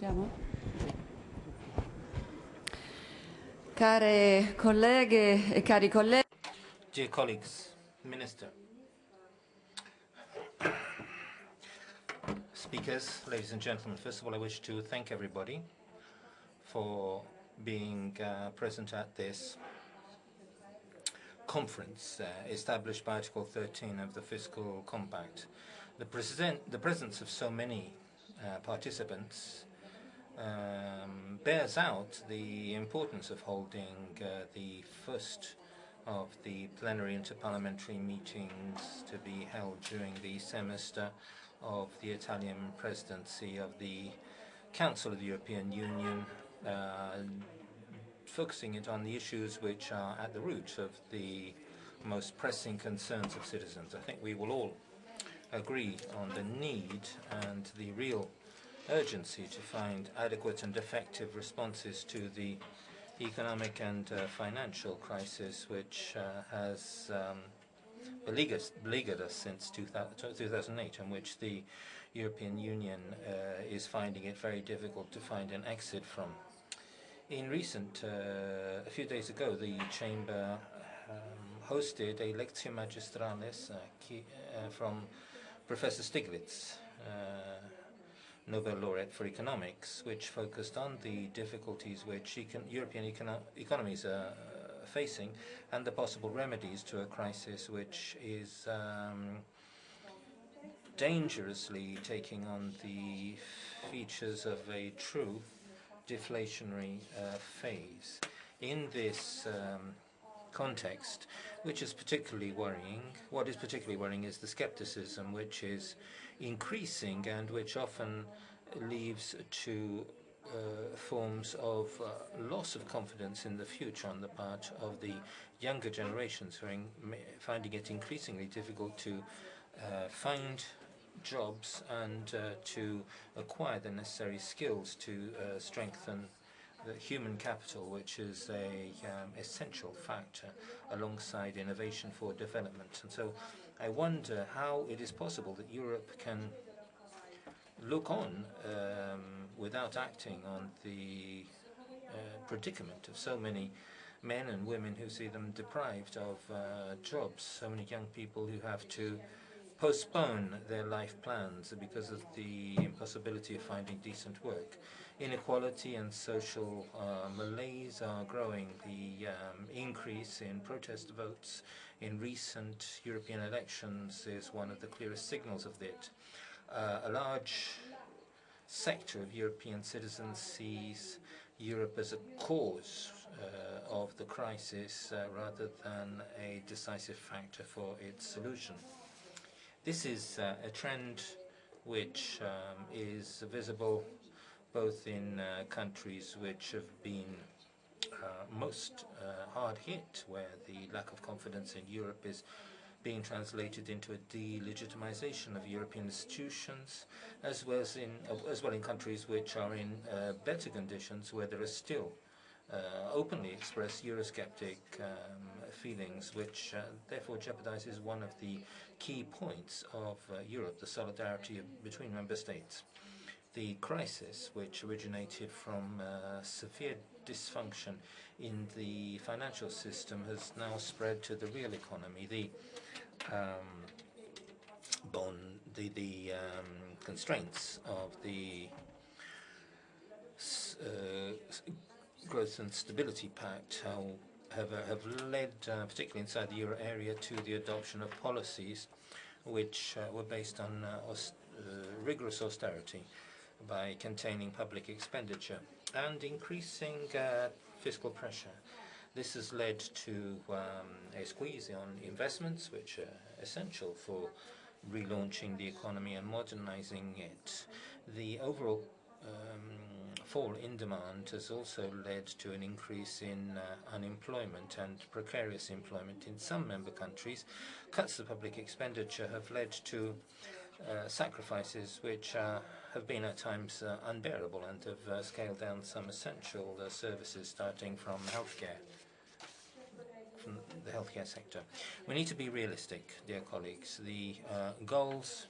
Andiamo? Care colleghe e cari colleghi. Dear colleagues, Minister, speakers, ladies and gentlemen, first of all I wish to thank everybody for being present at this conference established by Article 13 of the Fiscal Compact. The presence of so many participants bears out the importance of holding the first of the plenary interparliamentary meetings to be held during the semester of the Italian presidency of the Council of the European Union, focusing it on the issues which are at the root of the most pressing concerns of citizens. I think we will all agree on the need and the real urgency to find adequate and effective responses to the economic and financial crisis which has beleaguered us since 2008, and which the European Union is finding it very difficult to find an exit from. A few days ago, the Chamber hosted a lectio magistralis from Professor Stiglitz, Nobel laureate for economics, which focused on the difficulties which European economies are facing and the possible remedies to a crisis which is dangerously taking on the features of a true deflationary phase. In this context, which is particularly worrying, what is particularly worrying is the skepticism which is increasing and which often leads to forms of loss of confidence in the future on the part of the younger generations who are finding it increasingly difficult to find jobs and to acquire the necessary skills to strengthen the human capital, which is a essential factor alongside innovation for development. And so I wonder how it is possible that Europe can look on without acting on the predicament of so many men and women who see them deprived of jobs, so many young people who have to postpone their life plans because of the impossibility of finding decent work. Inequality and social malaise are growing. The increase in protest votes in recent European elections is one of the clearest signals of it. A large sector of European citizens sees Europe as a cause of the crisis rather than a decisive factor for its solution. This is a trend which is visible both in countries which have been most hard hit, where the lack of confidence in Europe is being translated into a delegitimization of European institutions, as well in countries which are in better conditions, where there are still openly expressed Eurosceptic feelings, which therefore jeopardizes one of the key points of Europe, the solidarity between member states. The crisis, which originated from severe dysfunction in the financial system, has now spread to the real economy. The constraints of the Growth and Stability Pact have led, particularly inside the euro area, to the adoption of policies which were based on rigorous austerity by containing public expenditure and increasing fiscal pressure. This has led to a squeeze on investments, which are essential for relaunching the economy and modernizing it. The overall fall in demand has also led to an increase in unemployment and precarious employment in some member countries. Cuts to public expenditure have led to sacrifices which have been at times unbearable and have scaled down some essential services, starting from the healthcare sector. We need to be realistic, dear colleagues. The goals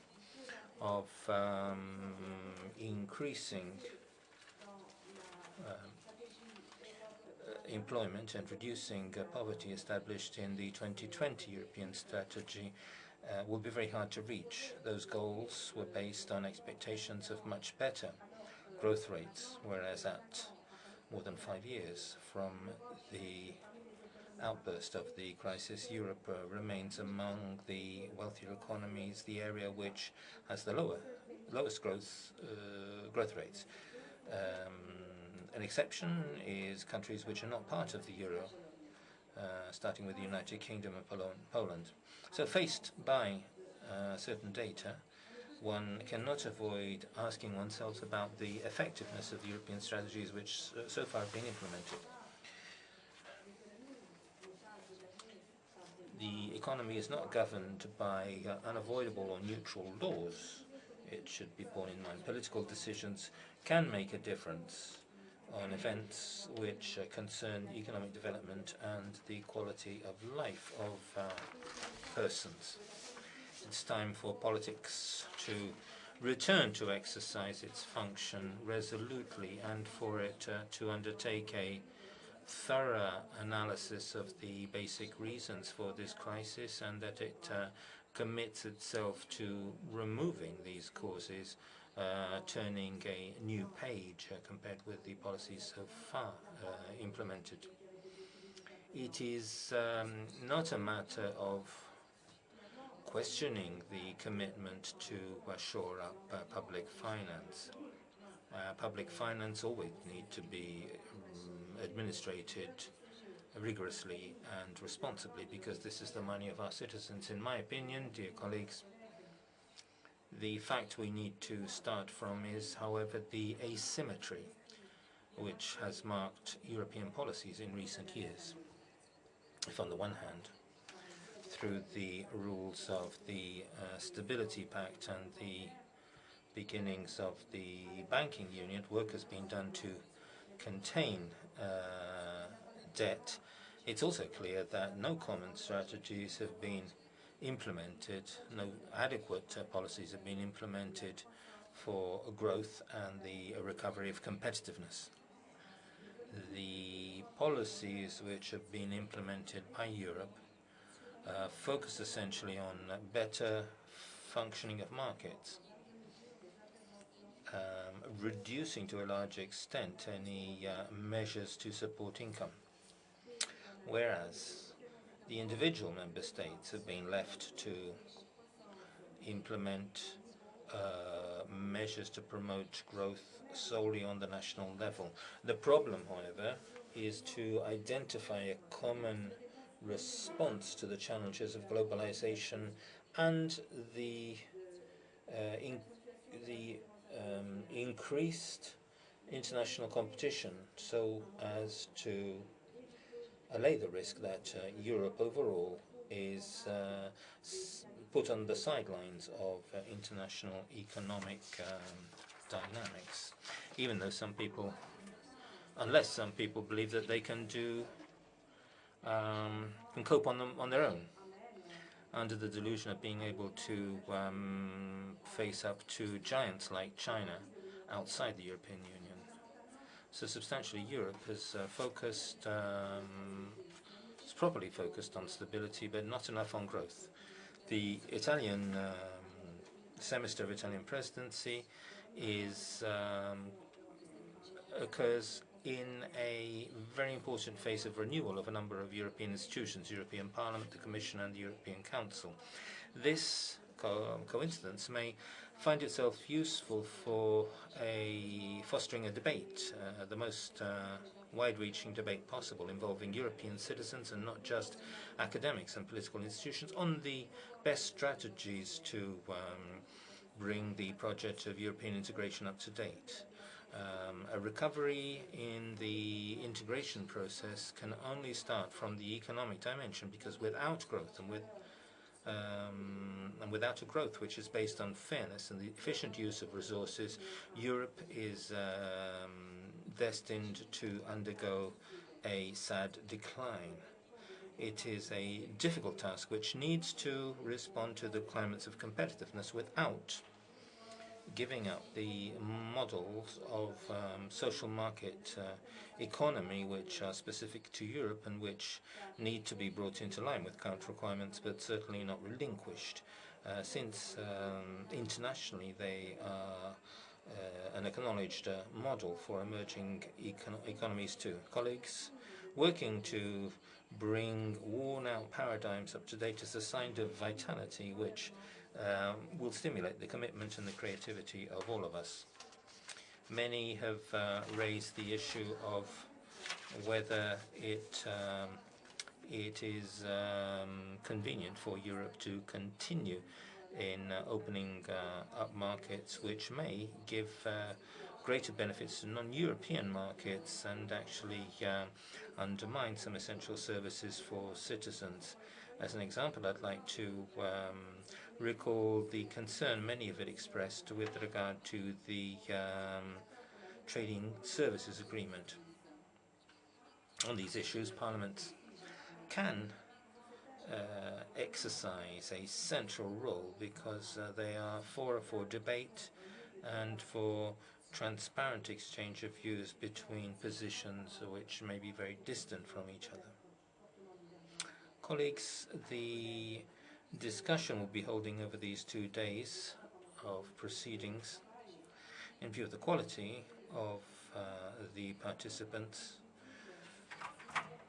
of increasing employment and reducing poverty established in the 2020 European strategy will be very hard to reach. Those goals were based on expectations of much better growth rates, whereas at more than 5 years from the outburst of the crisis, Europe remains among the wealthier economies, the area which has the lowest growth rates. An exception is countries which are not part of the euro, starting with the United Kingdom and Poland. So faced by certain data, one cannot avoid asking oneself about the effectiveness of the European strategies which so far have been implemented. The economy is not governed by unavoidable or neutral laws. It should be borne in mind. Political decisions can make a difference on events which concern economic development and the quality of life of persons. It's time for politics to return to exercise its function resolutely and for it to undertake a thorough analysis of the basic reasons for this crisis, and that it commits itself to removing these causes, turning a new page compared with the policies so far implemented. It is not a matter of questioning the commitment to shore up public finance. Public finance always need to be administrated rigorously and responsibly, because this is the money of our citizens. In my opinion, dear colleagues, the fact we need to start from is, however, the asymmetry which has marked European policies in recent years. If on the one hand, through the rules of the Stability Pact and the beginnings of the banking union, work has been done to contain debt, it's also clear that no common strategies have been implemented, no adequate policies have been implemented for growth and the recovery of competitiveness. The policies which have been implemented by Europe focus essentially on better functioning of markets, reducing to a large extent any measures to support income, whereas the individual member states have been left to implement measures to promote growth solely on the national level. The problem, however, is to identify a common response to the challenges of globalization and the increased international competition, so as to allay the risk that Europe overall is put on the sidelines of international economic dynamics, even though unless some people believe that they can cope on their own, under the delusion of being able to face up to giants like China outside the European Union. So substantially, Europe has is properly focused on stability, but not enough on growth. The Italian semester of Italian presidency occurs in a very important phase of renewal of a number of European institutions, European Parliament, the Commission and the European Council. This coincidence may find itself useful for fostering a debate, the most wide-reaching debate possible, involving European citizens and not just academics and political institutions, on the best strategies to bring the project of European integration up to date. A recovery in the integration process can only start from the economic dimension, because without growth and without a growth which is based on fairness and the efficient use of resources, Europe is destined to undergo a sad decline. It is a difficult task which needs to respond to the climates of competitiveness without giving up the models of social market economy which are specific to Europe and which need to be brought into line with current requirements, but certainly not relinquished, since internationally they are an acknowledged model for emerging economies too. Colleagues, working to bring worn-out paradigms up to date is a sign of vitality which will stimulate the commitment and the creativity of all of us. Many have raised the issue of whether it is convenient for Europe to continue in opening up markets which may give greater benefits to non-European markets and actually undermine some essential services for citizens. As an example, I'd like to recall the concern many of it expressed with regard to the trading services agreement. On these issues, Parliament can exercise a central role because they are for debate and for transparent exchange of views between positions which may be very distant from each other. Colleagues, the discussion we'll be holding over these 2 days of proceedings in view of the quality of the participants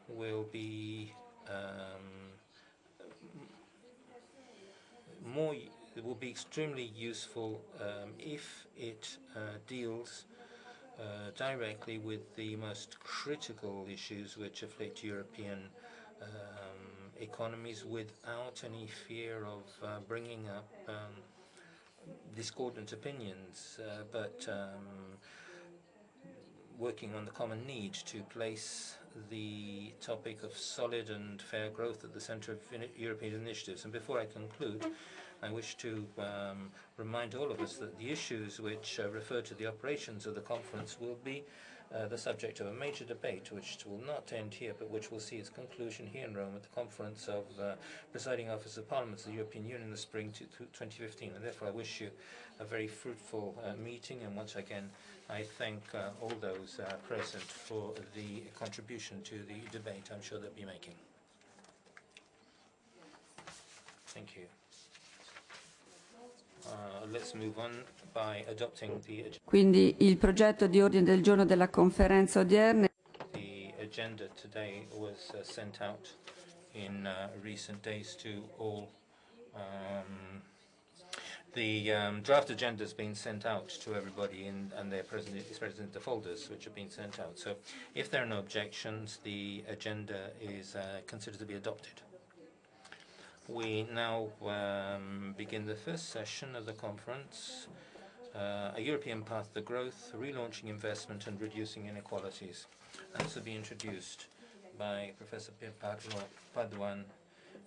will be it will be extremely useful if it deals directly with the most critical issues which afflict European economies without any fear of bringing up discordant opinions, but working on the common need to place the topic of solid and fair growth at the center of European initiatives. And before I conclude, I wish to remind all of us that the issues which refer to the operations of the conference will be the subject of a major debate which will not end here, but which will see its conclusion here in Rome at the Conference of Presiding Officers of Parliaments of the European Union in the spring 2015. And therefore I wish you a very fruitful meeting, and once again I thank all those present for the contribution to the debate I'm sure they'll be making. Thank you. Let's move on by adopting the agenda. Quindi il progetto di ordine del giorno della conferenza odierna. The agenda today was sent out in recent days to all. The draft agenda has been sent out to everybody and they're present in the folders which have been sent out. So if there are no objections, the agenda is considered to be adopted. We now begin the first session of the conference, A European Path to Growth, Relaunching Investment and Reducing Inequalities. And this will be introduced by Professor Pierpaolo Paduan,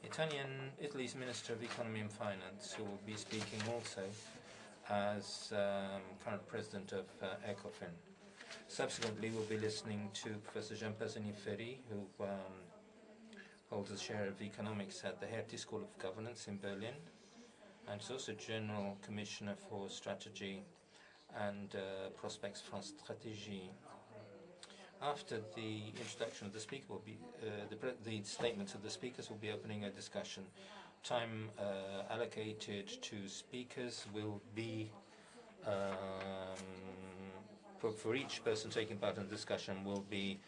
Italy's Minister of Economy and Finance, who will be speaking also as current President of ECOFIN. Subsequently, we'll be listening to Professor Jean-Pierre Ferry, who holds a chair of economics at the Hertie School of Governance in Berlin, and is also General Commissioner for Strategy and Prospects France Stratégie. After the introduction of the speaker, will be the statements of the speakers will be opening a discussion. Time allocated to speakers will be for each person taking part in the discussion will be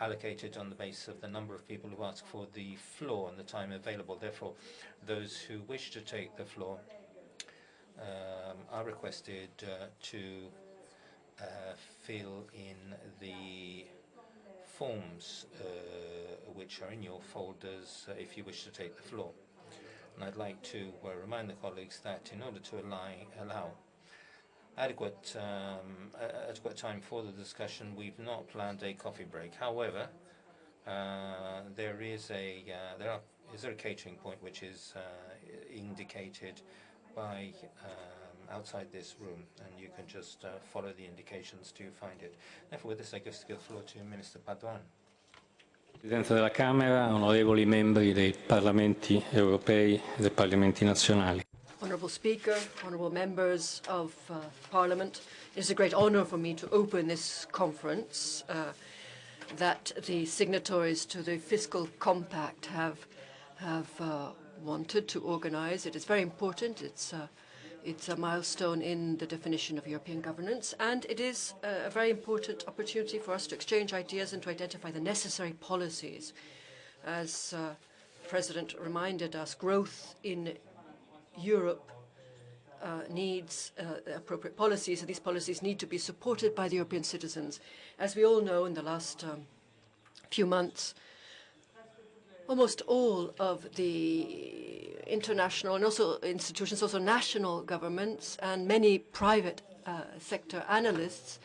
allocated on the basis of the number of people who ask for the floor and the time available. Therefore, those who wish to take the floor are requested to fill in the forms which are in your folders if you wish to take the floor. And I'd like to remind the colleagues that in order to allow adequate time for the discussion, we've not planned a coffee break. However, there is a catering point which is indicated by outside this room, and you can just follow the indications to find it. Therefore, with this, I give the floor to Minister Paduan. Presidente della Camera, onorevoli membri dei Parlamenti europei e dei Parlamenti nazionali. Honourable Speaker, honourable members of Parliament, it is a great honour for me to open this conference that the signatories to the Fiscal Compact have wanted to organise. It is very important. It's a milestone in the definition of European governance, and it is a very important opportunity for us to exchange ideas and to identify the necessary policies. As the President reminded us, growth in Europe needs appropriate policies, and these policies need to be supported by the European citizens. As we all know, in the last few months, almost all of the international and also institutions, also national governments, and many private sector analysts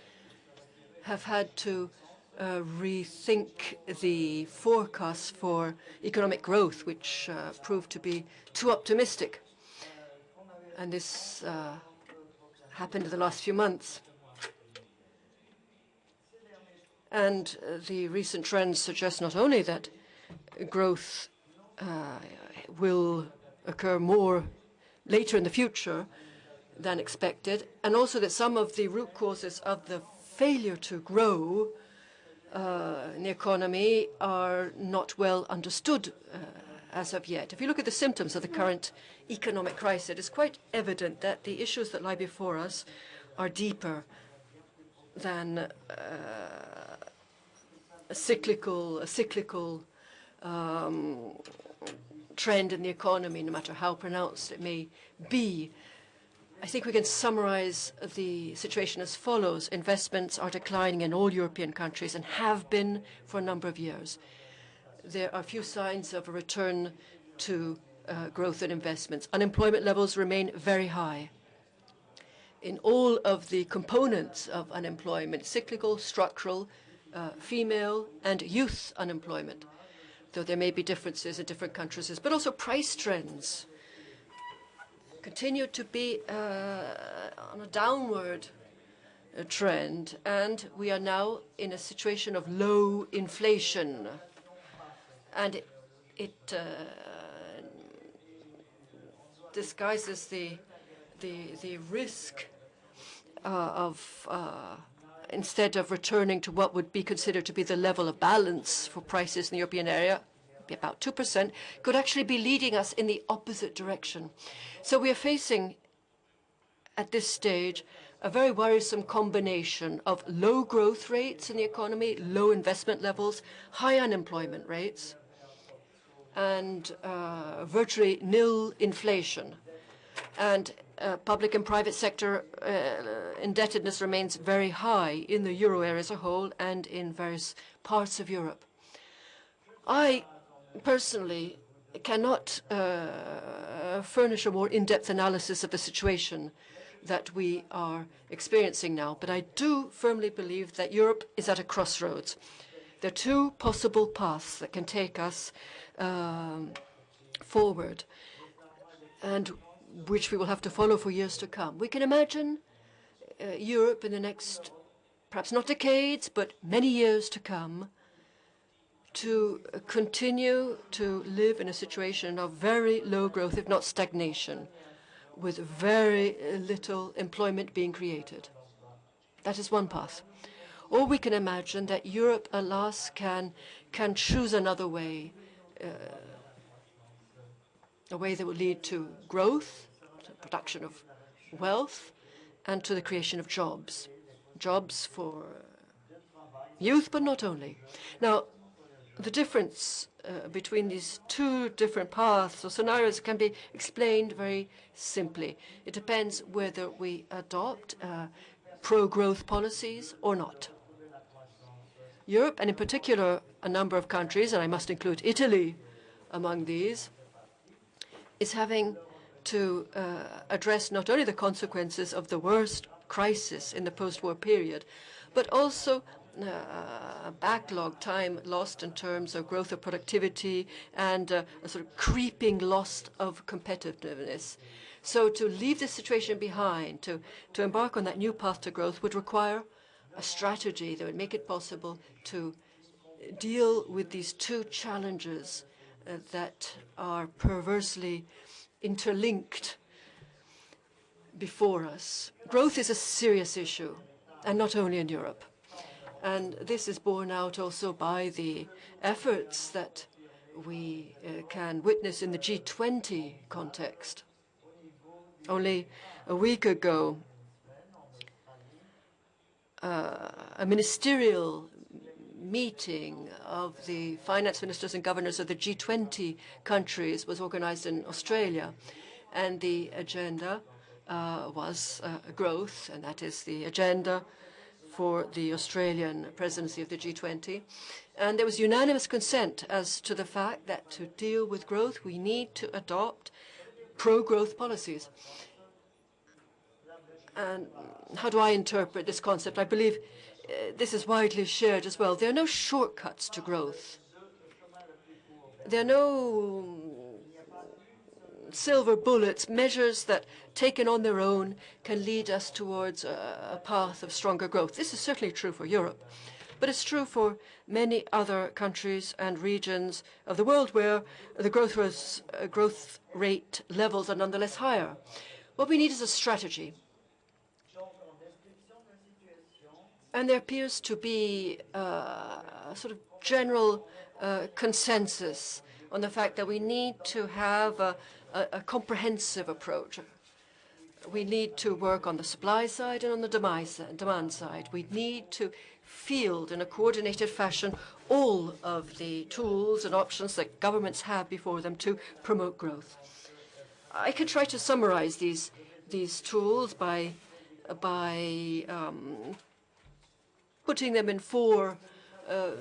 have had to rethink the forecasts for economic growth, which proved to be too optimistic. And this happened in the last few months. And the recent trends suggest not only that growth will occur more later in the future than expected, and also that some of the root causes of the failure to grow in the economy are not well understood as of yet. If you look at the symptoms of the current economic crisis, it is quite evident that the issues that lie before us are deeper than a cyclical trend in the economy, no matter how pronounced it may be. I think we can summarize the situation as follows. Investments are declining in all European countries and have been for a number of years. There are few signs of a return to growth and investments. Unemployment levels remain very high in all of the components of unemployment: cyclical, structural, female and youth unemployment, though there may be differences in different countries. But also price trends continue to be on a downward trend, and we are now in a situation of low inflation. And it disguises the risk of instead of returning to what would be considered to be the level of balance for prices in the European area, about 2%, could actually be leading us in the opposite direction. So we are facing, at this stage, a very worrisome combination of low growth rates in the economy, low investment levels, high unemployment rates, and virtually nil inflation. And public and private sector indebtedness remains very high in the euro area as a whole and in various parts of Europe. I personally cannot furnish a more in-depth analysis of the situation that we are experiencing now, but I do firmly believe that Europe is at a crossroads. There are two possible paths that can take us forward, and which we will have to follow for years to come. We can imagine Europe in the next, perhaps not decades, but many years to come, to continue to live in a situation of very low growth, if not stagnation, with very little employment being created. That is one path. Or we can imagine that Europe, alas, can choose another way, a way that will lead to growth, to production of wealth, and to the creation of jobs. Jobs for youth, but not only. Now, the difference between these two different paths or scenarios can be explained very simply. It depends whether we adopt pro-growth policies or not. Europe, and in particular a number of countries, and I must include Italy among these, is having to address not only the consequences of the worst crisis in the post-war period, but also a backlog, time lost in terms of growth of productivity and a sort of creeping loss of competitiveness. So to leave this situation behind, to embark on that new path to growth would require a strategy that would make it possible to deal with these two challenges that are perversely interlinked. before us. Growth is a serious issue, and not only in Europe. And this is borne out also by the efforts that we can witness in the G20 context. Only a week ago, a ministerial meeting of the finance ministers and governors of the G20 countries was organized in Australia. And the agenda was growth, and that is the agenda for the Australian presidency of the G20. And there was unanimous consent as to the fact that to deal with growth, we need to adopt pro-growth policies. And how do I interpret this concept? I believe this is widely shared as well. There are no shortcuts to growth. There are no silver bullets, measures that, taken on their own, can lead us towards a path of stronger growth. This is certainly true for Europe, but it's true for many other countries and regions of the world where the growth rate levels are nonetheless higher. What we need is a strategy. And there appears to be a sort of general consensus on the fact that we need to have a comprehensive approach. We need to work on the supply side and on the demand side. We need to field in a coordinated fashion all of the tools and options that governments have before them to promote growth. I can try to summarize these tools by putting them in four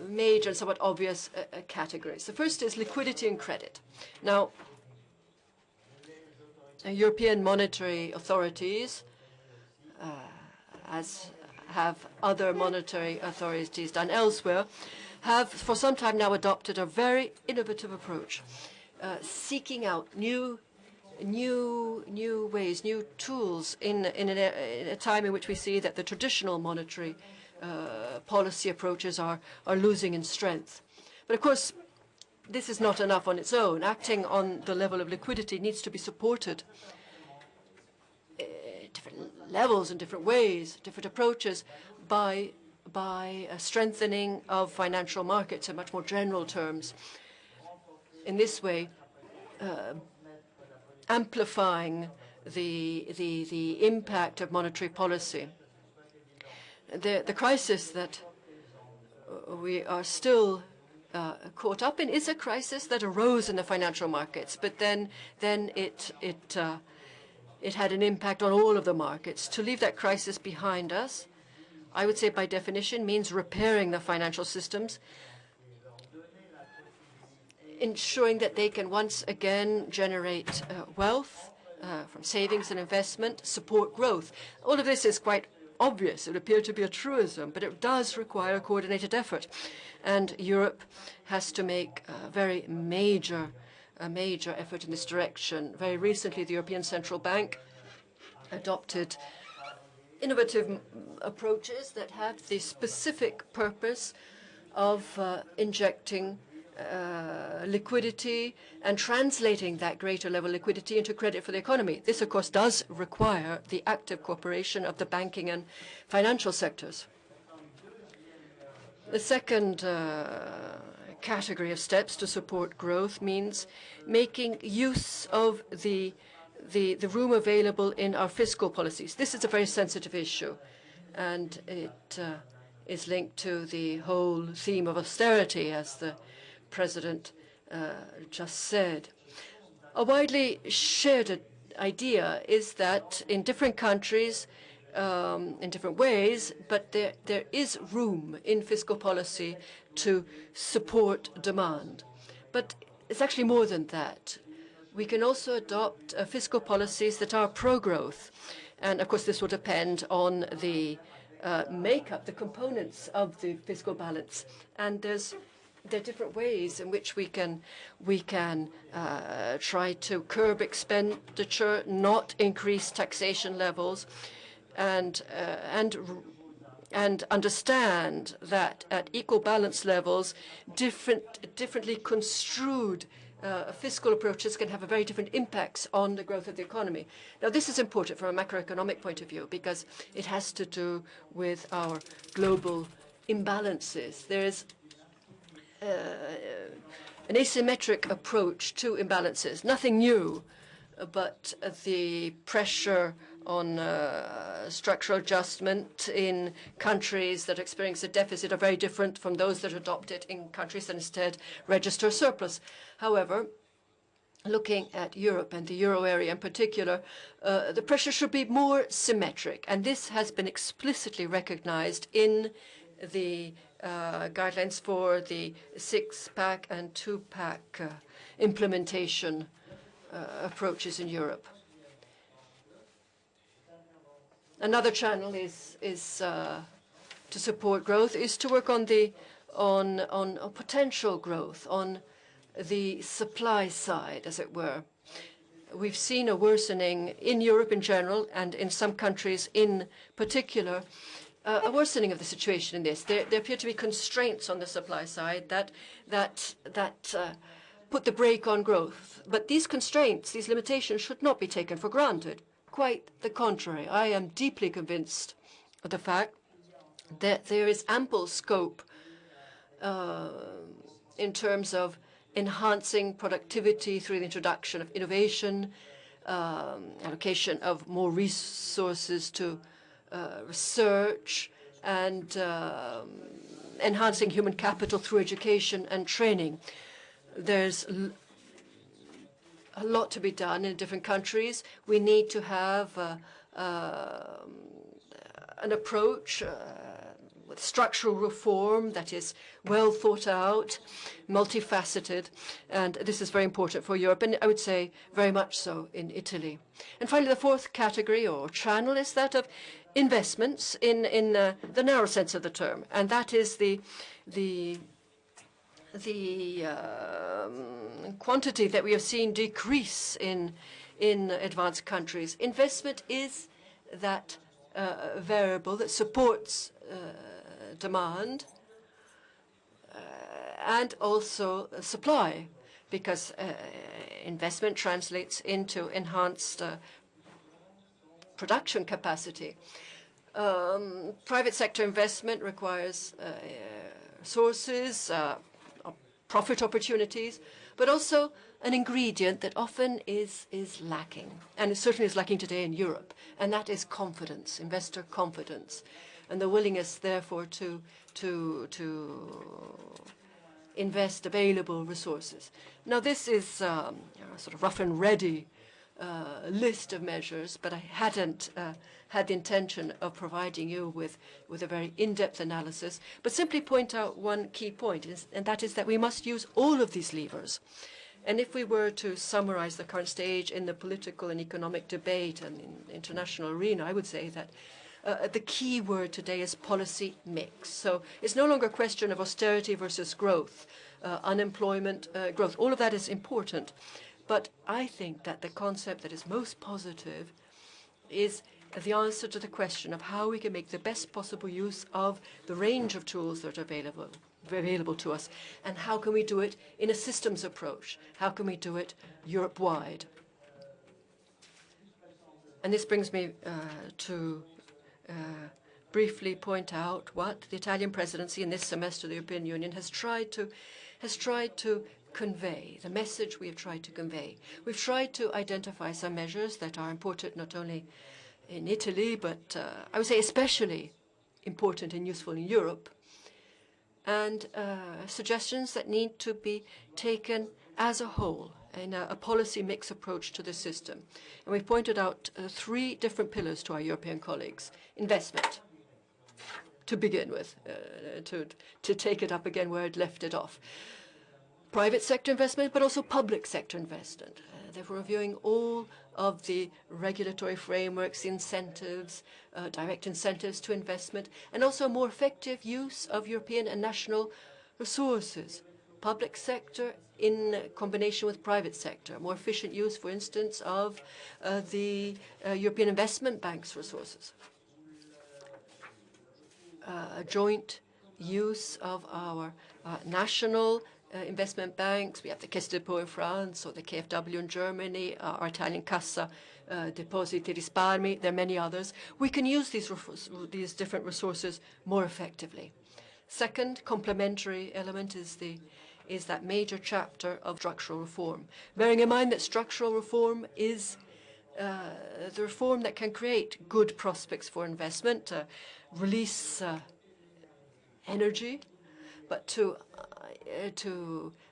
major and somewhat obvious categories. The first is liquidity and credit. Now, European monetary authorities, as have other monetary authorities done elsewhere, have for some time now adopted a very innovative approach, seeking out new ways, new tools in a time in which we see that the traditional monetary policy approaches are losing in strength. But of course, this is not enough on its own. Acting on the level of liquidity needs to be supported at different levels, in different ways, different approaches, by a strengthening of financial markets in much more general terms. In this way, amplifying the impact of monetary policy. The crisis that we are still caught up in is a crisis that arose in the financial markets, but then it had an impact on all of the markets. To leave that crisis behind us, I would say by definition, means repairing the financial systems, ensuring that they can once again generate wealth from savings and investment, support growth. All of this is quite obvious. It would appear to be a truism, but it does require a coordinated effort. And Europe has to make a major effort in this direction. Very recently, the European Central Bank adopted innovative approaches that have the specific purpose of injecting liquidity and translating that greater level of liquidity into credit for the economy. This, of course, does require the active cooperation of the banking and financial sectors. The second category of steps to support growth means making use of the room available in our fiscal policies. This is a very sensitive issue, and it is linked to the whole theme of austerity, as the President just said. A widely shared idea is that in different countries, in different ways, but there is room in fiscal policy to support demand. But it's actually more than that. We can also adopt fiscal policies that are pro-growth. And of course, this will depend on the makeup, the components of the fiscal balance. And there are different ways in which we can try to curb expenditure, not increase taxation levels, and understand that at equal balance levels, differently construed fiscal approaches can have a very different impacts on the growth of the economy. Now, this is important from a macroeconomic point of view because it has to do with our global imbalances. There is an asymmetric approach to imbalances, nothing new, but the pressure on structural adjustment in countries that experience a deficit are very different from those that adopt it in countries that instead register surplus. However, looking at Europe and the euro area in particular, the pressure should be more symmetric, and this has been explicitly recognized in the guidelines for the six-pack and two-pack implementation approaches in Europe. Another channel is to support growth is to work on potential growth on the supply side, as it were. We've seen a worsening in Europe in general and in some countries in particular, a worsening of the situation in this. There appear to be constraints on the supply side that put the brake on growth. But these constraints, these limitations, should not be taken for granted. Quite the contrary. I am deeply convinced of the fact that there is ample scope in terms of enhancing productivity through the introduction of innovation, allocation of more resources to research, and enhancing human capital through education and training. There's a lot to be done in different countries. We need to have an approach with structural reform that is well thought out, multifaceted, and this is very important for Europe, and I would say very much so in Italy. And finally, the fourth category or channel is that of investments in the narrow sense of the term, and that is the quantity that we have seen decrease in advanced countries. Investment is that variable that supports demand and also supply, because investment translates into enhanced production capacity. Private sector investment requires resources, profit opportunities, but also an ingredient that often is lacking, and it certainly is lacking today in Europe, and that is confidence, investor confidence, and the willingness, therefore, to invest available resources. Now, this is a sort of rough and ready list of measures, but I hadn't had the intention of providing you with a very in-depth analysis, but simply point out one key point, and that is that we must use all of these levers. And if we were to summarize the current stage in the political and economic debate and in the international arena, I would say that the key word today is policy mix. So it's no longer a question of austerity versus growth, unemployment, growth. All of that is important. But I think that the concept that is most positive is the answer to the question of how we can make the best possible use of the range of tools that are available to us, and how can we do it in a systems approach? How can we do it Europe-wide? And this brings me to briefly point out what the Italian presidency in this semester of the European Union has tried to convey, the message we have tried to convey. We've tried to identify some measures that are important not only in Italy, but I would say especially important and useful in Europe, and suggestions that need to be taken as a whole in a policy mix approach to the system. And we've pointed out three different pillars to our European colleagues. Investment, to begin with, to take it up again where it left it off. Private sector investment, but also public sector investment. Therefore, reviewing all of the regulatory frameworks, incentives, direct incentives to investment, and also more effective use of European and national resources. Public sector in combination with private sector, more efficient use, for instance, of the European Investment Bank's resources. A joint use of our national investment banks. We have the Caisse de dépôt in France or the KfW in Germany, our Italian Cassa Depositi Risparmi. There are many others. We can use these different resources more effectively. Second complementary element is that major chapter of structural reform, bearing in mind that structural reform is the reform that can create good prospects for investment, release energy, but to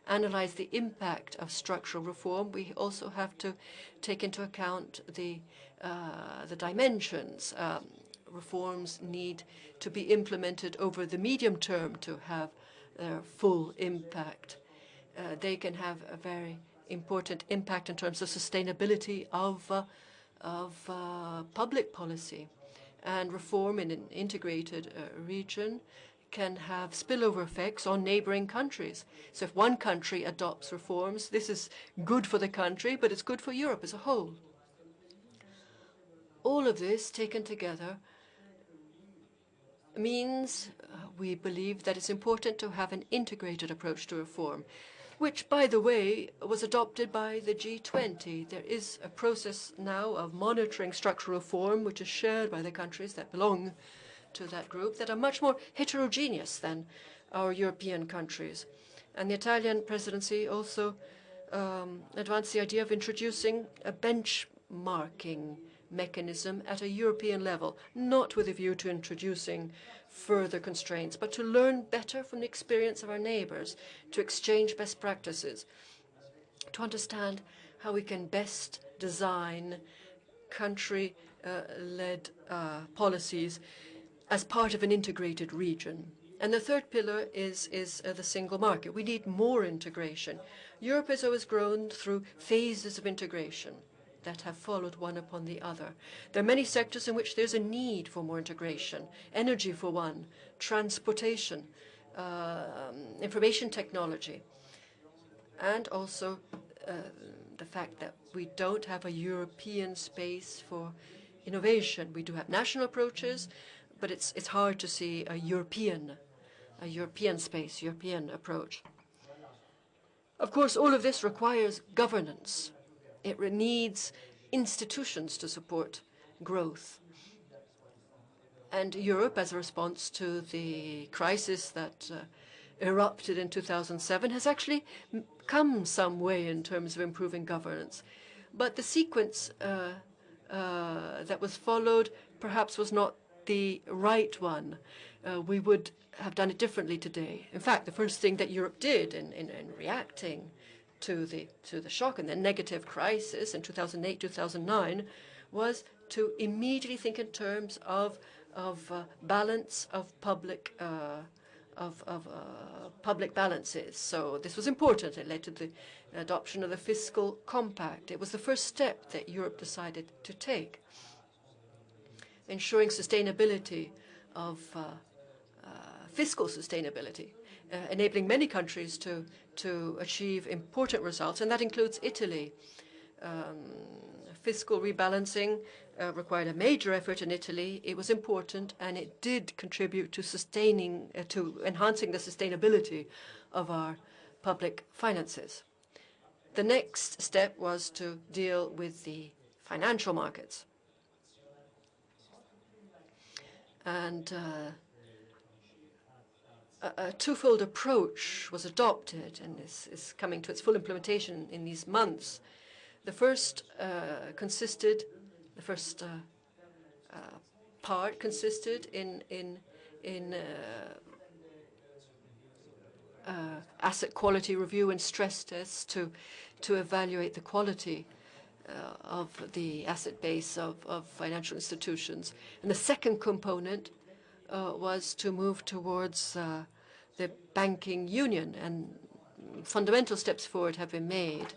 analyze the impact of structural reform, we also have to take into account the dimensions. Reforms need to be implemented over the medium term to have their full impact. They can have a very important impact in terms of sustainability of public policy. And reform in an integrated region can have spillover effects on neighboring countries. So if one country adopts reforms, this is good for the country, but it's good for Europe as a whole. All of this taken together means we believe that it's important to have an integrated approach to reform, which, by the way, was adopted by the G20. There is a process now of monitoring structural reform, which is shared by the countries that belong to that group, that are much more heterogeneous than our European countries. And the Italian presidency also advanced the idea of introducing a benchmarking mechanism at a European level, not with a view to introducing further constraints, but to learn better from the experience of our neighbors, to exchange best practices, to understand how we can best design country-led policies as part of an integrated region. And the third pillar is the single market. We need more integration. Europe has always grown through phases of integration that have followed one upon the other. There are many sectors in which there's a need for more integration. Energy, for one, transportation, information technology, and also the fact that we don't have a European space for innovation. We do have national approaches, but it's hard to see a European space, European approach. Of course, all of this requires governance. It needs institutions to support growth. And Europe, as a response to the crisis that erupted in 2007, has actually come some way in terms of improving governance. But the sequence that was followed perhaps was not the right one. We would have done it differently today. In fact, the first thing that Europe did in reacting to the shock and the negative crisis in 2008, 2009, was to immediately think in terms of balance of public public balances. So this was important. It led to the adoption of the Fiscal Compact. It was the first step that Europe decided to take, ensuring sustainability of fiscal sustainability, enabling many countries to achieve important results, and that includes Italy. Fiscal rebalancing required a major effort in Italy. It was important, and it did contribute to enhancing the sustainability of our public finances. The next step was to deal with the financial markets. And a twofold approach was adopted, and this is coming to its full implementation in these months. The first part consisted in asset quality review and stress tests to evaluate the quality of the asset base of financial institutions. And the second component was to move towards the banking union, and fundamental steps forward have been made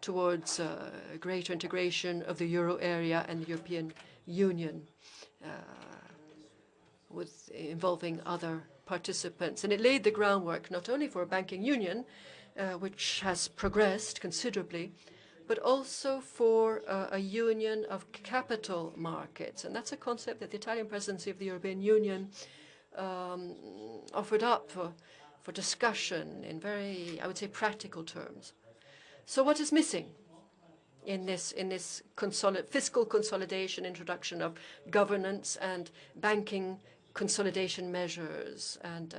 towards greater integration of the euro area and the European Union, involving other participants. And it laid the groundwork not only for a banking union, which has progressed considerably, but also for a union of capital markets. And that's a concept that the Italian presidency of the European Union offered up for discussion in very, I would say, practical terms. So what is missing in this fiscal consolidation, introduction of governance and banking consolidation measures and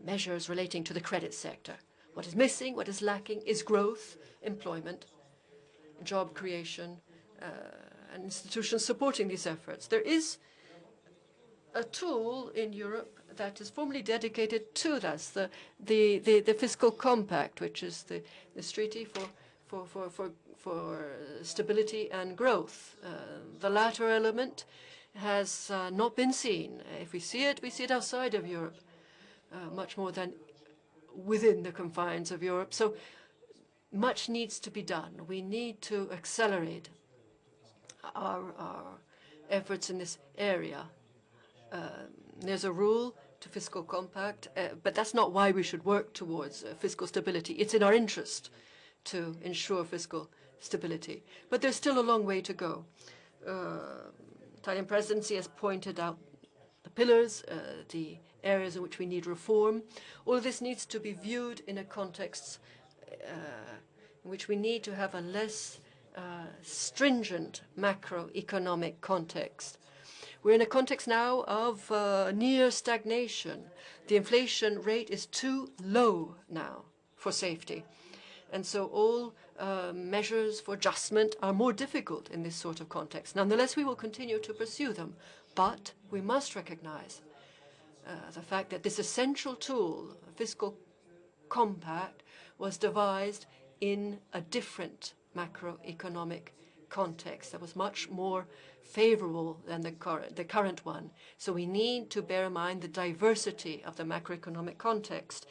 measures relating to the credit sector? What is missing, what is lacking is growth, employment, job creation, and institutions supporting these efforts. There is a tool in Europe that is formally dedicated to this, the Fiscal Compact, which is this treaty for stability and growth. The latter element has not been seen. If we see it outside of Europe, much more than within the confines of Europe. So much needs to be done. We need to accelerate our efforts in this area. There's a rule to Fiscal Compact, but that's not why we should work towards fiscal stability. It's in our interest to ensure fiscal stability. But there's still a long way to go. Italian presidency has pointed out the pillars, the areas in which we need reform. All of this needs to be viewed in a context in which we need to have a less stringent macroeconomic context. We're in a context now of near stagnation. The inflation rate is too low now for safety. And so all measures for adjustment are more difficult in this sort of context. Nonetheless, we will continue to pursue them. But we must recognize the fact that this essential tool, Fiscal Compact, was devised in a different macroeconomic context that was much more favorable than the current one. So we need to bear in mind the diversity of the macroeconomic context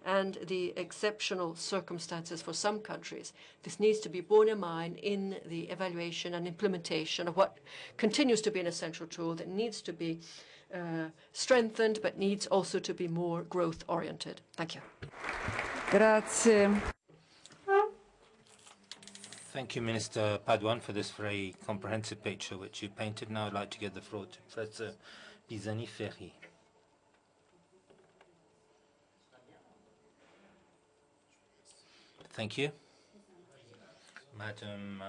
and the exceptional circumstances for some countries. This needs to be borne in mind in the evaluation and implementation of what continues to be an essential tool that needs to be strengthened, but needs also to be more growth-oriented. Thank you. Grazie. Thank you, Minister Paduan, for this very comprehensive picture which you painted. Now I'd like to give the floor to Professor Pisani-Ferry. Thank you, Madam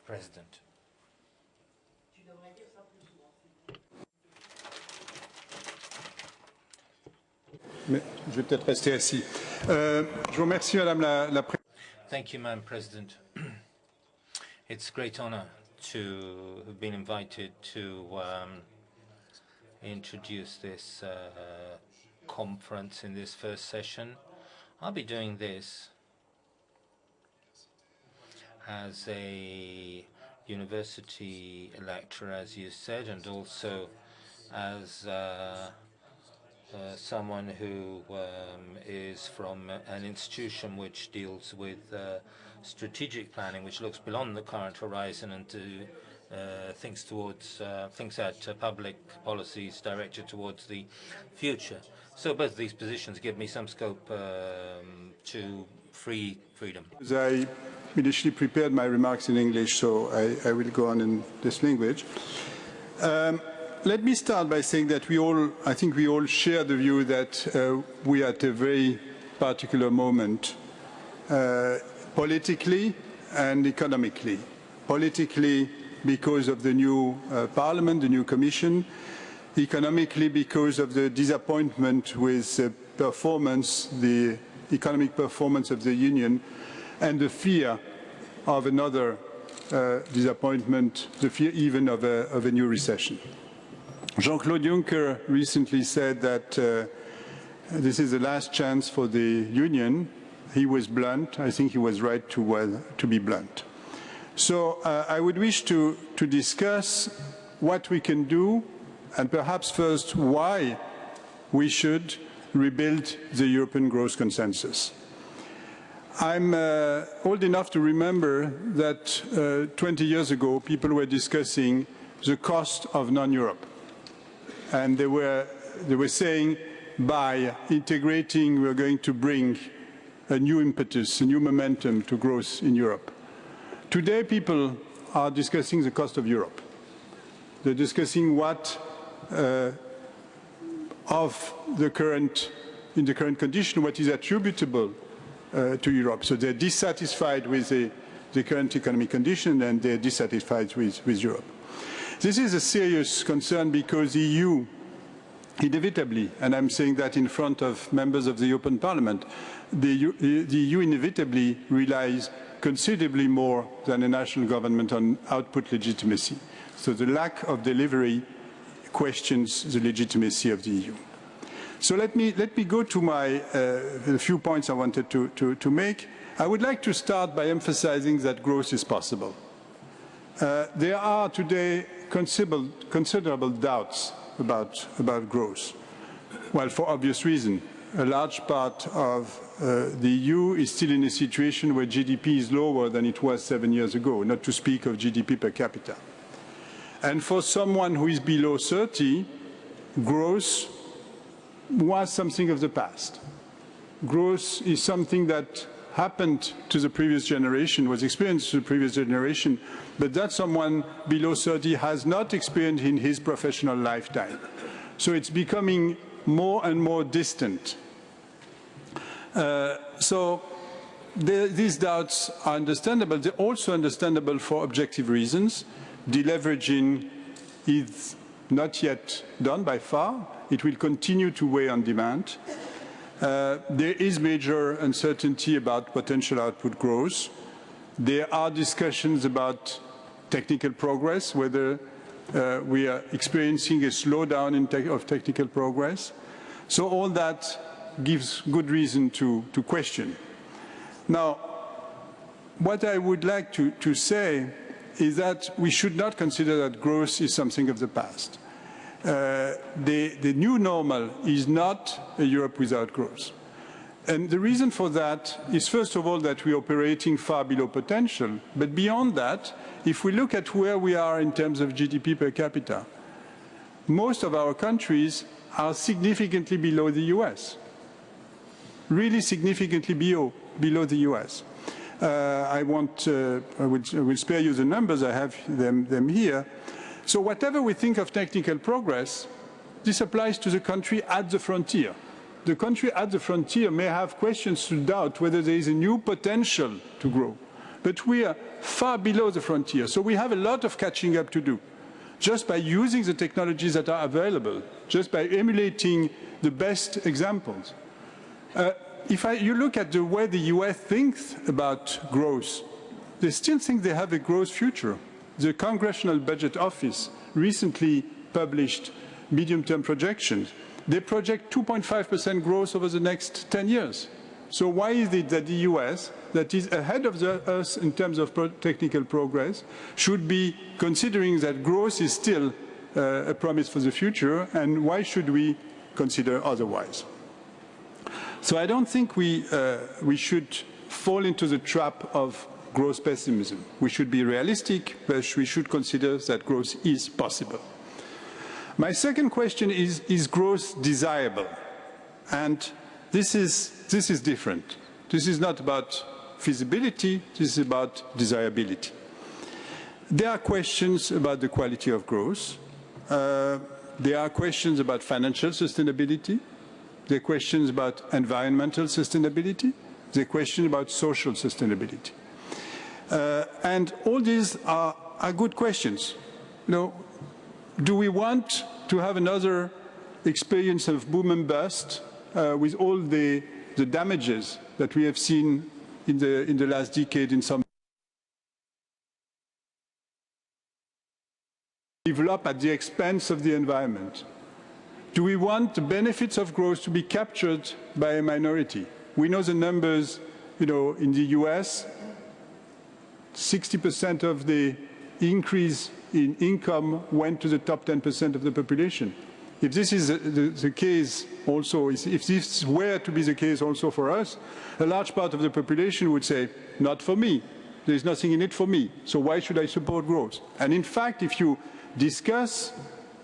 President. Mais je vais peut-être rester assis. Je vous remercie, Madame la Présidente. Thank you, Madam President. It's a great honor to have been invited to introduce this conference in this first session. I'll be doing this as a university lecturer, as you said, and also as someone who is from an institution which deals with strategic planning, which looks beyond the current horizon and thinks at public policies directed towards the future. So both of these positions give me some scope to freedom. I initially prepared my remarks in English, so I will go on in this language. Let me start by saying that I think we all share the view that we are at a very particular moment, politically and economically. Politically, because of the new Parliament, the new Commission. Economically, because of the disappointment with the economic performance of the Union, and the fear of another disappointment, the fear even of a new recession. Jean-Claude Juncker recently said that this is the last chance for the Union. He was blunt. I think he was right to be blunt. So I would wish to discuss what we can do, and perhaps first why we should rebuild the European growth consensus. I'm old enough to remember that 20 years ago people were discussing the cost of non-Europe. And they were saying by integrating we're going to bring a new impetus, a new momentum to growth in Europe. Today people are discussing the cost of Europe. They're discussing what of the current, in the current condition, what is attributable to Europe. So they're dissatisfied with the current economic condition and they're dissatisfied with Europe. This is a serious concern because the EU inevitably, and I'm saying that in front of members of the European Parliament, the EU inevitably relies considerably more than a national government on output legitimacy. So the lack of delivery questions the legitimacy of the EU. So let me go to the few points I wanted to make. I would like to start by emphasizing that growth is possible. There are today considerable doubts about growth. Well, for obvious reason. A large part of the EU is still in a situation where GDP is lower than it was 7 years ago, not to speak of GDP per capita. And for someone who is below 30, growth was something of the past. Growth is something that happened to the previous generation, was experienced to the previous generation, but that someone below 30 has not experienced in his professional lifetime. So it's becoming more and more distant. These doubts are understandable. They're also understandable for objective reasons. Deleveraging is not yet done by far. It will continue to weigh on demand. There is major uncertainty about potential output growth. There are discussions about technical progress, whether we are experiencing a slowdown of technical progress. So all that gives good reason to question. Now, what I would like to say is that we should not consider that growth is something of the past. The new normal is not a Europe without growth. And the reason for that is, first of all, that we are operating far below potential. But beyond that, if we look at where we are in terms of GDP per capita, most of our countries are significantly below the US, really significantly below the US. I will spare you the numbers, I have them here. So whatever we think of technical progress, this applies to the country at the frontier. The country at the frontier may have questions to doubt whether there is a new potential to grow. But we are far below the frontier, so we have a lot of catching up to do. Just by using the technologies that are available, just by emulating the best examples. You look at the way the US thinks about growth, they still think they have a growth future. The Congressional Budget Office recently published medium-term projections. They project 2.5% growth over the next 10 years. So why is it that the US, that is ahead of us in terms of technical progress, should be considering that growth is still a promise for the future, and why should we consider otherwise? So I don't think we should fall into the trap of growth pessimism. We should be realistic, but we should consider that growth is possible. My second question is growth desirable? And this is different. This is not about feasibility, this is about desirability. There are questions about the quality of growth. There are questions about financial sustainability. There are questions about environmental sustainability. There are questions about social sustainability. And all these are good questions. Do we want to have another experience of boom and bust with all the damages that we have seen in the last decade in some develop at the expense of the environment? Do we want the benefits of growth to be captured by a minority? We know the numbers, in the US, 60% of the increase in income went to the top 10% of the population. If this is the case also, if this were to be the case also for us, a large part of the population would say, not for me. There is nothing in it for me. So why should I support growth? And in fact, if you discuss,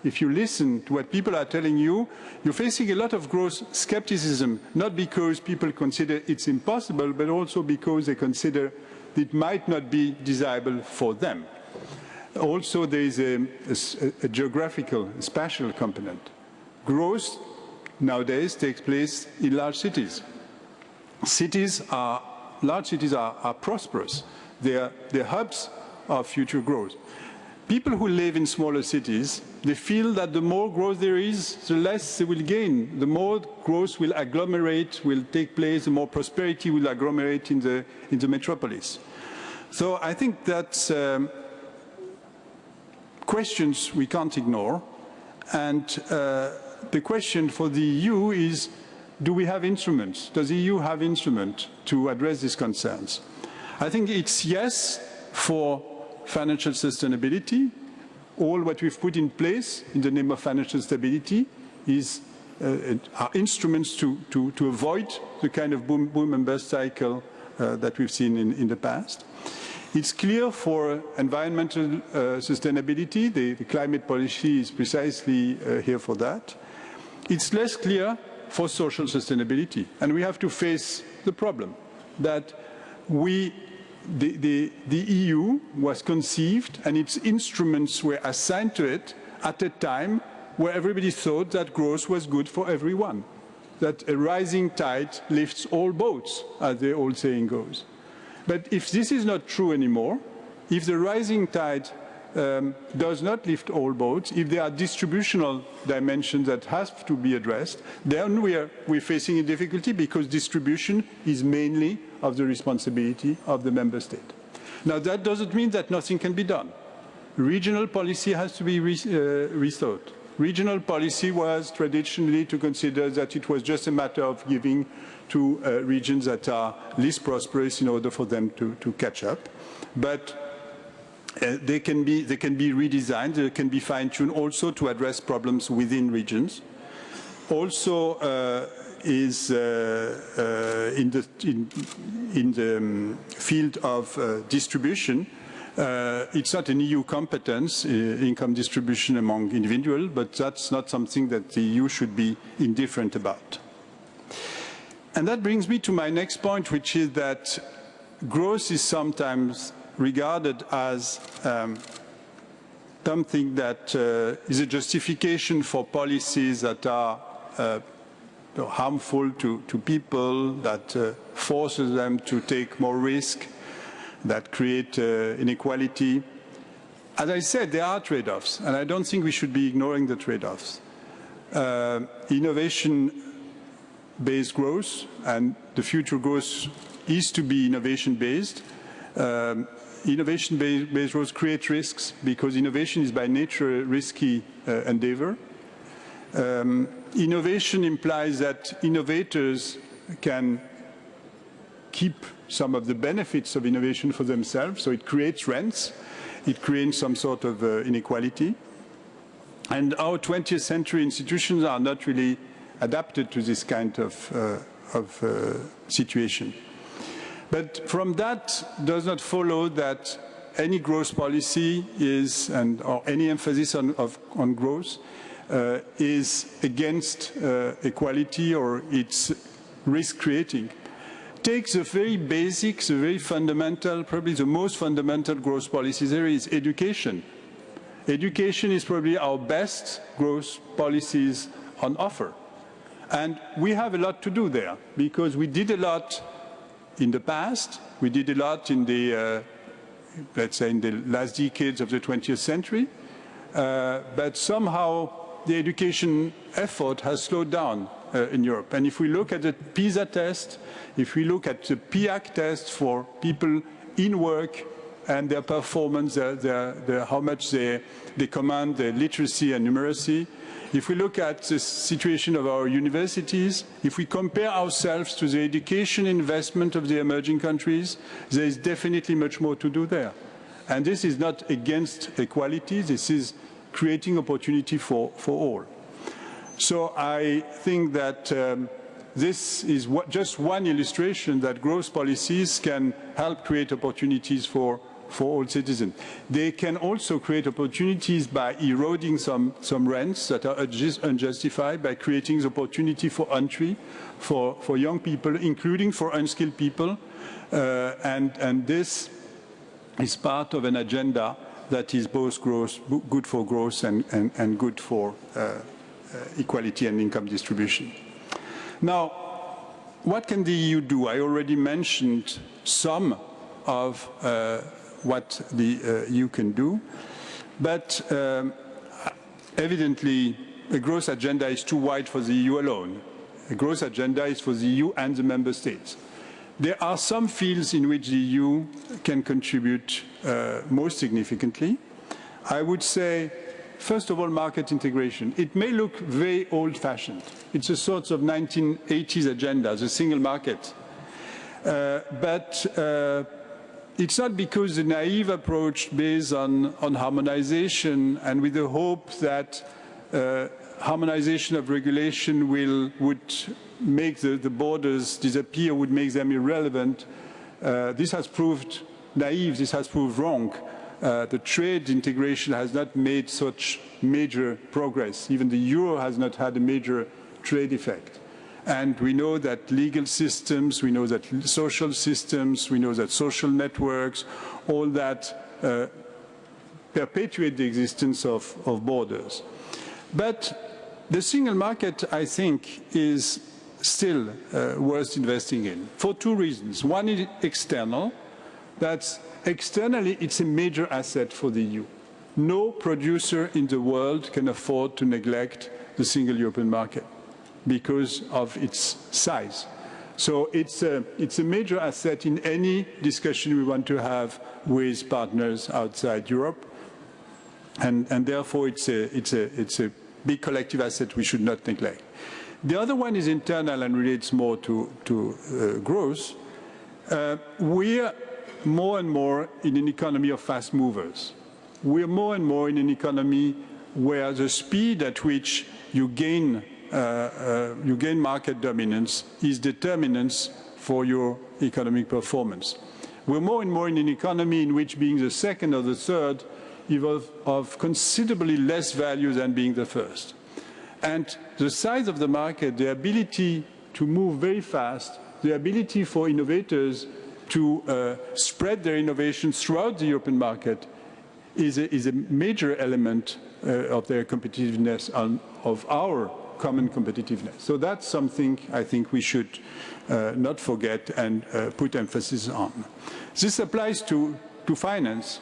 if you listen to what people are telling you, you're facing a lot of growth skepticism, not because people consider it's impossible, but also because they consider it might not be desirable for them. Also, there is a geographical, spatial component. Growth nowadays takes place in large cities. Large cities are prosperous. They're hubs of future growth. People who live in smaller cities, they feel that the more growth there is, the less they will gain. The more growth will agglomerate, will take place, the more prosperity will agglomerate in the metropolis. So I think that's questions we can't ignore. And the question for the EU is, do we have instruments? Does the EU have instruments to address these concerns? I think it's yes for financial sustainability. All what we've put in place in the name of financial stability are instruments to avoid the kind of boom and bust cycle that we've seen in the past. It's clear for environmental sustainability. The climate policy is precisely here for that. It's less clear for social sustainability. And we have to face the problem that the EU was conceived and its instruments were assigned to it at a time where everybody thought that growth was good for everyone, that a rising tide lifts all boats, as the old saying goes. But if this is not true anymore, if the rising tide does not lift all boats, if there are distributional dimensions that have to be addressed, then we're facing a difficulty because distribution is mainly of the responsibility of the member state. Now, that doesn't mean that nothing can be done. Regional policy has to be rethought. Regional policy was traditionally to consider that it was just a matter of giving to regions that are least prosperous in order for them to catch up. But they can be redesigned, they can be fine-tuned also to address problems within regions. Also is in the field of distribution. It's not an EU competence, income distribution among individuals, but that's not something that the EU should be indifferent about. And that brings me to my next point, which is that growth is sometimes regarded as something that is a justification for policies that are harmful to people, that forces them to take more risk, that create inequality. As I said, there are trade-offs, and I don't think we should be ignoring the trade-offs. Innovation-based growth, and the future growth is to be innovation-based. Innovation-based growth creates risks because innovation is by nature a risky endeavor. Innovation implies that innovators can keep some of the benefits of innovation for themselves, so it creates rents, it creates some sort of inequality. And our 20th century institutions are not really adapted to this kind of situation. But from that does not follow that any growth policy is, or any emphasis on growth is against equality or it's risk-creating. Take the very basic, the very fundamental, probably the most fundamental growth policy there is education. Education is probably our best growth policies on offer. And we have a lot to do there because we did a lot in the past, we did a lot in the, let's say, in the last decades of the 20th century, but somehow the education effort has slowed down in Europe. And if we look at the PISA test, if we look at the PIAC test for people in work and their performance, how much they command their literacy and numeracy, if we look at the situation of our universities, if we compare ourselves to the education investment of the emerging countries, there is definitely much more to do there. And this is not against equality, this is creating opportunity for all. So I think that this is just one illustration that growth policies can help create opportunities for all citizens. They can also create opportunities by eroding some rents that are unjustified, by creating the opportunity for entry for young people, including for unskilled people. And this is part of an agenda that is both good for growth and good for equality and income distribution. Now, what can the EU do? I already mentioned some of what the EU can do, but evidently a growth agenda is too wide for the EU alone. A growth agenda is for the EU and the member states. There are some fields in which the EU can contribute most significantly. I would say, first of all, market integration. It may look very old-fashioned. It's a sort of 1980s agenda, the single market. But it's not because the naive approach based on harmonization and with the hope that harmonization of regulation would make the borders disappear, would make them irrelevant. This has proved naive, this has proved wrong. The trade integration has not made such major progress. Even the euro has not had a major trade effect. And we know that legal systems, we know that social systems, we know that social networks, all that perpetuate the existence of borders. But the single market, I think, is still worth investing in for two reasons. One is external. That's externally, it's a major asset for the EU. No producer in the world can afford to neglect the single European market because of its size. So it's a major asset in any discussion we want to have with partners outside Europe. And therefore, it's a big collective asset we should not neglect. The other one is internal and relates more to growth. We're more and more in an economy of fast movers. We're more and more in an economy where the speed at which you gain market dominance is determinants for your economic performance. We're more and more in an economy in which being the second or the third is of considerably less value than being the first. And the size of the market, the ability to move very fast, the ability for innovators to spread their innovations throughout the European market is a major element of their competitiveness, of our common competitiveness. So that's something I think we should not forget and put emphasis on. This applies to finance.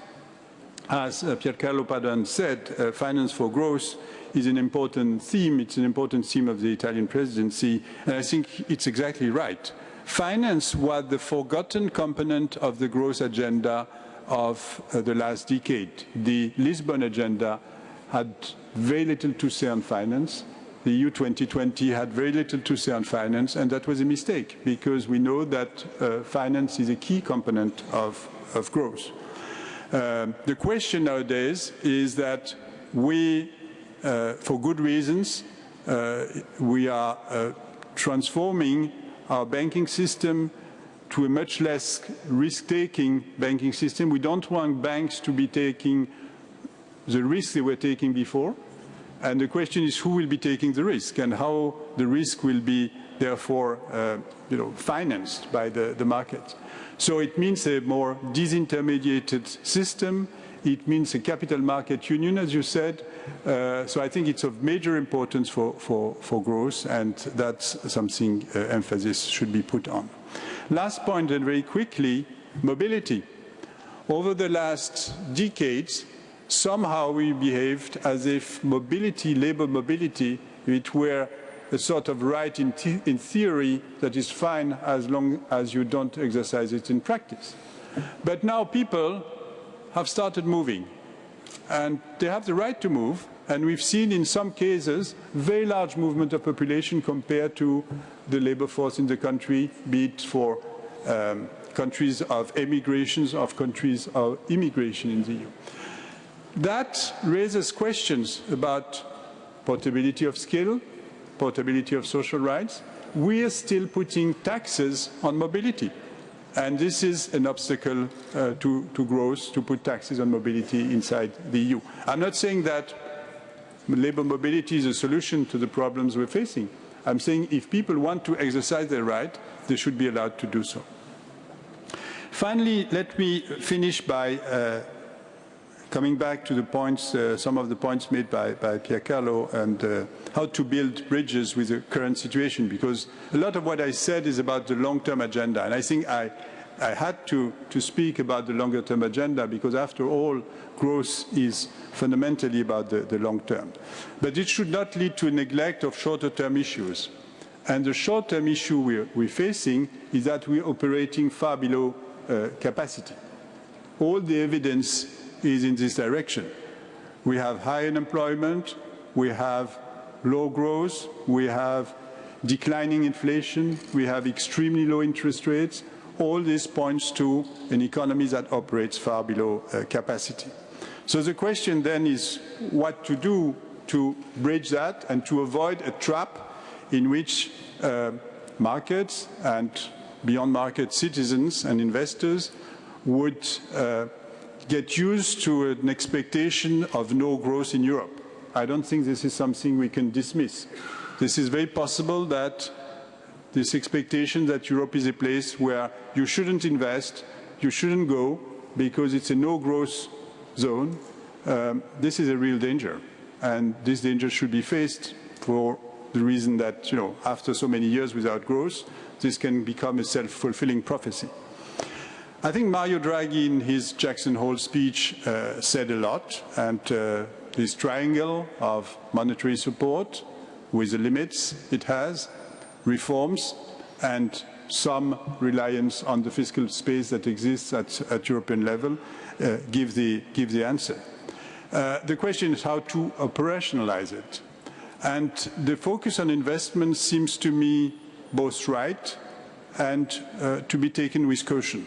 As Piercarlo Padoan said, finance for growth is an important theme. It's an important theme of the Italian presidency, and I think it's exactly right. Finance was the forgotten component of the growth agenda of the last decade. The Lisbon agenda had very little to say on finance. The EU 2020 had very little to say on finance, and that was a mistake, because we know that finance is a key component of growth. The question nowadays is that we, for good reasons, we are transforming our banking system to a much less risk-taking banking system. We don't want banks to be taking the risk they were taking before. And the question is who will be taking the risk and how the risk will be, therefore, financed by the market. So it means a more disintermediated system. It means a capital market union, as you said. So I think it's of major importance for growth, and that's something emphasis should be put on. Last point, and very quickly, mobility. Over the last decades, somehow we behaved as if mobility, labor mobility, it were a sort of right in theory that is fine as long as you don't exercise it in practice. But now people have started moving, and they have the right to move, and we've seen in some cases very large movement of population compared to the labor force in the country, be it for countries of emigrations, of countries of immigration in the EU. That raises questions about portability of skill, portability of social rights. We are still putting taxes on mobility. And this is an obstacle to growth, to put taxes on mobility inside the EU. I'm not saying that labor mobility is a solution to the problems we're facing. I'm saying if people want to exercise their right, they should be allowed to do so. Finally, let me finish by coming back to the points, some of the points made by Piercarlo, and how to build bridges with the current situation, because a lot of what I said is about the long-term agenda, and I think I had to speak about the longer-term agenda because, after all, growth is fundamentally about the long term. But it should not lead to neglect of shorter-term issues. And the short-term issue we're facing is that we're operating far below capacity. All the evidence is in this direction. We have high unemployment, we have low growth, we have declining inflation, we have extremely low interest rates. All this points to an economy that operates far below capacity. So the question then is what to do to bridge that and to avoid a trap in which markets and beyond market citizens and investors would get used to an expectation of no growth in Europe. I don't think this is something we can dismiss. This is very possible that this expectation that Europe is a place where you shouldn't invest, you shouldn't go, because it's a no-growth zone. This is a real danger, and this danger should be faced for the reason that, after so many years without growth, this can become a self-fulfilling prophecy. I think Mario Draghi, in his Jackson Hole speech, said a lot, and this triangle of monetary support with the limits it has, reforms, and some reliance on the fiscal space that exists at European level give the answer. The question is how to operationalize it. And the focus on investment seems to me both right and to be taken with caution.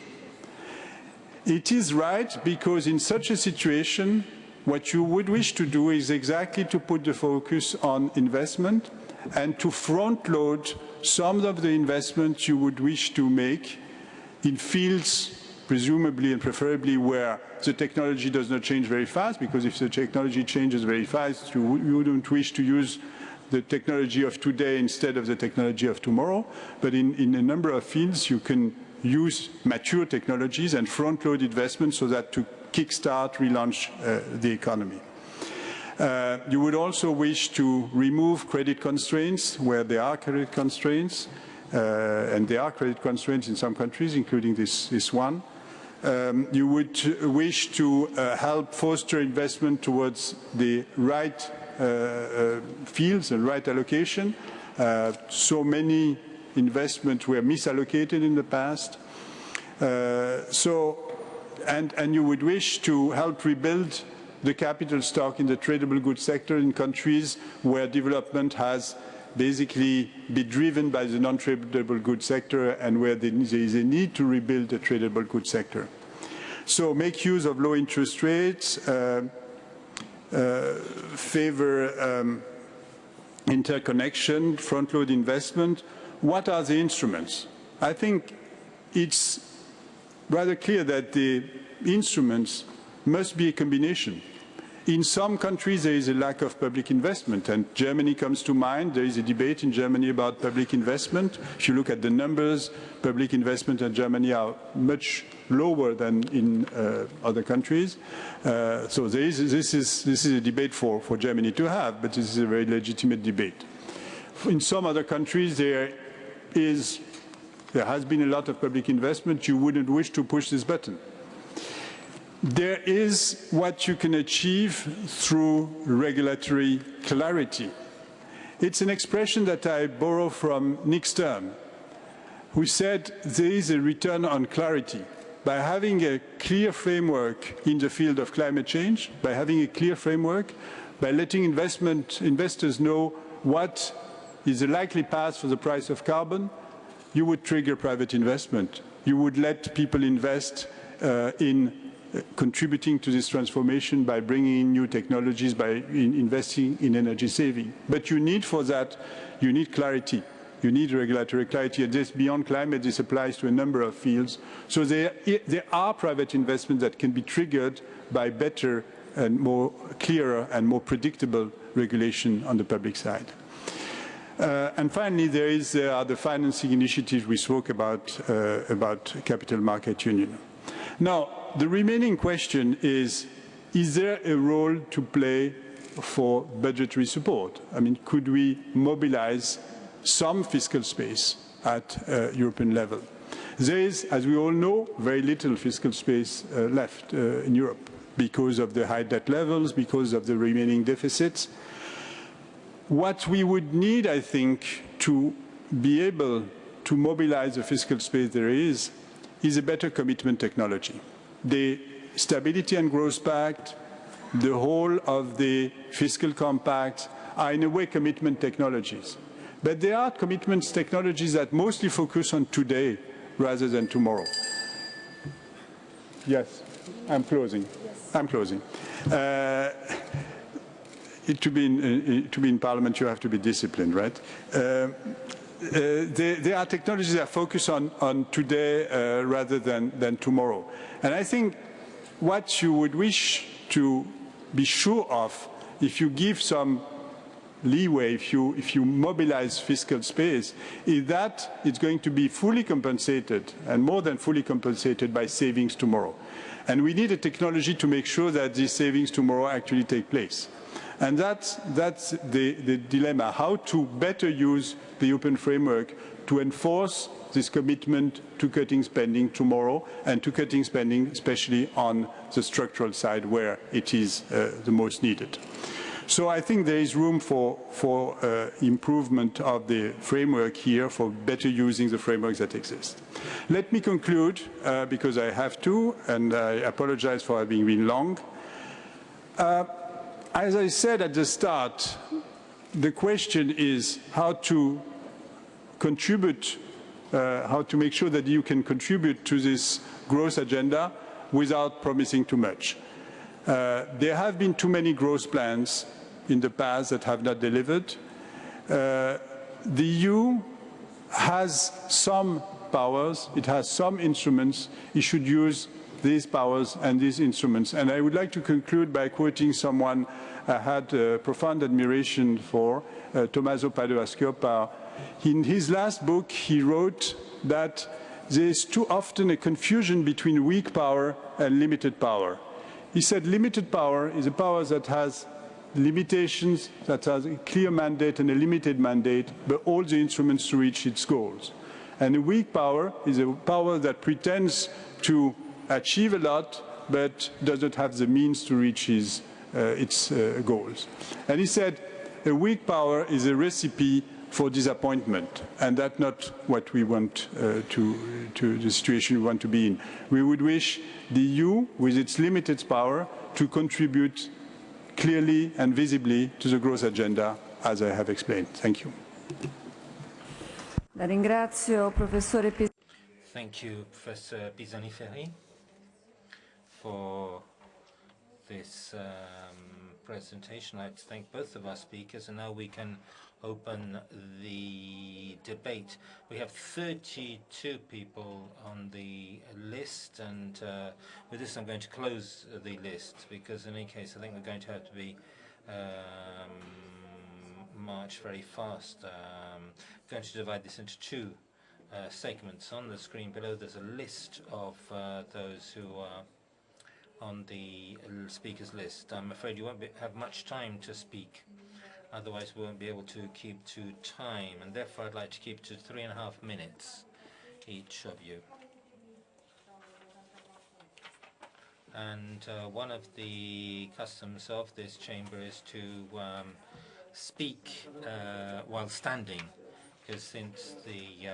It is right because in such a situation, what you would wish to do is exactly to put the focus on investment and to front-load some of the investments you would wish to make in fields, presumably and preferably, where the technology does not change very fast, because if the technology changes very fast, you wouldn't wish to use the technology of today instead of the technology of tomorrow. But in a number of fields, you can use mature technologies and front-load investment so that to kickstart, relaunch the economy. You would also wish to remove credit constraints where there are credit constraints, and there are credit constraints in some countries, including this one. You would wish to help foster investment towards the right fields and right allocation. So many investments were misallocated in the past. And you would wish to help rebuild the capital stock in the tradable goods sector in countries where development has basically been driven by the non-tradable goods sector and where there is a need to rebuild the tradable goods sector. So make use of low interest rates, favor interconnection, front-load investment. What are the instruments? I think it's rather clear that the instruments must be a combination. In some countries, there is a lack of public investment, and Germany comes to mind. There is a debate in Germany about public investment. If you look at the numbers, public investment in Germany are much lower than in other countries. So this is a debate for Germany to have, but this is a very legitimate debate. In some other countries, there has been a lot of public investment. You wouldn't wish to push this button. There is what you can achieve through regulatory clarity. It's an expression that I borrow from Nick Stern, who said there is a return on clarity. By having a clear framework in the field of climate change, by having a clear framework, by letting investors know what is the likely path for the price of carbon, you would trigger private investment. You would let people invest in contributing to this transformation by bringing in new technologies, by investing in energy saving. But you need for that, you need clarity. You need regulatory clarity. And this, beyond climate, this applies to a number of fields. So there are private investments that can be triggered by better and more clearer and more predictable regulation on the public side. And finally, there are the financing initiatives we spoke about capital market union. Now, the remaining question is is there a role to play for budgetary support? I mean, could we mobilize some fiscal space at European level? There is, as we all know, very little fiscal space left in Europe because of the high debt levels, because of the remaining deficits. What we would need, I think, to be able to mobilize the fiscal space there is a better commitment technology. The Stability and Growth Pact, the whole of the Fiscal Compact are in a way commitment technologies. But they are commitments technologies that mostly focus on today rather than tomorrow. Yes, I'm closing. Yes. I'm closing. To be in Parliament, you have to be disciplined, right? There are technologies that focus on today rather than tomorrow. And I think what you would wish to be sure of, if you give some leeway, if you mobilize fiscal space, is that it's going to be fully compensated, and more than fully compensated, by savings tomorrow. And we need a technology to make sure that these savings tomorrow actually take place. And that's the dilemma, how to better use the European framework to enforce this commitment to cutting spending tomorrow and to cutting spending especially on the structural side where it is the most needed. So I think there is room for improvement of the framework here, for better using the frameworks that exist. Let me conclude, because I have to, and I apologize for having been long. As I said at the start, the question is how to contribute, how to make sure that you can contribute to this growth agenda without promising too much. There have been too many growth plans in the past that have not delivered. The EU has some powers, it has some instruments, it should use these powers and these instruments. And I would like to conclude by quoting someone I had profound admiration for, Tommaso Padoa-Schioppa. In his last book, he wrote that there is too often a confusion between weak power and limited power. He said limited power is a power that has limitations, that has a clear mandate and a limited mandate, but all the instruments to reach its goals. And a weak power is a power that pretends to achieve a lot, but doesn't have the means to reach its goals. And he said, a weak power is a recipe for disappointment, and that's not what we want to the situation we want to be in. We would wish the EU, with its limited power, to contribute clearly and visibly to the growth agenda, as I have explained. Thank you. La ringrazio, professore Pisani. Thank you, Professor Pisani-Ferry, for this presentation. I'd like to thank both of our speakers, and now we can open the debate. We have 32 people on the list, and with this I'm going to close the list, because in any case I think we're going to have to be march very fast. I'm going to divide this into two segments. On the screen below there's a list of those who are on the speakers list. I'm afraid you won't have much time to speak, otherwise we won't be able to keep to time, and therefore I'd like to keep to 3.5 minutes each of you. And one of the customs of this chamber is to speak while standing, because since the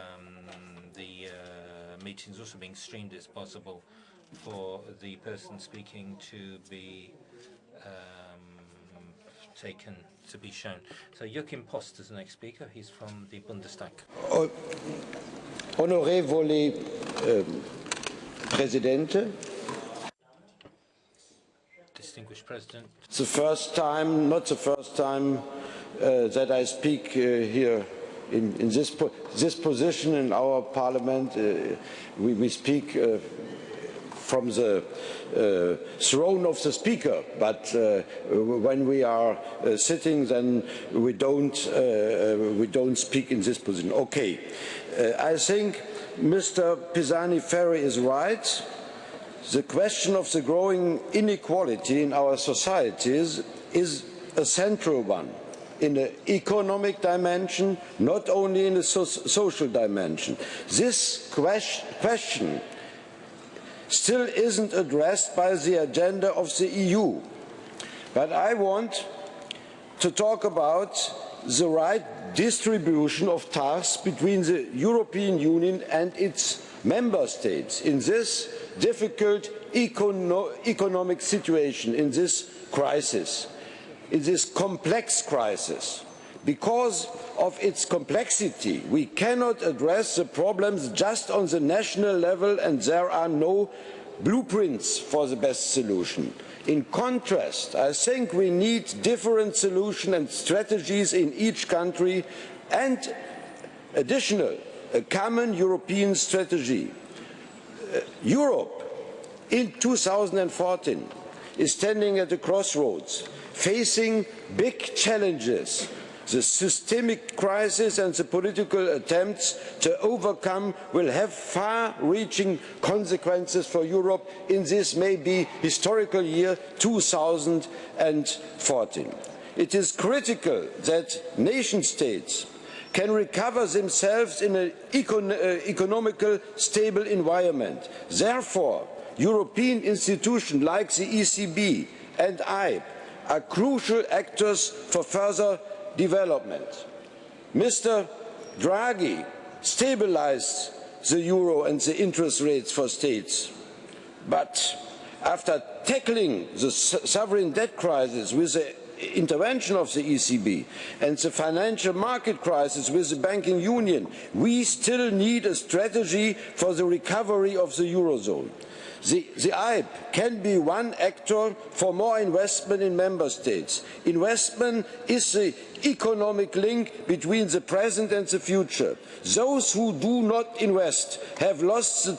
meeting is also being streamed, it's possible for the person speaking to be taken, to be shown. So Joachim Post is the next speaker. He's from the Bundestag. Onorevoli Presidente, Distinguished President. the first time, not the first time that I speak here in this position in our Parliament. We speak from the throne of the Speaker, but when we are sitting, then we don't speak in this position. Okay, I think Mr. Pisani-Ferry is right. the question of the growing inequality in our societies is a central one in the economic dimension, not only in the social dimension. This question still isn't addressed by the agenda of the EU. But I want to talk about the right distribution of tasks between the European Union and its member states in this difficult economic situation, in this crisis, in this complex crisis. Because of its complexity, we cannot address the problems just on the national level, and there are no blueprints for the best solution. In contrast, I think we need different solutions and strategies in each country, and additional, a common European strategy. Europe in 2014 is standing at a crossroads, facing big challenges. The systemic crisis and the political attempts to overcome will have far-reaching consequences for Europe in this maybe historical year 2014. It is critical that nation-states can recover themselves in an economically stable environment. Therefore, European institutions like the ECB and I are crucial actors for further development. Mr. Draghi stabilized the euro and the interest rates for states, but after tackling the sovereign debt crisis with the intervention of the ECB and the financial market crisis with the banking union, we still need a strategy for the recovery of the eurozone. The EIB can be one actor for more investment in member states. Investment is the economic link between the present and the future. Those who do not invest have lost the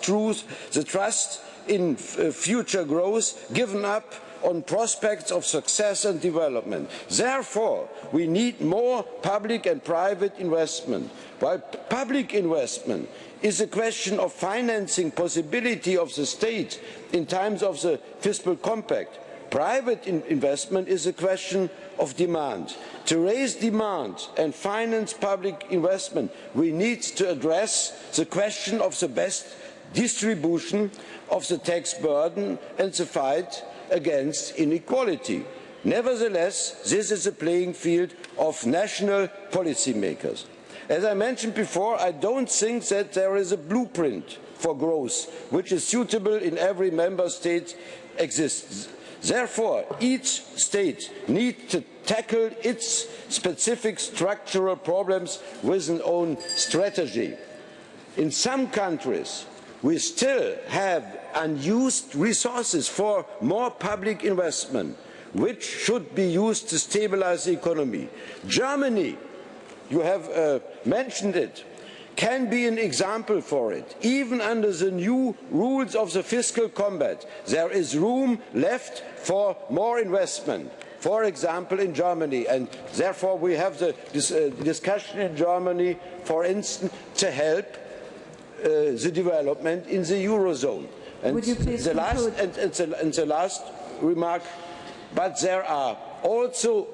trust in future growth, given up on prospects of success and development. Therefore, we need more public and private investment. While public investment is a question of financing possibility of the state in times of the Fiscal Compact, private investment is a question of demand. To raise demand and finance public investment, we need to address the question of the best distribution of the tax burden and the fight against inequality. Nevertheless, this is a playing field of national policymakers. As I mentioned before, I don't think that there is a blueprint for growth which is suitable in every member state exists. Therefore, each state needs to tackle its specific structural problems with an own strategy. In some countries, we still have unused resources for more public investment, which should be used to stabilize the economy. Germany, you have mentioned it, can be an example for it. Even under the new rules of the Fiscal Compact, there is room left for more investment, for example in Germany, and therefore we have the discussion in Germany, for instance, to help the development in the Eurozone. And would you please the last remark, but there are also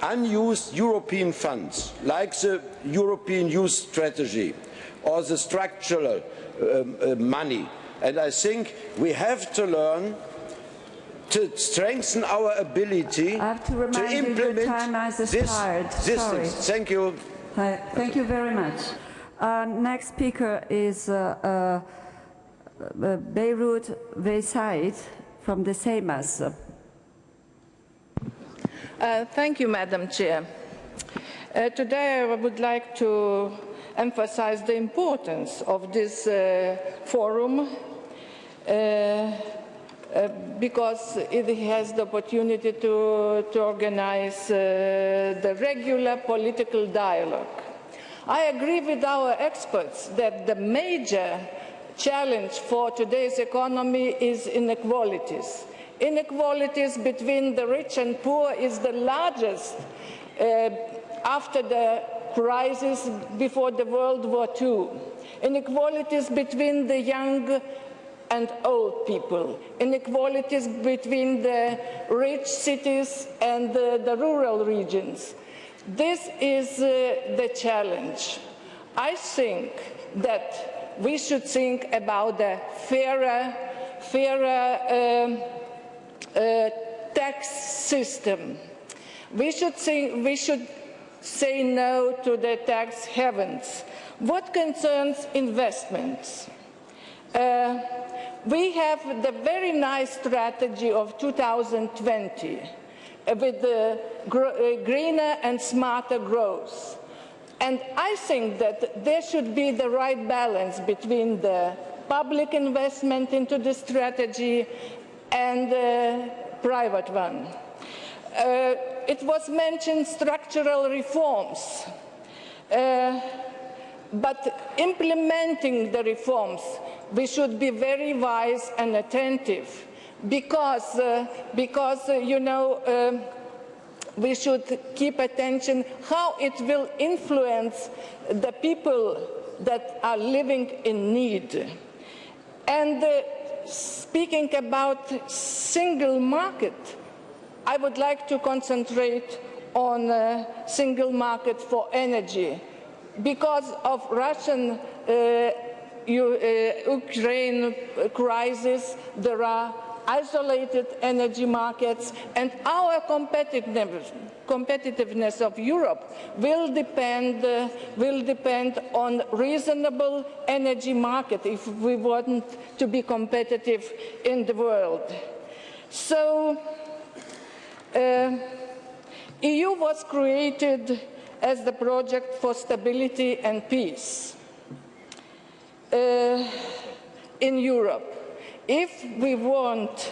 unused European funds, like the European Youth Strategy or the structural money. And I think we have to learn to strengthen our ability to implement this thing. Thank you. Thank you very much. Next speaker is Beirut Veysaid from the Semestre. Thank you, Madam Chair. Today I would like to emphasize the importance of this forum because it has the opportunity to organize the regular political dialogue. I agree with our experts that the major challenge for today's economy is inequalities. Inequalities between the rich and poor is the largest after the crisis before the World War II. Inequalities between the young and old people, inequalities between the rich cities and the rural regions. This is the challenge. I think that we should think about a fairer tax system. We should say no to the tax havens. What concerns investments? We have the very nice strategy of 2020 with the greener and smarter growth. And I think that there should be the right balance between the public investment into the strategy and the private one. It was mentioned structural reforms. But implementing the reforms, we should be very wise and attentive because you know, we should keep attention how it will influence the people that are living in need. And speaking about single market, I would like to concentrate on single market for energy. Because of Russian Ukraine crisis, there are isolated energy markets, and our competitiveness of Europe will depend on reasonable energy market if we want to be competitive in the world. So, EU was created as the project for stability and peace in Europe. If we want,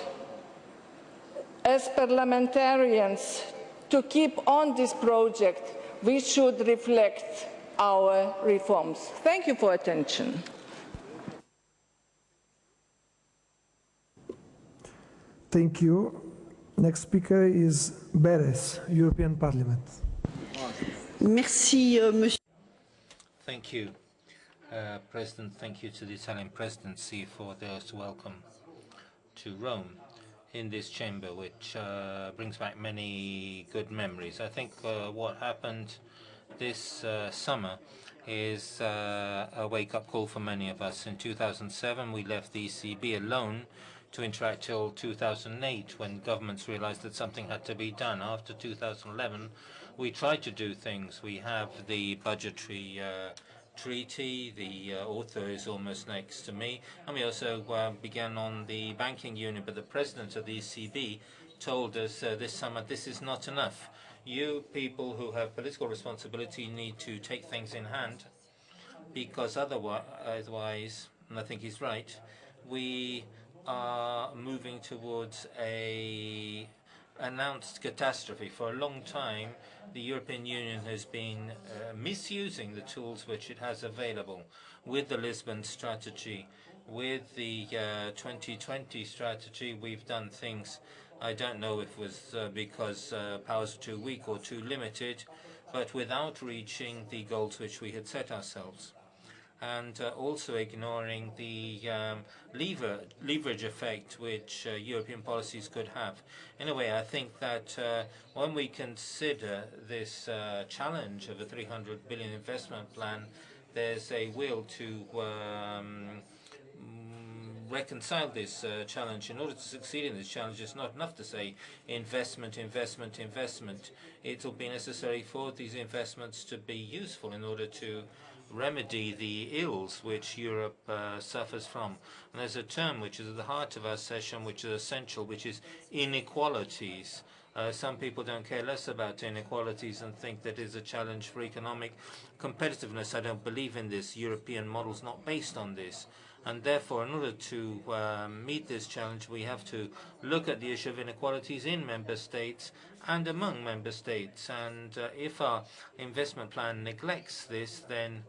as parliamentarians, to keep on this project, we should reflect our reforms. Thank you for attention. Thank you. Next speaker is Beres, European Parliament. Merci, Monsieur. Thank you, President. Thank you to the Italian presidency for their welcome to Rome in this chamber, which brings back many good memories. I think what happened this summer is a wake-up call for many of us. In 2007, we left the ECB alone to interact till 2008, when governments realized that something had to be done. After 2011, we tried to do things. We have the budgetary treaty. The author is almost next to me. And we also began on the banking union. But the president of the ECB told us this summer, this is not enough. You people who have political responsibility need to take things in hand, because otherwise, and I think he's right, we are moving towards a announced catastrophe. For a long time, the European Union has been misusing the tools which it has available. With the Lisbon strategy, with the 2020 strategy, we've done things. I don't know if it was because powers are too weak or too limited, but without reaching the goals which we had set ourselves. And also ignoring the leverage effect which European policies could have. In a way, I think that when we consider this challenge of a 300 billion investment plan, there's a will to reconcile this challenge. In order to succeed in this challenge, it's not enough to say investment, investment, investment. It will be necessary for these investments to be useful in order to remedy the ills which Europe suffers from. And there's a term which is at the heart of our session, which is essential, which is inequalities. Some people don't care less about inequalities and think that is a challenge for economic competitiveness. I don't believe in this. European model is not based on this. And therefore, in order to meet this challenge, we have to look at the issue of inequalities in member states and among member states. And if our investment plan neglects this, then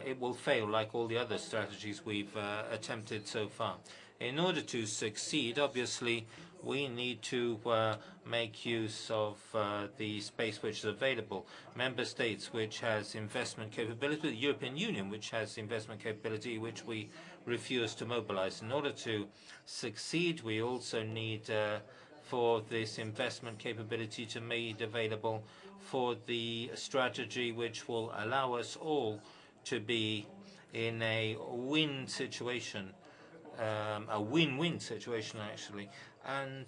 it will fail, like all the other strategies we've attempted so far. In order to succeed, obviously, we need to make use of the space which is available. Member states which has investment capability, the European Union which has investment capability, which we refuse to mobilize. In order to succeed, we also need for this investment capability to be made available for the strategy which will allow us all to be in a win situation, a win-win situation actually, and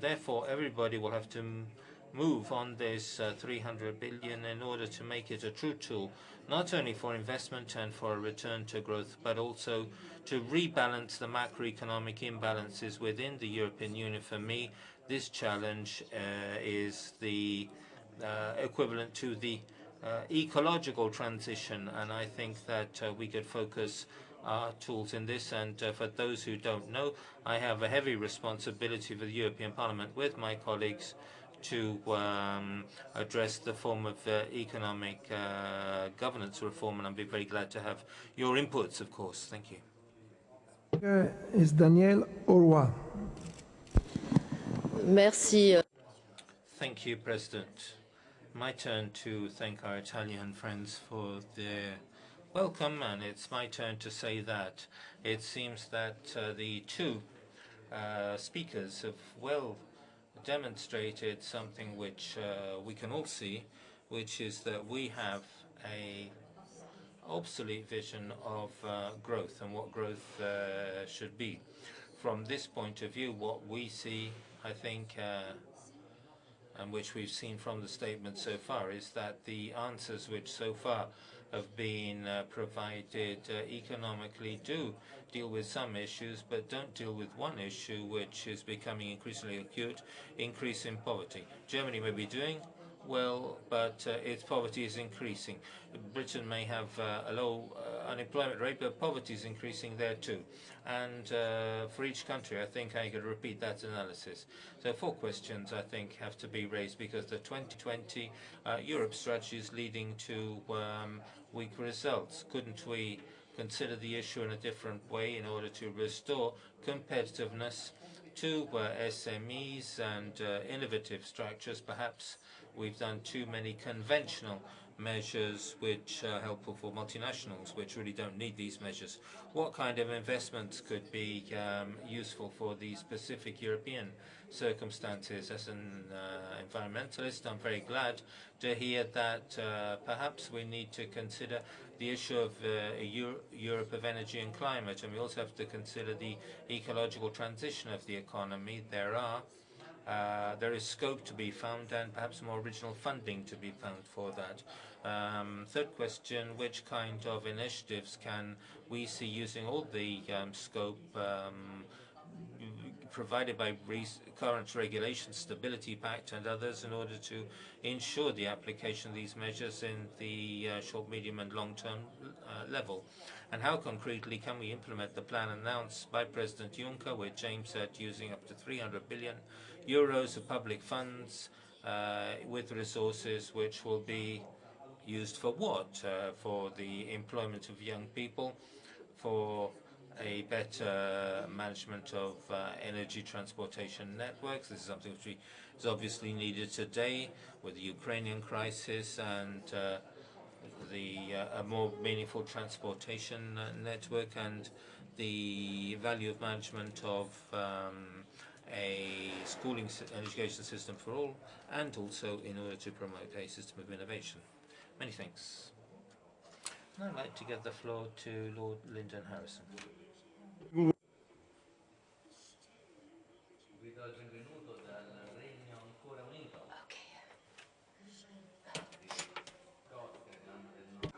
therefore everybody will have to move on this 300 billion in order to make it a true tool, not only for investment and for a return to growth, but also to rebalance the macroeconomic imbalances within the European Union. For me, this challenge is the equivalent to the ecological transition, and I think that we could focus our tools in this. And for those who don't know, I have a heavy responsibility for the European Parliament with my colleagues to address the form of economic governance reform, and I'll be very glad to have your inputs, of course. Thank you. Is Daniel Orwa. Merci. Thank you, President. My turn to thank our Italian friends for their welcome, and it's my turn to say that it seems that the two speakers have well demonstrated something which we can all see, which is that we have a obsolete vision of growth and what growth should be. From this point of view, what we see, I think, and which we've seen from the statement so far, is that the answers which so far have been provided economically do deal with some issues, but don't deal with one issue which is becoming increasingly acute: increase in poverty. Germany may be doing well, but its poverty is increasing. Britain may have a low unemployment rate, but poverty is increasing there too. And for each country, I think I could repeat that analysis. So 4 questions, I think, have to be raised, because the 2020 Europe strategy is leading to weak results. Couldn't we consider the issue in a different way in order to restore competitiveness to SMEs and innovative structures? Perhaps we've done too many conventional measures which are helpful for multinationals, which really don't need these measures. What kind of investments could be useful for the specific European circumstances? As an environmentalist, I'm very glad to hear that perhaps we need to consider the issue of a Europe of energy and climate, and we also have to consider the ecological transition of the economy. There is scope to be found, and perhaps more original funding to be found for that. Third question: which kind of initiatives can we see using all the scope provided by current regulations, Stability Pact and others, in order to ensure the application of these measures in the short, medium and long-term level? And how concretely can we implement the plan announced by President Juncker, which aims at using up to 300 billion euros of public funds with resources which will be used for what? For the employment of young people, for a better management of energy transportation networks. This is something which is obviously needed today with the Ukrainian crisis, and a more meaningful transportation network, and the value of management of a schooling and education system for all, and also in order to promote a system of innovation. Many thanks. And I'd like to give the floor to Lord Lyndon Harrison.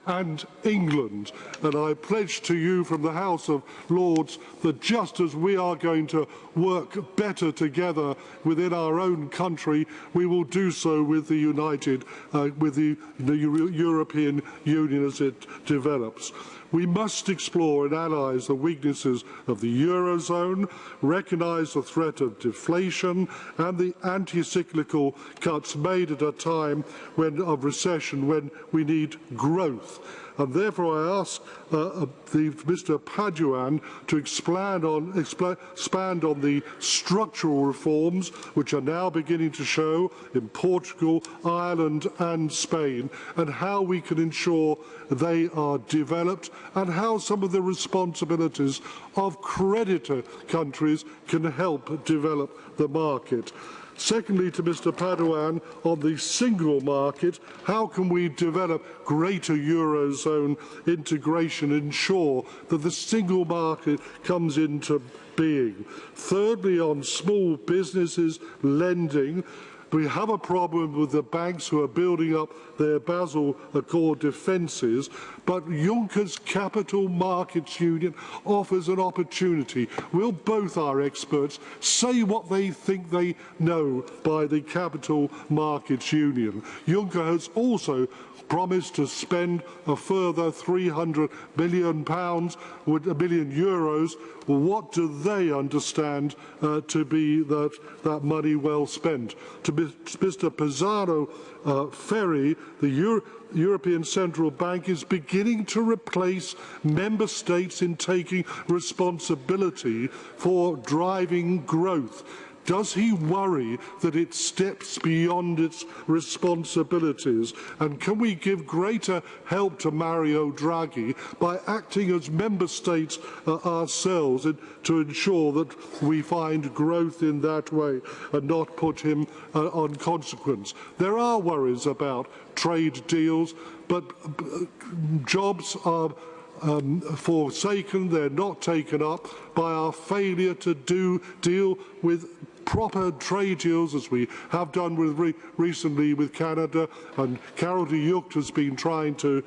And England. And I pledge to you from the House of Lords that just as we are going to work better together within our own country, we will do so with the European Union as it develops. We must explore and analyse the weaknesses of the Eurozone, recognise the threat of deflation and the anti-cyclical cuts made at a time of recession when we need growth. And therefore I ask Mr. Paduan to expand on the structural reforms which are now beginning to show in Portugal, Ireland and Spain, and how we can ensure they are developed, and how some of the responsibilities of creditor countries can help develop the market. Secondly, to Mr. Paduan, on the single market, how can we develop greater Eurozone integration, ensure that the single market comes into being? Thirdly, on small businesses lending, we have a problem with the banks who are building up their Basel Accord defences, but Juncker's Capital Markets Union offers an opportunity. Will both our experts say what they think they know by the Capital Markets Union? Juncker has also promised to spend a further £300 billion, €1 billion. What do they understand to be that money well spent? To Mr. Pisano Ferri, the European Central Bank is beginning to replace member states in taking responsibility for driving growth. Does he worry that it steps beyond its responsibilities? And can we give greater help to Mario Draghi by acting as member states ourselves to ensure that we find growth in that way and not put him on consequence? There are worries about trade deals, but jobs are forsaken, they're not taken up by our failure to deal with proper trade deals, as we have done recently with Canada, and Carol de Gucht has been trying to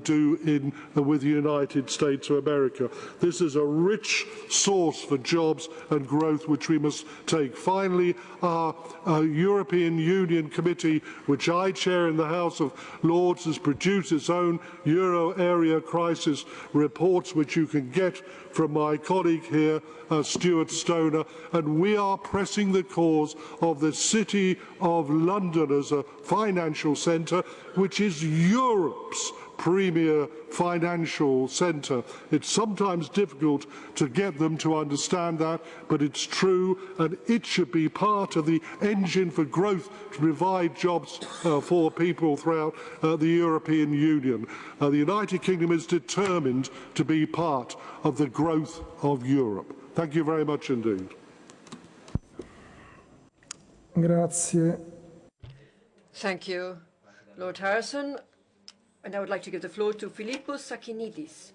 do with the United States of America. This is a rich source for jobs and growth which we must take. Finally, our European Union Committee, which I chair in the House of Lords, has produced its own Euro area crisis reports, which you can get from my colleague here, Stuart Stoner, and we are pressing the cause of the City of London as a financial centre, which is Europe's premier financial centre. It's sometimes difficult to get them to understand that, but it's true, and it should be part of the engine for growth to provide jobs for people throughout the European Union. The United Kingdom is determined to be part of the growth of Europe. Thank you very much indeed. Grazie. Thank you, Lord Harrison. And I would like to give the floor to Philippos Sakinidis.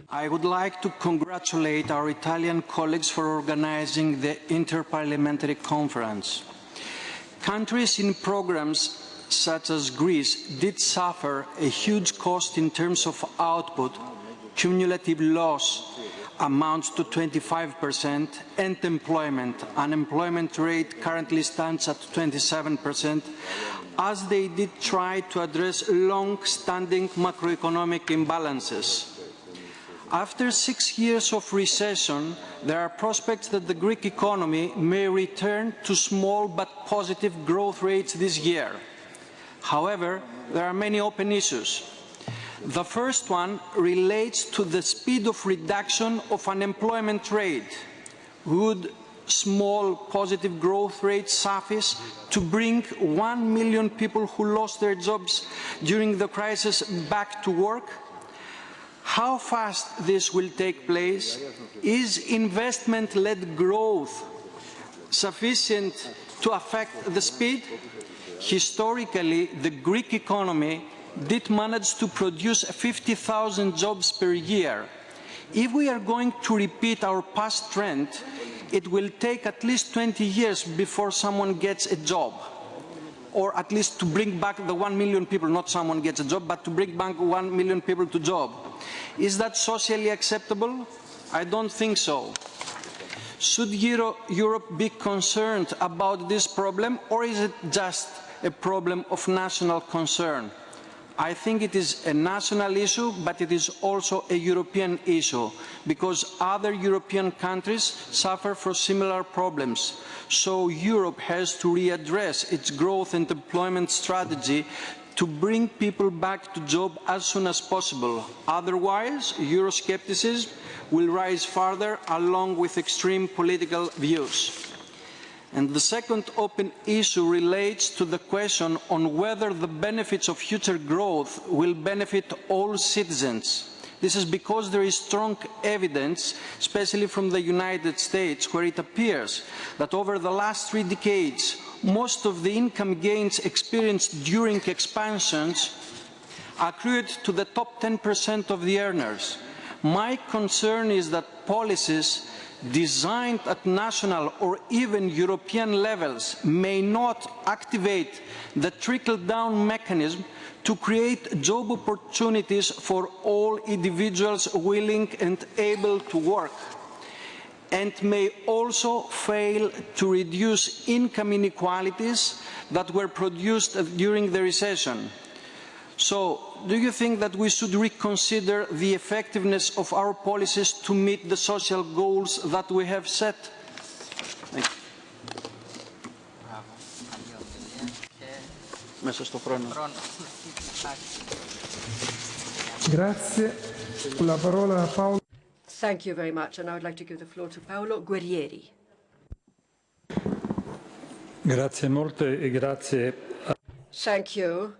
I would like to congratulate our Italian colleagues for organizing the Interparliamentary Conference. Countries in programs such as Greece did suffer a huge cost in terms of output. Cumulative loss amounts to 25%, and unemployment rate currently stands at 27%, as they did try to address long-standing macroeconomic imbalances. After 6 years of recession, there are prospects that the Greek economy may return to small but positive growth rates this year. However, there are many open issues. The first one relates to the speed of reduction of unemployment rate. Would small positive growth rates suffice to bring 1 million people who lost their jobs during the crisis back to work? How fast this will take place? Is investment-led growth sufficient to affect the speed? Historically, the Greek economy did manage to produce 50,000 jobs per year. If we are going to repeat our past trend, it will take at least 20 years before someone gets a job, or at least to bring back the 1 million people, not someone gets a job, but to bring back 1 million people to job. Is that socially acceptable? I don't think so. Should Europe be concerned about this problem, or is it just a problem of national concern? I think it is a national issue, but it is also a European issue, because other European countries suffer from similar problems. So Europe has to readdress its growth and employment strategy to bring people back to job as soon as possible. Otherwise, Euroscepticism will rise further along with extreme political views. And the second open issue relates to the question on whether the benefits of future growth will benefit all citizens. This is because there is strong evidence, especially from the United States, where it appears that over the last 3 decades, most of the income gains experienced during expansions accrued to the top 10% of the earners. My concern is that policies designed at national or even European levels may not activate the trickle-down mechanism to create job opportunities for all individuals willing and able to work, and may also fail to reduce income inequalities that were produced during the recession. So, do you think that we should reconsider the effectiveness of our policies to meet the social goals that we have set? Thank you. Μέσα στο χρόνο. Grazie. La parola a Paolo. Thank you very much, and I would like to give the floor to Paolo Guerrieri. Grazie molte e grazie. Thank you.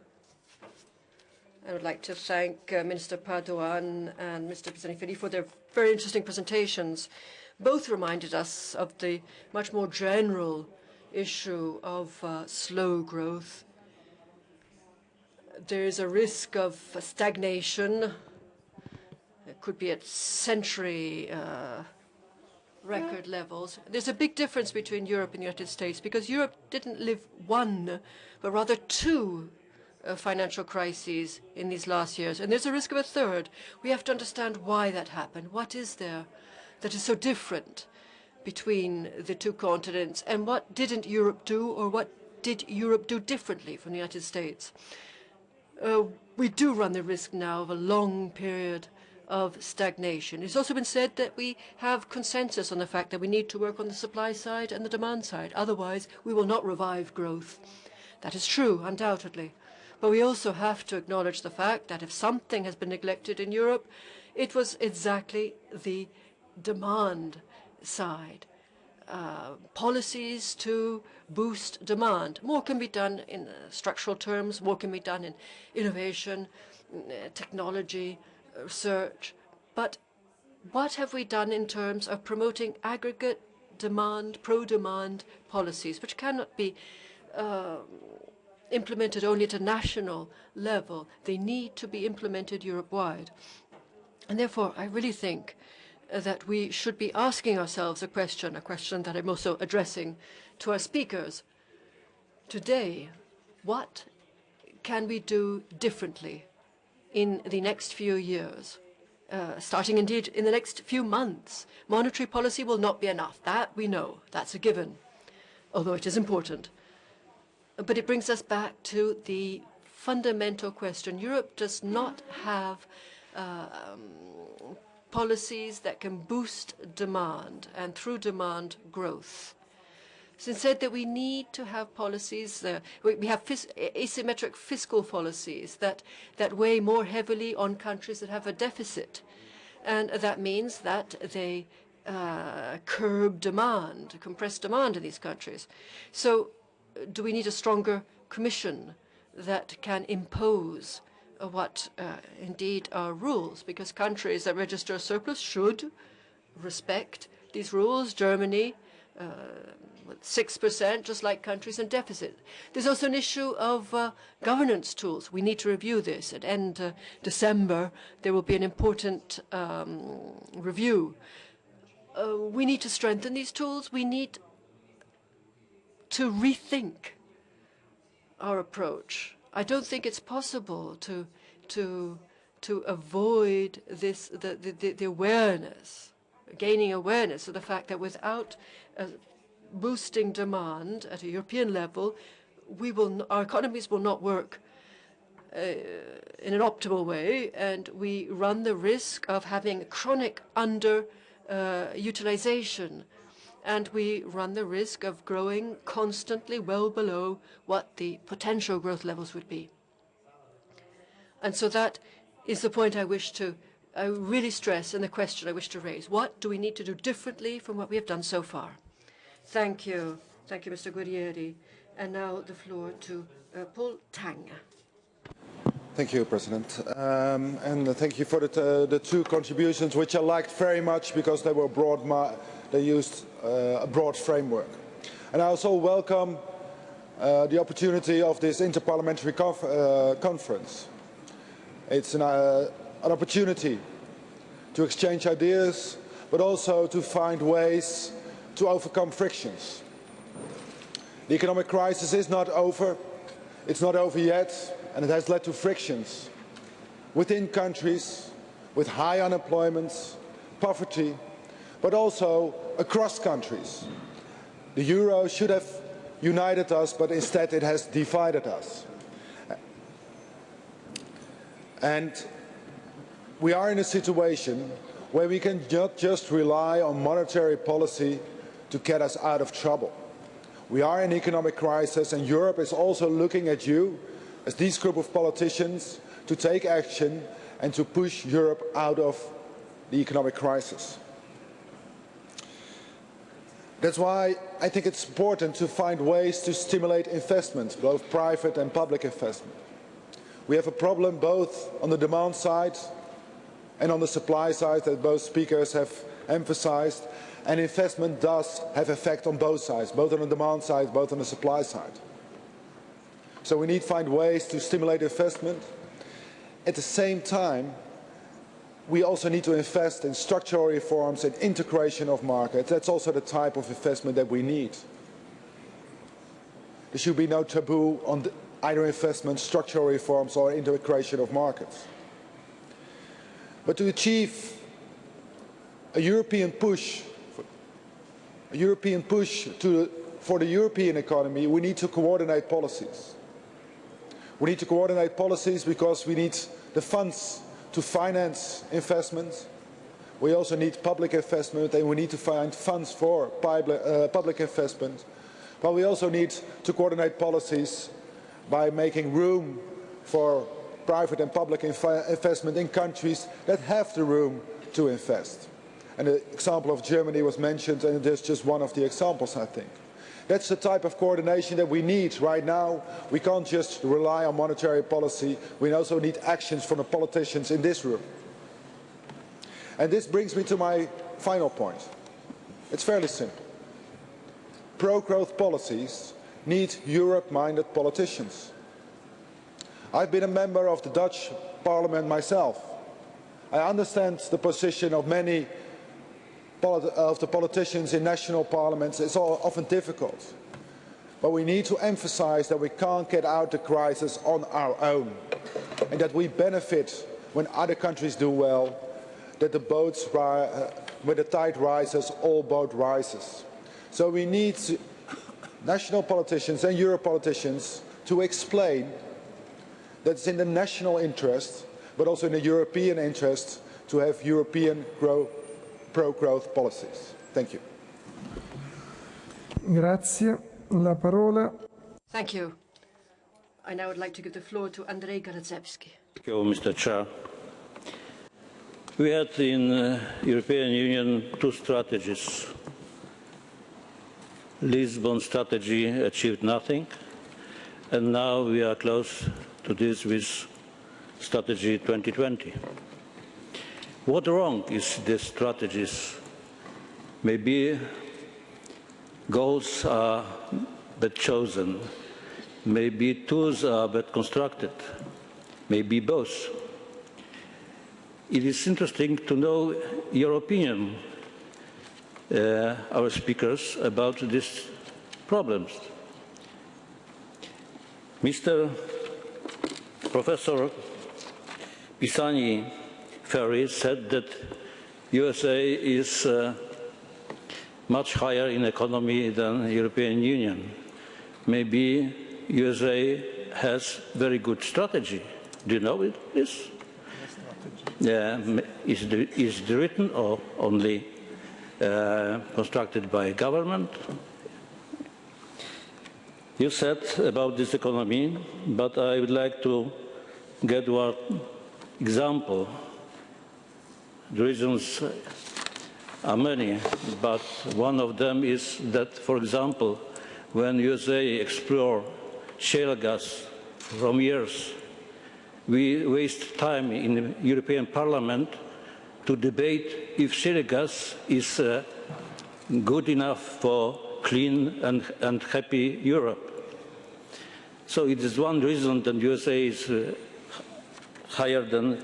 I would like to thank Minister Padoan and Mr. Pizzaniferi for their very interesting presentations. Both reminded us of the much more general issue of slow growth. There is a risk of stagnation. It could be at century record levels. There's a big difference between Europe and the United States because Europe didn't live one, but rather two financial crises in these last years. And there's a risk of a third. We have to understand why that happened. What is there that is so different between the two continents? And what didn't Europe do, or what did Europe do differently from the United States? We do run the risk now of a long period of stagnation. It's also been said that we have consensus on the fact that we need to work on the supply side and the demand side. Otherwise, we will not revive growth. That is true, undoubtedly. But we also have to acknowledge the fact that if something has been neglected in Europe, it was exactly the demand side. Policies to boost demand. More can be done in structural terms, more can be done in innovation, technology, research. But what have we done in terms of promoting aggregate demand, pro-demand policies, which cannot be implemented only at a national level? They need to be implemented Europe-wide. And therefore, I really think that we should be asking ourselves a question that I'm also addressing to our speakers today. What can we do differently in the next few years? Starting indeed in the next few months. Monetary policy will not be enough. That we know. That's a given, although it is important. But it brings us back to the fundamental question. Europe does not have policies that can boost demand and through demand growth. It's been said that we need to have policies, we have asymmetric fiscal policies that weigh more heavily on countries that have a deficit. And that means that they curb demand, compress demand in these countries. So do we need a stronger commission that can impose what indeed are rules? Because countries that register a surplus should respect these rules. Germany, 6%, just like countries in deficit. There's also an issue of governance tools. We need to review this. At end December, there will be an important review. We need to strengthen these tools. We need to rethink our approach. I don't think it's possible to avoid this, the awareness, gaining awareness of the fact that without boosting demand at a European level, our economies will not work in an optimal way, and we run the risk of having chronic utilization, and we run the risk of growing constantly well below what the potential growth levels would be. And so that is the point I wish to really stress and the question I wish to raise. What do we need to do differently from what we have done so far? Thank you. Thank you, Mr. Guerrieri. And now the floor to Paul Tang. Thank you, President. And thank you for the two contributions, which I liked very much because they were broad. They used a broad framework. And I also welcome the opportunity of this interparliamentary conference. It's an opportunity to exchange ideas, but also to find ways to overcome frictions. The economic crisis is not over. It's not over yet. And it has led to frictions within countries with high unemployment, poverty, but also across countries. The euro should have united us, but instead it has divided us. And we are in a situation where we can not just rely on monetary policy to get us out of trouble. We are in an economic crisis, and Europe is also looking at you as this group of politicians to take action and to push Europe out of the economic crisis. That's why I think it's important to find ways to stimulate investment, both private and public investment. We have a problem both on the demand side and on the supply side, that both speakers have emphasized, and investment does have effect on both sides, both on the demand side, both on the supply side. So we need to find ways to stimulate investment. At the same time, we also need to invest in structural reforms and integration of markets. That's also the type of investment that we need. There should be no taboo on either investment, structural reforms or integration of markets. But to achieve a European push for the European economy, we need to coordinate policies. We need to coordinate policies because we need the funds to finance investment. We also need public investment, and we need to find funds for public investment. But we also need to coordinate policies by making room for private and public investment in countries that have the room to invest. And the example of Germany was mentioned, and there's just one of the examples, I think. That's the type of coordination that we need right now. We can't just rely on monetary policy. We also need actions from the politicians in this room. And this brings me to my final point. It's fairly simple. Pro-growth policies need Europe-minded politicians. I've been a member of the Dutch Parliament myself. I understand the position of many of the politicians in national parliaments. It's often difficult. But we need to emphasize that we can't get out the crisis on our own, and that we benefit when other countries do well, that when the tide rises, all boat rises. So we need national politicians and Euro politicians to explain that it's in the national interest, but also in the European interest, to have European pro-growth policies. Thank you. Grazie. La parola. Thank you. I now would like to give the floor to Andrzej Garadzewski. Thank you, Mr. Chair. We had in the European Union two strategies. Lisbon strategy achieved nothing, and now we are close to this with strategy 2020. What wrong is these strategies? Maybe goals are bad chosen, maybe tools are bad constructed, maybe both. It is interesting to know your opinion, our speakers, about these problems. Mr. Professor Pisani-Ferry said that USA is much higher in economy than the European Union. Maybe USA has very good strategy. Do you know this? Is it written or only constructed by government? You said about this economy, but I would like to get one example. The reasons are many, but one of them is that, for example, when USA explore shale gas from years, we waste time in the European Parliament to debate if shale gas is good enough for clean and happy Europe. So it is one reason that USA is higher than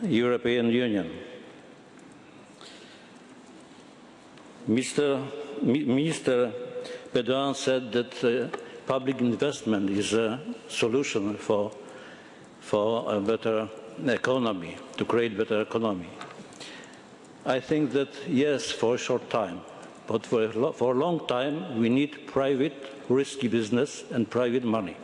European Union. Minister Bedouin said that public investment is a solution for a better economy, to create better economy. I think that yes, for a short time, but for a long time we need private risky business and private money.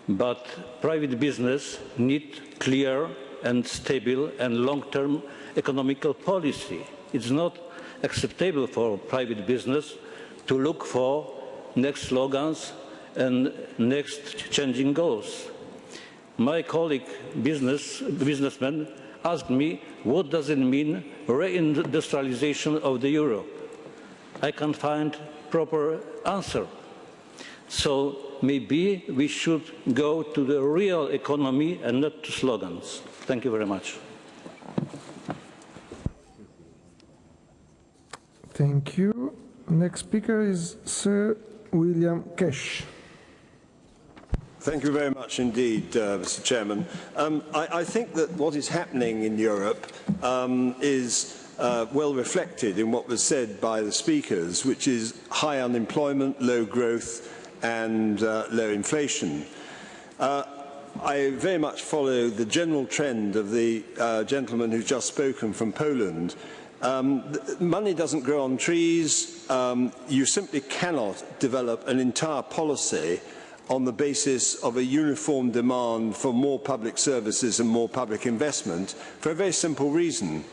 But private business needs clear and stable and long-term economical policy. It's not acceptable for private business to look for next slogans and next changing goals. My colleague businessman asked me, what does it mean, reindustrialization of the euro? I can't find proper answer. So maybe we should go to the real economy and not to slogans. Thank you very much. Thank you. Next speaker is Sir William Cash. Thank you very much indeed, Mr. Chairman. I think that what is happening in Europe is well reflected in what was said by the speakers, which is high unemployment, low growth and low inflation. I very much follow the general trend of the gentleman who's just spoken from Poland. Money doesn't grow on trees. You simply cannot develop an entire policy on the basis of a uniform demand for more public services and more public investment for a very simple reason.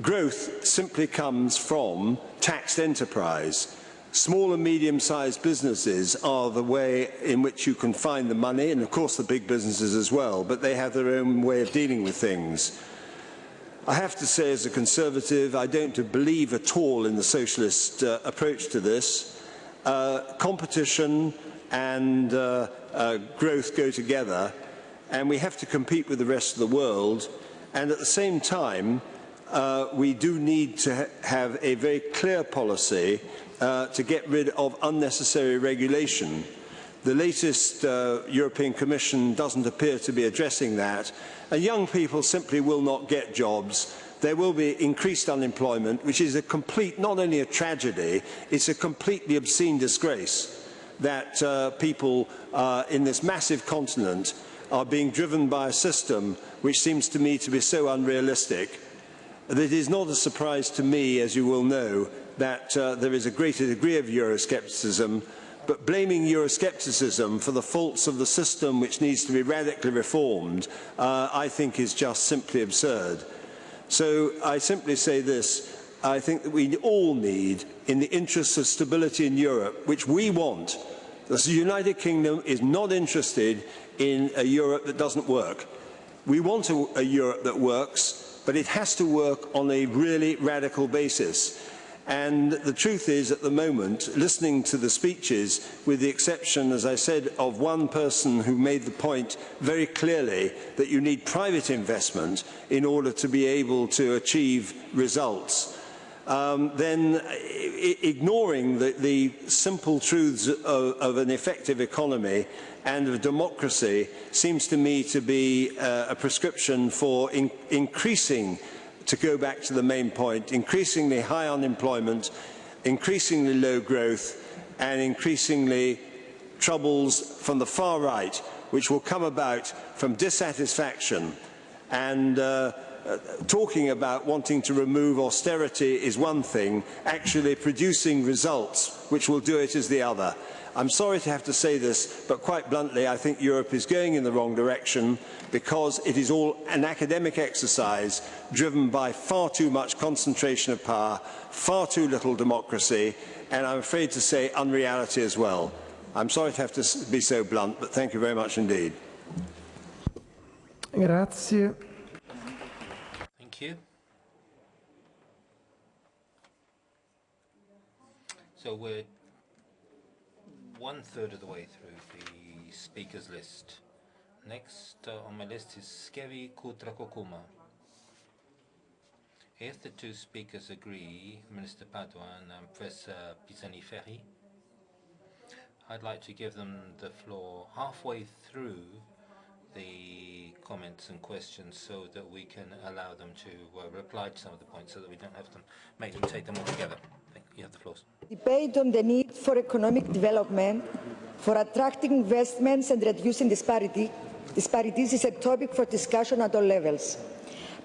Growth simply comes from taxed enterprise. Small and medium-sized businesses are the way in which you can find the money, and of course the big businesses as well, but they have their own way of dealing with things. I have to say, as a Conservative, I don't believe at all in the socialist approach to this. Competition and growth go together, and we have to compete with the rest of the world, and at the same time we do need to have a very clear policy to get rid of unnecessary regulation. The latest European Commission doesn't appear to be addressing that, and young people simply will not get jobs. There will be increased unemployment, which is a complete, not only a tragedy, it's a completely obscene disgrace that people in this massive continent are being driven by a system which seems to me to be so unrealistic that it is not a surprise to me, as you will know, that there is a greater degree of Euroscepticism, but blaming Euroscepticism for the faults of the system which needs to be radically reformed, I think is just simply absurd. So I simply say this, I think that we all need, in the interests of stability in Europe, which we want. The United Kingdom is not interested in a Europe that doesn't work. We want a Europe that works, but it has to work on a really radical basis. And the truth is, at the moment, listening to the speeches, with the exception, as I said, of one person who made the point very clearly that you need private investment in order to be able to achieve results, then ignoring the simple truths of an effective economy and of democracy seems to me to be a prescription for increasing, to go back to the main point, increasingly high unemployment, increasingly low growth, and increasingly troubles from the far right, which will come about from dissatisfaction. And talking about wanting to remove austerity is one thing, actually producing results which will do it is the other. I'm sorry to have to say this, but quite bluntly, I think Europe is going in the wrong direction because it is all an academic exercise driven by far too much concentration of power, far too little democracy, and I'm afraid to say unreality as well. I'm sorry to have to be so blunt, but thank you very much indeed. Grazie. Thank you. So we're 1/3 of the way through the speakers list. Next on my list is Skevi Kutrakokuma. If the two speakers agree, Minister Paduan and Professor Pisani-Ferry, I'd like to give them the floor halfway through the comments and questions so that we can allow them to reply to some of the points so that we don't have to make them take them all together. You have the floor. Debate on the need for economic development, for attracting investments and reducing disparities is a topic for discussion at all levels.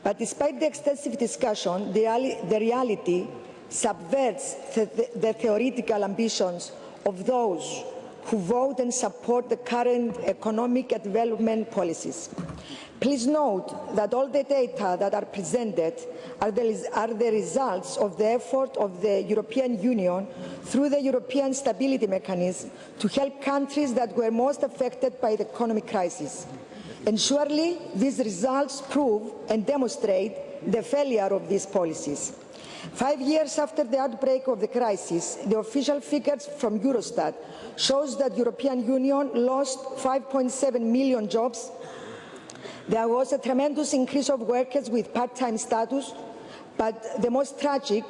But despite the extensive discussion, the reality subverts the theoretical ambitions of those who vote and support the current economic and development policies. Please note that all the data that are presented are the results of the effort of the European Union through the European Stability Mechanism to help countries that were most affected by the economic crisis. And surely these results prove and demonstrate the failure of these policies. 5 years after the outbreak of the crisis, the official figures from Eurostat shows that the European Union lost 5.7 million jobs. There was a tremendous increase of workers with part-time status, but the most tragic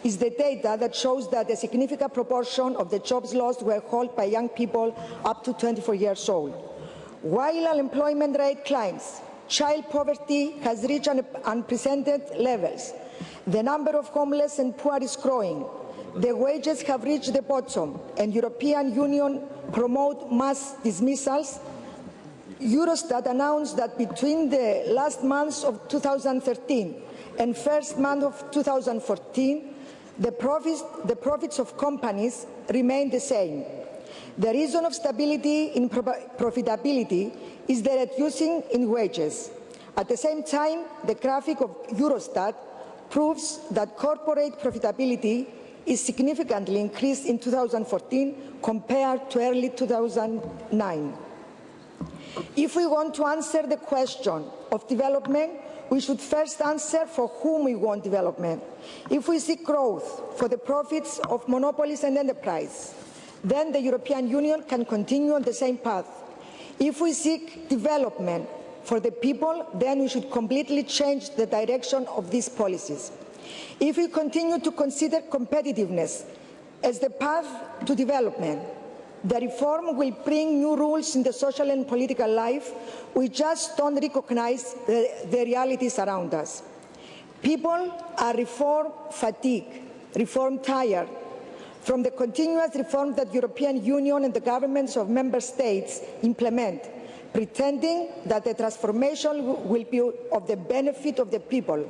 is the data that shows that a significant proportion of the jobs lost were held by young people up to 24 years old. While unemployment rate climbs, child poverty has reached unprecedented levels. The number of homeless and poor is growing. The wages have reached the bottom, and European Union promote mass dismissals. Eurostat announced that between the last months of 2013 and first month of 2014, the profits of companies remain the same. The reason of stability in profitability is the reducing in wages. At the same time, the graphic of Eurostat proves that corporate profitability is significantly increased in 2014 compared to early 2009. If we want to answer the question of development, we should first answer for whom we want development. If we seek growth for the profits of monopolies and enterprise, then the European Union can continue on the same path. If we seek development for the people, then we should completely change the direction of these policies. If we continue to consider competitiveness as the path to development, the reform will bring new rules in the social and political life. We just don't recognize the realities around us. People are reform fatigued, reform tired, from the continuous reform that the European Union and the governments of member states implement, pretending that the transformation will be of the benefit of the people.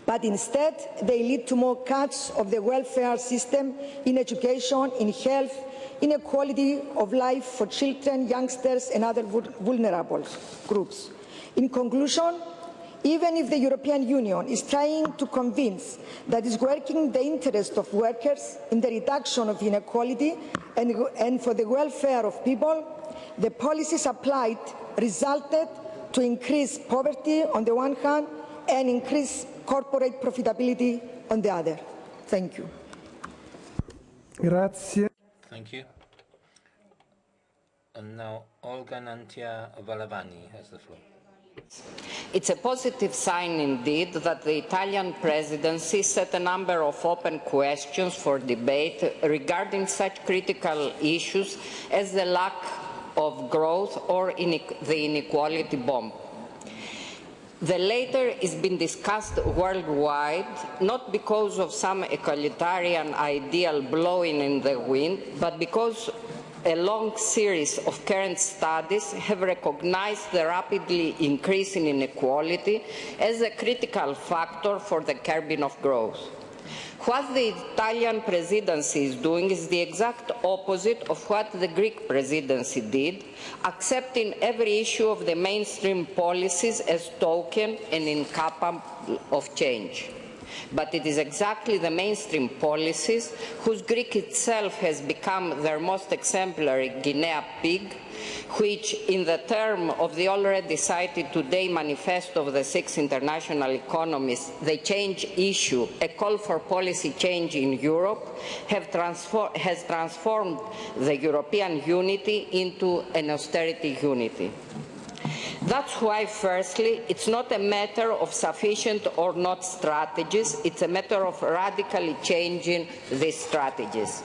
But instead, they lead to more cuts of the welfare system in education, in health, inequality of life for children, youngsters and other vulnerable groups. In conclusion, even if the European Union is trying to convince that it's working in the interest of workers, in the reduction of inequality and for the welfare of people, the policies applied resulted to increase poverty on the one hand and increase corporate profitability on the other. Thank you. Grazie. Thank you. And now Olga Nantia Valavani has the floor. It's a positive sign indeed that the Italian presidency set a number of open questions for debate regarding such critical issues as the lack of growth or the inequality bomb. The latter is being discussed worldwide, not because of some egalitarian ideal blowing in the wind, but because a long series of current studies have recognized the rapidly increasing inequality as a critical factor for the curbing of growth. What the Italian presidency is doing is the exact opposite of what the Greek presidency did, accepting every issue of the mainstream policies as token and incapable of change. But it is exactly the mainstream policies, whose Greek itself has become their most exemplary Guinea pig, which, in the term of the already cited today manifesto of the 6 international economies, the change issue, a call for policy change in Europe, has transformed the European unity into an austerity unity. That's why, firstly, it's not a matter of sufficient or not strategies, it's a matter of radically changing these strategies.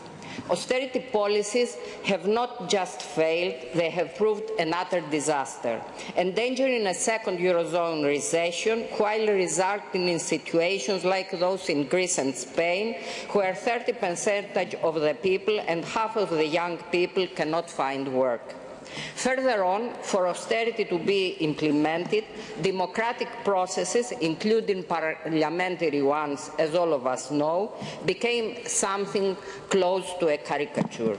Austerity policies have not just failed, they have proved an utter disaster, endangering a second Eurozone recession while resulting in situations like those in Greece and Spain, where 30% of the people and half of the young people cannot find work. Further on, for austerity to be implemented, democratic processes, including parliamentary ones, as all of us know, became something close to a caricature.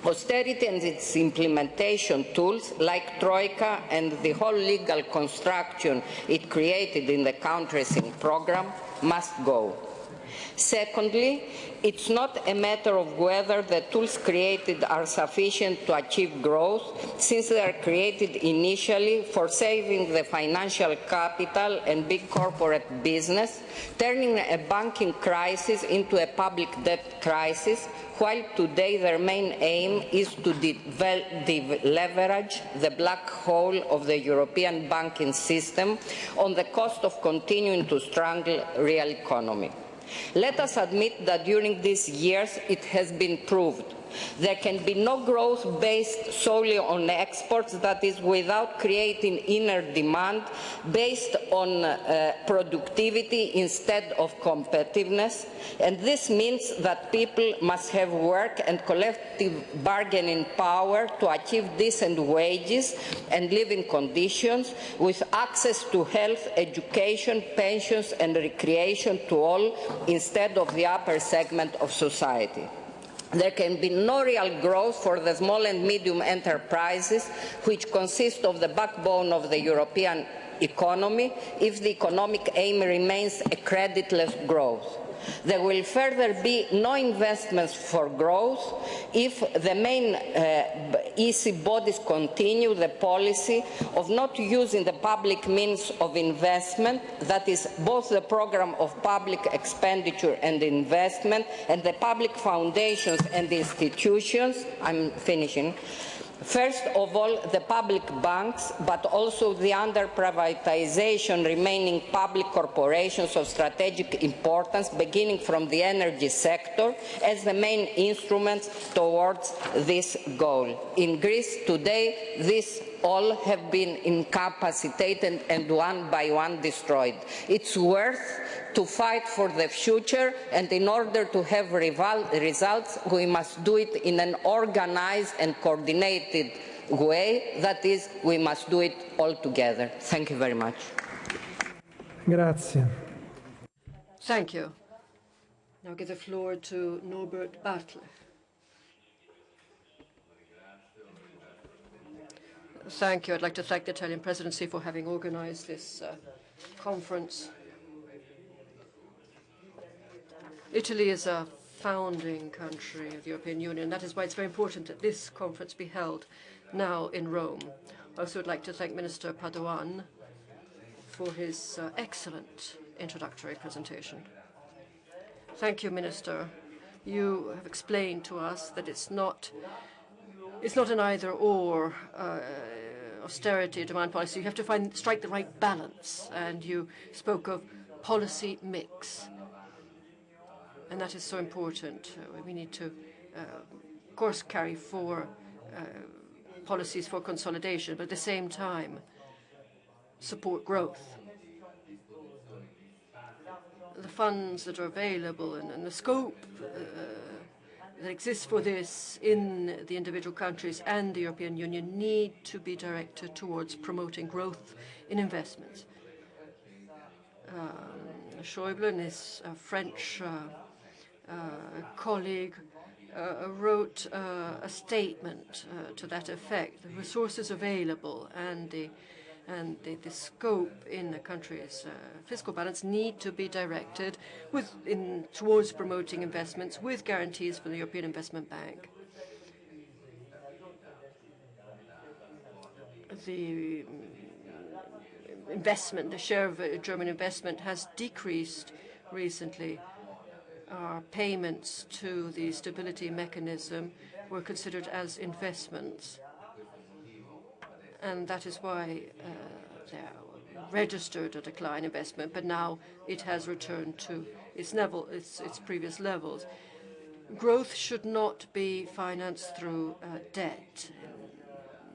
Austerity and its implementation tools, like Troika and the whole legal construction it created in the countries in program, must go. Secondly, it's not a matter of whether the tools created are sufficient to achieve growth, since they are created initially for saving the financial capital and big corporate business, turning a banking crisis into a public debt crisis, while today their main aim is to leverage the black hole of the European banking system on the cost of continuing to strangle real economy. Let us admit that during these years it has been proved there can be no growth based solely on exports, that is, without creating inner demand based on productivity instead of competitiveness. And this means that people must have work and collective bargaining power to achieve decent wages and living conditions, with access to health, education, pensions and recreation to all, instead of the upper segment of society. There can be no real growth for the small and medium enterprises, which consist of the backbone of the European economy, if the economic aim remains a creditless growth. There will further be no investments for growth if the main EC bodies continue the policy of not using the public means of investment, that is, both the program of public expenditure and investment and the public foundations and institutions. I'm finishing. First of all, the public banks, but also the under-privatization remaining public corporations of strategic importance, beginning from the energy sector, as the main instruments towards this goal. In Greece today, these all have been incapacitated and one by one destroyed. It's worth to fight for the future, and in order to have results, we must do it in an organized and coordinated way. That is, we must do it all together. Thank you very much. Grazie. Thank you. Now give the floor to Norbert Bartlett. Thank you. I'd like to thank the Italian presidency for having organized this conference. Italy is a founding country of the European Union. That is why it's very important that this conference be held now in Rome. I also would like to thank Minister Padoan for his excellent introductory presentation. Thank you, Minister. You have explained to us that it's not an either-or austerity demand policy. You have to strike the right balance, and you spoke of policy mix. And that is so important. We need to, of course, carry for policies for consolidation, but at the same time, support growth. The funds that are available and the scope that exists for this in the individual countries and the European Union need to be directed towards promoting growth in investments. Schäuble and his French colleague wrote a statement to that effect. The resources available and the and the scope in the country's fiscal balance need to be directed towards promoting investments with guarantees from the European Investment Bank. The investment, the share of German investment has decreased recently. Our payments to the stability mechanism were considered as investments, and that is why they registered a decline in investment, but now it has returned to its previous levels. Growth should not be financed through debt.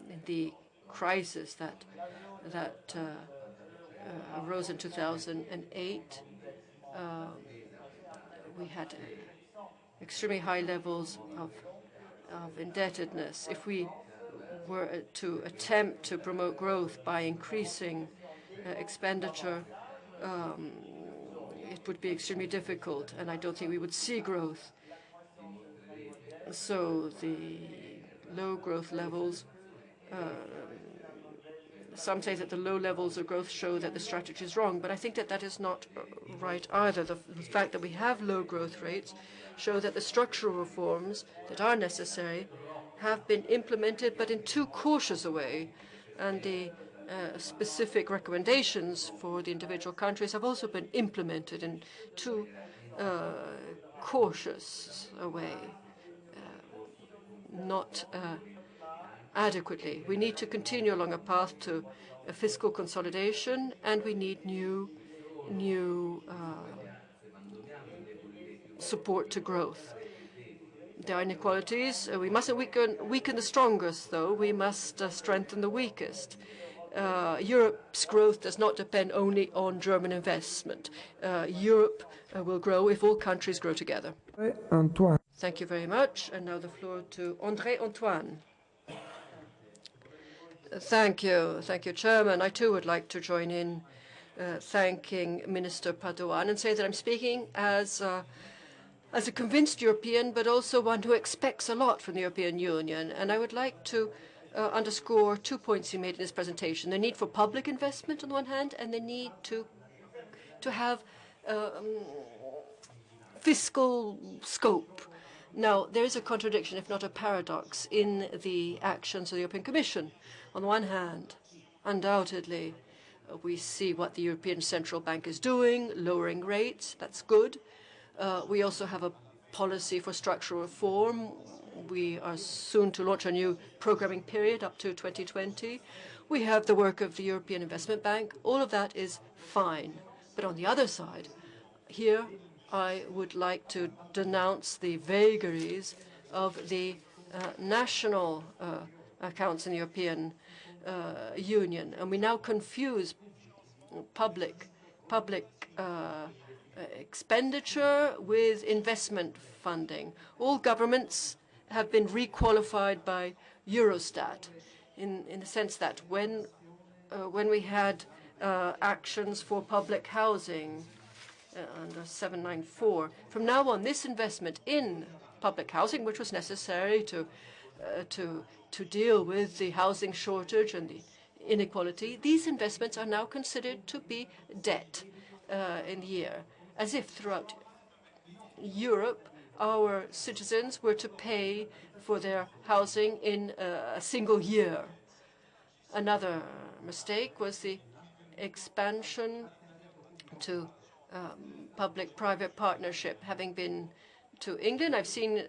In the crisis that arose in 2008, we had extremely high levels of indebtedness. If we were to attempt to promote growth by increasing expenditure, it would be extremely difficult, and I don't think we would see growth. So the low growth levels, some say that the low levels of growth show that the strategy is wrong, but I think that that is not right either. The fact that we have low growth rates show that the structural reforms that are necessary have been implemented, but in too cautious a way, and the specific recommendations for the individual countries have also been implemented in too cautious a way, not adequately. We need to continue along a path to fiscal consolidation, and we need new support to growth. There are inequalities. We mustn't weaken the strongest, though. We must strengthen the weakest. Europe's growth does not depend only on German investment. Europe will grow if all countries grow together. Antoine. Thank you very much. And now the floor to André Antoine. Thank you, Chairman. I too would like to join in thanking Minister Padoan and say that I'm speaking as a convinced European, but also one who expects a lot from the European Union. And I would like to underscore 2 points he made in his presentation: the need for public investment on the one hand, and the need to have fiscal scope. Now, there is a contradiction, if not a paradox, in the actions of the European Commission. On the one hand, undoubtedly, we see what the European Central Bank is doing, lowering rates. That's good. We also have a policy for structural reform. We are soon to launch a new programming period up to 2020. We have the work of the European Investment Bank. All of that is fine. But on the other side, here I would like to denounce the vagaries of the national accounts in the European Union. And we now confuse public expenditure with investment funding. All governments have been requalified by Eurostat in the sense that when we had actions for public housing under 794, from now on, this investment in public housing, which was necessary to deal with the housing shortage and the inequality, these investments are now considered to be debt in the year, as if throughout Europe our citizens were to pay for their housing in a single year. Another mistake was the expansion to public-private partnership. Having been to England, I've seen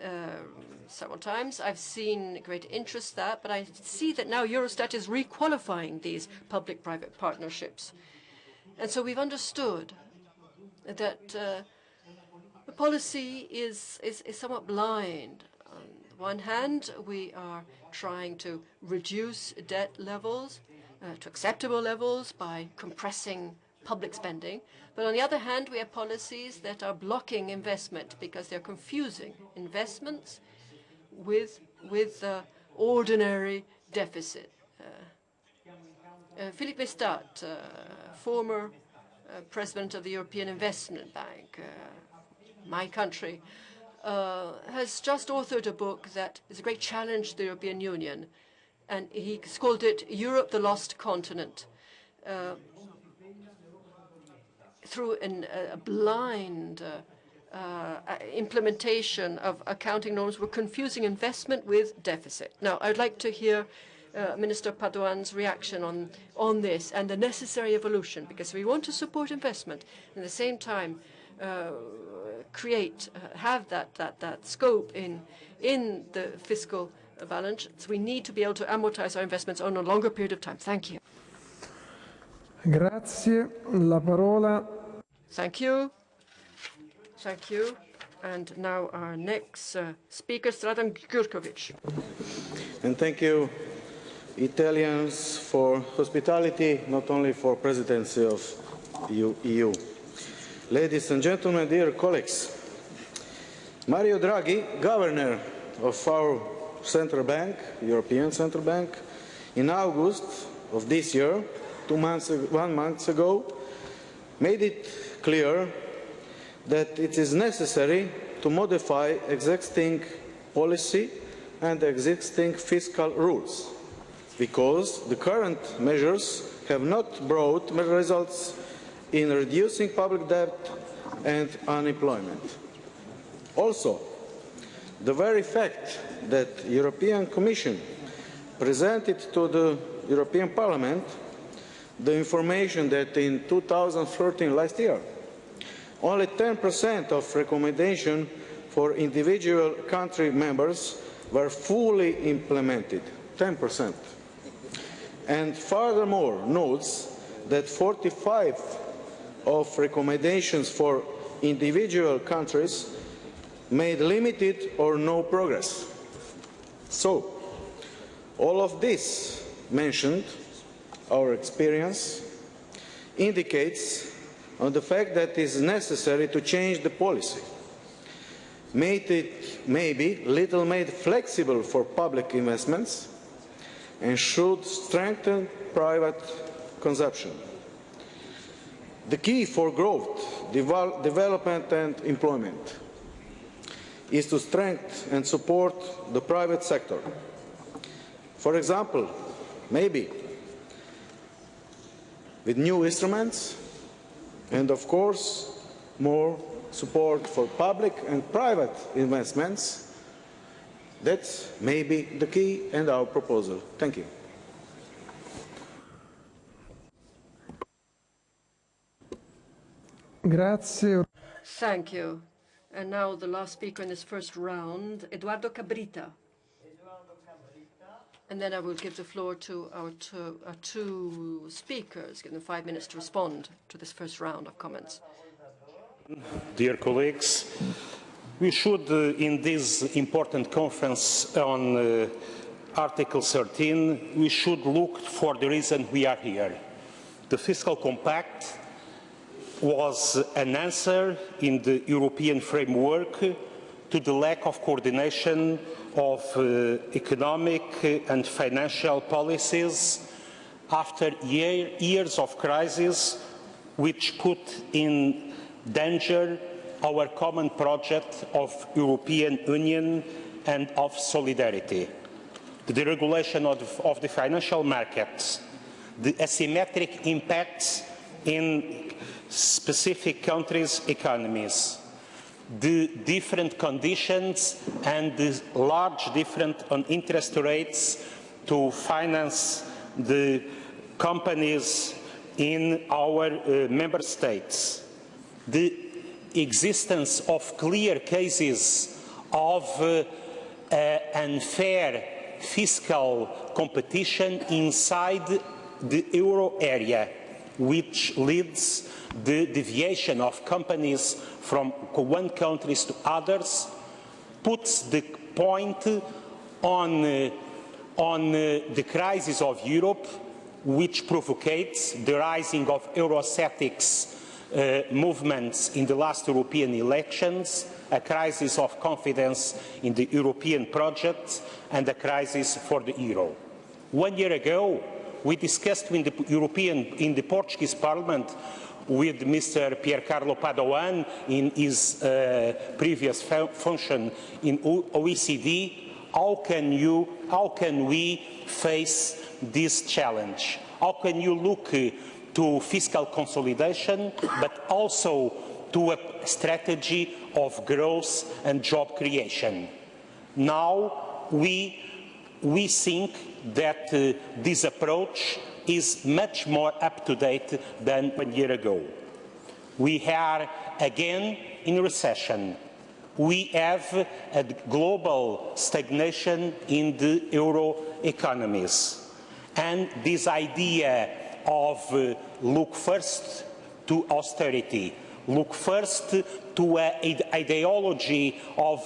several times. I've seen great interest there, but I see that now Eurostat is requalifying these public-private partnerships. And so we've understood that the policy is somewhat blind. On the one hand, we are trying to reduce debt levels to acceptable levels by compressing public spending. But on the other hand, we have policies that are blocking investment because they're confusing investments with ordinary deficit. Philippe Mestat, former president of the European Investment Bank, my country, has just authored a book that is a great challenge to the European Union, and he's called it Europe, the Lost Continent. through a blind implementation of accounting norms, we're confusing investment with deficit. Now, I'd like to hear Minister Padoan's reaction on this and the necessary evolution, because we want to support investment and at the same time have that scope in the fiscal balance. So we need to be able to amortize our investments on a longer period of time. Thank you. Grazie. La parola. Thank you. Thank you. And now our next speaker, Stradan Gjurkovic. And thank you, Italians, for hospitality, not only for presidency of EU. Ladies and gentlemen, dear colleagues, Mario Draghi, governor of our central bank, European Central Bank, in August of this year, 1 month ago, made it clear that it is necessary to modify existing policy and existing fiscal rules, because the current measures have not brought results in reducing public debt and unemployment. Also, the very fact that the European Commission presented to the European Parliament the information that in 2013, last year, only 10% of recommendations for individual country members were fully implemented, 10%. And furthermore notes that 45 of recommendations for individual countries made limited or no progress. So, all of this mentioned, our experience, indicates on the fact that it is necessary to change the policy, made it maybe little made flexible for public investments, and should strengthen private consumption. The key for growth, development and employment is to strengthen and support the private sector. For example, maybe with new instruments and, of course, more support for public and private investments. That's maybe the key and our proposal. Thank you. Grazie. Thank you. And now the last speaker in this first round, Eduardo Cabrita. And then I will give the floor to our two speakers, give them 5 minutes to respond to this first round of comments. Dear colleagues, we should, in this important conference on Article 13, we should look for the reason we are here. The Fiscal Compact was an answer in the European framework to the lack of coordination of economic and financial policies after years of crisis, which put in danger our common project of European Union and of solidarity. The deregulation of the financial markets, the asymmetric impacts in specific countries' economies, the different conditions and the large difference on interest rates to finance the companies in our member states, the existence of clear cases of unfair fiscal competition inside the euro area, which leads the deviation of companies from one country to others, puts the point on the crisis of Europe, which provocates the rising of Eurosceptics movements in the last European elections, a crisis of confidence in the European project, and a crisis for the euro. 1 year ago, we discussed in the Portuguese Parliament with Mr. Pier Carlo Padoan in his previous function in OECD, how can we face this challenge? How can you look to fiscal consolidation, but also to a strategy of growth and job creation. Now we think that this approach is much more up-to-date than 1 year ago. We are again in recession. We have a global stagnation in the euro economies. And this idea of look first to austerity, look first to an ideology of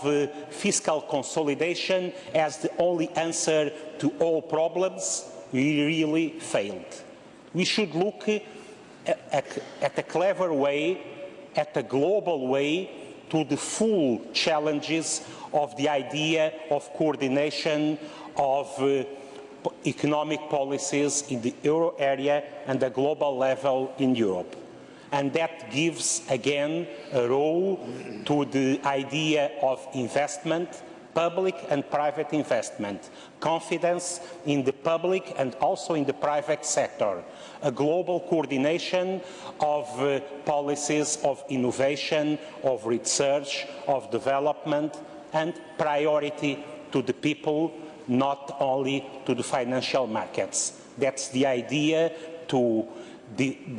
fiscal consolidation as the only answer to all problems, we really failed. We should look at a clever way, at a global way, to the full challenges of the idea of coordination of economic policies in the euro area and the global level in Europe. And that gives, again, a role to the idea of investment, public and private investment, confidence in the public and also in the private sector, a global coordination of policies of innovation, of research, of development, and priority to the people, not only to the financial markets. That's the idea to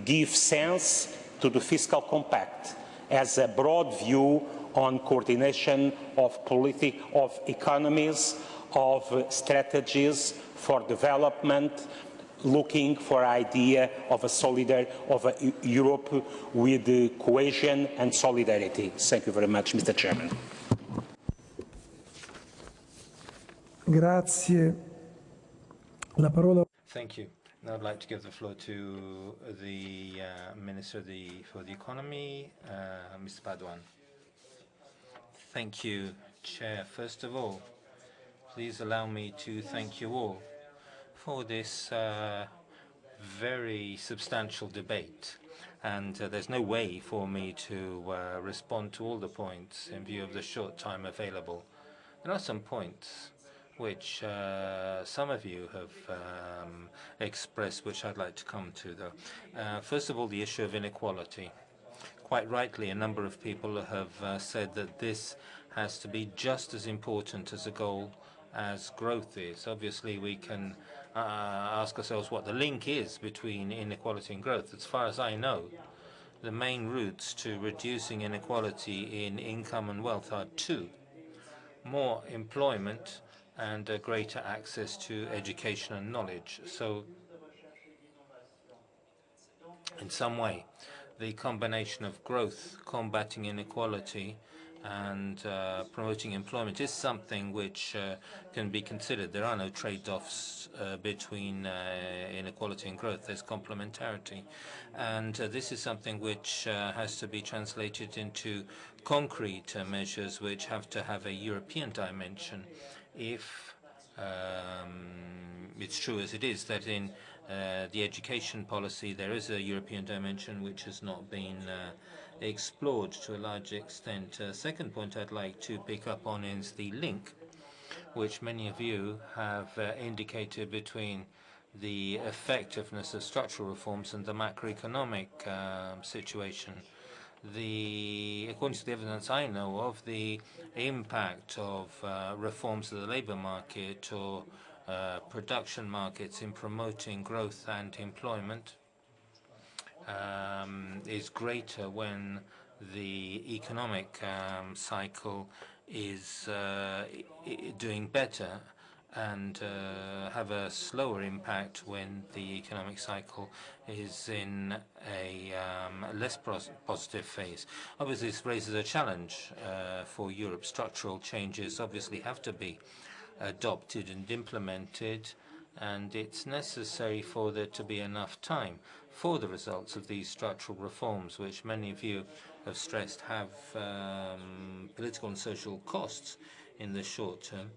give sense to the Fiscal Compact as a broad view on coordination of economies, of strategies for development, looking for idea of a Europe with cohesion and solidarity. Thank you very much, Mr. Chairman. Grazie. La parola. Thank you. Now I'd like to give the floor to the Minister for the Economy, Mr. Paduan. Thank you, Chair. First of all, please allow me to thank you all for this very substantial debate. And there's no way for me to respond to all the points in view of the short time available. There are some points which some of you have expressed, which I'd like to come to, though. First of all, the issue of inequality. Quite rightly, a number of people have said that this has to be just as important as a goal as growth is. Obviously, we can ask ourselves what the link is between inequality and growth. As far as I know, the main routes to reducing inequality in income and wealth are two: more employment and greater access to education and knowledge. So, in some way, the combination of growth, combating inequality, and promoting employment is something which can be considered. There are no trade-offs between inequality and growth. There's complementarity. And this is something which has to be translated into concrete measures which have to have a European dimension. If it's true as it is that in the education policy there is a European dimension which has not been explored to a large extent. Second point I'd like to pick up on is the link which many of you have indicated between the effectiveness of structural reforms and the macroeconomic situation. According to the evidence I know of, the impact of reforms of the labour market or production markets in promoting growth and employment is greater when the economic cycle is doing better, and have a slower impact when the economic cycle is in a less positive phase. Obviously, this raises a challenge for Europe. Structural changes obviously have to be adopted and implemented, and it's necessary for there to be enough time for the results of these structural reforms, which many of you have stressed have political and social costs in the short term,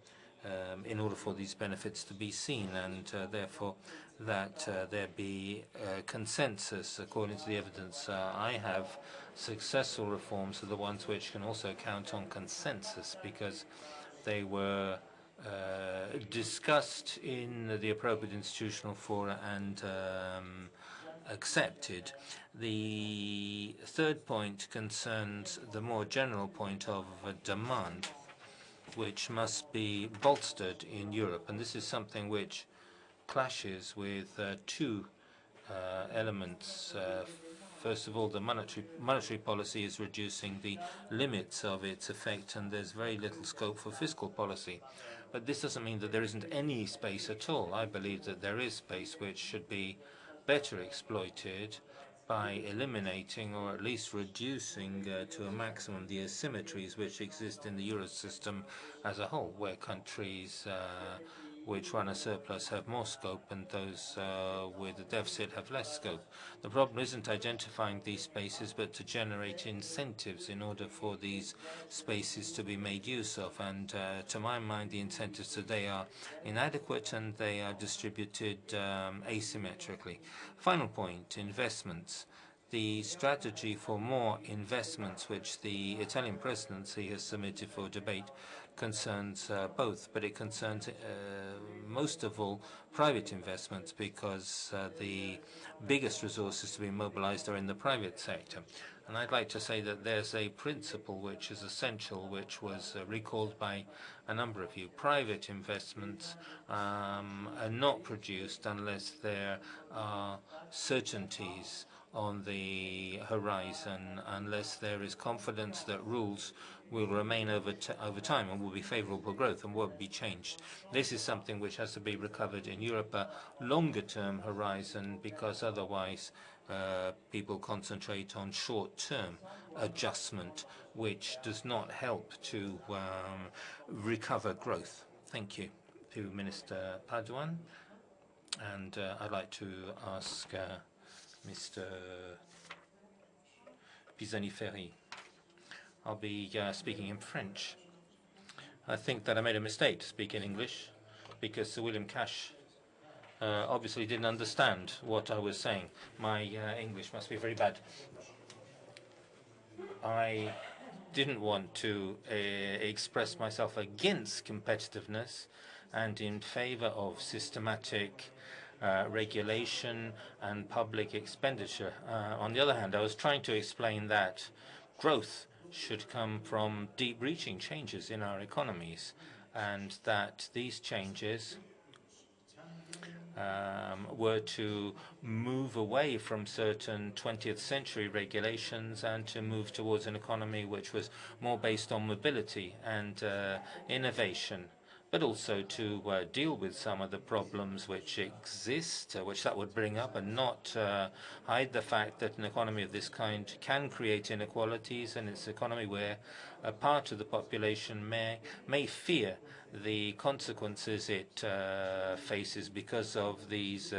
in order for these benefits to be seen, and therefore that there be consensus. According to the evidence I have, successful reforms are the ones which can also count on consensus, because they were discussed in the appropriate institutional fora and accepted. The third point concerns the more general point of demand, which must be bolstered in Europe. And this is something which clashes with two elements. First of all, the monetary policy is reducing the limits of its effect, and there's very little scope for fiscal policy. But this doesn't mean that there isn't any space at all. I believe that there is space which should be better exploited by eliminating or at least reducing to a maximum the asymmetries which exist in the euro system as a whole, where countries which run a surplus have more scope and those with a deficit have less scope. The problem isn't identifying these spaces, but to generate incentives in order for these spaces to be made use of. And to my mind, the incentives today are inadequate and they are distributed asymmetrically. Final point, investments. The strategy for more investments, which the Italian presidency has submitted for debate, concerns both, but it concerns most of all private investments, because the biggest resources to be mobilized are in the private sector. And I'd like to say that there's a principle which is essential, which was recalled by a number of you. Private investments are not produced unless there are certainties on the horizon, unless there is confidence that rules will remain over time and will be favorable growth and won't be changed. This is something which has to be recovered in Europe, a longer-term horizon, because otherwise people concentrate on short-term adjustment, which does not help to recover growth. Thank you to Minister Paduan. And I'd like to ask Mr. Pisani-Ferry. I'll be speaking in French. I think that I made a mistake to speak in English, because Sir William Cash obviously didn't understand what I was saying. My English must be very bad. I didn't want to express myself against competitiveness and in favor of systematic regulation and public expenditure. On the other hand, I was trying to explain that growth should come from deep-reaching changes in our economies, and that these changes were to move away from certain 20th century regulations and to move towards an economy which was more based on mobility and innovation, but also to deal with some of the problems which exist, which that would bring up, and not hide the fact that an economy of this kind can create inequalities, and it's an economy where a part of the population may fear the consequences it faces because of these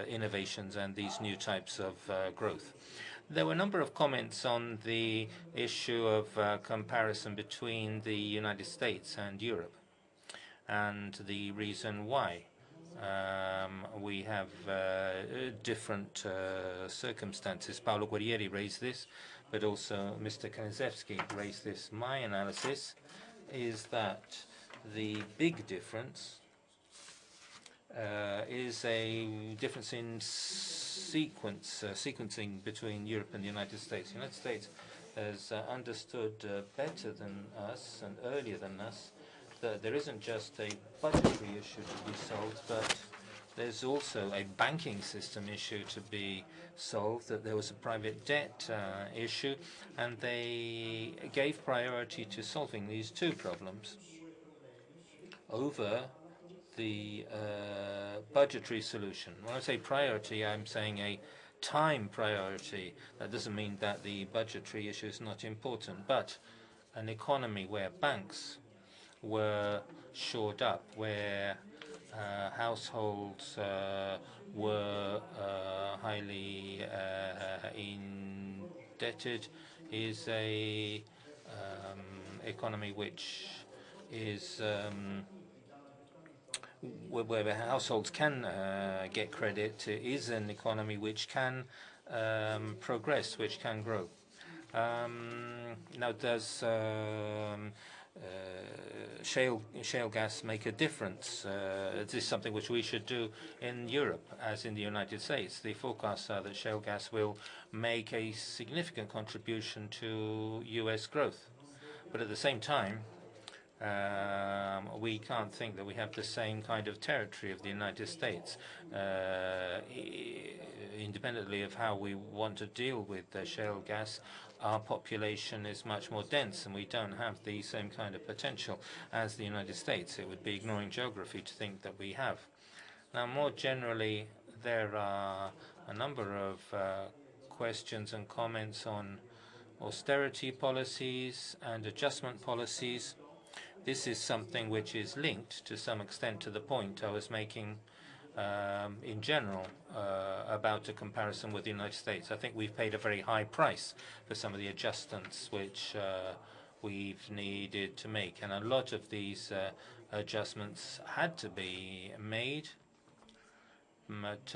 innovations and these new types of growth. There were a number of comments on the issue of comparison between the United States and Europe, and the reason why we have different circumstances. Paolo Guerrieri raised this, but also Mr. Kanizewski raised this. My analysis is that the big difference is a difference in sequencing between Europe and the United States. The United States has understood better than us and earlier than us that there isn't just a budgetary issue to be solved, but there's also a banking system issue to be solved, that there was a private debt issue, and they gave priority to solving these two problems over the budgetary solution. When I say priority, I'm saying a time priority. That doesn't mean that the budgetary issue is not important, but an economy where banks were shored up, where households were highly indebted, is a economy which is where households can get credit, is an economy which can progress, which can grow. Now, does shale gas make a difference? Is this something which we should do in Europe, as in the United States? The forecasts are that shale gas will make a significant contribution to US growth. But at the same time, we can't think that we have the same kind of territory of the United States, independently of how we want to deal with shale gas. Our population is much more dense, and we don't have the same kind of potential as the United States. It would be ignoring geography to think that we have. Now, more generally, there are a number of questions and comments on austerity policies and adjustment policies. This is something which is linked to some extent to the point I was making in general about a comparison with the United States. I think we've paid a very high price for some of the adjustments which we've needed to make. And a lot of these adjustments had to be made. But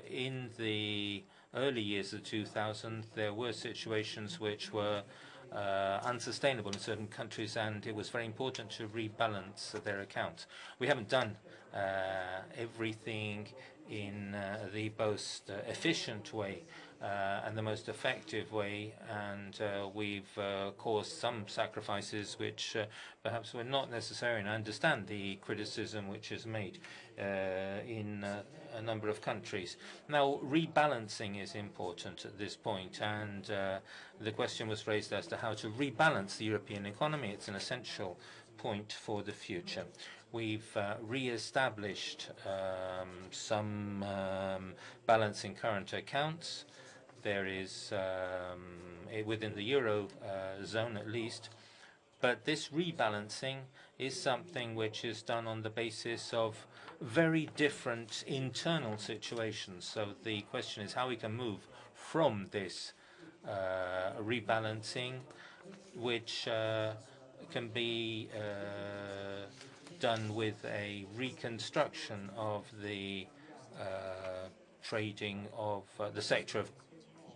in the early years of 2000, there were situations which were unsustainable in certain countries, and it was very important to rebalance their accounts. We haven't done everything in the most efficient way and the most effective way, and we've caused some sacrifices which perhaps were not necessary. And I understand the criticism which is made in a number of countries. Now, rebalancing is important at this point, and the question was raised as to how to rebalance the European economy. It's an essential point for the future. We've re-established some balance in current accounts. There is, within the Euro zone at least, but this rebalancing is something which is done on the basis of very different internal situations. So the question is how we can move from this rebalancing, which can be done with a reconstruction of the trading of the sector of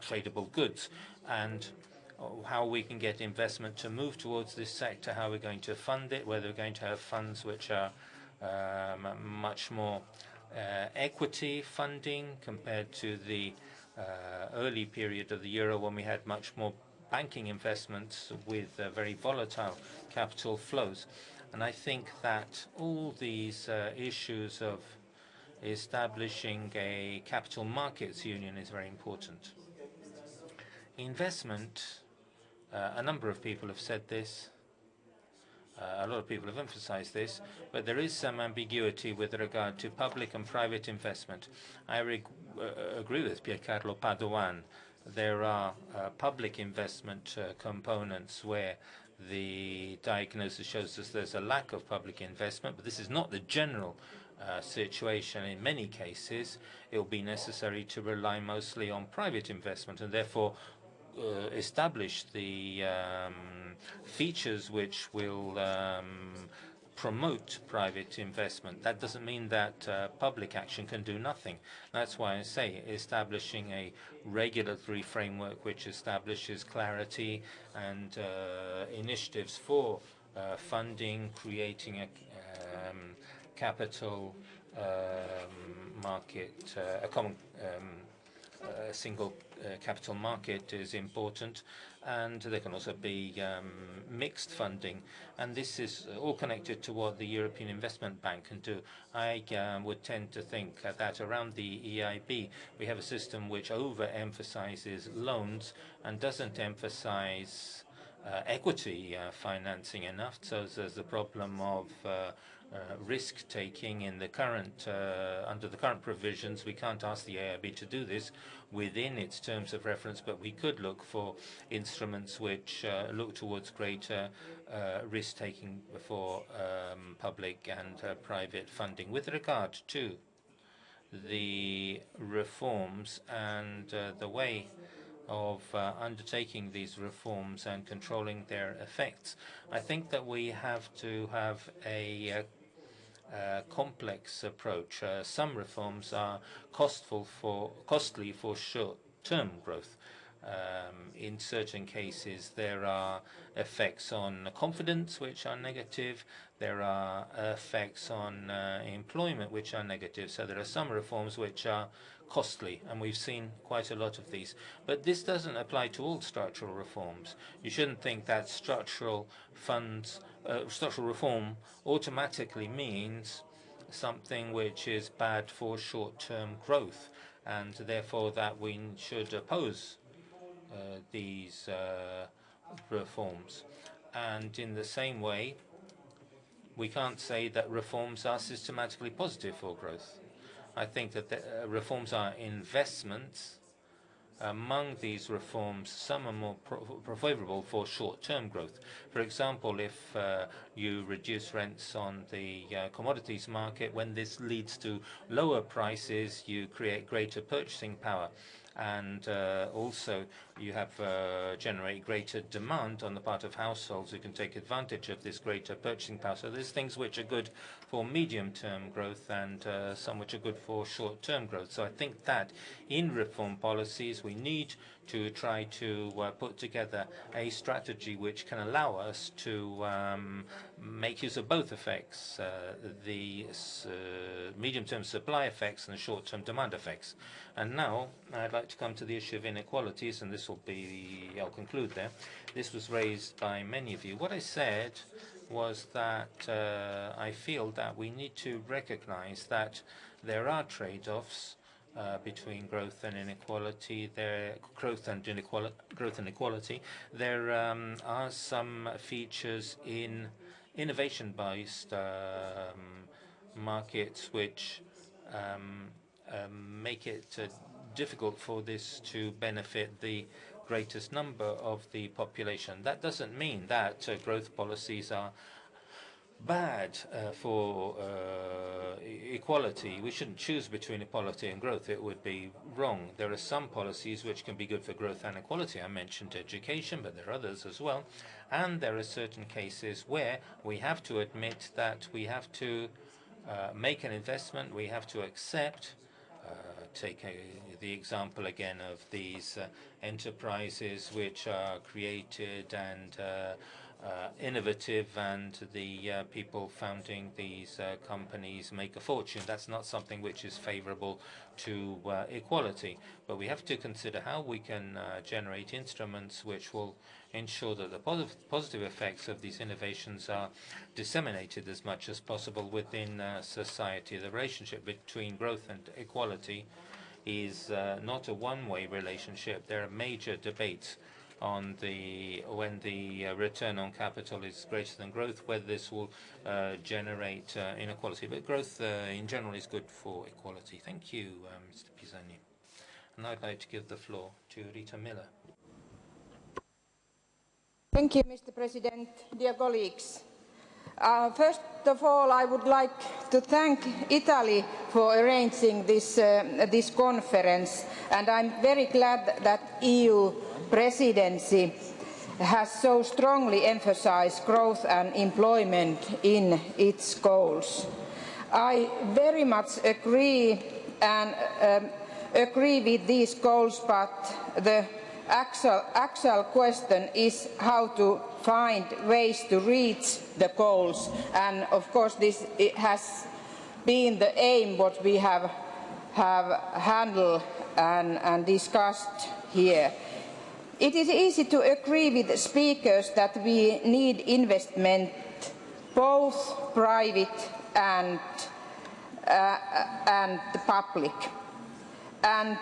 tradable goods, and how we can get investment to move towards this sector, how we're going to fund it, whether we're going to have funds which are much more equity funding compared to the early period of the euro when we had much more banking investments with very volatile capital flows. And I think that all these issues of establishing a capital markets union is very important. Investment, a number of people have said this, a lot of people have emphasized this, but there is some ambiguity with regard to public and private investment. I agree with Piercarlo Padoan. There are public investment components where the diagnosis shows us there's a lack of public investment, but this is not the general situation. In many cases, it will be necessary to rely mostly on private investment, and therefore establish the features which will promote private investment. That doesn't mean that public action can do nothing. That's why I say establishing a regulatory framework which establishes clarity and initiatives for funding, creating a capital market, a common single capital market is important, and there can also be mixed funding, and this is all connected to what the European Investment Bank can do. I would tend to think that around the EIB we have a system which overemphasizes loans and doesn't emphasize equity financing enough. So there's the problem of risk-taking in the current, under the current provisions. We can't ask the EIB to do this within its terms of reference, but we could look for instruments which look towards greater risk-taking for public and private funding. With regard to the reforms and the way of undertaking these reforms and controlling their effects, I think that we have to have a complex approach. Some reforms are costly for short-term growth. In certain cases, there are effects on confidence which are negative. There are effects on employment which are negative. So there are some reforms which are costly, and we've seen quite a lot of these. But this doesn't apply to all structural reforms. You shouldn't think that structural reform automatically means something which is bad for short-term growth, and therefore that we should oppose these reforms. And in the same way, we can't say that reforms are systematically positive for growth. I think that the reforms are investments. Among these reforms, some are more favorable for short-term growth. For example, if you reduce rents on the commodities market, when this leads to lower prices, you create greater purchasing power. And also you have generate greater demand on the part of households who can take advantage of this greater purchasing power. So there's things which are good for medium-term growth and some which are good for short-term growth. So I think that in reform policies we need to try to put together a strategy which can allow us to make use of both effects, the medium-term supply effects and the short-term demand effects. And now I'd like to come to the issue of inequalities, and this will be, I'll conclude there. This was raised by many of you. What I said was that I feel that we need to recognize that there are trade-offs between growth and inequality. Growth and inequality. There are some features in innovation-based markets which make it difficult for this to benefit the greatest number of the population. That doesn't mean that growth policies are bad for equality. We shouldn't choose between equality and growth. It would be wrong. There are some policies which can be good for growth and equality. I mentioned education, but there are others as well. And there are certain cases where we have to admit that we have to make an investment. We have to accept take the example again of these enterprises which are created and innovative, and the people founding these companies make a fortune. That's not something which is favorable to equality. But we have to consider how we can generate instruments which will ensure that the positive effects of these innovations are disseminated as much as possible within society. The relationship between growth and equality is not a one-way relationship. There are major debates on when the return on capital is greater than growth, whether this will generate inequality. But growth in general is good for equality. Thank you, Mr. Pisani. And I'd like to give the floor to Rita Miller. Thank you, Mr. President. Dear colleagues, first of all, I would like to thank Italy for arranging this conference, and I'm very glad that EU presidency has so strongly emphasized growth and employment in its goals. I very much agree with these goals, but the actual question is how to find ways to reach the goals, and of course this has been the aim what we have handled and discussed here. It is easy to agree with the speakers that we need investment, both private and the public. And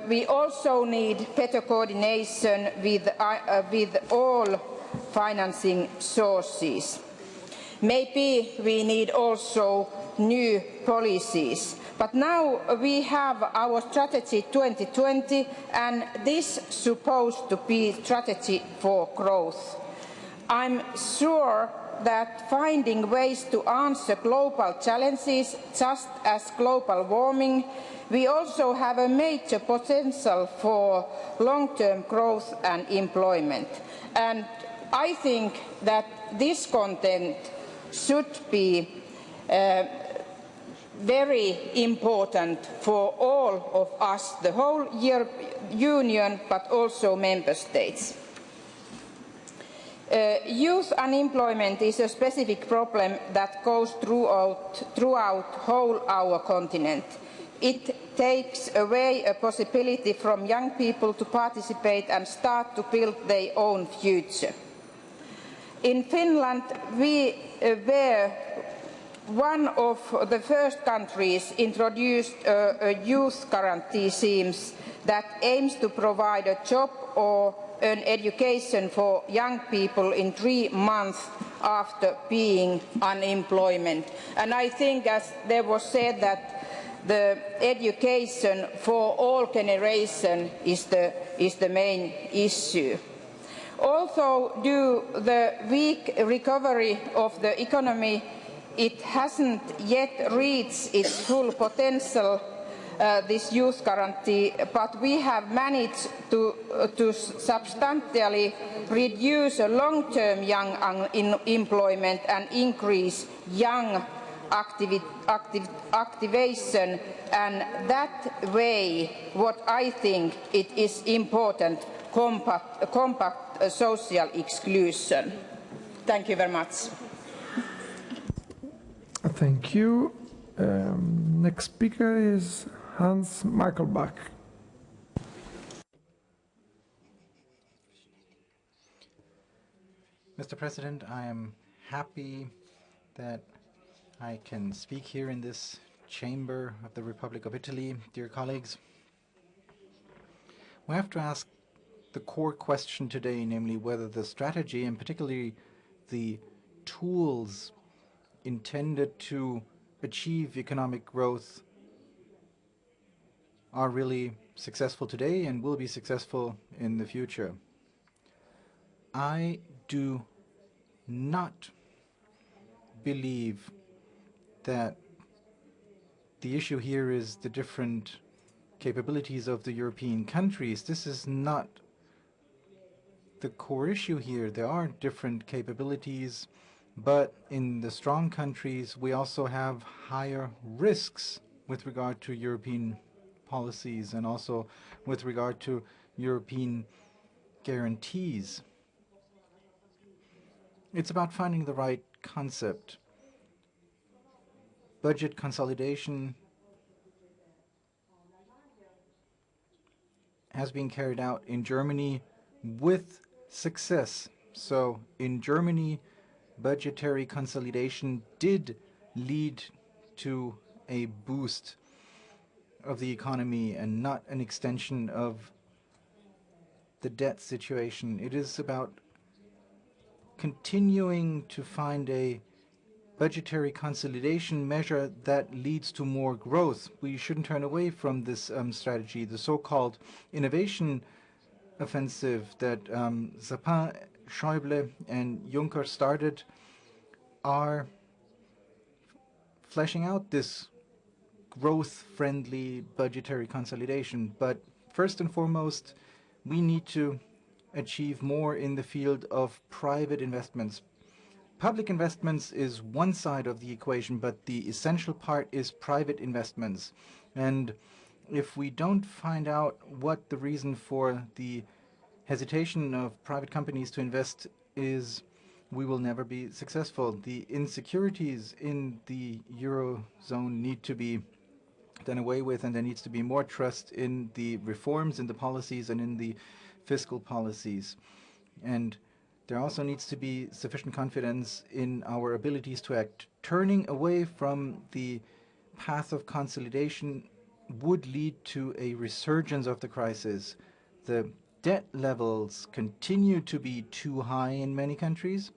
we also need better coordination with all financing sources. Maybe we need also new policies. But now we have our strategy 2020, and this is supposed to be strategy for growth. I'm sure that finding ways to answer global challenges, just as global warming, we also have a major potential for long-term growth and employment. And I think that this content should be very important for all of us, the whole Union, but also Member States. Youth unemployment is a specific problem that goes throughout whole our continent. It takes away a possibility from young people to participate and start to build their own future. In Finland, we were one of the first countries introduced a youth guarantee scheme that aims to provide a job or an education for young people in 3 months after being unemployment. And I think, as there was said, that the education for all generations is the main issue. Although due to the weak recovery of the economy, it hasn't yet reached its full potential, this youth guarantee, but we have managed to substantially reduce long-term young unemployment and increase young activation, and that way what I think it is important combat social exclusion. Thank you very much. Thank you. Next speaker is Hans Michaelbach. Mr. President, I am happy that I can speak here in this chamber of the Republic of Italy. Dear colleagues, we have to ask the core question today, namely whether the strategy, and particularly the tools intended to achieve economic growth, are really successful today and will be successful in the future. I do not believe that the issue here is the different capabilities of the European countries. This is not the core issue here. There are different capabilities, but in the strong countries we also have higher risks with regard to European policies and also with regard to European guarantees. It's about finding the right concept. Budget consolidation has been carried out in Germany with success. So in Germany, budgetary consolidation did lead to a boost of the economy and not an extension of the debt situation. It is about continuing to find a budgetary consolidation measure that leads to more growth. We shouldn't turn away from this strategy. The so-called innovation offensive that Sapin, Schäuble and Juncker started are fleshing out this growth-friendly budgetary consolidation. But first and foremost, we need to achieve more in the field of private investments. Public investments is one side of the equation, but the essential part is private investments. And if we don't find out what the reason for the hesitation of private companies to invest is, we will never be successful. The insecurities in the Eurozone need to be done away with, and there needs to be more trust in the reforms, in the policies, and in the fiscal policies. And there also needs to be sufficient confidence in our abilities to act. Turning away from the path of consolidation would lead to a resurgence of the crisis. The debt levels continue to be too high in many countries.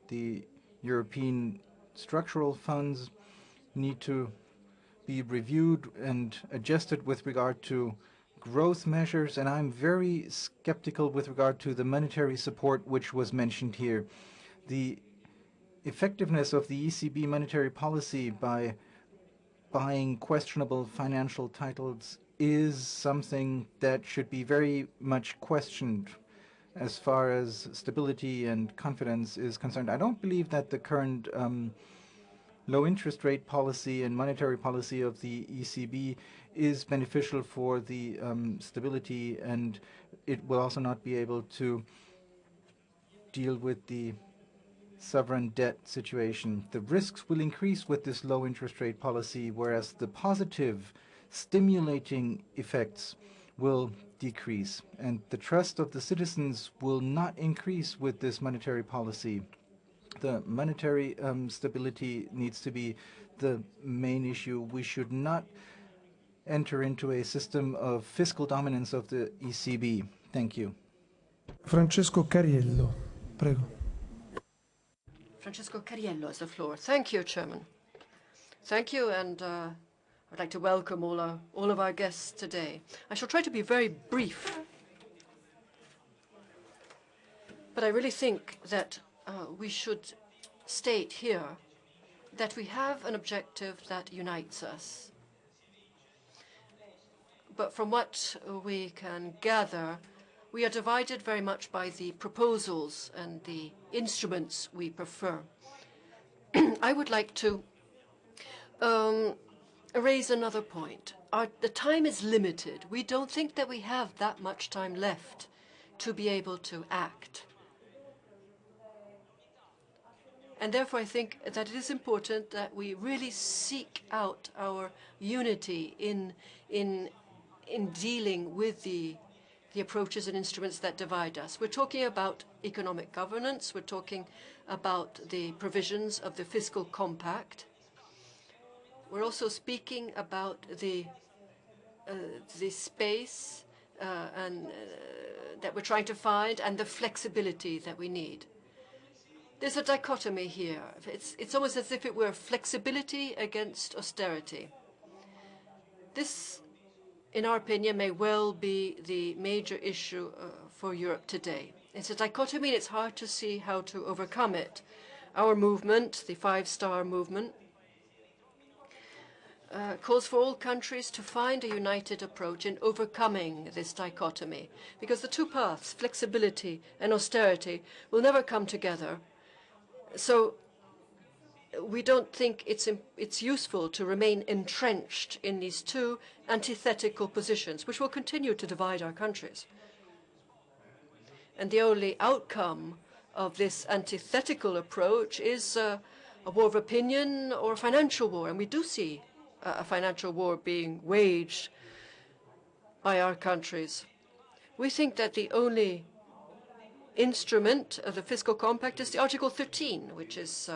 The European structural funds need to be reviewed and adjusted with regard to growth measures, and I'm very skeptical with regard to the monetary support which was mentioned here. The effectiveness of the ECB monetary policy by buying questionable financial titles is something that should be very much questioned as far as stability and confidence is concerned. I don't believe that the current low interest rate policy and monetary policy of the ECB is beneficial for the stability, and it will also not be able to deal with the sovereign debt situation. The risks will increase with this low interest rate policy, whereas the positive stimulating effects will decrease, and the trust of the citizens will not increase with this monetary policy. The monetary stability needs to be the main issue. We should not enter into a system of fiscal dominance of the ECB. Thank you. Francesco Cariello, prego. Francesco Cariello has the floor. Thank you, Chairman. Thank you, and I'd like to welcome all of our guests today. I shall try to be very brief, but I really think that we should state here that we have an objective that unites us. But from what we can gather, we are divided very much by the proposals and the instruments we prefer. I would like to raise another point. The time is limited. We don't think that we have that much time left to be able to act. And therefore, I think that it is important that we really seek out our unity in dealing with the approaches and instruments that divide us. We're talking about economic governance. We're talking about the provisions of the Fiscal Compact. We're also speaking about the space that we're trying to find and the flexibility that we need. There's a dichotomy here. It's almost as if it were flexibility against austerity. This, in our opinion, may well be the major issue for Europe today. It's a dichotomy, and it's hard to see how to overcome it. Our movement, the Five-Star Movement, calls for all countries to find a united approach in overcoming this dichotomy, because the two paths, flexibility and austerity, will never come together. So we don't think it's useful to remain entrenched in these two antithetical positions, which will continue to divide our countries. And the only outcome of this antithetical approach is a war of opinion or a financial war. And we do see a financial war being waged by our countries. We think that the only instrument of the Fiscal Compact is the Article 13, which is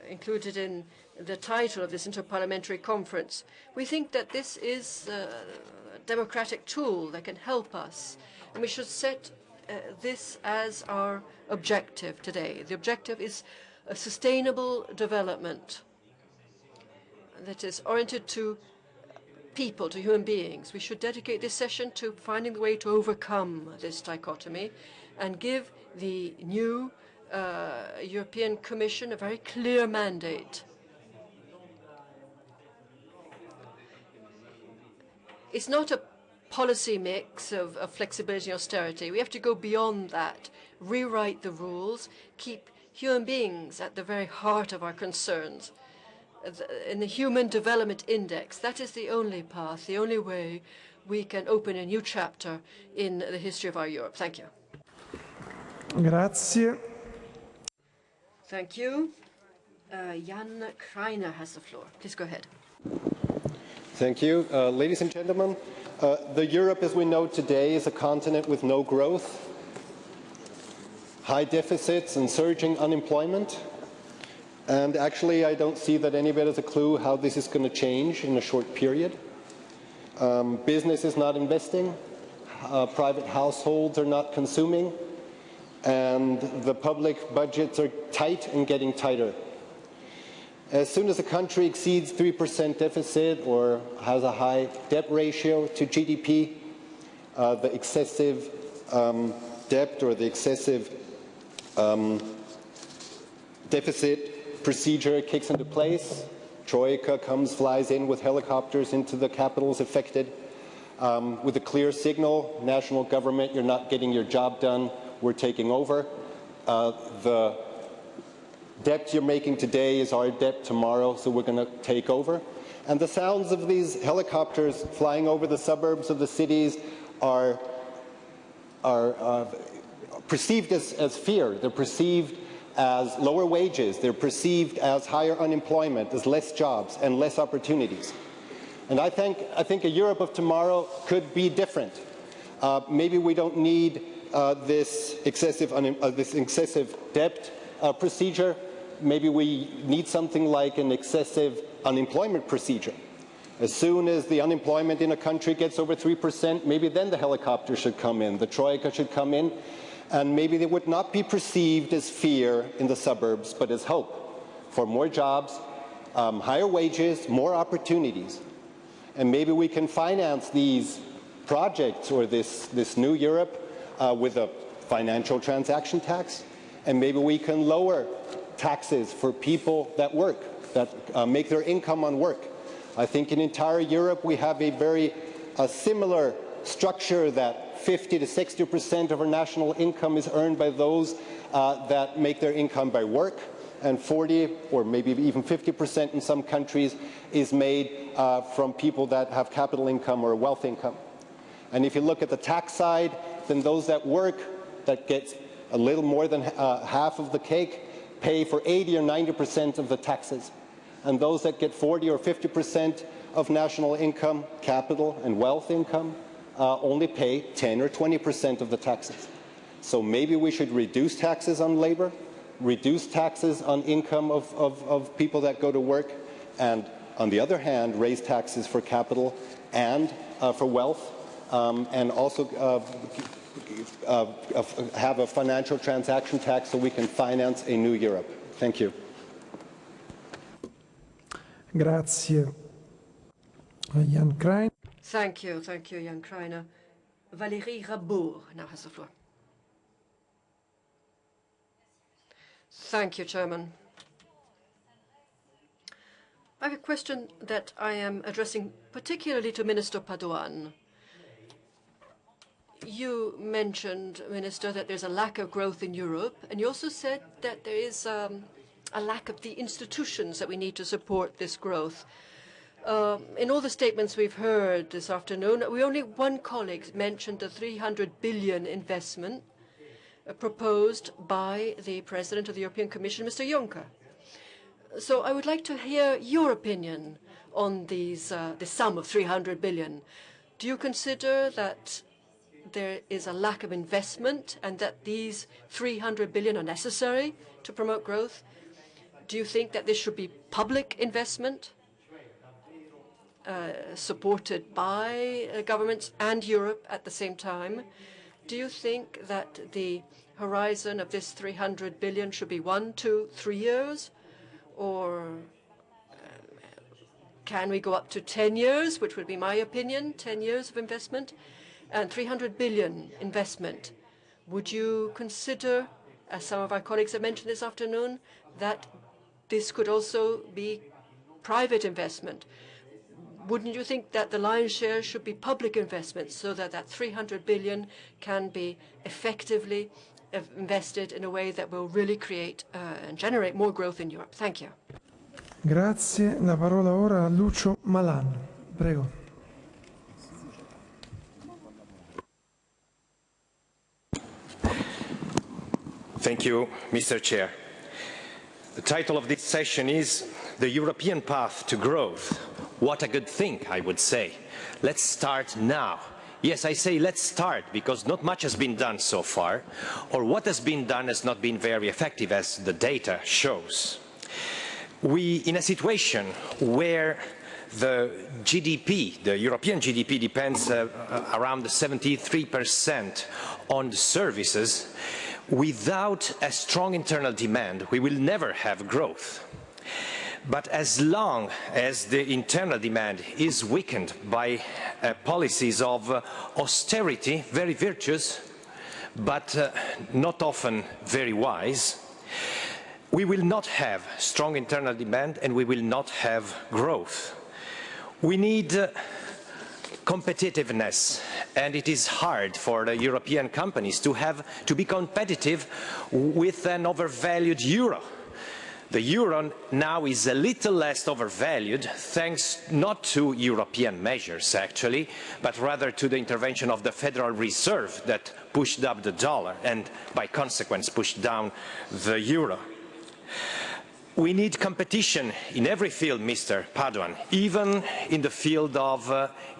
included in the title of this interparliamentary conference. We think that this is a democratic tool that can help us, and we should set this as our objective today. The objective is a sustainable development that is oriented to people, to human beings. We should dedicate this session to finding the way to overcome this dichotomy and give the new European Commission a very clear mandate. It's not a policy mix of flexibility and austerity. We have to go beyond that, rewrite the rules, keep human beings at the very heart of our concerns. In the Human Development Index, that is the only path, the only way we can open a new chapter in the history of our Europe. Thank you. Grazie. Thank you. Jan Kreiner has the floor. Please go ahead. Thank you. Ladies and gentlemen, the Europe as we know today is a continent with no growth, high deficits and surging unemployment. And actually, I don't see that anybody has a clue how this is going to change in a short period. Business is not investing, private households are not consuming, and the public budgets are tight and getting tighter. As soon as a country exceeds 3% deficit or has a high debt ratio to GDP, the excessive debt or the excessive deficit procedure kicks into place. Troika flies in with helicopters into the capitals affected with a clear signal: national government, you're not getting your job done, we're taking over. The debt you're making today is our debt tomorrow, so we're going to take over. And the sounds of these helicopters flying over the suburbs of the cities are perceived as fear. They're perceived as lower wages. They're perceived as higher unemployment, as less jobs and less opportunities. And I think a Europe of tomorrow could be different. Maybe we don't need this excessive debt procedure. Maybe we need something like an excessive unemployment procedure. As soon as the unemployment in a country gets over 3%, maybe then the helicopter should come in, the troika should come in, and maybe they would not be perceived as fear in the suburbs, but as hope for more jobs, higher wages, more opportunities. And maybe we can finance these projects or this new Europe with a financial transaction tax, and maybe we can lower taxes for people that work, that make their income on work. I think in entire Europe we have a very similar structure that 50 to 60% of our national income is earned by those that make their income by work, and 40 or maybe even 50% in some countries is made from people that have capital income or wealth income. And if you look at the tax side, then those that work, that get a little more than half of the cake, pay for 80 or 90% of the taxes. And those that get 40 or 50% of national income, capital and wealth income, only pay 10 or 20% of the taxes. So maybe we should reduce taxes on labor, reduce taxes on income of people that go to work, and on the other hand, raise taxes for capital and for wealth, and also have a financial transaction tax so we can finance a new Europe. Thank you. Grazie. Jan Krein. Thank you, Jan Kreiner. Valérie Rabour now has the floor. Thank you, Chairman. I have a question that I am addressing particularly to Minister Padoan. You mentioned, Minister, that there's a lack of growth in Europe, and you also said that there is a lack of the institutions that we need to support this growth. In all the statements we've heard this afternoon, only one colleague mentioned the 300 billion investment proposed by the President of the European Commission, Mr. Juncker. So I would like to hear your opinion on the sum of 300 billion. Do you consider that there is a lack of investment and that these 300 billion are necessary to promote growth? Do you think that this should be public investment supported by governments and Europe at the same time? Do you think that the horizon of this 300 billion should be 1, 2, 3 years? Or can we go up to 10 years, which would be my opinion, 10 years of investment? And 300 billion investment. Would you consider, as some of our colleagues have mentioned this afternoon, that this could also be private investment? Wouldn't you think that the lion's share should be public investment so that that 300 billion can be effectively invested in a way that will really create and generate more growth in Europe? Thank you. Grazie. La parola ora a Lucio Malan. Prego. Thank you, Mr. Chair. The title of this session is The European Path to Growth. What a good thing, I would say. Let's start now. Yes, I say let's start because not much has been done so far, or what has been done has not been very effective, as the data shows. In a situation where the GDP, the European GDP, depends around 73% on the services, without a strong internal demand, we will never have growth. But as long as the internal demand is weakened by policies of austerity, very virtuous, but not often very wise, we will not have strong internal demand and we will not have growth. We need competitiveness, and it is hard for the European companies to be competitive with an overvalued euro. The euro now is a little less overvalued, thanks not to European measures, actually, but rather to the intervention of the Federal Reserve that pushed up the dollar and, by consequence, pushed down the euro. We need competition in every field, Mr. Padoan, even in the field of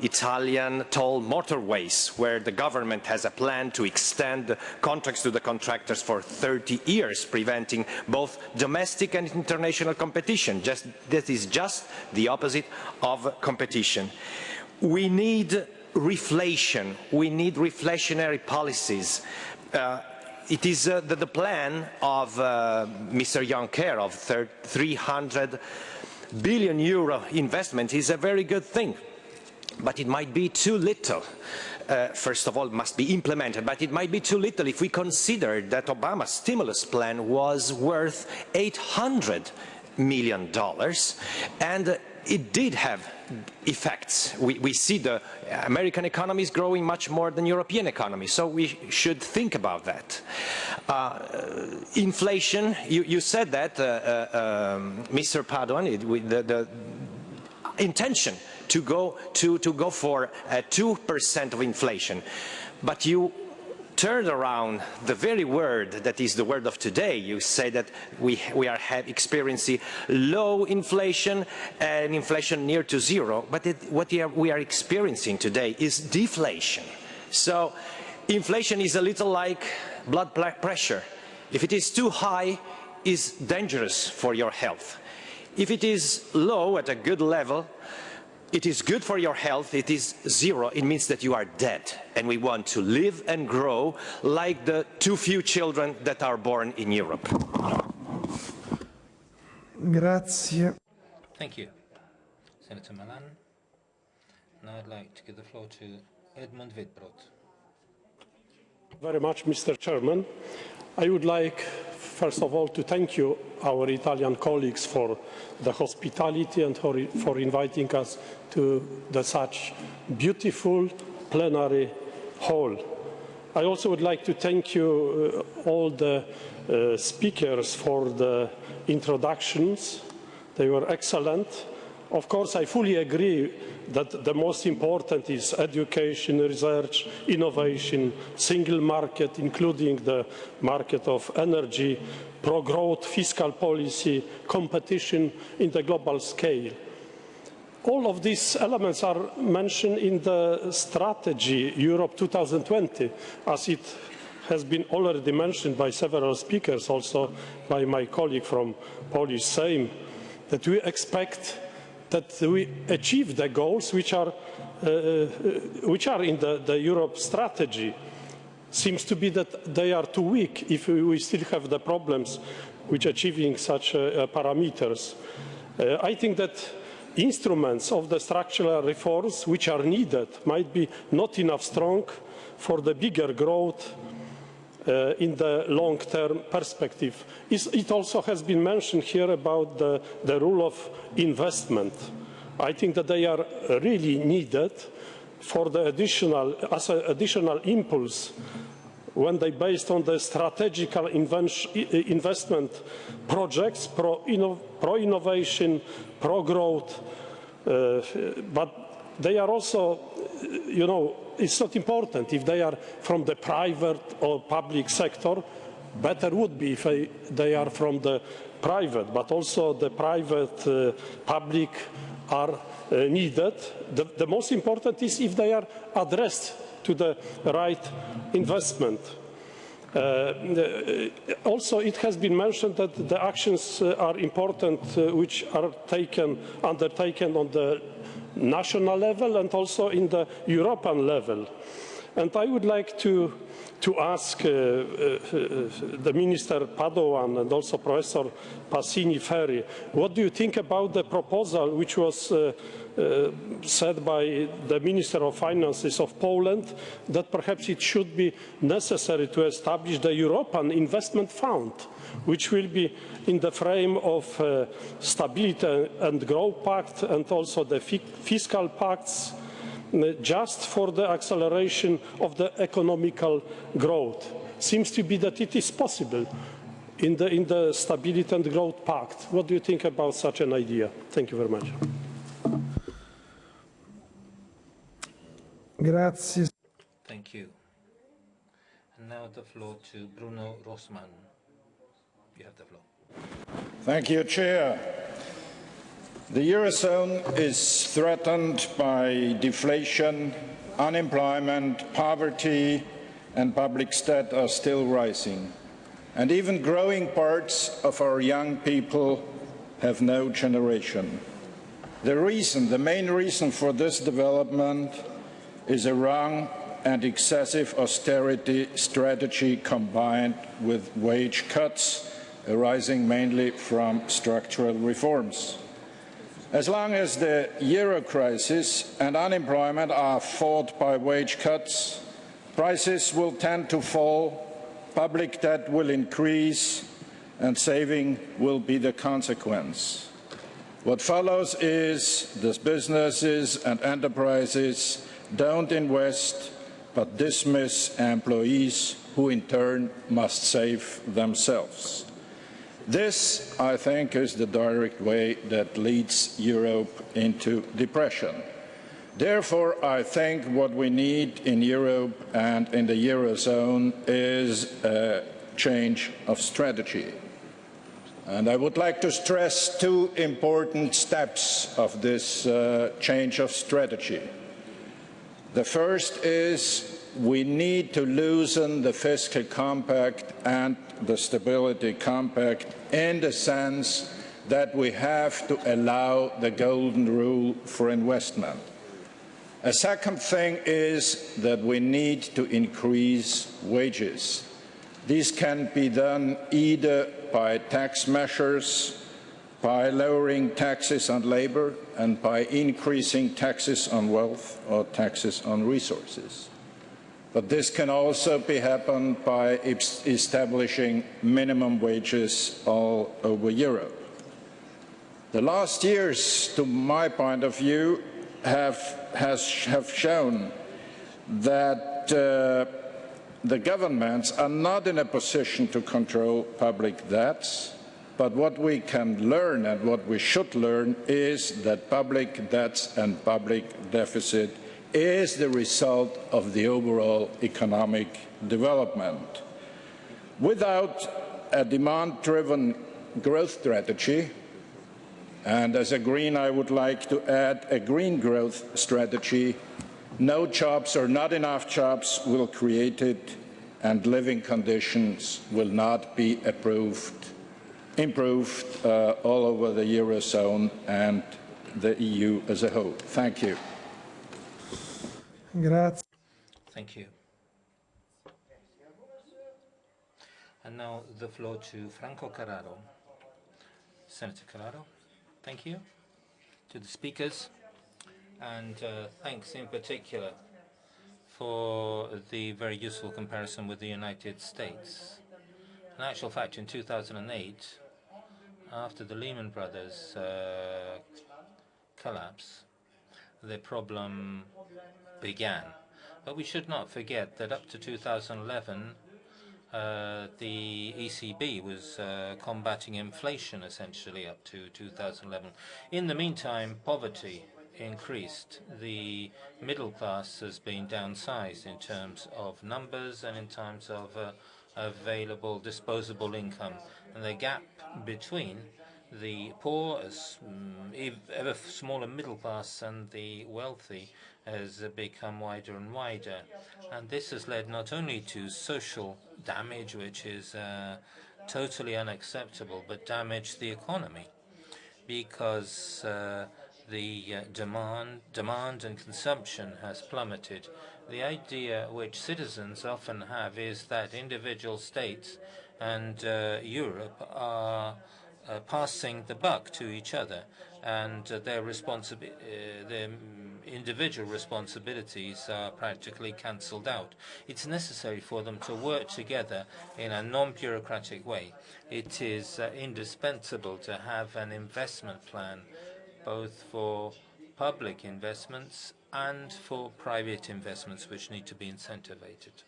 Italian toll motorways, where the government has a plan to extend the contracts to the contractors for 30 years, preventing both domestic and international competition. That is just the opposite of competition. We need reflation. We need reflationary policies. It is the plan of Mr. Juncker of 300 billion euro investment is a very good thing, but it might be too little. First of all, it must be implemented, but it might be too little if we consider that Obama's stimulus plan was worth $800 million, and it did have effects. We see the American economy is growing much more than European economy, so we should think about that. Inflation, you said that, Mr. Padoan, the intention to go for 2% of inflation, but you turned around the very word that is the word of today. You say that we are experiencing low inflation and inflation near to zero, but what we are experiencing today is deflation. So inflation is a little like blood pressure. If it is too high, it's dangerous for your health. If it is low at a good level, it is good for your health. It is zero, it means that you are dead. And we want to live and grow like the too few children that are born in Europe. Grazie. Thank you, Senator Malan. Now I'd like to give the floor to Edmund Wittbrod. Very much, Mr. Chairman. I would like, first of all, to thank you, our Italian colleagues, for the hospitality and for inviting us to such beautiful plenary hall. I also would like to thank you, all the speakers, for the introductions. They were excellent. Of course, I fully agree that the most important is education, research, innovation, single market, including the market of energy, pro-growth, fiscal policy, competition in the global scale. All of these elements are mentioned in the strategy Europe 2020, as it has been already mentioned by several speakers, also by my colleague from Polish Sejm, that we expect that we achieve the goals which are in the Europe strategy. Seems to be that they are too weak if we still have the problems with achieving such parameters. I think that instruments of the structural reforms which are needed might be not enough strong for the bigger growth in the long-term perspective. It also has been mentioned here about the rule of investment. I think that they are really needed for the as an additional impulse when they based on the strategical investment projects, pro-innovation, pro-growth, but they are also, you know, it's not important if they are from the private or public sector. Better would be if they are from the private, but also the private, public are needed. The most important is if they are addressed to the right investment. Also, it has been mentioned that the actions are important which are undertaken on the national level and also in the European level. And I would like to ask the Minister Padoan and also Professor Passini-Ferri, what do you think about the proposal which was said by the Minister of Finances of Poland, that perhaps it should be necessary to establish the European Investment Fund, which will be in the frame of Stability and Growth Pact and also the Fiscal Pacts, just for the acceleration of the economical growth. Seems to be that it is possible. in the Stability and Growth Pact. What do you think about such an idea? Thank you very much. Grazie. Thank you. And now the floor to Bruno Rossmann. You have the floor. Thank you, Chair. The Eurozone is threatened by deflation, unemployment, poverty, and public debt are still rising. And even growing parts of our young people have no generation. The main reason for this development is a wrong and excessive austerity strategy combined with wage cuts arising mainly from structural reforms. As long as the euro crisis and unemployment are fought by wage cuts, prices will tend to fall, public debt will increase, and saving will be the consequence. What follows is that businesses and enterprises don't invest but dismiss employees who in turn must save themselves. This, I think, is the direct way that leads Europe into depression. Therefore, I think what we need in Europe and in the Eurozone is a change of strategy. And I would like to stress two important steps of this change of strategy. The first is we need to loosen the Fiscal Compact and the Stability Compact in the sense that we have to allow the golden rule for investment. A second thing is that we need to increase wages. These can be done either by tax measures, by lowering taxes on labor, and by increasing taxes on wealth or taxes on resources. But this can also be happened by establishing minimum wages all over Europe. The last years, to my point of view, have shown that the governments are not in a position to control public debts, but what we can learn and what we should learn is that public debts and public deficit is the result of the overall economic development. Without a demand-driven growth strategy, and as a Green I would like to add a green growth strategy, no jobs or not enough jobs will be created and living conditions will not be improved all over the Eurozone and the EU as a whole. Thank you. Grazie. Thank you. And now the floor to Franco Carraro. Senator Carraro, thank you to the speakers, and thanks in particular for the very useful comparison with the United States. In actual fact, in 2008, after the Lehman Brothers collapse, the problem began. But we should not forget that up to 2011, the ECB was combating inflation essentially up to 2011. In the meantime, poverty increased. The middle class has been downsized in terms of numbers and in terms of available disposable income. And the gap between the poor, ever smaller middle class, and the wealthy has become wider and wider. And this has led not only to social damage, which is totally unacceptable, but damaged the economy, because the demand and consumption has plummeted. The idea which citizens often have is that individual states and Europe are passing the buck to each other, and their individual responsibilities are practically cancelled out. It's necessary for them to work together in a non-bureaucratic way. It is indispensable to have an investment plan, both for public investments and for private investments, which need to be incentivized.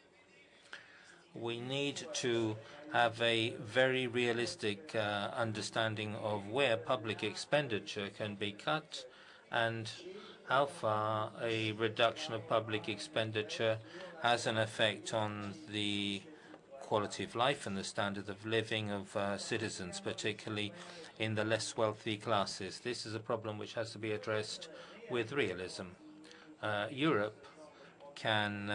We need to have a very realistic understanding of where public expenditure can be cut and how far a reduction of public expenditure has an effect on the quality of life and the standard of living of citizens, particularly in the less wealthy classes. This is a problem which has to be addressed with realism. Europe can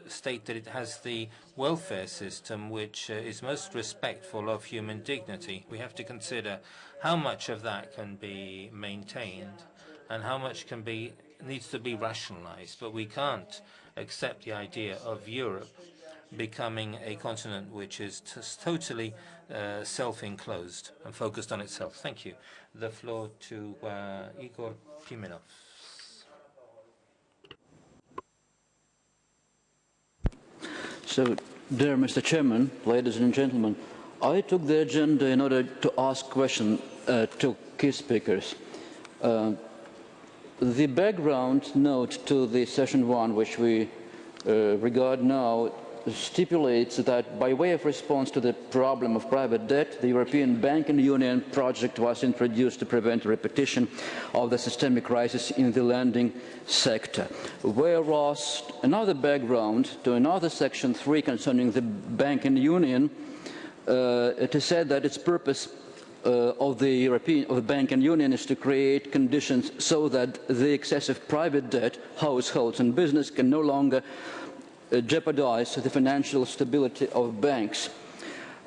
state that it has the welfare system which is most respectful of human dignity. We have to consider how much of that can be maintained and how much needs to be rationalized. But we can't accept the idea of Europe becoming a continent which is totally self-enclosed and focused on itself. Thank you. The floor to Igor Pimenov. So, dear Mr. Chairman, ladies and gentlemen, I took the agenda in order to ask questions to key speakers. The background note to the session 1, which we regard now, stipulates that by way of response to the problem of private debt, the European Banking Union project was introduced to prevent repetition of the systemic crisis in the lending sector. Whereas another background to another section 3 concerning the Banking Union, it is said that its purpose of the Banking Union is to create conditions so that the excessive private debt, households and business can no longer jeopardize the financial stability of banks.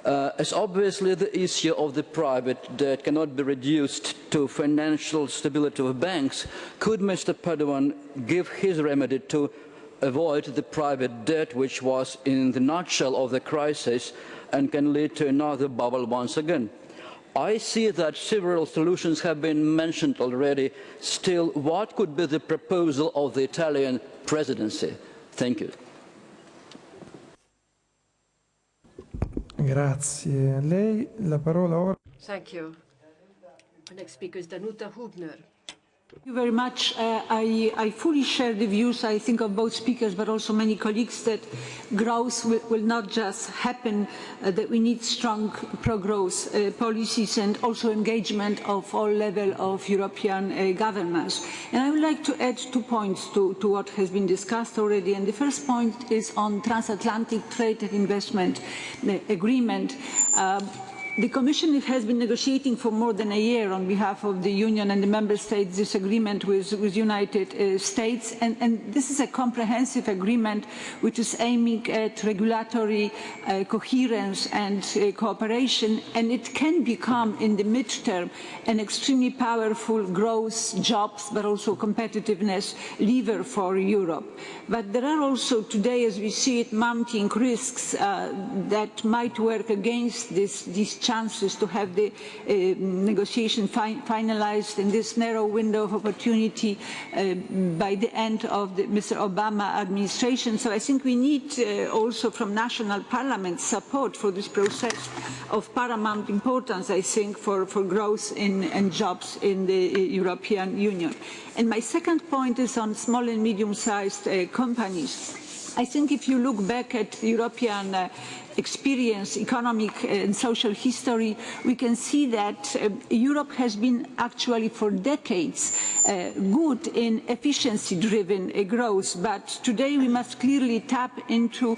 As obviously the issue of the private debt cannot be reduced to financial stability of banks, could Mr. Padoan give his remedy to avoid the private debt which was in the nutshell of the crisis and can lead to another bubble once again? I see that several solutions have been mentioned already. Still, what could be the proposal of the Italian presidency? Thank you. Grazie. Lei la parola ora. Thank you. The next speaker is Danuta Hübner. Thank you very much. I fully share the views, I think, of both speakers, but also many colleagues, that growth will not just happen, that we need strong pro-growth policies and also engagement of all levels of European governments. And I would like to add 2 points to what has been discussed already. And the first point is on transatlantic trade and investment agreement. The Commission has been negotiating for more than a year on behalf of the Union and the Member States this agreement with United States, and this is a comprehensive agreement which is aiming at regulatory coherence and cooperation, and it can become in the mid-term an extremely powerful growth, jobs, but also competitiveness lever for Europe. But there are also today, as we see it, mounting risks that might work against these chances to have the negotiation finalized in this narrow window of opportunity by the end of the Mr. Obama administration. So I think we need also from national parliaments support for this process of paramount importance, I think, for growth and jobs in the European Union. And my second point is on small and medium-sized companies. I think if you look back at European experience, economic and social history, we can see that Europe has been actually for decades good in efficiency-driven growth, but today we must clearly tap into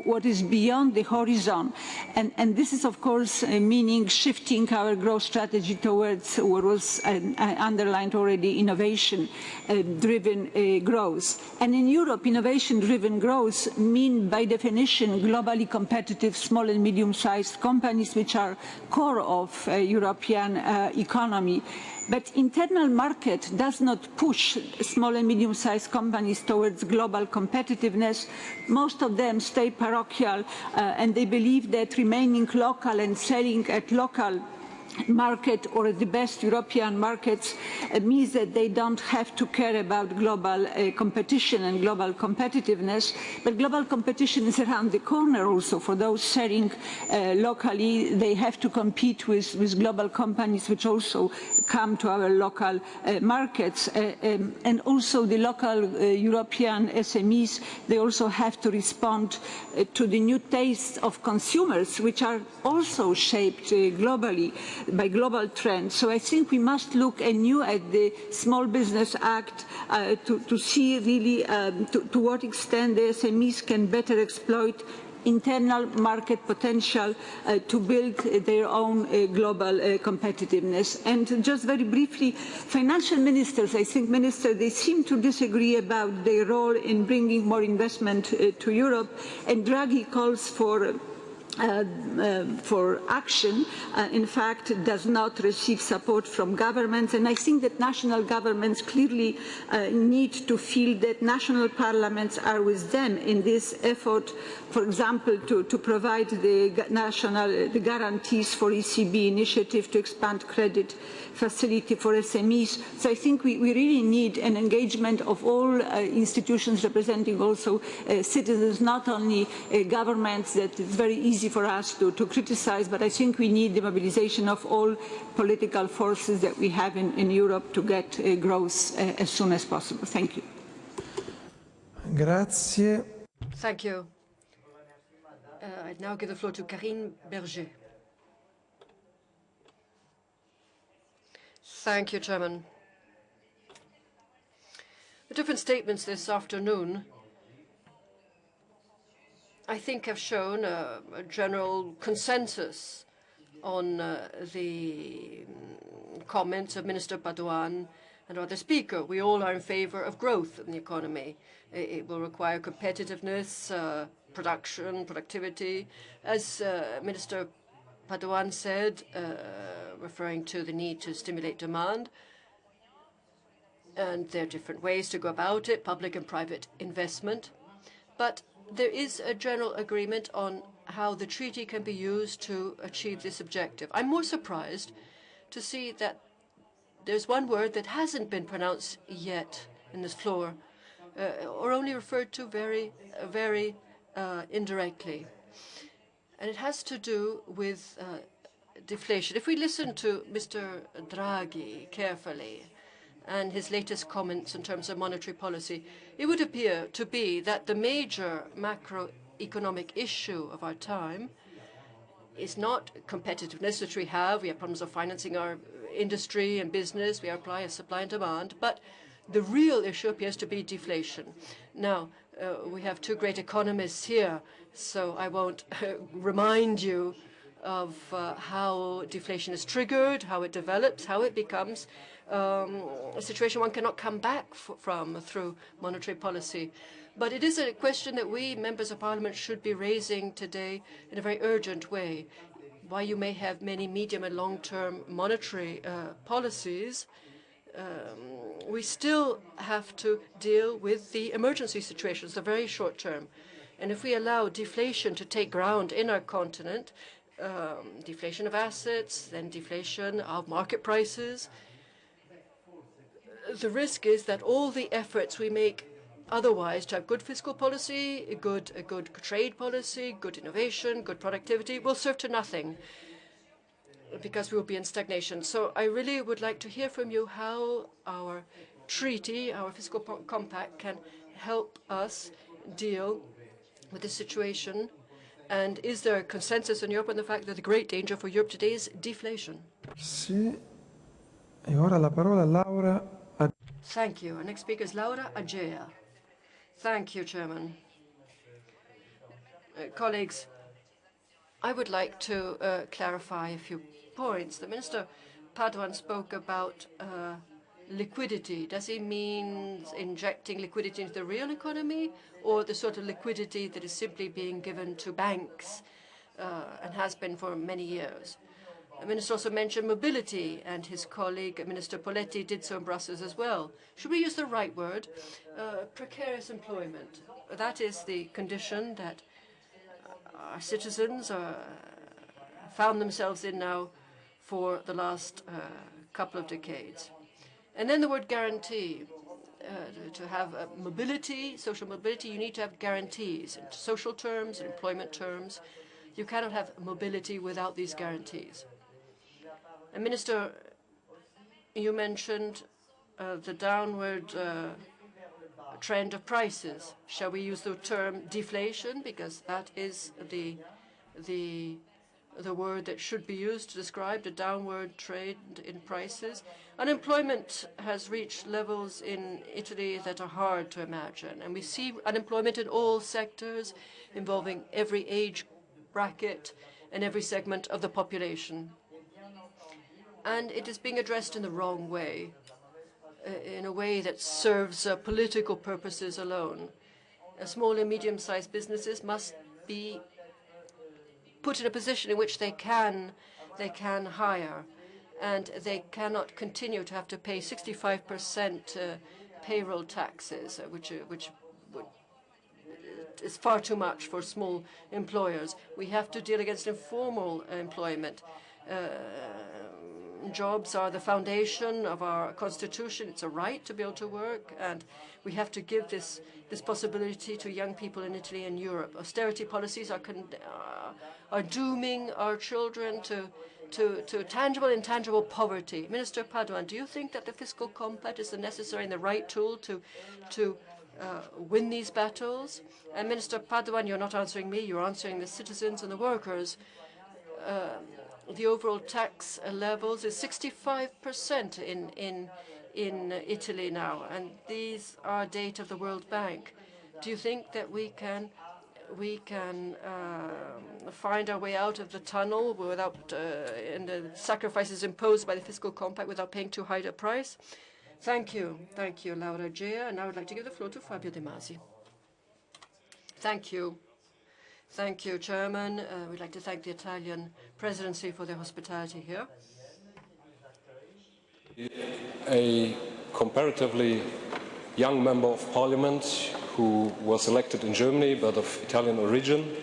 what is beyond the horizon. And this is, of course, meaning shifting our growth strategy towards what was underlined already, innovation-driven growth. And in Europe, innovation-driven growth means, by definition, globally competitive small and medium-sized companies, which are core of European economy. But internal market does not push small and medium-sized companies towards global competitiveness. Most of them stay parochial, and they believe that remaining local and selling at local market or the best European markets means that they don't have to care about global competition and global competitiveness, but global competition is around the corner also. For those selling locally, they have to compete with global companies which also come to our local markets, and also the local European SMEs, they also have to respond to the new tastes of consumers, which are also shaped globally by global trends. So I think we must look anew at the Small Business Act to see really to what extent the SMEs can better exploit internal market potential to build their own global competitiveness. And just very briefly, financial ministers, I think they seem to disagree about their role in bringing more investment to Europe, and Draghi calls for action, in fact, does not receive support from governments. And I think that national governments clearly need to feel that national parliaments are with them in this effort, for example, to provide the guarantees for ECB initiative to expand credit facility for SMEs. So I think we really need an engagement of all institutions representing also citizens, not only governments that it's very easy for us to criticize, but I think we need the mobilization of all political forces that we have in Europe to get growth as soon as possible. Thank you. Grazie. Thank you. I now give the floor to Karine Berger. Thank you, Chairman. The different statements this afternoon, I think, have shown a general consensus on the comments of Minister Padoan and other speaker. We all are in favor of growth in the economy. It will require competitiveness, production, productivity. As Minister Padoan said, referring to the need to stimulate demand, and there are different ways to go about it, public and private investment. But there is a general agreement on how the treaty can be used to achieve this objective. I'm more surprised to see that there's one word that hasn't been pronounced yet in this floor, or only referred to very indirectly. And it has to do with deflation. If we listen to Mr. Draghi carefully and his latest comments in terms of monetary policy, it would appear to be that the major macroeconomic issue of our time is not competitiveness, which we have. We have problems of financing our industry and business. We apply a supply and demand. But the real issue appears to be deflation. Now, we have two great economists here, so I won't remind you of how deflation is triggered, how it develops, how it becomes a situation one cannot come back from through monetary policy. But it is a question that we, members of parliament, should be raising today in a very urgent way. While you may have many medium and long-term monetary policies, we still have to deal with the emergency situations, the very short term. And if we allow deflation to take ground in our continent, deflation of assets, then deflation of market prices, the risk is that all the efforts we make otherwise to have good fiscal policy, a good trade policy, good innovation, good productivity, will serve to nothing, because we will be in stagnation. So I really would like to hear from you how our treaty, our Fiscal Compact, can help us deal with this situation. And is there a consensus in Europe on the fact that the great danger for Europe today is deflation? Sì. E ora la parola a Laura. Thank you. Our next speaker is Laura Agea. Thank you, Chairman. Colleagues, I would like to clarify a few points. The Minister Padoan spoke about liquidity. Does he mean injecting liquidity into the real economy, or the sort of liquidity that is simply being given to banks and has been for many years? The Minister also mentioned mobility, and his colleague, Minister Poletti, did so in Brussels as well. Should we use the right word? Precarious employment. That is the condition that our citizens found themselves in now for the last couple of decades. And then the word guarantee. To have mobility, social mobility, you need to have guarantees in social terms, in employment terms. You cannot have mobility without these guarantees. And Minister, you mentioned the downward trend of prices. Shall we use the term deflation, because that is the word that should be used to describe the downward trend in prices? Unemployment has reached levels in Italy that are hard to imagine, and we see unemployment in all sectors involving every age bracket and every segment of the population. And it is being addressed in the wrong way, in a way that serves political purposes alone. Small and medium-sized businesses must be put in a position in which they can hire, and they cannot continue to have to pay 65% payroll taxes, which is far too much for small employers. We have to deal against informal employment. Jobs are the foundation of our constitution. It's a right to be able to work, and we have to give this possibility to young people in Italy and Europe. Austerity policies are dooming our children to tangible and intangible poverty. Minister Padoan, do you think that the Fiscal Compact is the necessary and the right tool to win these battles? And Minister Padoan, you're not answering me, you're answering the citizens and the workers. The overall tax levels is 65% in Italy now, and these are data of the World Bank. Do you think that we can find our way out of the tunnel without and the sacrifices imposed by the Fiscal Compact without paying too high a price? Thank you, Laura Gea. And now I'd like to give the floor to Fabio De Masi. Thank you, Chairman. We'd like to thank the Italian presidency for their hospitality here. A comparatively young member of parliament who was elected in Germany but of Italian origin,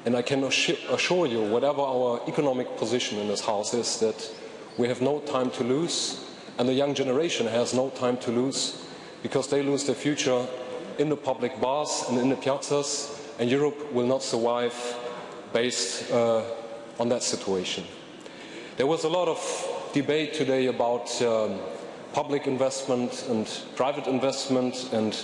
and I can assure you, whatever our economic position in this House is, that we have no time to lose, and the young generation has no time to lose, because they lose their future in the public bars and in the piazzas, and Europe will not survive based on that situation. There was a lot of debate today about public investment and private investment, and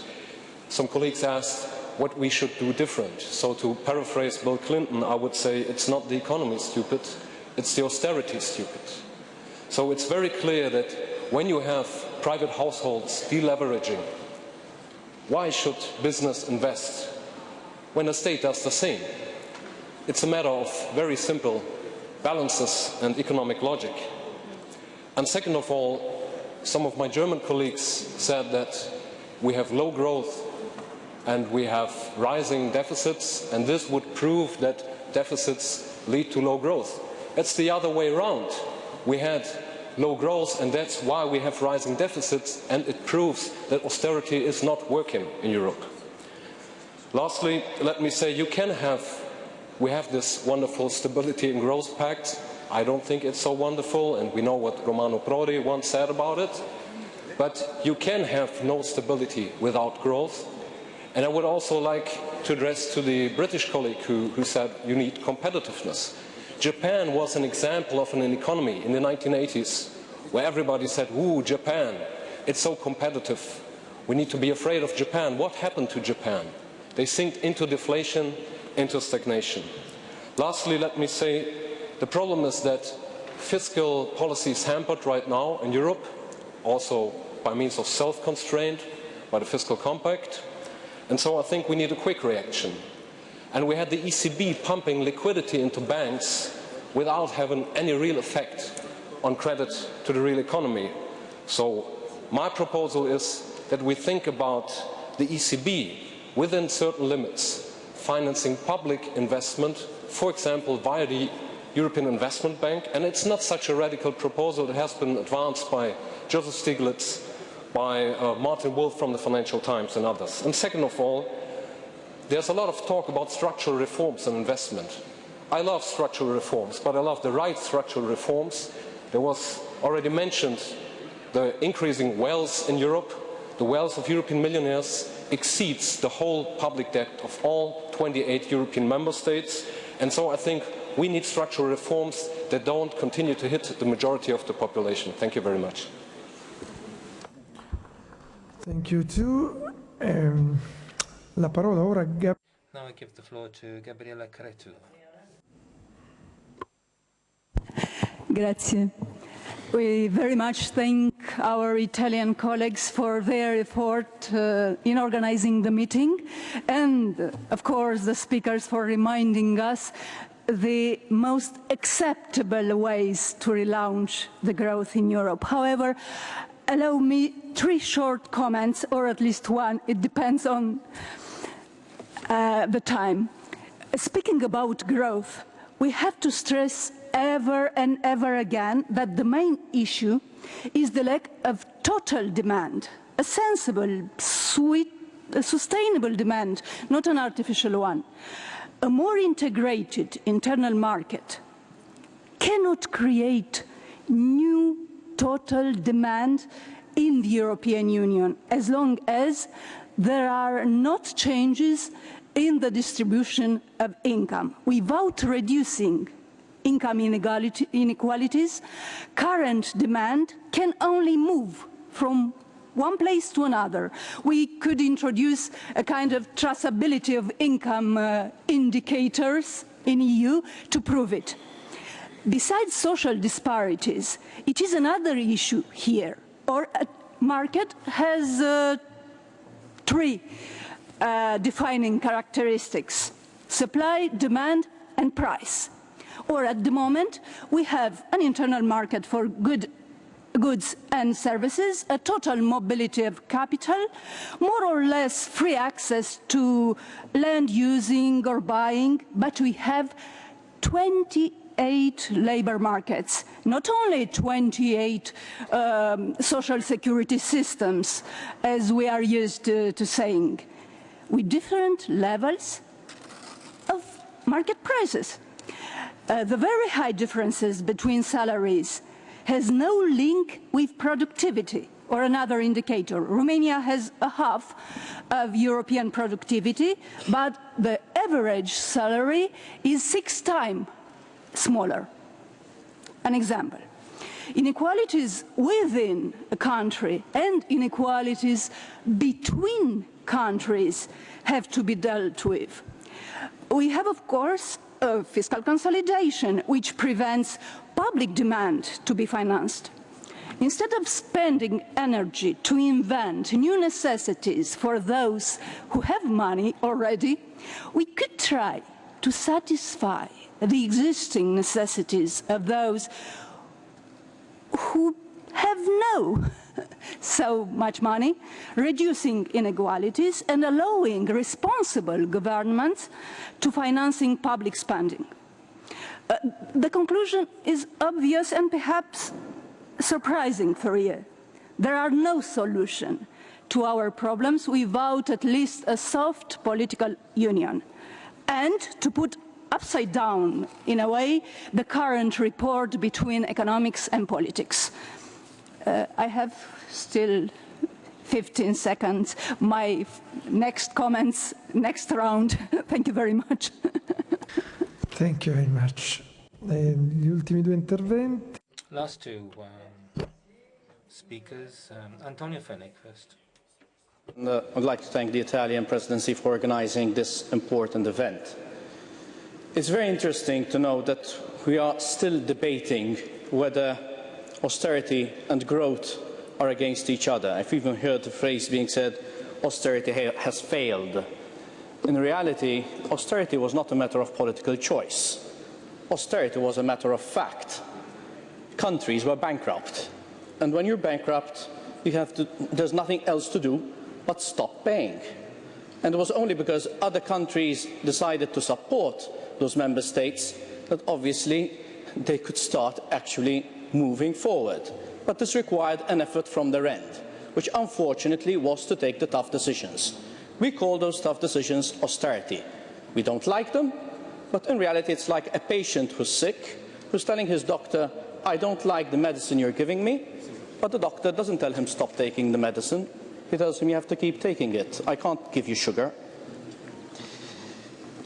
some colleagues asked what we should do different. So to paraphrase Bill Clinton, I would say it's not the economy stupid, it's the austerity stupid. So it's very clear that when you have private households deleveraging, why should business invest when the state does the same? It's a matter of very simple balances and economic logic. And second of all, some of my German colleagues said that we have low growth and we have rising deficits, and this would prove that deficits lead to low growth. It's the other way around. We had low growth, and that's why we have rising deficits, and it proves that austerity is not working in Europe. Lastly, let me say we have this wonderful Stability and Growth Pact. I don't think it's so wonderful, and we know what Romano Prodi once said about it. But you can have no stability without growth. And I would also like to address to the British colleague who said you need competitiveness. Japan was an example of an economy in the 1980s where everybody said, ooh, Japan, it's so competitive. We need to be afraid of Japan. What happened to Japan? They sink into deflation, into stagnation. Lastly, let me say the problem is that fiscal policy is hampered right now in Europe, also by means of self-constraint, by the Fiscal Compact. And so I think we need a quick reaction. And we had the ECB pumping liquidity into banks without having any real effect on credit to the real economy. So my proposal is that we think about the ECB within certain limits, financing public investment, for example, via the European Investment Bank. And it's not such a radical proposal. It has been advanced by Joseph Stiglitz, by Martin Wolf from the Financial Times and others. And second of all, there's a lot of talk about structural reforms and investment. I love structural reforms, but I love the right structural reforms. There was already mentioned the increasing wealth in Europe. The wealth of European millionaires exceeds the whole public debt of all 28 European member states. And so I think we need structural reforms that don't continue to hit the majority of the population. Thank you very much. Thank you too. La parola ora Now I give the floor to Gabriella Cretu. Grazie. We very much thank our Italian colleagues for their effort in organizing the meeting, and of course the speakers for reminding us the most acceptable ways to relaunch the growth in Europe. However, allow me 3 short comments, or at least one, it depends on the time. Speaking about growth, we have to stress ever and ever again that the main issue is the lack of total demand, a sensible, a sustainable demand, not an artificial one. A more integrated internal market cannot create new total demand in the European Union as long as there are not changes in the distribution of income. Without reducing income inequalities, current demand can only move from one place to another. We could introduce a kind of traceability of income indicators in EU to prove it. Besides social disparities, it is another issue here. Our market has 3 defining characteristics: supply, demand, and price. Or at the moment, we have an internal market for goods and services, a total mobility of capital, more or less free access to land using or buying, but we have 28 labor markets, not only 28 social security systems, as we are used to saying, with different levels of market prices. The very high differences between salaries has no link with productivity or another indicator. Romania has a half of European productivity, but the average salary is 6 times smaller. An example. Inequalities within a country and inequalities between countries have to be dealt with. We have, of course, fiscal consolidation, which prevents public demand to be financed. Instead of spending energy to invent new necessities for those who have money already, we could try to satisfy the existing necessities of those who have so much money, reducing inequalities and allowing responsible governments to financing public spending. The conclusion is obvious and perhaps surprising for you. There are no solutions to our problems without at least a soft political union. And to put upside down, in a way, the current report between economics and politics. I have still 15 seconds. My next comments, next round. Thank you very much. Thank you very much. Gli ultimi 2 interventi. Last 2 speakers. Antonio Fenech first. I'd like to thank the Italian presidency for organizing this important event. It's very interesting to know that we are still debating whether austerity and growth are against each other. I've even heard the phrase being said, austerity has failed. In reality, austerity was not a matter of political choice. Austerity was a matter of fact. Countries were bankrupt. And when you're bankrupt, there's nothing else to do but stop paying. And it was only because other countries decided to support those member states that obviously they could start actually moving forward. But this required an effort from their end, which unfortunately was to take the tough decisions. We call those tough decisions austerity. We don't like them, But in reality, it's like a patient who's sick, who's telling his doctor, I don't like the medicine you're giving me, but the doctor doesn't tell him stop taking the medicine. He tells him you have to keep taking it. I can't give you sugar.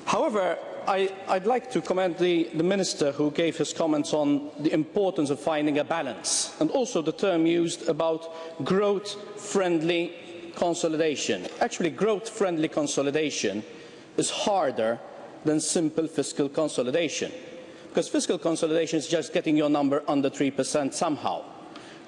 However, I'd like to commend the Minister who gave his comments on the importance of finding a balance, and also the term used about growth-friendly consolidation. Actually, growth-friendly consolidation is harder than simple fiscal consolidation, because fiscal consolidation is just getting your number under 3% somehow.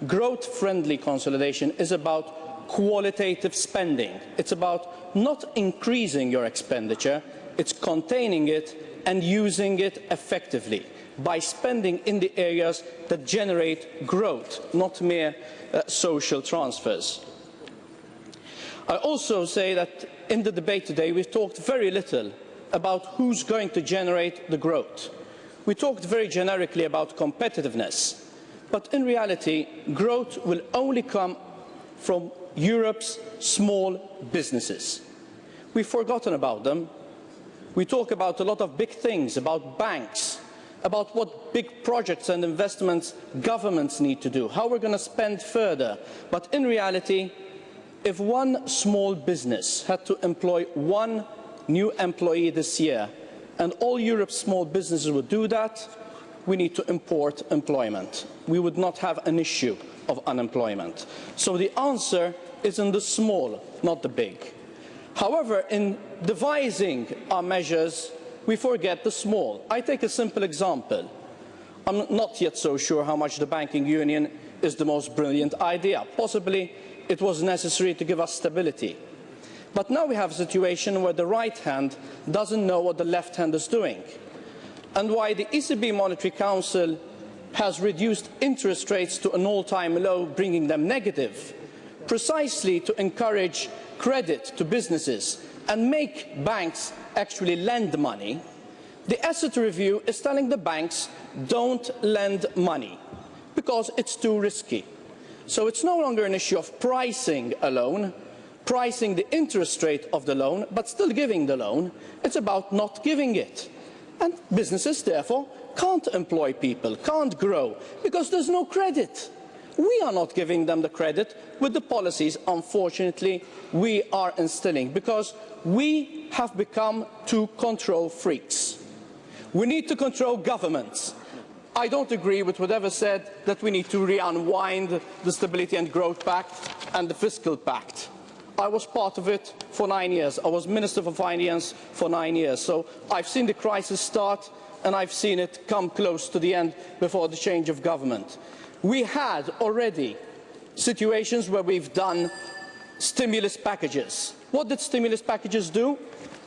Growth-friendly consolidation is about qualitative spending. It's about not increasing your expenditure, it's containing it and using it effectively by spending in the areas that generate growth, not mere social transfers. I also say that in the debate today we've talked very little about who's going to generate the growth. We talked very generically about competitiveness, but in reality growth will only come from Europe's small businesses. We've forgotten about them. We talk about a lot of big things, about banks, about what big projects and investments governments need to do, how we're going to spend further. But in reality, if one small business had to employ one new employee this year, and all Europe's small businesses would do that, we need to import employment. We would not have an issue of unemployment. So the answer is in the small, not the big. However, in devising our measures, we forget the small. I take a simple example. I'm not yet so sure how much the banking union is the most brilliant idea. Possibly it was necessary to give us stability. But now we have a situation where the right hand doesn't know what the left hand is doing. And why the ECB Monetary Council has reduced interest rates to an all-time low, bringing them negative, precisely to encourage credit to businesses and make banks actually lend money, the asset review is telling the banks don't lend money because it's too risky. So it's no longer an issue of pricing a loan, pricing the interest rate of the loan, but still giving the loan. It's about not giving it. And businesses, therefore, can't employ people, can't grow, because there's no credit. We are not giving them the credit with the policies, unfortunately, we are instilling, because we have become two control freaks. We need to control governments. I don't agree with whatever said that we need to re-unwind the Stability and Growth Pact and the Fiscal Pact. I was part of it for 9 years. I was Minister for Finance for 9 years. So I've seen the crisis start and I've seen it come close to the end before the change of government. We had already situations where we've done stimulus packages. What did stimulus packages do?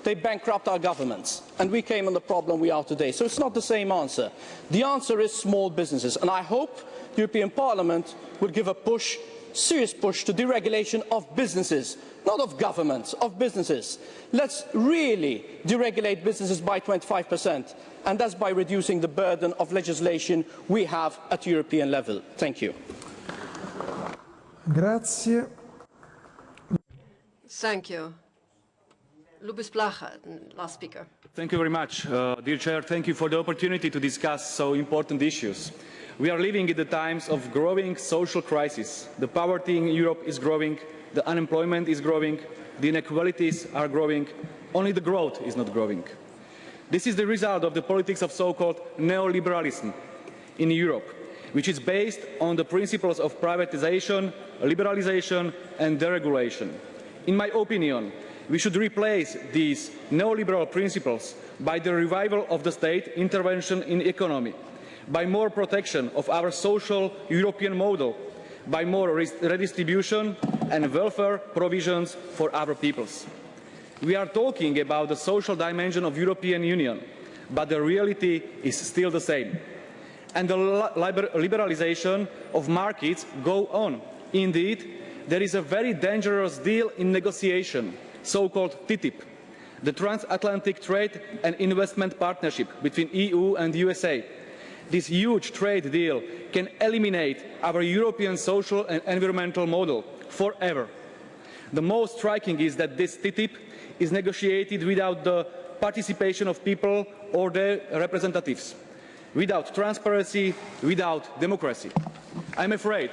They bankrupt our governments, and we came on the problem we are today. So it's not the same answer. The answer is small businesses, and I hope the European Parliament will give a push, serious push, to deregulation of businesses, not of governments, of businesses. Let's really deregulate businesses by 25%, and that's by reducing the burden of legislation we have at European level. Thank you. Grazie. Thank you. Lubis Blacha, last speaker. Thank you very much. Dear Chair, thank you for the opportunity to discuss so important issues. We are living in the times of growing social crisis. The poverty in Europe is growing, the unemployment is growing, the inequalities are growing, only the growth is not growing. This is the result of the politics of so-called neoliberalism in Europe, which is based on the principles of privatization, liberalization and deregulation. In my opinion, we should replace these neoliberal principles by the revival of the state intervention in the economy, by more protection of our social European model, by more redistribution and welfare provisions for our peoples. We are talking about the social dimension of the European Union, but the reality is still the same. And the liberalization of markets go on. Indeed, there is a very dangerous deal in negotiation, so-called TTIP, the Transatlantic Trade and Investment Partnership between EU and the USA. This huge trade deal can eliminate our European social and environmental model forever. The most striking is that this TTIP is negotiated without the participation of people or their representatives. Without transparency, without democracy. I'm afraid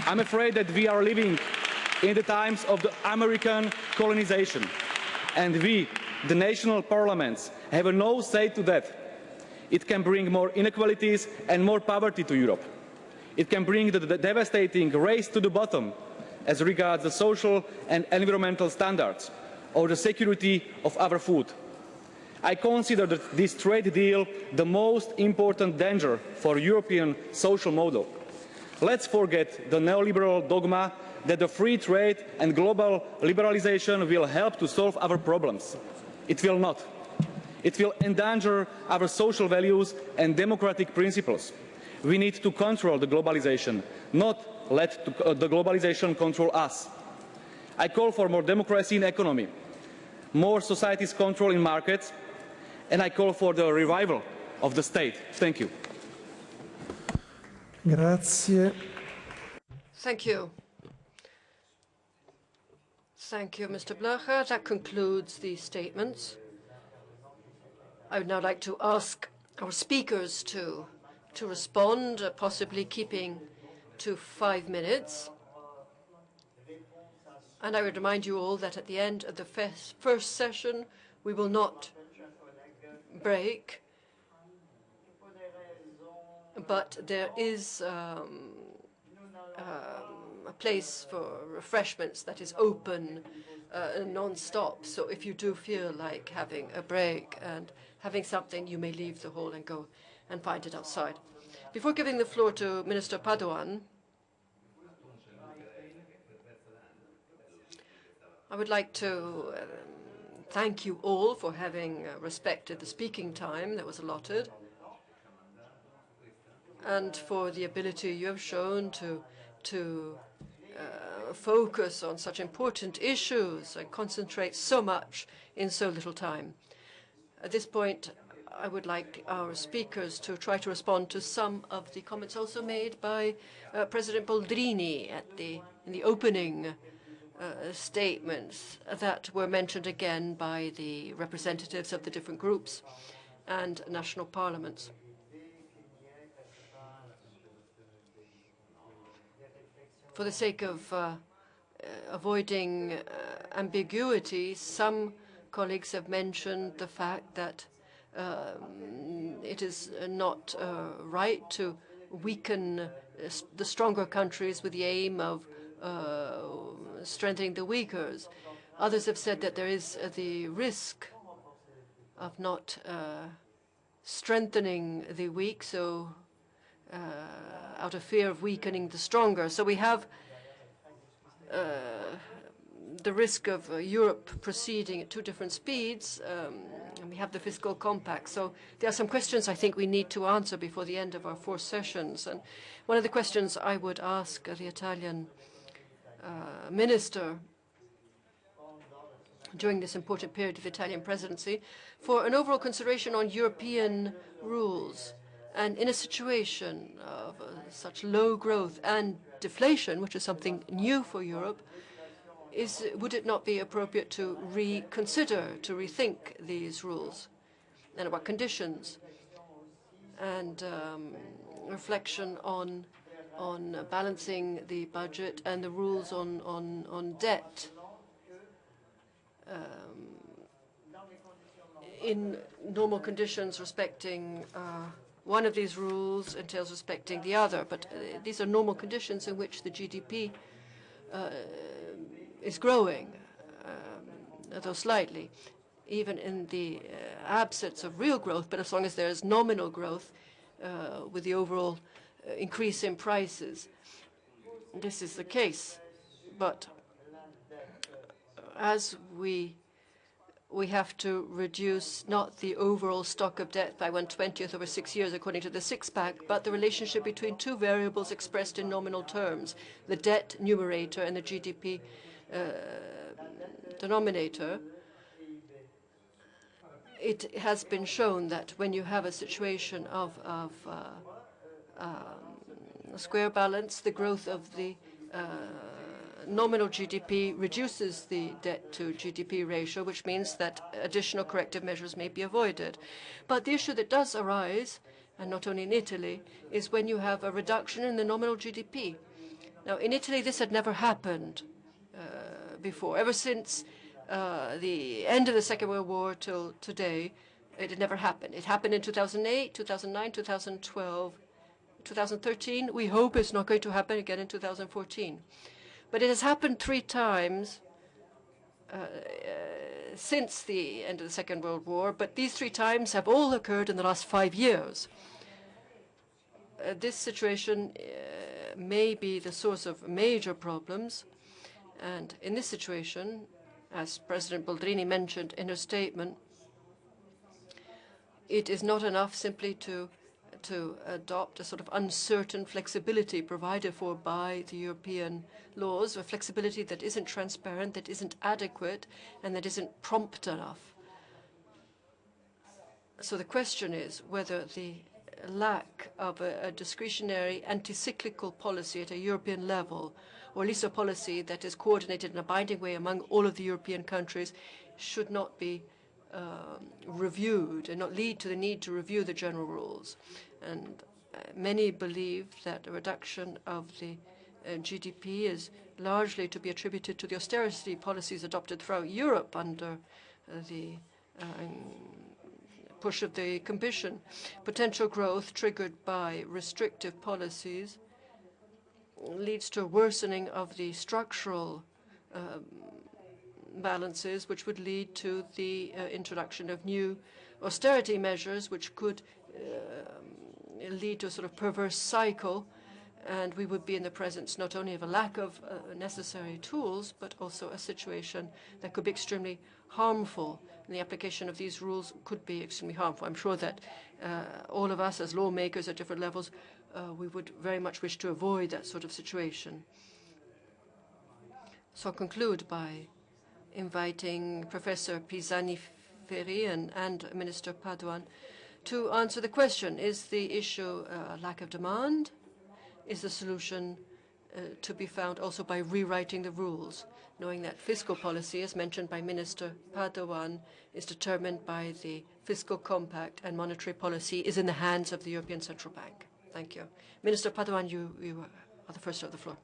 that we are living in the times of the American colonization, and we, the national parliaments, have no say to that. It can bring more inequalities and more poverty to Europe. It can bring the devastating race to the bottom as regards the social and environmental standards or the security of our food. I consider this trade deal the most important danger for European social model. Let's forget the neoliberal dogma that the free trade and global liberalization will help to solve our problems. It will not. It will endanger our social values and democratic principles. We need to control the globalization, not let the globalization control us. I call for more democracy in economy, more society's control in markets, and I call for the revival of the state. Thank you. Grazie. Thank you. Thank you, Mr. Blacher. That concludes the statements. I would now like to ask our speakers to respond, possibly keeping to 5 minutes. And I would remind you all that at the end of the first session, we will not break, but there is a place for refreshments that is open non-stop. So if you do feel like having a break and having something, you may leave the hall and go and find it outside. Before giving the floor to Minister Padoan, I would like to thank you all for having respected the speaking time that was allotted, and for the ability you have shown to focus on such important issues and concentrate so much in so little time. At this point, I would like our speakers to try to respond to some of the comments also made by President Boldrini in the opening statements that were mentioned again by the representatives of the different groups and national parliaments. For the sake of avoiding ambiguity, some colleagues have mentioned the fact that it is not right to weaken the stronger countries with the aim of strengthening the weakers. Others have said that there is the risk of not strengthening the weak, so out of fear of weakening the stronger. So we have the risk of Europe proceeding at two different speeds, and we have the Fiscal Compact. So there are some questions I think we need to answer before the end of our 4 sessions. And one of the questions I would ask the Italian minister during this important period of Italian presidency for an overall consideration on European rules. And in a situation of such low growth and deflation, which is something new for Europe, would it not be appropriate to reconsider, to rethink these rules, and what conditions, and reflection on balancing the budget and the rules on debt? In normal conditions, respecting one of these rules entails respecting the other, but these are normal conditions in which the GDP is growing, though slightly, even in the absence of real growth, but as long as there is nominal growth with the overall increase in prices. This is the case, but as we have to reduce not the overall stock of debt by 1/20th over 6 years, according to the six-pack, but the relationship between two variables expressed in nominal terms, the debt numerator and the GDP denominator. It has been shown that when you have a situation of a square balance, the growth of the nominal GDP reduces the debt to GDP ratio, which means that additional corrective measures may be avoided. But the issue that does arise, and not only in Italy, is when you have a reduction in the nominal GDP. Now, in Italy, this had never happened before. Ever since the end of the Second World War till today, it had never happened. It happened in 2008, 2009, 2012, 2013. We hope it's not going to happen again in 2014. But it has happened 3 times since the end of the Second World War, but these 3 times have all occurred in the last 5 years. This situation may be the source of major problems, and in this situation, as President Boldrini mentioned in her statement, it is not enough simply to adopt a sort of uncertain flexibility provided for by the European laws, a flexibility that isn't transparent, that isn't adequate, and that isn't prompt enough. So the question is whether the lack of a discretionary anti-cyclical policy at a European level, or at least a policy that is coordinated in a binding way among all of the European countries, should not be reviewed and not lead to the need to review the general rules. And many believe that a reduction of the GDP is largely to be attributed to the austerity policies adopted throughout Europe under the push of the Commission. Potential growth triggered by restrictive policies leads to a worsening of the structural balances, which would lead to the introduction of new austerity measures, which could lead to a sort of perverse cycle, and we would be in the presence not only of a lack of necessary tools, but also a situation that could be extremely harmful. And the application of these rules could be extremely harmful. I'm sure that all of us as lawmakers at different levels, we would very much wish to avoid that sort of situation. So I'll conclude by inviting Professor Pisani-Ferri and Minister Padoan to answer the question: is the issue lack of demand? Is the solution to be found also by rewriting the rules, knowing that fiscal policy, as mentioned by Minister Padoan, is determined by the Fiscal Compact, and monetary policy is in the hands of the European Central Bank? Thank you. Minister Padoan, you are the first of the floor.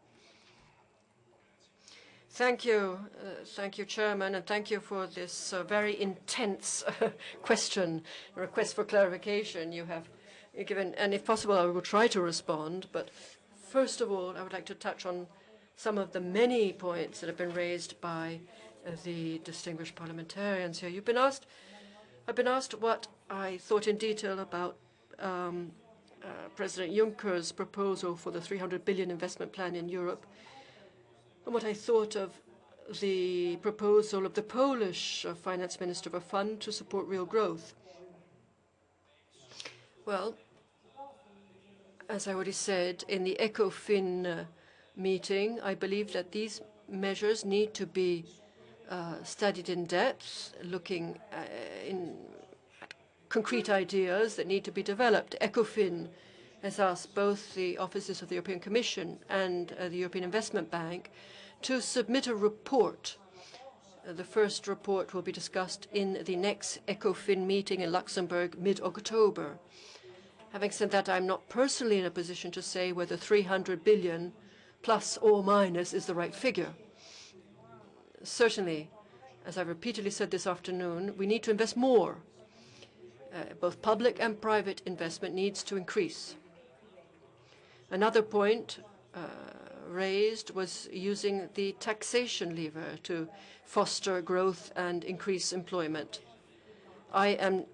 Thank you, Chairman, and thank you for this very intense question, request for clarification you have given. And if possible, I will try to respond. But first of all, I would like to touch on some of the many points that have been raised by the distinguished parliamentarians here. I've been asked what I thought in detail about President Juncker's proposal for the 300 billion investment plan in Europe, and what I thought of the proposal of the Polish finance minister of a fund to support real growth. Well, as I already said, in the ECOFIN meeting, I believe that these measures need to be studied in depth, looking at concrete ideas that need to be developed. ECOFIN has asked both the offices of the European Commission and the European Investment Bank to submit a report. The first report will be discussed in the next ECOFIN meeting in Luxembourg mid-October. Having said that, I'm not personally in a position to say whether 300 billion plus or minus is the right figure. Certainly, as I repeatedly said this afternoon, we need to invest more. Both public and private investment needs to increase. Another point raised was using the taxation lever to foster growth and increase employment. I am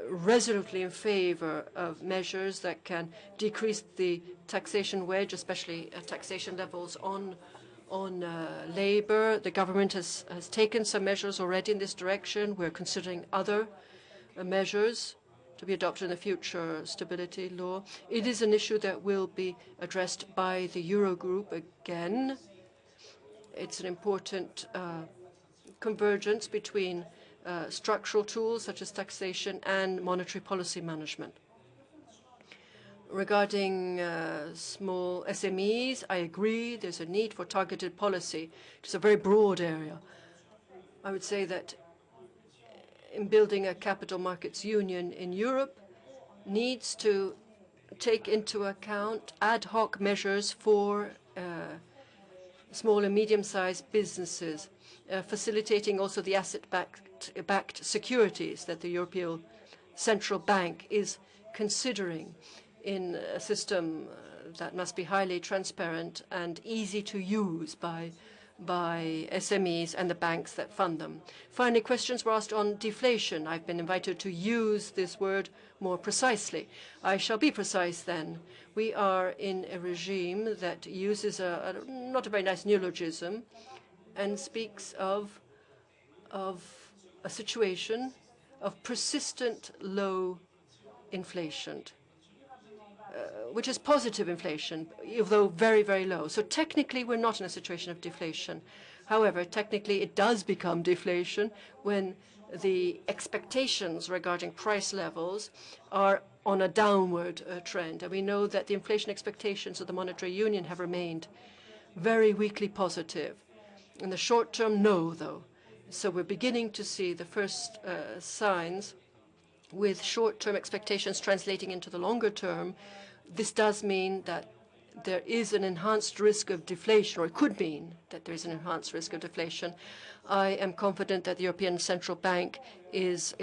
resolutely in favor of measures that can decrease the taxation wedge, especially taxation levels on labor. The government has taken some measures already in this direction. We're considering other measures to be adopted in the future stability law. It is an issue that will be addressed by the Eurogroup again. It's an important convergence between structural tools such as taxation and monetary policy management. Regarding small SMEs, I agree there's a need for targeted policy. It's a very broad area. I would say that in building a capital markets union in Europe needs to take into account ad hoc measures for small and medium-sized businesses, facilitating also the asset-backed securities that the European Central Bank is considering in a system that must be highly transparent and easy to use by SMEs and the banks that fund them. Finally, questions were asked on deflation. I've been invited to use this word more precisely. I shall be precise then. We are in a regime that uses not a very nice neologism and speaks of a situation of persistent low inflation, which is positive inflation, although very, very low. So technically, we're not in a situation of deflation. However, technically, it does become deflation when the expectations regarding price levels are on a downward trend. And we know that the inflation expectations of the monetary union have remained very weakly positive. In the short term, no, though. So we're beginning to see the first signs with short-term expectations translating into the longer term. This does mean that there is an enhanced risk of deflation, or it could mean that there is an enhanced risk of deflation. I am confident that the European Central Bank is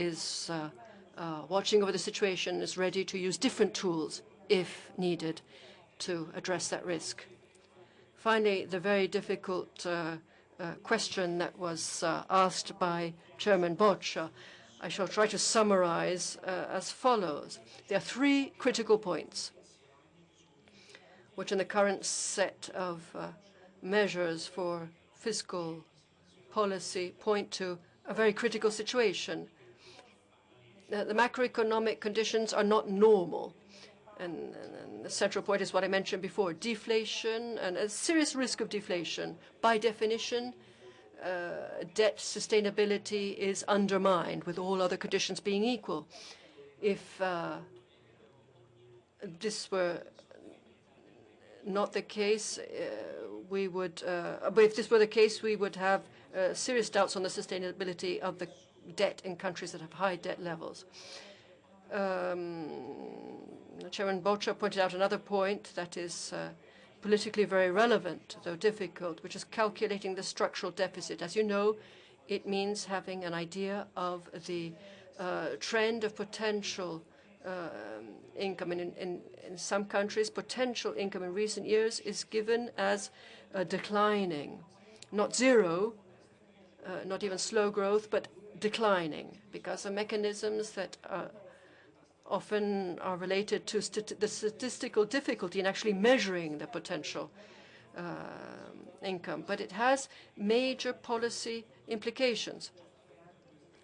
watching over the situation, is ready to use different tools, if needed, to address that risk. Finally, the very difficult question that was asked by Chairman Boccia. I shall try to summarize as follows. There are three critical points which in the current set of measures for fiscal policy point to a very critical situation. The macroeconomic conditions are not normal. And the central point is what I mentioned before, deflation and a serious risk of deflation. By definition, debt sustainability is undermined, with all other conditions being equal. If this were not the case, we would. But if this were the case, we would have serious doubts on the sustainability of the debt in countries that have high debt levels. Chairman Boccia pointed out another point that is politically very relevant, though difficult, which is calculating the structural deficit. As you know, it means having an idea of the trend of potential income. In some countries, potential income in recent years is given as declining, not zero, not even slow growth, but declining, because of mechanisms that often are related to the statistical difficulty in actually measuring the potential income. But it has major policy implications,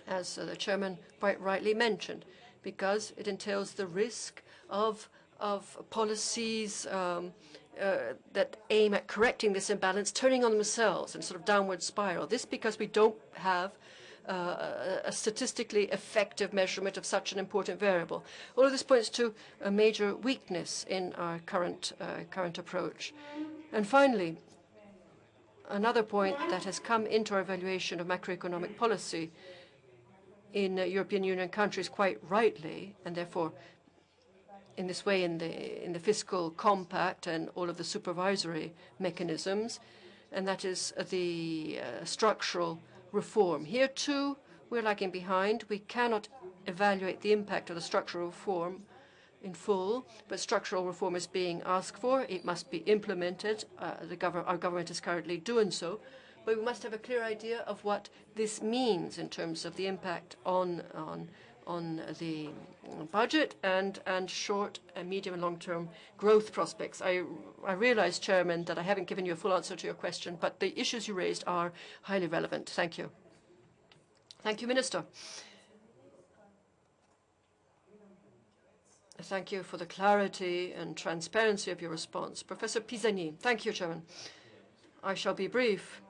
as the chairman quite rightly mentioned, because it entails the risk of policies that aim at correcting this imbalance turning on themselves in a sort of downward spiral. This because we don't have a statistically effective measurement of such an important variable. All of this points to a major weakness in our current approach. And finally, another point that has come into our evaluation of macroeconomic policy in European Union countries quite rightly, and therefore in this way in the Fiscal Compact and all of the supervisory mechanisms, and that is the structural reform. Here, too, we're lagging behind. We cannot evaluate the impact of the structural reform in full, but structural reform is being asked for. It must be implemented. Our government is currently doing so. But we must have a clear idea of what this means in terms of the impact on the budget and short and medium and long-term growth prospects. I realize, Chairman, that I haven't given you a full answer to your question, but the issues you raised are highly relevant. Thank you. Thank you, Minister. Thank you for the clarity and transparency of your response. Professor Pisani. Thank you, Chairman. I shall be brief.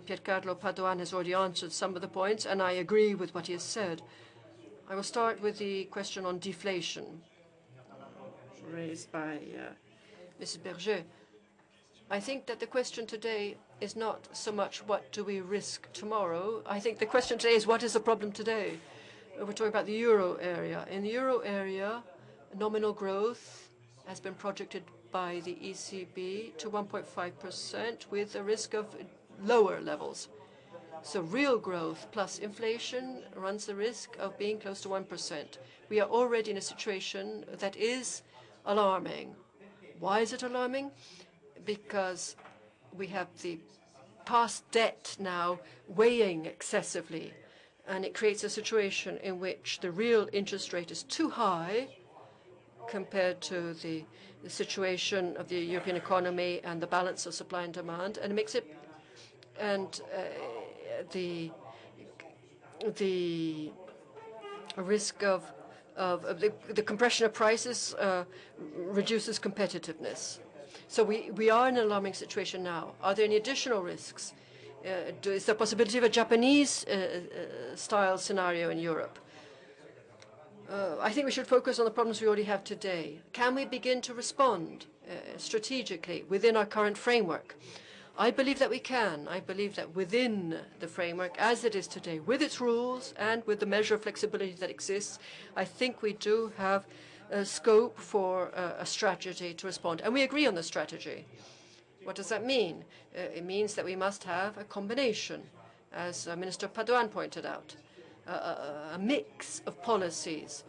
Piercarlo Padoan has already answered some of the points, and I agree with what he has said. I will start with the question on deflation. raised by Mrs. Berger. I think that the question today is not so much what do we risk tomorrow. I think the question today is what is the problem today? We're talking about the euro area. In the euro area, nominal growth has been projected by the ECB to 1.5% with a risk of lower levels. So real growth plus inflation runs the risk of being close to 1%. We are already in a situation that is alarming. Why is it alarming? Because we have the past debt now weighing excessively, and it creates a situation in which the real interest rate is too high compared to the situation of the European economy and the balance of supply and demand, and it makes it the risk of the compression of prices reduces competitiveness. So we are in an alarming situation now. Are there any additional risks? Is there a possibility of a Japanese-style scenario in Europe? I think we should focus on the problems we already have today. Can we begin to respond strategically within our current framework? I believe that we can. I believe that within the framework as it is today, with its rules and with the measure of flexibility that exists, I think we do have scope for a strategy to respond. And we agree on the strategy. What does that mean? It means that we must have a combination, as Minister Padoan pointed out, a mix of policies,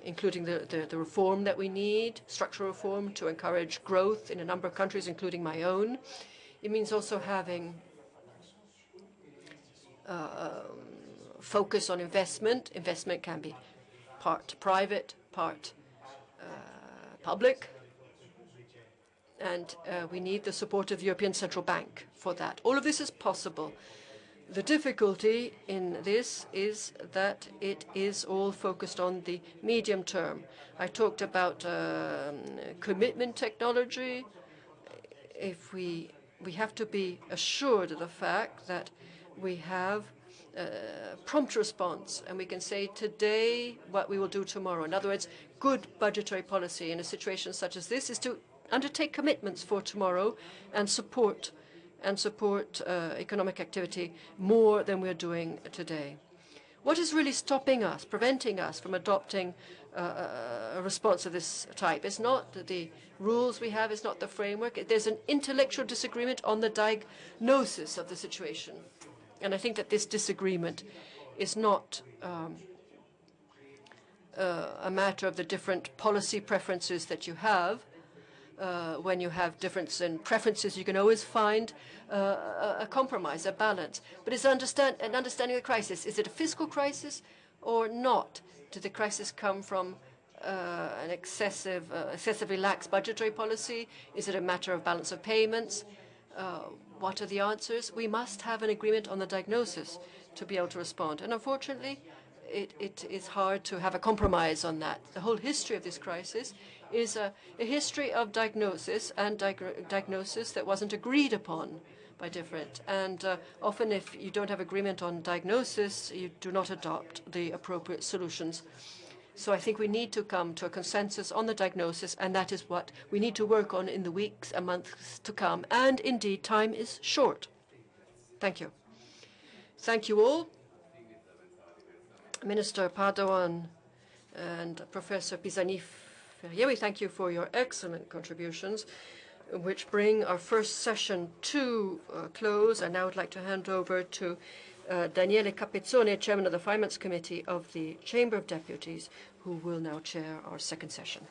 including the reform that we need, structural reform to encourage growth in a number of countries, including my own. It means also having focus on investment. Investment can be part private, part public. And we need the support of the European Central Bank for that. All of this is possible. The difficulty in this is that it is all focused on the medium term. I talked about commitment technology. If we have to be assured of the fact that we have prompt response, and we can say today what we will do tomorrow. In other words, good budgetary policy in a situation such as this is to undertake commitments for tomorrow and support economic activity more than we're doing today. What is really stopping us, preventing us from adopting a response of this type? It's not the rules we have, it's not the framework. There's an intellectual disagreement on the diagnosis of the situation. And I think that this disagreement is not a matter of the different policy preferences that you have. When you have difference in preferences, you can always find a compromise, a balance. But it's an understanding of the crisis. Is it a fiscal crisis or not? Did the crisis come from an excessively lax budgetary policy? Is it a matter of balance of payments? What are the answers? We must have an agreement on the diagnosis to be able to respond. And unfortunately, it is hard to have a compromise on that. The whole history of this crisis is a history of diagnosis and diagnosis that wasn't agreed upon by different. And often if you don't have agreement on diagnosis, you do not adopt the appropriate solutions. So I think we need to come to a consensus on the diagnosis, and that is what we need to work on in the weeks and months to come. And indeed, time is short. Thank you. Thank you all. Minister Padoan and Professor Pisani-Ferrier, we thank you for your excellent contributions, which bring our first session to a close. I now would like to hand over to Daniele Capezzone, Chairman of the Finance Committee of the Chamber of Deputies, who will now chair our second session.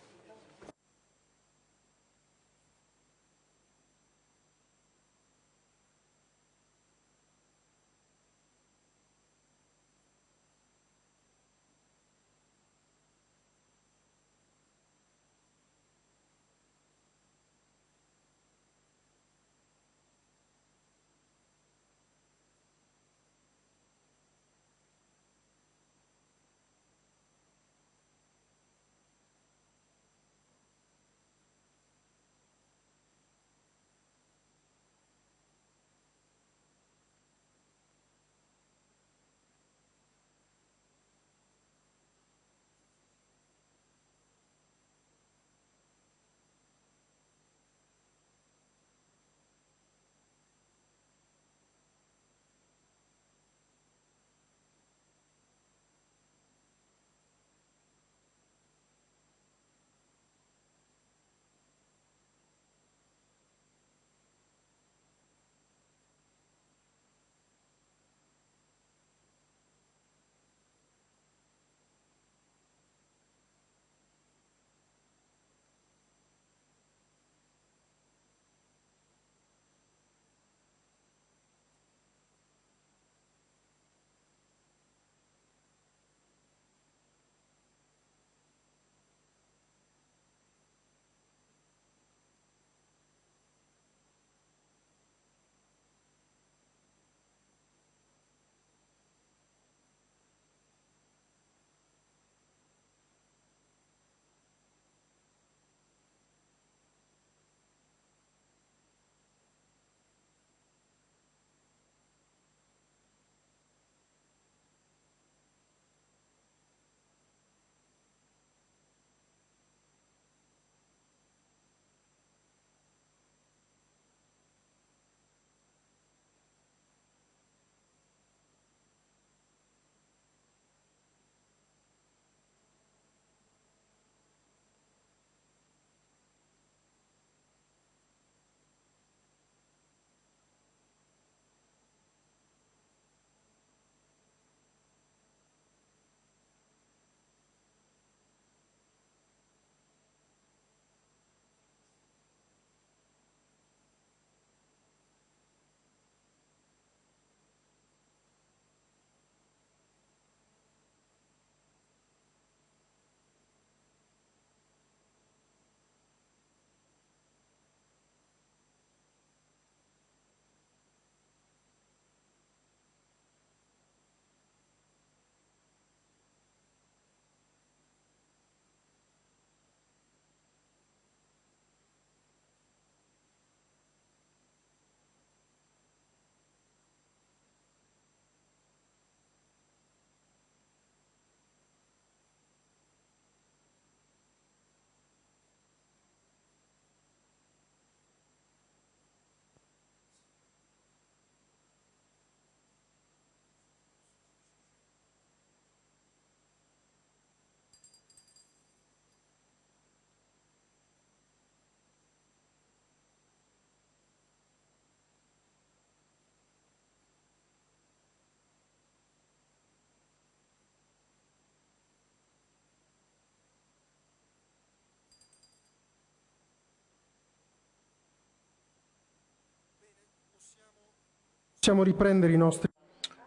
Possiamo riprendere i nostri.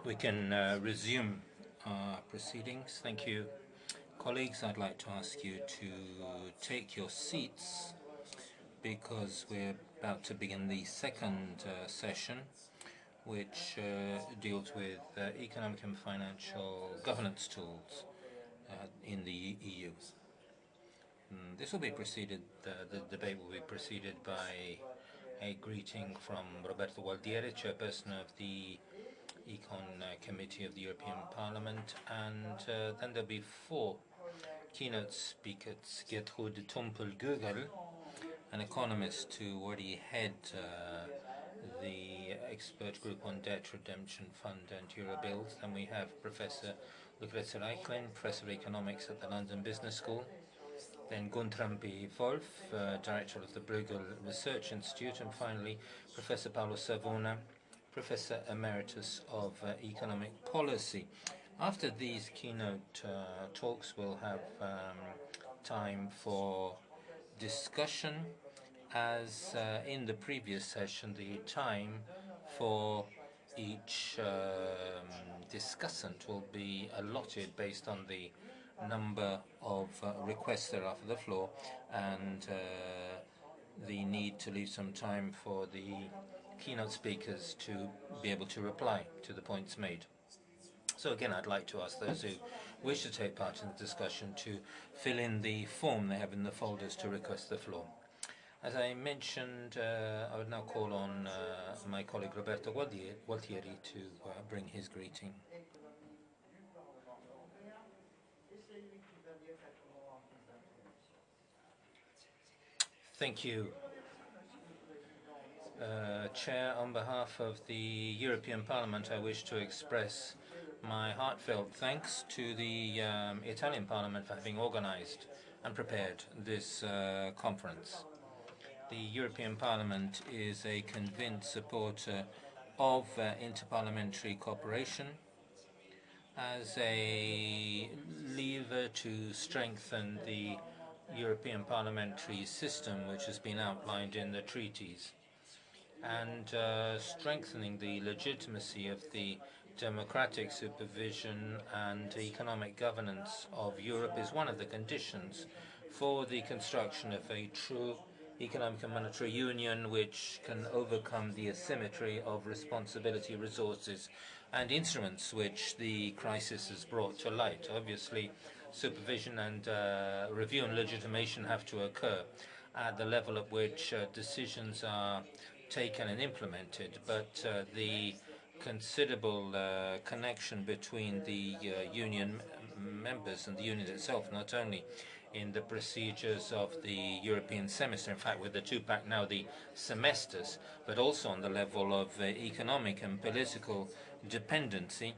We can resume our proceedings. Thank you. Colleagues, I'd like to ask you to take your seats because we're about to begin the second session, which deals with economic and financial governance tools in the EU. This will be preceded, the debate will be preceded by a greeting from Roberto Gualtieri, chairperson of the Econ Committee of the European Parliament, and then there'll be 4 keynote speakers. Gertrude Tumpel-Gugerl, an economist who already head the expert group on debt redemption fund and Eurobills. Then we have Professor Lucrezia Reichlin, Professor of Economics at the London Business School. Then Guntram B. Wolf, Director of the Bruegel Research Institute. And finally, Professor Paolo Savona, Professor Emeritus of Economic Policy. After these keynote talks, we'll have time for discussion. As in the previous session, the time for each discussant will be allotted based on the number of requests there are for the floor and the need to leave some time for the keynote speakers to be able to reply to the points made. So again, I'd like to ask those who wish to take part in the discussion to fill in the form they have in the folders to request the floor. As I mentioned, I would now call on my colleague Roberto Gualtieri to bring his greeting. Thank you, Chair. On behalf of the European Parliament, I wish to express my heartfelt thanks to the Italian Parliament for having organized and prepared this conference. The European Parliament is a convinced supporter of interparliamentary cooperation as a lever to strengthen the European parliamentary system, which has been outlined in the treaties, and strengthening the legitimacy of the democratic supervision and economic governance of Europe is one of the conditions for the construction of a true economic and monetary union which can overcome the asymmetry of responsibility, resources and instruments which the crisis has brought to light. Obviously, supervision and review and legitimation have to occur at the level at which decisions are taken and implemented, but the considerable connection between the union members and the union itself, not only in the procedures of the European semester, in fact with the two-pack now the semesters, but also on the level of economic and political dependency,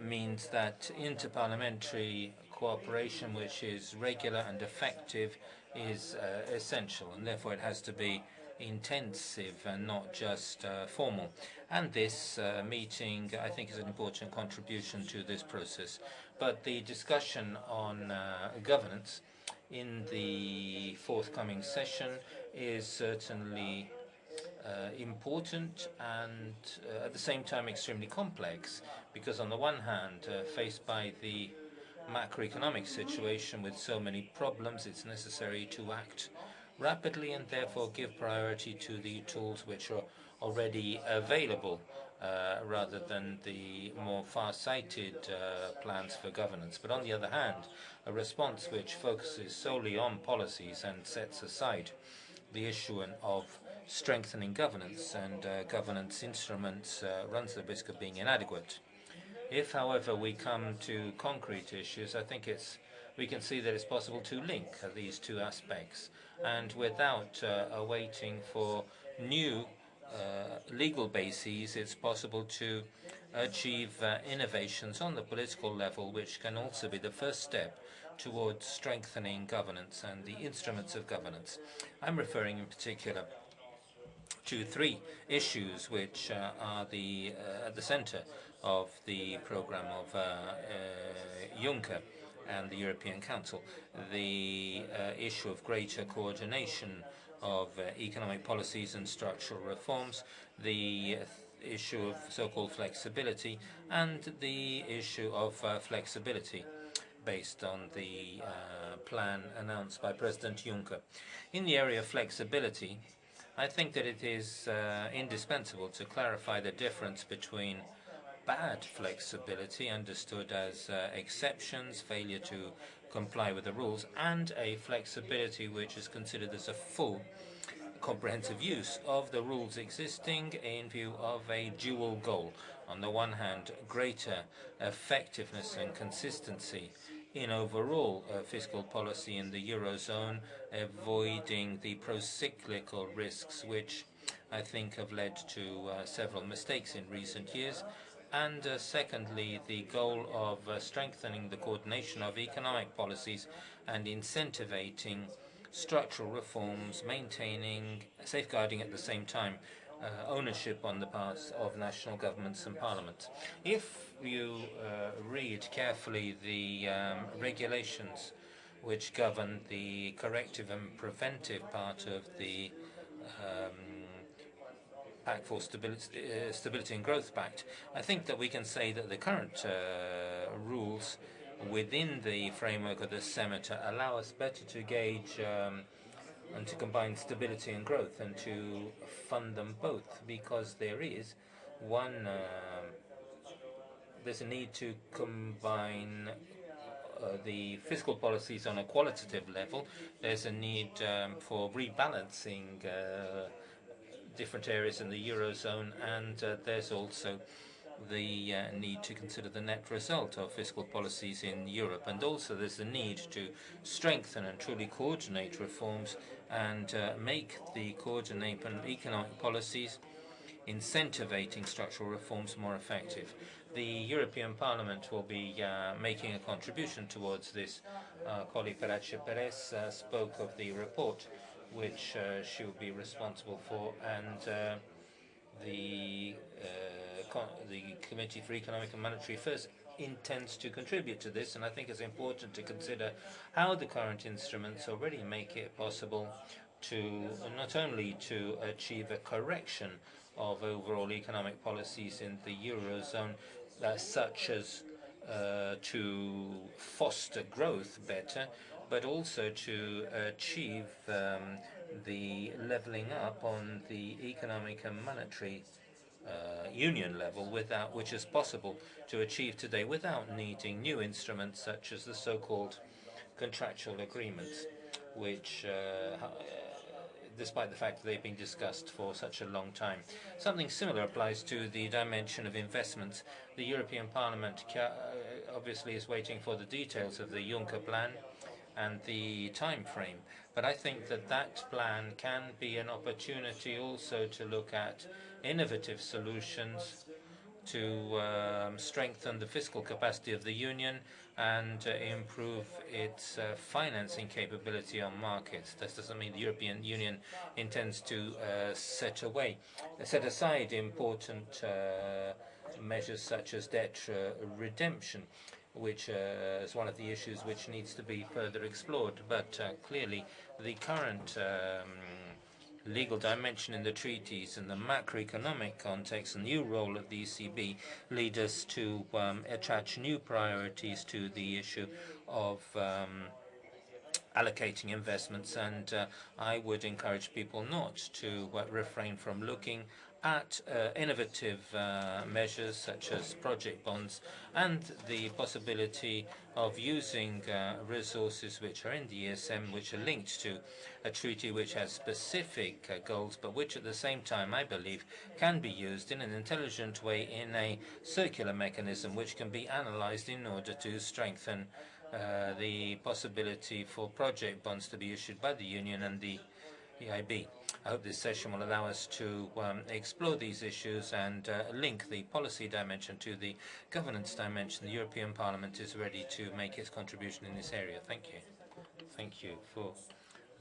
means that interparliamentary cooperation, which is regular and effective, is essential, and therefore it has to be intensive and not just formal. And this meeting, I think, is an important contribution to this process. But the discussion on governance in the forthcoming session is certainly important and at the same time extremely complex, because on the one hand, faced by the macroeconomic situation with so many problems, it's necessary to act rapidly and therefore give priority to the tools which are already available rather than the more far-sighted plans for governance. But on the other hand, a response which focuses solely on policies and sets aside the issue of strengthening governance and governance instruments runs the risk of being inadequate. If, however, we come to concrete issues, I think we can see that it's possible to link these two aspects, and without waiting for new legal bases, it's possible to achieve innovations on the political level, which can also be the first step towards strengthening governance and the instruments of governance. I'm referring in particular to 3 issues which are at the center of the program of Juncker and the European Council. The issue of greater coordination of economic policies and structural reforms, the issue of so-called flexibility and the issue of flexibility based on the plan announced by President Juncker. In the area of flexibility, I think that it is indispensable to clarify the difference between bad flexibility, understood as exceptions, failure to comply with the rules, and a flexibility which is considered as a full comprehensive use of the rules existing in view of a dual goal. On the one hand, greater effectiveness and consistency in overall fiscal policy in the Eurozone, avoiding the pro-cyclical risks which I think have led to several mistakes in recent years. And secondly, the goal of strengthening the coordination of economic policies and incentivating structural reforms, maintaining, safeguarding at the same time ownership on the part of national governments and parliaments. If you read carefully the regulations which govern the corrective and preventive part of the Pact for Stability and Growth Pact, I think that we can say that the current rules within the framework of the Semestre allow us better to gauge and to combine stability and growth and to fund them both, because there is one, there's a need to combine the fiscal policies on a qualitative level. There's a need for rebalancing different areas in the Eurozone, and there's also the need to consider the net result of fiscal policies in Europe. And also there's the need to strengthen and truly coordinate reforms and make the coordinate economic policies incentivating structural reforms more effective. The European Parliament will be making a contribution towards this. Colleague Perache Perez spoke of the report which she will be responsible for, and the Committee for Economic and Monetary Affairs intends to contribute to this, and I think it's important to consider how the current instruments already make it possible to not only to achieve a correction of overall economic policies in the Eurozone, such as to foster growth better, but also to achieve the leveling up on the economic and monetary union level, which is possible to achieve today without needing new instruments such as the so-called contractual agreements, which despite the fact that they've been discussed for such a long time. Something similar applies to the dimension of investments. The European Parliament obviously is waiting for the details of the Juncker plan and the time frame, but I think that that plan can be an opportunity also to look at innovative solutions to strengthen the fiscal capacity of the Union and improve its financing capability on markets. This doesn't mean the European Union intends to set aside important measures such as debt redemption, which is one of the issues which needs to be further explored. But clearly the current legal dimension in the treaties and the macroeconomic context and new role of the ECB lead us to attach new priorities to the issue of allocating investments, and I would encourage people not to refrain from looking at innovative measures such as project bonds and the possibility of using resources which are in the ESM, which are linked to a treaty which has specific goals, but which at the same time, I believe, can be used in an intelligent way in a circular mechanism which can be analyzed in order to strengthen the possibility for project bonds to be issued by the Union and the EIB. I hope this session will allow us to explore these issues and link the policy dimension to the governance dimension. The European Parliament is ready to make its contribution in this area. Thank you. Thank you for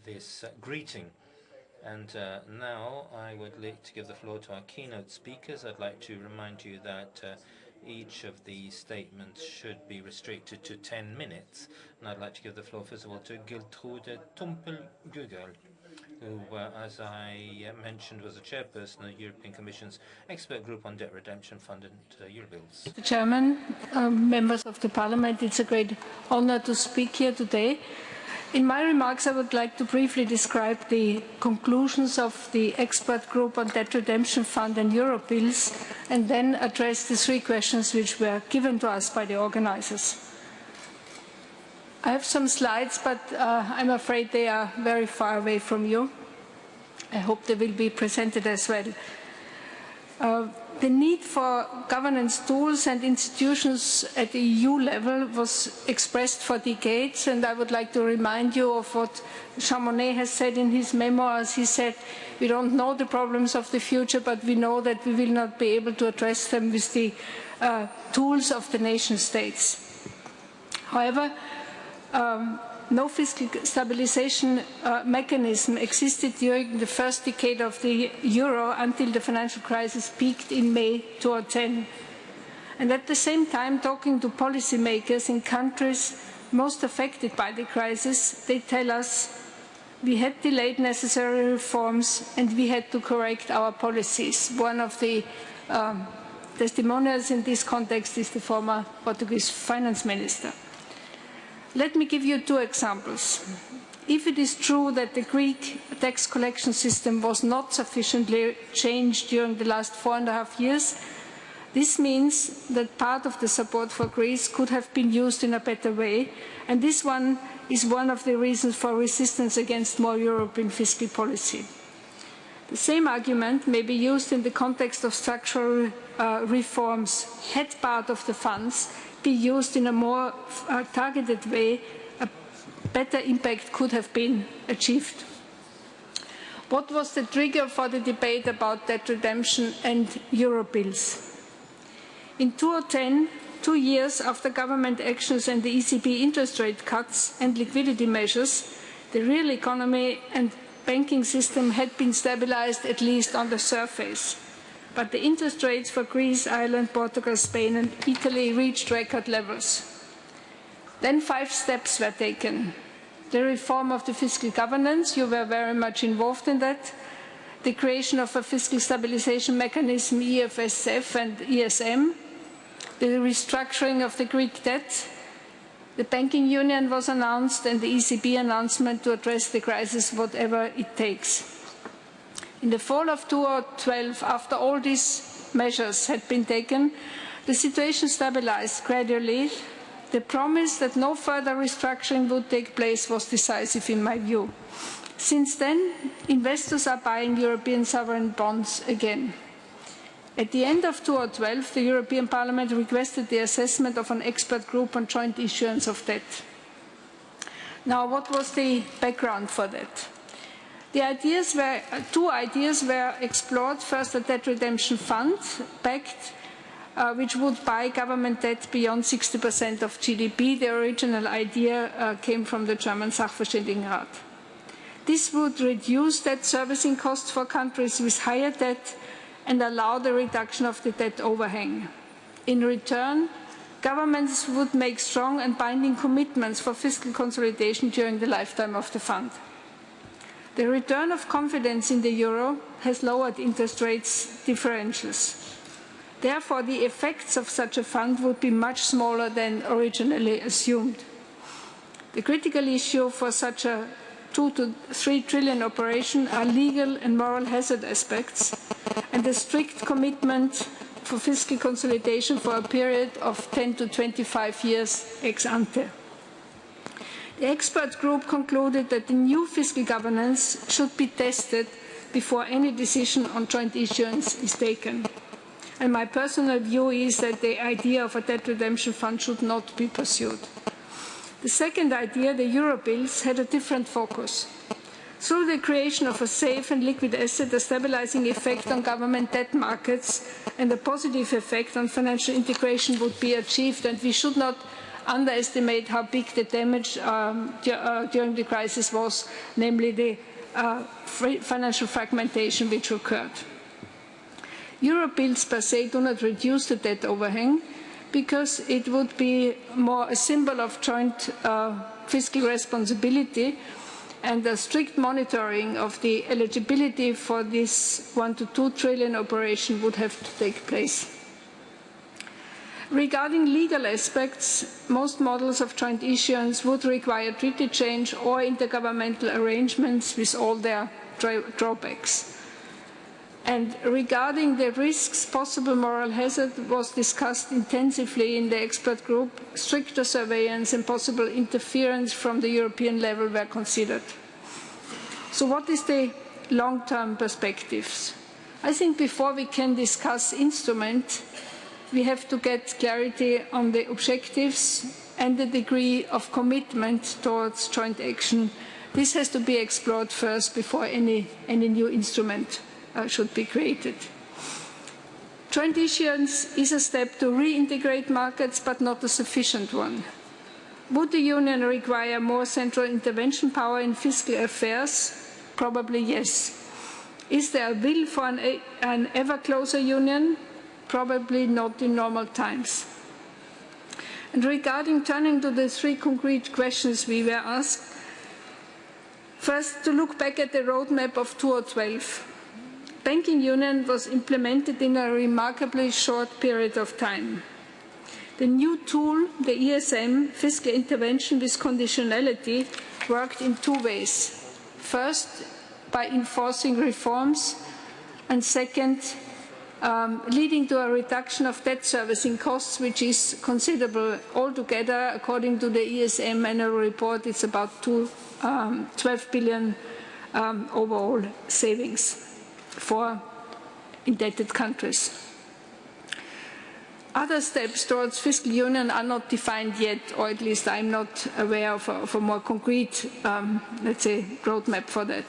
this greeting. And now I would like to give the floor to our keynote speakers. I'd like to remind you that each of the statements should be restricted to 10 minutes. And I'd like to give the floor, first of all, to Gertrude Tumpel-Gügel, who, as I mentioned, was the chairperson of the European Commission's expert group on debt redemption fund and Eurobills. Mr. Chairman, members of the Parliament, it's a great honor to speak here today. In my remarks, I would like to briefly describe the conclusions of the expert group on debt redemption fund and Eurobills, and then address the three questions which were given to us by the organizers. I have some slides, but I'm afraid they are very far away from you. I hope they will be presented as well. The need for governance tools and institutions at the EU level was expressed for decades, and I would like to remind you of what Jean Monnet has said in his memoirs. He said, we don't know the problems of the future, but we know that we will not be able to address them with the tools of the nation states. However, no fiscal stabilization mechanism existed during the first decade of the euro until the financial crisis peaked in May 2010. And at the same time, talking to policymakers in countries most affected by the crisis, they tell us we had delayed necessary reforms and we had to correct our policies. One of the testimonials in this context is the former Portuguese finance minister. Let me give you two examples. If it is true that the Greek tax collection system was not sufficiently changed during the last 4.5 years, this means that part of the support for Greece could have been used in a better way, and this one is one of the reasons for resistance against more European fiscal policy. The same argument may be used in the context of structural reforms. Had part of the funds be used in a more targeted way, a better impact could have been achieved. What was the trigger for the debate about debt redemption and Eurobills? In 2010, 2 years after government actions and the ECB interest rate cuts and liquidity measures, the real economy and banking system had been stabilized, at least on the surface. But the interest rates for Greece, Ireland, Portugal, Spain and Italy reached record levels. Then 5 steps were taken. The reform of the fiscal governance, you were very much involved in that. The creation of a fiscal stabilization mechanism, EFSF and ESM. The restructuring of the Greek debt. The banking union was announced and the ECB announcement to address the crisis, whatever it takes. In the fall of 2012, after all these measures had been taken, the situation stabilized gradually. The promise that no further restructuring would take place was decisive in my view. Since then, investors are buying European sovereign bonds again. At the end of 2012, the European Parliament requested the assessment of an expert group on joint issuance of debt. Now, what was the background for that? Two ideas were explored. First, a debt redemption fund backed, which would buy government debt beyond 60% of GDP. The original idea came from the German Sachverständigenrat. This would reduce debt servicing costs for countries with higher debt and allow the reduction of the debt overhang. In return, governments would make strong and binding commitments for fiscal consolidation during the lifetime of the fund. The return of confidence in the euro has lowered interest rates differentials. Therefore, the effects of such a fund would be much smaller than originally assumed. The critical issue for such a 2 to 3 trillion operation are legal and moral hazard aspects and a strict commitment for fiscal consolidation for a period of 10 to 25 years ex ante. The expert group concluded that the new fiscal governance should be tested before any decision on joint issuance is taken. And my personal view is that the idea of a debt redemption fund should not be pursued. The second idea, the Eurobills, had a different focus. Through the creation of a safe and liquid asset, a stabilizing effect on government debt markets and a positive effect on financial integration would be achieved, and we should not underestimate how big the damage during the crisis was, namely the financial fragmentation which occurred. Eurobills per se do not reduce the debt overhang because it would be more a symbol of joint fiscal responsibility and a strict monitoring of the eligibility for this 1 to 2 trillion operation would have to take place. Regarding legal aspects, most models of joint issuance would require treaty change or intergovernmental arrangements with all their drawbacks. And regarding the risks, possible moral hazard was discussed intensively in the expert group. Stricter surveillance and possible interference from the European level were considered. So what is the long-term perspectives? I think before we can discuss instrument, we have to get clarity on the objectives and the degree of commitment towards joint action. This has to be explored first before any new instrument should be created. Joint issuance is a step to reintegrate markets, but not a sufficient one. Would the Union require more central intervention power in fiscal affairs? Probably yes. Is there a will for an ever closer Union? Probably not in normal times. And regarding turning to the 3 concrete questions we were asked, first, to look back at the roadmap of 2012. Banking union was implemented in a remarkably short period of time. The new tool, the ESM, fiscal intervention with conditionality, worked in 2 ways. First, by enforcing reforms, and second, leading to a reduction of debt servicing costs, which is considerable. Altogether, according to the ESM annual report, it's about 12 billion overall savings for indebted countries. Other steps towards fiscal union are not defined yet, or at least I'm not aware of a more concrete, let's say, roadmap for that.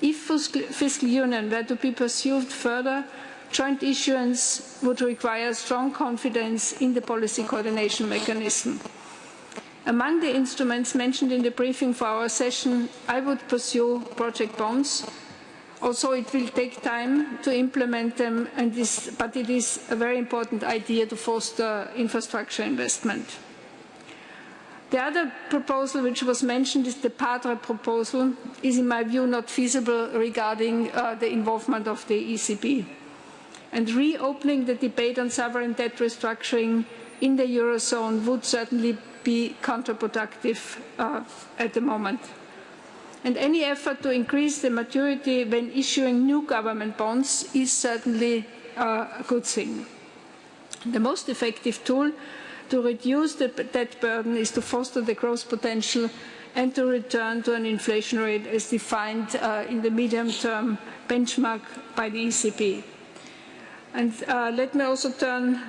If fiscal union were to be pursued further, joint issuance would require strong confidence in the policy coordination mechanism. Among the instruments mentioned in the briefing for our session, I would pursue project bonds. Also, it will take time to implement them, but it is a very important idea to foster infrastructure investment. The other proposal which was mentioned is the Padre proposal, is in my view not feasible regarding the involvement of the ECB. And reopening the debate on sovereign debt restructuring in the Eurozone would certainly be counterproductive at the moment. And any effort to increase the maturity when issuing new government bonds is certainly a good thing. The most effective tool to reduce the debt burden is to foster the growth potential and to return to an inflation rate as defined in the medium-term benchmark by the ECB. And let me also turn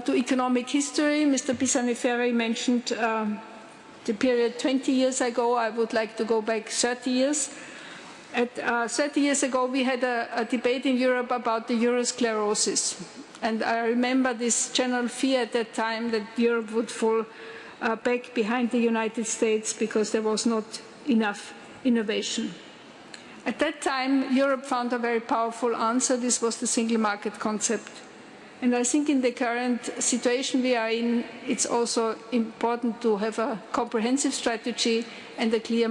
to economic history. Mr. Pisani-Ferry mentioned the period 20 years ago. I would like to go back 30 years. 30 years ago, we had a debate in Europe about the eurosclerosis. And I remember this general fear at that time that Europe would fall back behind the United States because there was not enough innovation. At that time, Europe found a very powerful answer. This was the single market concept. And I think in the current situation we are in, it's also important to have a comprehensive strategy and a clear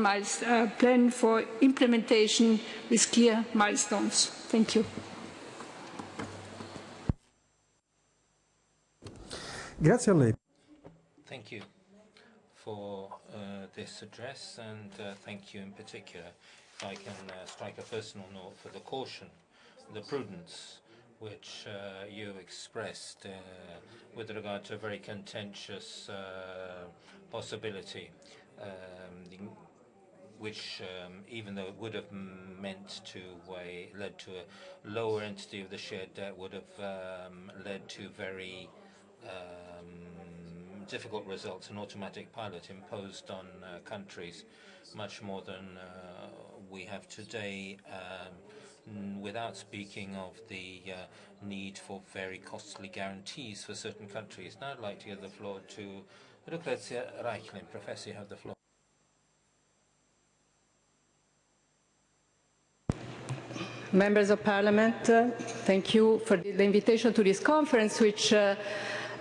plan for implementation with clear milestones. Thank you. Grazie a lei. Thank you for this address, and thank you in particular, if I can strike a personal note, for the caution, the prudence which you expressed with regard to a very contentious possibility, which, even though it would have meant to led to a lower entity of the shared debt, would have led to very difficult results, an automatic pilot imposed on countries, much more than we have today, without speaking of the need for very costly guarantees for certain countries. Now I'd like to give the floor to Lucrezia Reichlin. Professor, you have the floor. Members of Parliament, thank you for the invitation to this conference, which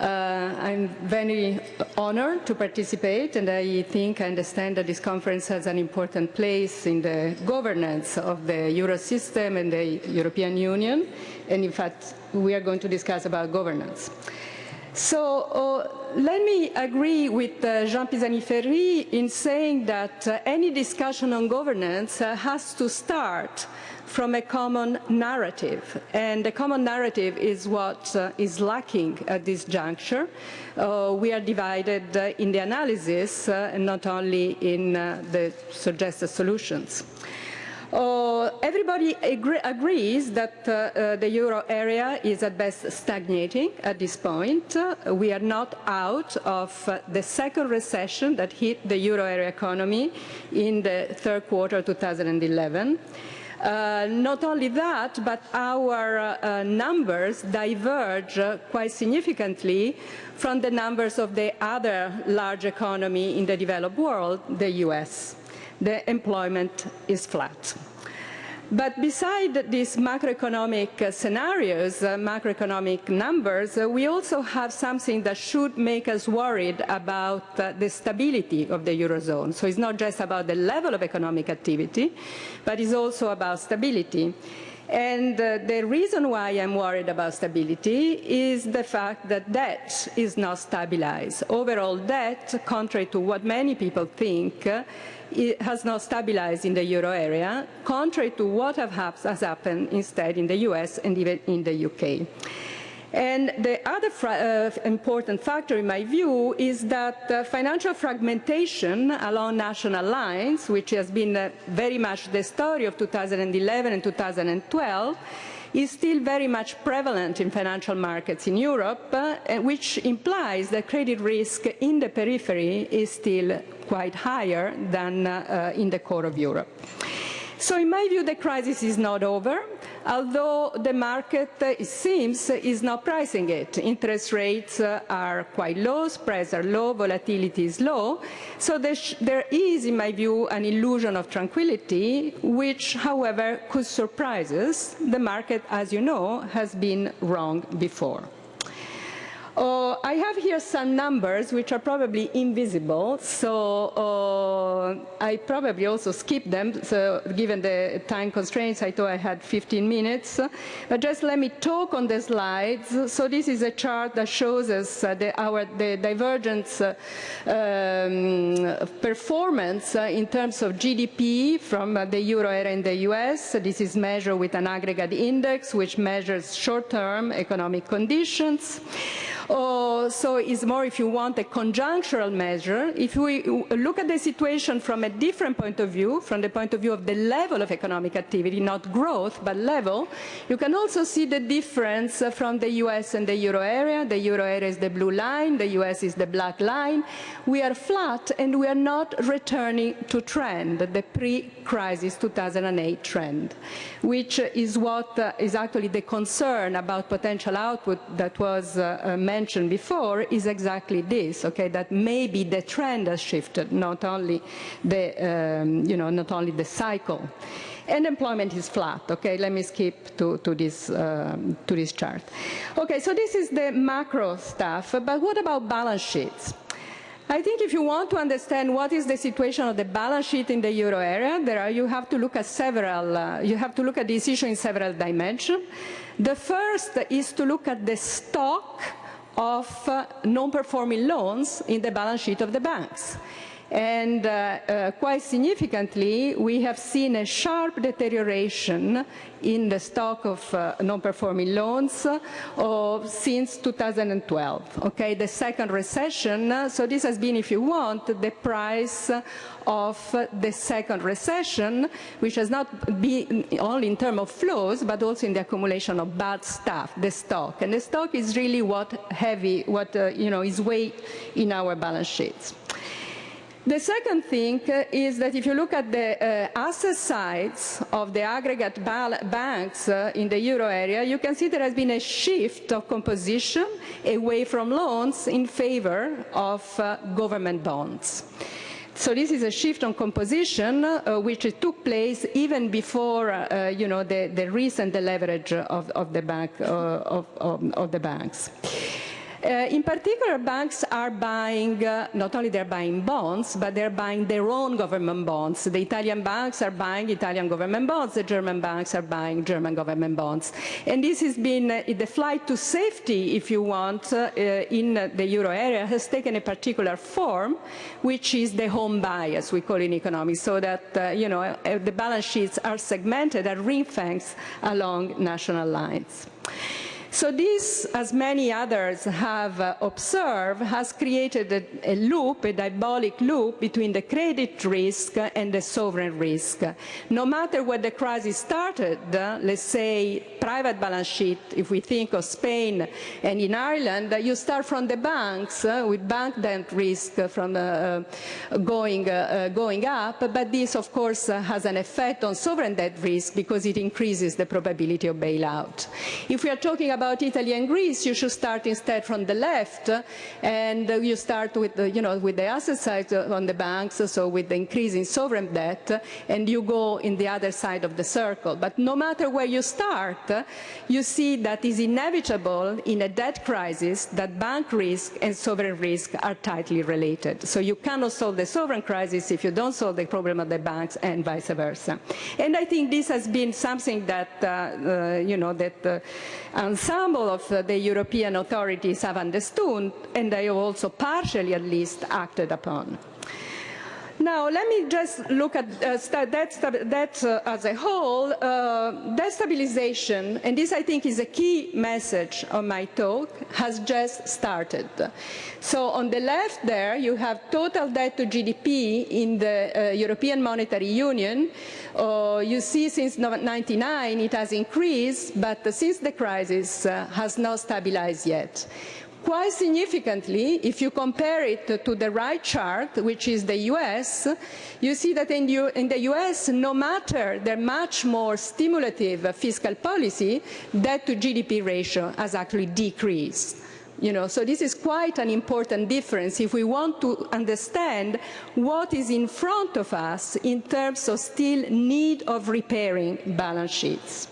I'm very honored to participate, and I understand that this conference has an important place in the governance of the Euro system and the European Union, and in fact, we are going to discuss about governance. So let me agree with Jean Pisani-Ferry in saying that any discussion on governance has to start from a common narrative, and the common narrative is what is lacking at this juncture. We are divided in the analysis and not only in the suggested solutions. Everybody agrees that the euro area is at best stagnating at this point. We are not out of the second recession that hit the euro area economy in the third quarter of 2011. Not only that, but our numbers diverge quite significantly from the numbers of the other large economy in the developed world, the US. The employment is flat. But beside these macroeconomic scenarios, macroeconomic numbers, we also have something that should make us worried about the stability of the Eurozone. So it's not just about the level of economic activity, but it's also about stability. And the reason why I'm worried about stability is the fact that debt is not stabilized. Overall debt, contrary to what many people think, it has not stabilized in the euro area, contrary to what has happened instead in the US and even in the UK. And the other important factor, in my view, is that financial fragmentation along national lines, which has been very much the story of 2011 and 2012, is still very much prevalent in financial markets in Europe, which implies that credit risk in the periphery is still quite higher than in the core of Europe. So in my view, the crisis is not over, although the market, it seems, is not pricing it. Interest rates are quite low, spreads are low, volatility is low. So there is, in my view, an illusion of tranquility, which, however, could surprise us. The market, as you know, has been wrong before. I have here some numbers which are probably invisible, so I probably also skipped them. So given the time constraints, I thought I had 15 minutes. But just let me talk on the slides. So this is a chart that shows us the divergence performance in terms of GDP from the euro area and the US. This is measured with an aggregate index, which measures short-term economic conditions. So it's more, if you want, a conjunctural measure. If we look at the situation from a different point of view, from the point of view of the level of economic activity, not growth, but level, you can also see the difference from the US and the euro area. The euro area is the blue line, the US is the black line. We are flat, and we are not returning to trend, the pre-crisis 2008 trend, which is what is actually the concern about potential output that was mentioned before, is exactly this, okay, that maybe the trend has shifted, not only the cycle. And employment is flat, okay? Let me skip to this chart. Okay, so this is the macro stuff, but what about balance sheets? I think if you want to understand what is the situation of the balance sheet in the euro area, you have to look at this issue in several dimensions. The first is to look at the stock of non-performing loans in the balance sheet of the banks. And quite significantly, we have seen a sharp deterioration in the stock of non-performing loans since 2012. Okay, the second recession, so this has been, if you want, the price of the second recession, which has not been only in terms of flows, but also in the accumulation of bad stuff, the stock. And the stock is really what is weight in our balance sheets. The second thing is that if you look at the asset sides of the aggregate banks in the euro area, you can see there has been a shift of composition away from loans in favor of government bonds. So this is a shift on composition which took place even before the recent leverage of the banks. In particular, banks are buying, not only they're buying bonds, but they're buying their own government bonds. The Italian banks are buying Italian government bonds, the German banks are buying German government bonds. And this has been, the flight to safety, if you want, in the euro area has taken a particular form, which is the home bias, we call it in economics, so that, the balance sheets are segmented and ring-fenced along national lines. So this, as many others have observed, has created a loop, a diabolic loop between the credit risk and the sovereign risk. No matter where the crisis started, let's say private balance sheet, if we think of Spain and in Ireland, you start from the banks with bank debt risk from going up, but this of course has an effect on sovereign debt risk because it increases the probability of bailout. If we are talking about Italy and Greece, you should start instead from the left, and you start with the, with the asset side on the banks, so with the increase in sovereign debt, and you go in the other side of the circle. But no matter where you start, you see that it's inevitable in a debt crisis that bank risk and sovereign risk are tightly related. So you cannot solve the sovereign crisis if you don't solve the problem of the banks, and vice versa. And I think this has been something that, that ensemble of the European authorities have understood, and they have also partially at least acted upon. Now, let me just look at that as a whole. Destabilization, and this I think is a key message of my talk, has just started. So on the left there, you have total debt to GDP in the European Monetary Union. You see since 1999 it has increased, but since the crisis has not stabilized yet. Quite significantly, if you compare it to the right chart, which is the US, you see that in the US, no matter the much more stimulative fiscal policy, debt to GDP ratio has actually decreased. So this is quite an important difference if we want to understand what is in front of us in terms of still need of repairing balance sheets.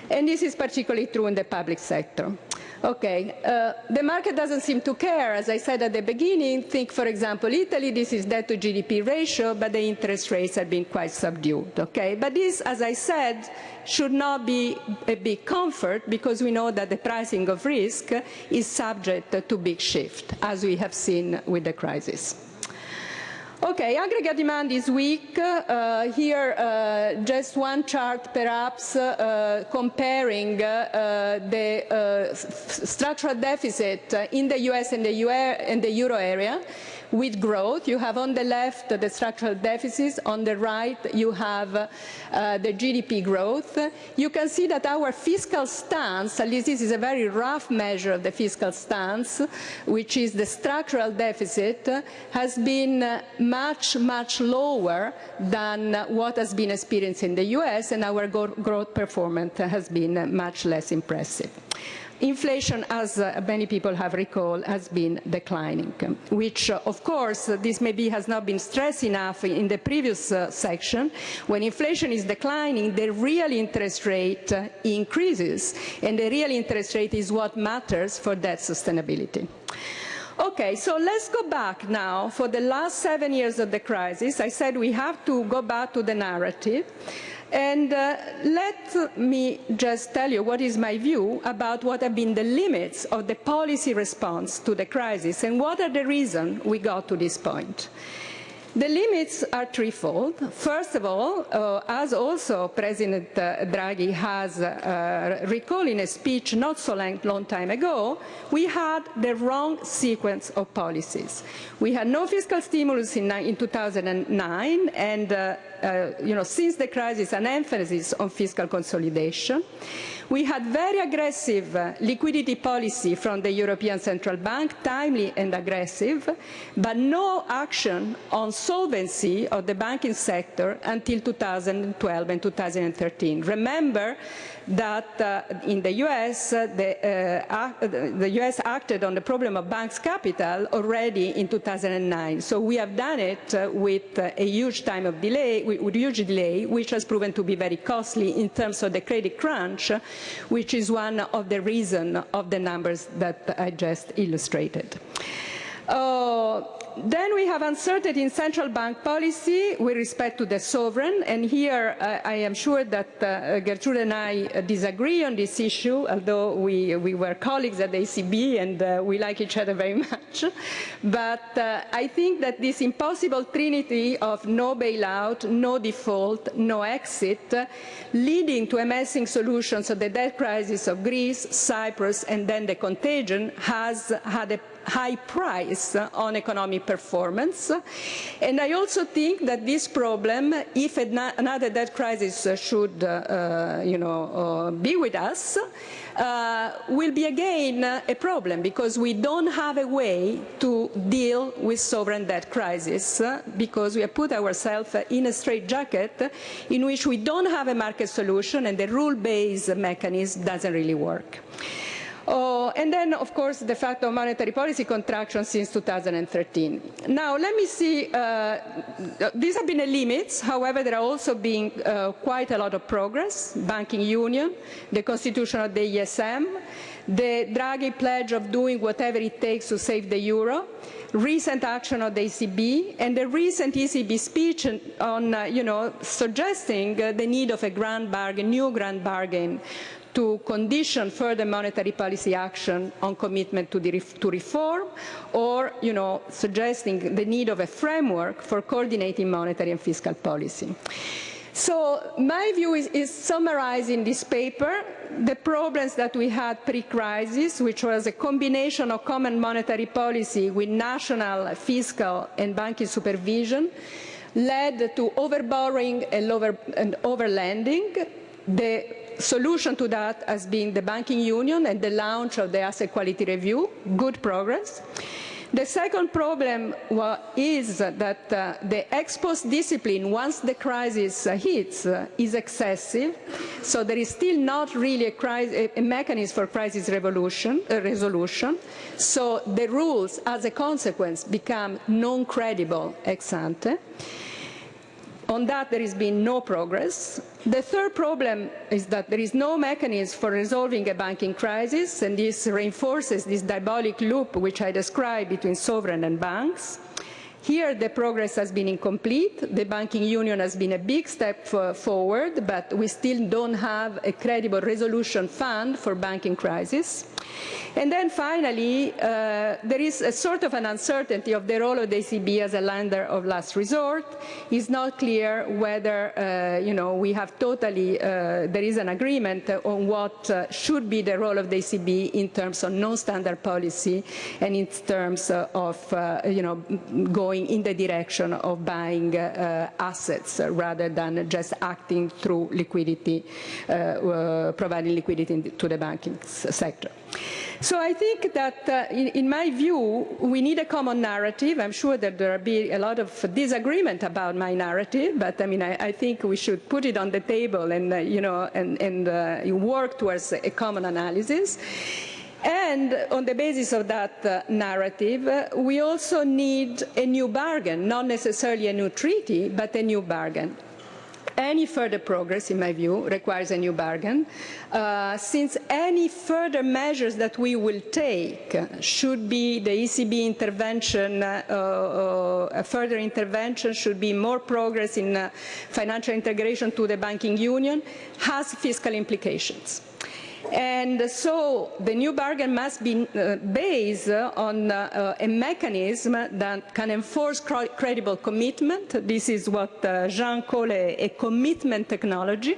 And this is particularly true in the public sector. Okay, the market doesn't seem to care. As I said at the beginning, think, for example, Italy, this is debt to GDP ratio, but the interest rates have been quite subdued, okay? But this, as I said, should not be a big comfort because we know that the pricing of risk is subject to big shift, as we have seen with the crisis. Okay, aggregate demand is weak. Here, just one chart, perhaps, comparing the structural deficit in the US and the euro area with growth. You have on the left the structural deficits, on the right you have the GDP growth. You can see that our fiscal stance, at least this is a very rough measure of the fiscal stance, which is the structural deficit, has been much, much lower than what has been experienced in the US, and our growth performance has been much less impressive. Inflation, as many people have recalled, has been declining, which, of course, this maybe has not been stressed enough in the previous section. When inflation is declining, the real interest rate increases, and the real interest rate is what matters for debt sustainability. Okay, so let's go back now. For the last 7 years of the crisis, I said we have to go back to the narrative. And let me just tell you what is my view about what have been the limits of the policy response to the crisis and what are the reasons we got to this point. The limits are threefold. First of all, as also President Draghi has recalled in a speech not so long time ago, we had the wrong sequence of policies. We had no fiscal stimulus in 2009, and since the crisis, an emphasis on fiscal consolidation. We had very aggressive liquidity policy from the European Central Bank, timely and aggressive, but no action on solvency of the banking sector until 2012 and 2013. Remember that in the US, the US acted on the problem of banks' capital already in 2009. So we have done it with a huge delay, which has proven to be very costly in terms of the credit crunch, which is one of the reasons of the numbers that I just illustrated. Then we have uncertainty in central bank policy with respect to the sovereign, and here I am sure that Gertrude and I disagree on this issue, although we were colleagues at the ECB and we like each other very much. But I think that this impossible trinity of no bailout, no default, no exit, leading to a messing solutions of the debt crisis of Greece, Cyprus, and then the contagion, has had a high price on economic performance. And I also think that this problem, if another debt crisis should be with us, will be again a problem, because we don't have a way to deal with sovereign debt crisis, because we have put ourselves in a straitjacket in which we don't have a market solution and the rule-based mechanism doesn't really work. And then, of course, the fact of monetary policy contraction since 2013. Now, let me see. These have been the limits. However, there are also been quite a lot of progress. Banking union, the constitution of the ESM, the Draghi pledge of doing whatever it takes to save the euro, recent action of the ECB, and the recent ECB speech on, suggesting the need of a grand bargain, new grand bargain, to condition further monetary policy action on commitment to reform, or suggesting the need of a framework for coordinating monetary and fiscal policy. So my view is summarized in this paper the problems that we had pre-crisis, which was a combination of common monetary policy with national fiscal and banking supervision, led to overborrowing and overlending. The solution to that has been the banking union and the launch of the asset quality review, good progress. The second problem is that the ex post discipline, once the crisis hits, is excessive. So there is still not really a mechanism for crisis resolution. So the rules, as a consequence, become non-credible ex ante. On that, there has been no progress. The third problem is that there is no mechanism for resolving a banking crisis, and this reinforces this diabolic loop which I described between sovereign and banks. Here, the progress has been incomplete. The banking union has been a big step forward, but we still don't have a credible resolution fund for banking crisis. And then finally, there is a sort of an uncertainty of the role of the ECB as a lender of last resort. It's not clear whether, we have totally, there is an agreement on what should be the role of the ECB in terms of non-standard policy and in terms of, going in the direction of buying assets rather than just acting through liquidity, providing liquidity to the banking sector. So I think that, in my view, we need a common narrative. I'm sure that there will be a lot of disagreement about my narrative, but I think we should put it on the table and, work towards a common analysis. And on the basis of that narrative, we also need a new bargain, not necessarily a new treaty, but a new bargain. Any further progress, in my view, requires a new bargain, since any further measures that we will take should be the ECB intervention, a further intervention should be more progress in financial integration to the banking union, has fiscal implications. And so the new bargain must be based on a mechanism that can enforce credible commitment. This is what Jean called a commitment technology,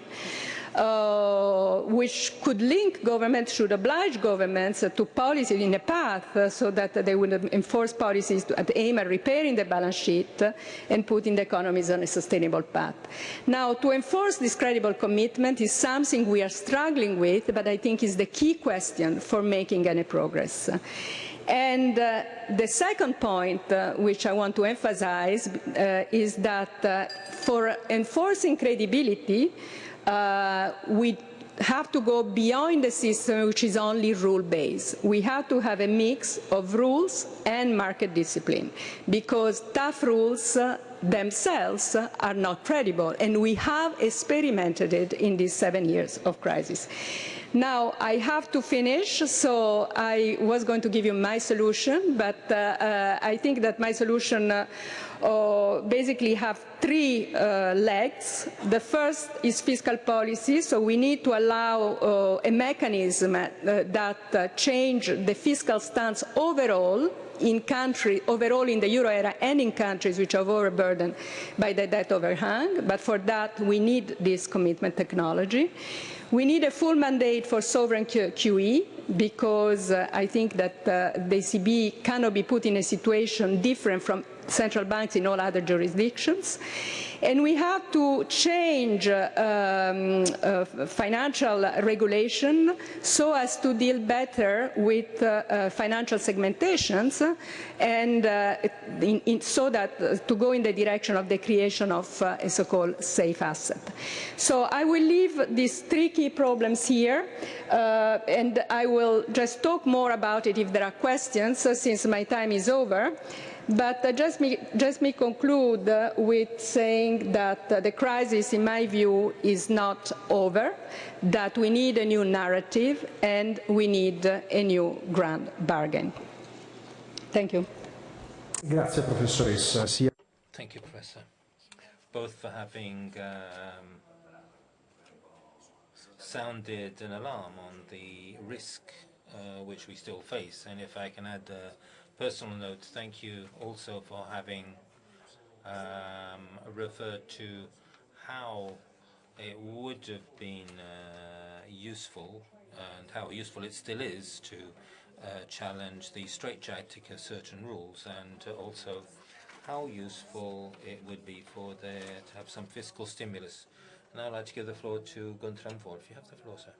which could link governments, should oblige governments to policy in a path so that they would enforce policies that aim at repairing the balance sheet and putting the economies on a sustainable path. Now, to enforce this credible commitment is something we are struggling with, but I think is the key question for making any progress. And the second point, which I want to emphasize, is that for enforcing credibility, we have to go beyond the system which is only rule-based. We have to have a mix of rules and market discipline, because tough rules themselves are not credible, and we have experimented it in these 7 years of crisis. Now, I have to finish, so I was going to give you my solution, but I think that my solution basically have three legs. The first is fiscal policy, so we need to allow a mechanism that change the fiscal stance overall in the euro area and in countries which are overburdened by the debt overhang, but for that we need this commitment technology. We need a full mandate for sovereign QE, because I think that the ECB cannot be put in a situation different from central banks in all other jurisdictions. And we have to change financial regulation so as to deal better with financial segmentations, and so that to go in the direction of the creation of a so-called safe asset. So I will leave these three key problems here, and I will just talk more about it if there are questions, since my time is over. But just me conclude with saying that the crisis, in my view, is not over, that we need a new narrative and we need a new grand bargain. Thank you. Grazie, professoressa. Thank you, Professor, both for having sounded an alarm on the risk which we still face. And if I can add a personal note, thank you also for having referred to how it would have been useful, and how useful it still is, to challenge the straitjacket of certain rules, and also how useful it would be for there to have some fiscal stimulus. Now I'd like to give the floor to Guntram Wolf. You have the floor, sir.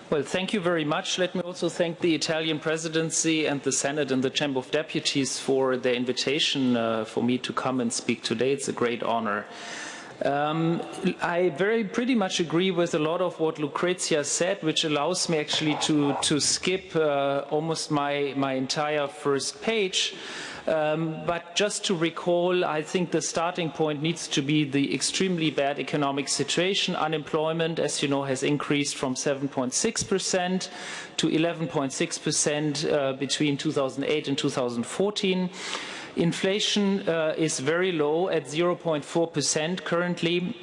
Well, thank you very much. Let me also thank the Italian presidency and the Senate and the Chamber of Deputies for their invitation for me to come and speak today. It's a great honor. I pretty much agree with a lot of what Lucrezia said, which allows me actually to skip almost my entire first page. But just to recall, I think the starting point needs to be the extremely bad economic situation. Unemployment, as you know, has increased from 7.6% to 11.6% between 2008 and 2014. Inflation is very low at 0.4% currently.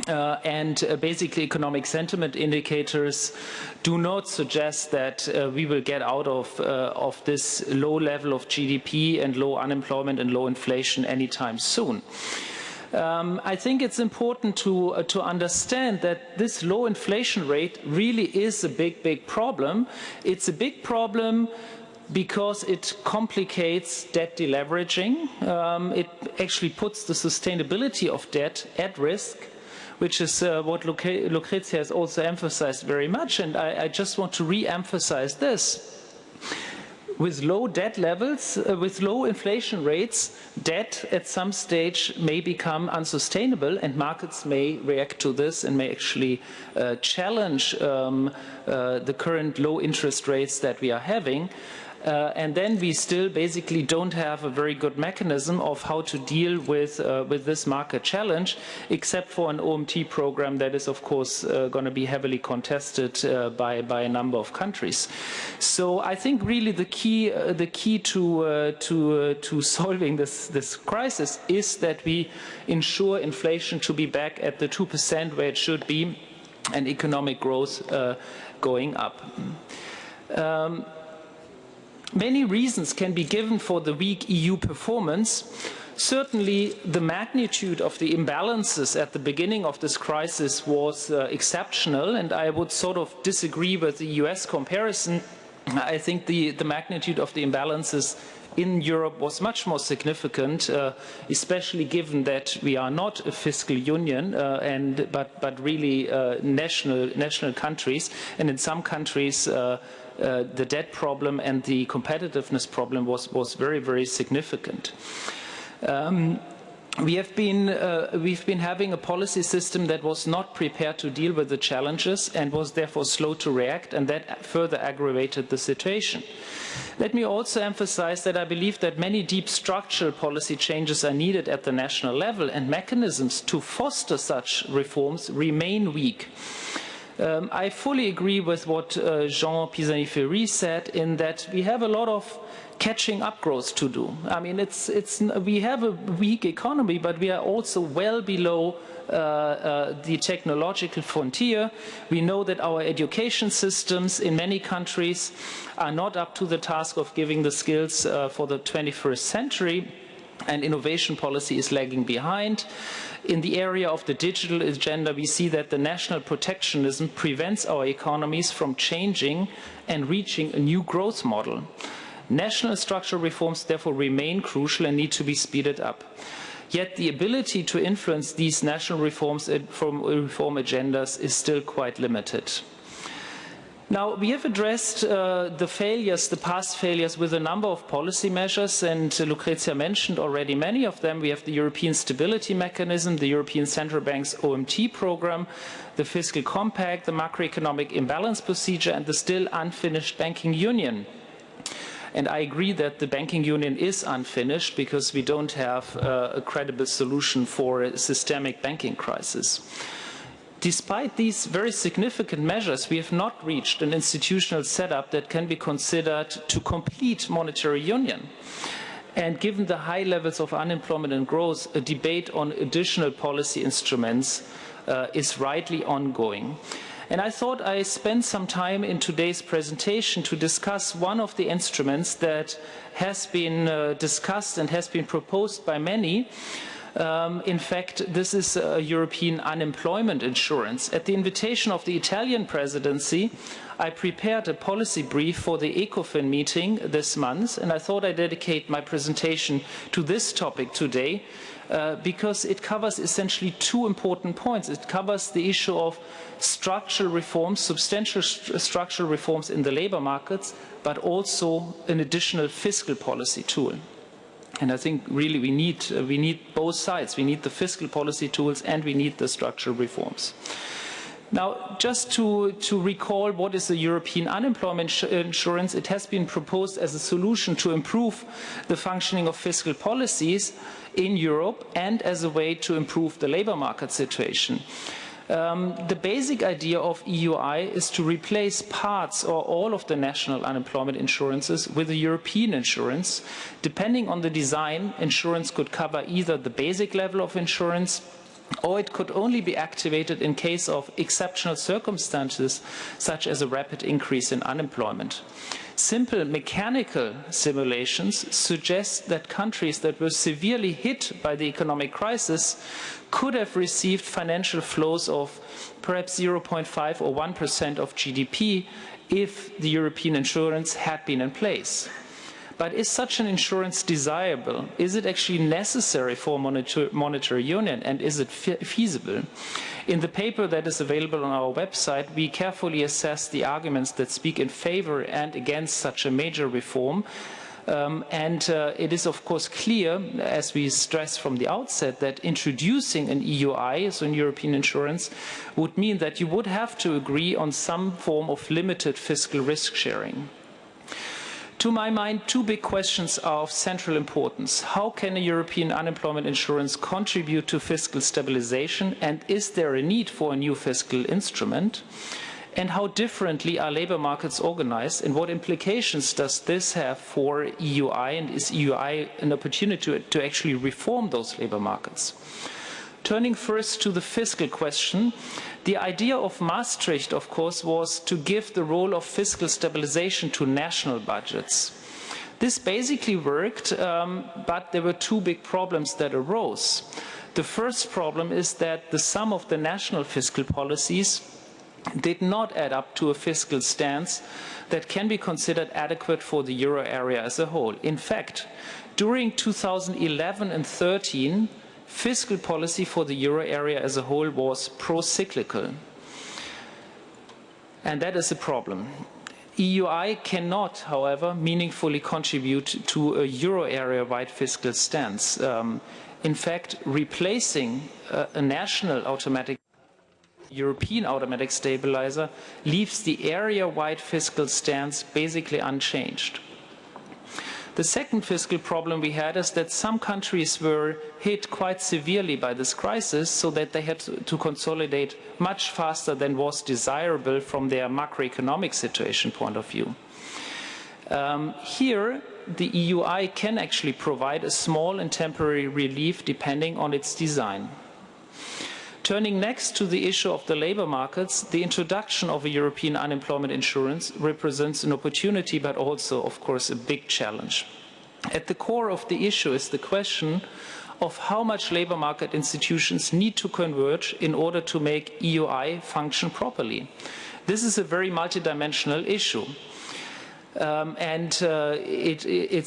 And basically economic sentiment indicators do not suggest that we will get out of this low level of GDP and low unemployment and low inflation anytime soon. I think it's important to understand that this low inflation rate really is a big problem. It's a big problem because it complicates debt deleveraging. It actually puts the sustainability of debt at risk, which is what Lucrezia has also emphasized very much. And I just want to re-emphasize this. With low debt levels, with low inflation rates, debt at some stage may become unsustainable, and markets may react to this and may actually challenge the current low interest rates that we are having. And then we still basically don't have a very good mechanism of how to deal with this market challenge, except for an OMT program that is, of course, going to be heavily contested by a number of countries. So I think really the key to solving this crisis is that we ensure inflation to be back at the 2% where it should be, and economic growth going up. Many reasons can be given for the weak EU performance. Certainly, the magnitude of the imbalances at the beginning of this crisis was exceptional, and I would sort of disagree with the US comparison. I think the magnitude of the imbalances in Europe was much more significant, especially given that we are not a fiscal union, but really national countries, and in some countries the debt problem and the competitiveness problem was very, very significant. We've been having a policy system that was not prepared to deal with the challenges and was therefore slow to react, and that further aggravated the situation. Let me also emphasize that I believe that many deep structural policy changes are needed at the national level, and mechanisms to foster such reforms remain weak. I fully agree with what Jean Pisani-Ferry said, in that we have a lot of catching up growth to do. I mean, we have a weak economy, but we are also well below the technological frontier. We know that our education systems in many countries are not up to the task of giving the skills for the 21st century, and innovation policy is lagging behind. In the area of the digital agenda, we see that the national protectionism prevents our economies from changing and reaching a new growth model. National structural reforms therefore remain crucial and need to be speeded up. Yet the ability to influence these national reform agendas is still quite limited. Now, we have addressed the past failures with a number of policy measures, and Lucrezia mentioned already many of them. We have the European Stability Mechanism, the European Central Bank's OMT program, the Fiscal Compact, the macroeconomic imbalance procedure, and the still unfinished banking union. And I agree that the banking union is unfinished because we don't have a credible solution for a systemic banking crisis. Despite these very significant measures, we have not reached an institutional setup that can be considered to complete monetary union. And given the high levels of unemployment and growth, a debate on additional policy instruments is rightly ongoing. And I thought I'd spend some time in today's presentation to discuss one of the instruments that has been discussed and has been proposed by many. In fact, this is a European unemployment insurance. At the invitation of the Italian presidency, I prepared a policy brief for the ECOFIN meeting this month, and I thought I'd dedicate my presentation to this topic today because it covers essentially two important points. It covers the issue of structural reforms, substantial structural reforms in the labor markets, but also an additional fiscal policy tool. And I think really we need both sides. We need the fiscal policy tools and we need the structural reforms. Now, just to recall what is the European unemployment insurance, it has been proposed as a solution to improve the functioning of fiscal policies in Europe and as a way to improve the labor market situation. The basic idea of EUI is to replace parts or all of the national unemployment insurances with a European insurance. Depending on the design, insurance could cover either the basic level of insurance, or it could only be activated in case of exceptional circumstances, such as a rapid increase in unemployment. Simple mechanical simulations suggest that countries that were severely hit by the economic crisis could have received financial flows of perhaps 0.5 or 1% of GDP if the European insurance had been in place. But is such an insurance desirable? Is it actually necessary for monetary union, and is it feasible? In the paper that is available on our website, we carefully assess the arguments that speak in favor and against such a major reform. It is, of course, clear, as we stressed from the outset, that introducing an EUI, so an European insurance, would mean that you would have to agree on some form of limited fiscal risk sharing. To my mind, two big questions are of central importance. How can a European unemployment insurance contribute to fiscal stabilization, and is there a need for a new fiscal instrument? And how differently are labor markets organized, and what implications does this have for EUI, and is EUI an opportunity to actually reform those labor markets? Turning first to the fiscal question, the idea of Maastricht, of course, was to give the role of fiscal stabilization to national budgets. This basically worked, but there were two big problems that arose. The first problem is that the sum of the national fiscal policies did not add up to a fiscal stance that can be considered adequate for the euro area as a whole. In fact, during 2011 and 13, fiscal policy for the euro area as a whole was pro-cyclical. And that is a problem. EUI cannot, however, meaningfully contribute to a euro area-wide fiscal stance. In fact, replacing a national automatic European automatic stabilizer leaves the area-wide fiscal stance basically unchanged. The second fiscal problem we had is that some countries were hit quite severely by this crisis, so that they had to consolidate much faster than was desirable from their macroeconomic situation point of view. Here, the EUI can actually provide a small and temporary relief depending on its design. Turning next to the issue of the labor markets, the introduction of a European unemployment insurance represents an opportunity, but also, of course, a big challenge. At the core of the issue is the question of how much labor market institutions need to converge in order to make EUI function properly. This is a very multidimensional issue. It's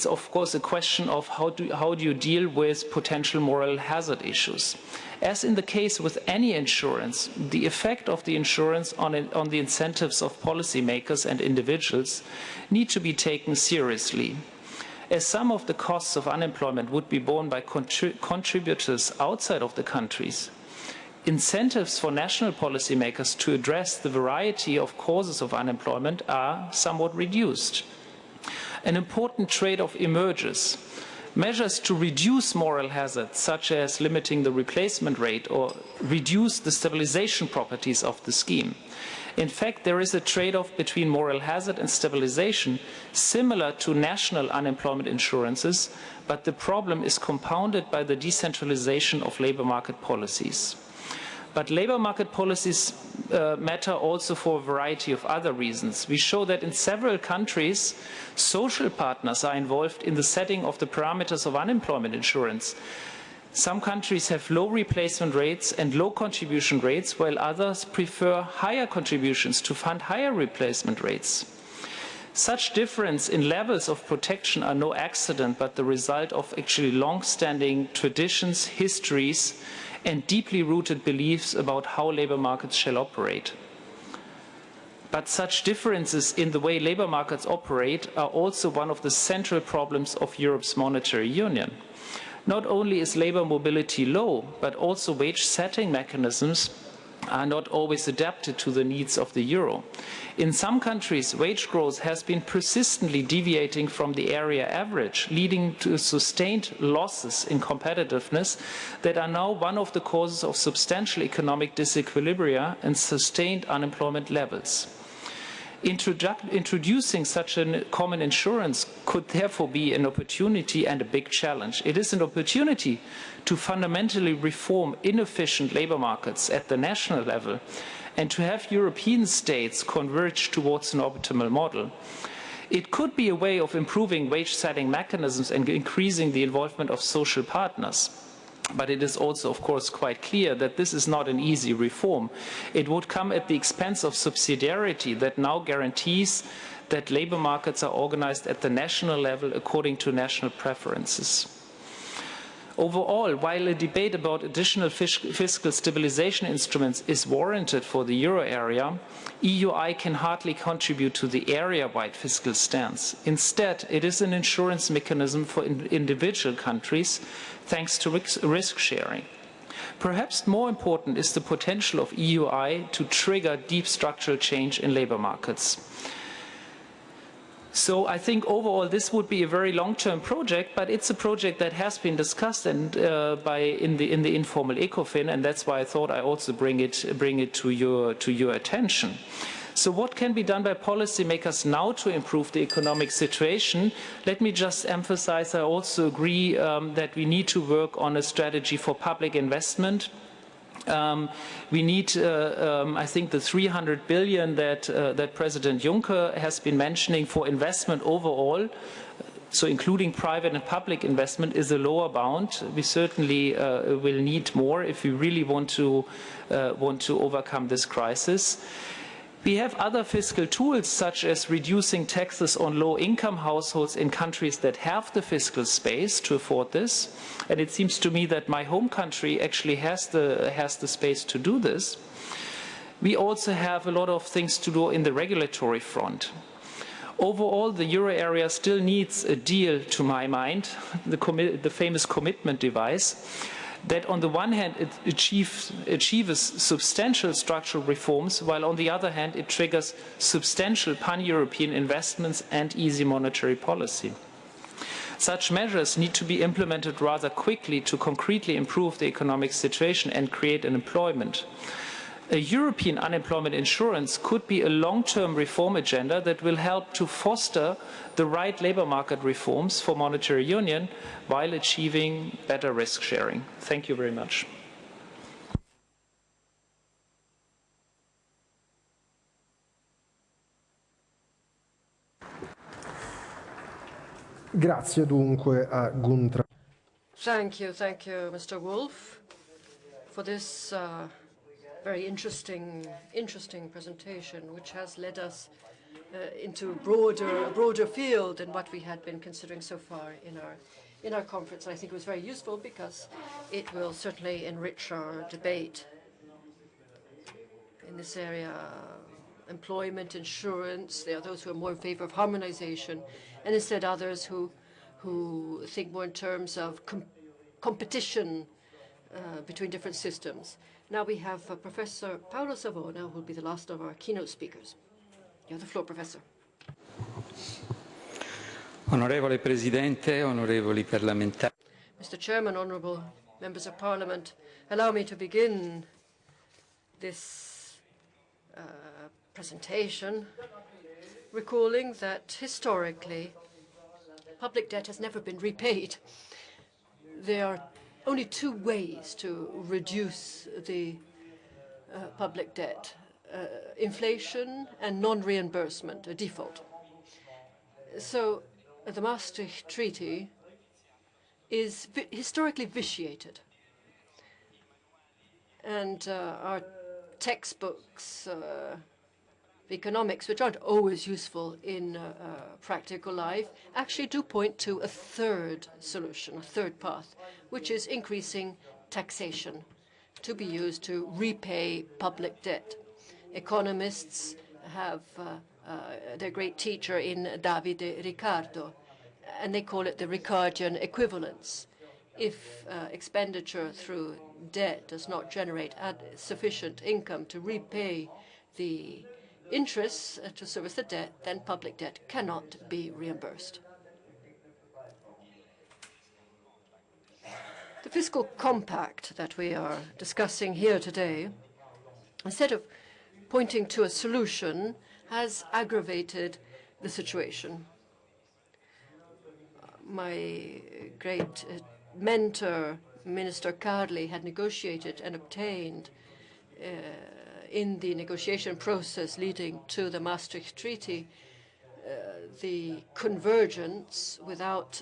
of course a question of how do you deal with potential moral hazard issues. As in the case with any insurance, the effect of the insurance on the incentives of policymakers and individuals need to be taken seriously. As some of the costs of unemployment would be borne by contributors outside of the countries, incentives for national policymakers to address the variety of causes of unemployment are somewhat reduced. An important trade-off emerges. Measures to reduce moral hazard, such as limiting the replacement rate or reduce the stabilization properties of the scheme. In fact, there is a trade-off between moral hazard and stabilization, similar to national unemployment insurances, but the problem is compounded by the decentralization of labor market policies. But labor market policies matter also for a variety of other reasons. We show that in several countries, social partners are involved in the setting of the parameters of unemployment insurance. Some countries have low replacement rates and low contribution rates, while others prefer higher contributions to fund higher replacement rates. Such difference in levels of protection are no accident, but the result of actually long-standing traditions, histories, and deeply rooted beliefs about how labor markets shall operate. But such differences in the way labor markets operate are also one of the central problems of Europe's monetary union. Not only is labor mobility low, but also wage-setting mechanisms are not always adapted to the needs of the euro. In some countries, wage growth has been persistently deviating from the area average, leading to sustained losses in competitiveness that are now one of the causes of substantial economic disequilibria and sustained unemployment levels. Introducing such a common insurance could therefore be an opportunity and a big challenge. It is an opportunity to fundamentally reform inefficient labor markets at the national level and to have European states converge towards an optimal model. It could be a way of improving wage-setting mechanisms and increasing the involvement of social partners. But it is also, of course, quite clear that this is not an easy reform. It would come at the expense of subsidiarity that now guarantees that labor markets are organized at the national level according to national preferences. Overall, while a debate about additional fiscal stabilization instruments is warranted for the euro area, EUI can hardly contribute to the area-wide fiscal stance. Instead, it is an insurance mechanism for individual countries, thanks to risk sharing. Perhaps more important is the potential of EUI to trigger deep structural change in labor markets. So I think overall this would be a very long-term project, but it's a project that has been discussed and in the informal ECOFIN, and that's why I thought I also bring it to your attention. So what can be done by policymakers now to improve the economic situation? Let me just emphasize, I also agree that we need to work on a strategy for public investment. We need, I think, the 300 billion that President Juncker has been mentioning for investment overall, so including private and public investment, is a lower bound. We certainly will need more if we really want to overcome this crisis. We have other fiscal tools, such as reducing taxes on low-income households in countries that have the fiscal space to afford this. And it seems to me that my home country actually has the space to do this. We also have a lot of things to do in the regulatory front. Overall, the euro area still needs a deal, to my mind, the famous commitment device, that on the one hand it achieves substantial structural reforms, while on the other hand it triggers substantial pan-European investments and easy monetary policy. Such measures need to be implemented rather quickly to concretely improve the economic situation and create employment. A European unemployment insurance could be a long-term reform agenda that will help to foster the right labour market reforms for monetary union while achieving better risk sharing. Thank you very much. Grazie dunque a Gunther. Thank you, Mr. Wolf, for this very interesting presentation, which has led us into a broader field than what we had been considering so far in our conference. I think it was very useful because it will certainly enrich our debate in this area. Employment, insurance, there are those who are more in favor of harmonization, and instead others who think more in terms of competition between different systems. Now we have Professor Paolo Savona, who will be the last of our keynote speakers. You have the floor, Professor. Onorevole Presidente, onorevoli parlamentari. Mr. Chairman, honorable members of Parliament, allow me to begin this presentation recalling that historically public debt has never been repaid. There are only two ways to reduce the public debt, inflation and non-reimbursement, a default. So the Maastricht Treaty is historically vitiated. And our textbooks, economics, which aren't always useful in practical life, actually do point to a third solution, a third path, which is increasing taxation to be used to repay public debt. Economists have their great teacher in Davide Riccardo, and they call it the Ricardian equivalence. If expenditure through debt does not generate sufficient income to repay the interests to service the debt, then public debt cannot be reimbursed. The Fiscal Compact that we are discussing here today, instead of pointing to a solution, has aggravated the situation. My great mentor, Minister Carli, had negotiated and obtained in the negotiation process leading to the Maastricht Treaty the convergence without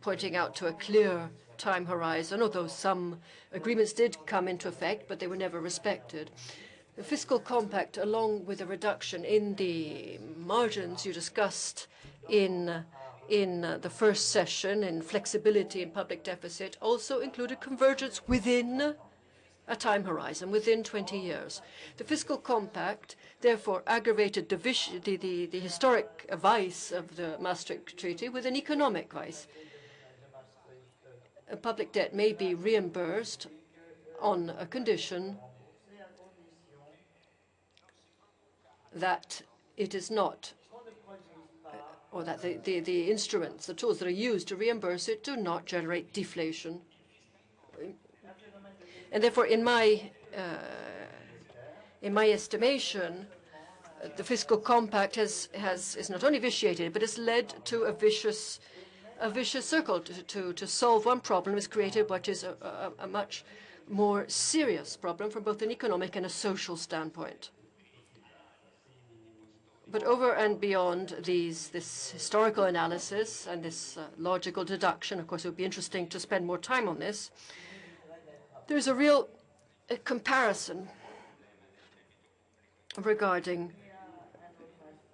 pointing out to a clear time horizon, although some agreements did come into effect, but they were never respected. The Fiscal Compact, along with a reduction in the margins you discussed in the first session in flexibility in public deficit, also included convergence within a time horizon, within 20 years. The Fiscal Compact, therefore, aggravated the historic vice of the Maastricht Treaty with an economic vice. Public debt may be reimbursed on a condition that it is not, or that the instruments, the tools that are used to reimburse it do not generate deflation. And therefore, in my estimation, the Fiscal Compact is not only vitiated, but has led to a vicious circle. To solve one problem is created what is a much more serious problem from both an economic and a social standpoint. But over and beyond this historical analysis and this logical deduction, of course, it would be interesting to spend more time on this, there's a real comparison regarding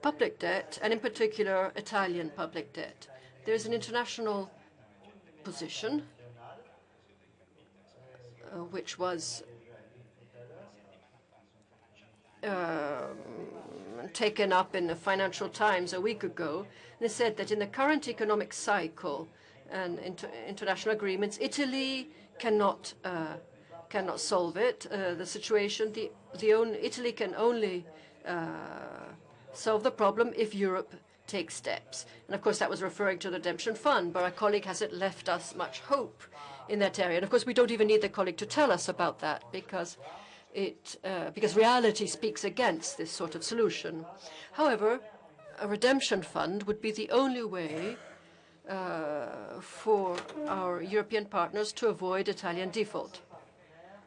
public debt, and in particular Italian public debt. There's an international position which was taken up in the Financial Times a week ago. They said that in the current economic cycle and international agreements, Italy cannot solve it. The situation, Italy can only solve the problem if Europe takes steps. And of course, that was referring to the redemption fund, but our colleague hasn't left us much hope in that area. And of course, we don't even need the colleague to tell us about that because reality speaks against this sort of solution. However, a redemption fund would be the only way for our European partners to avoid Italian default.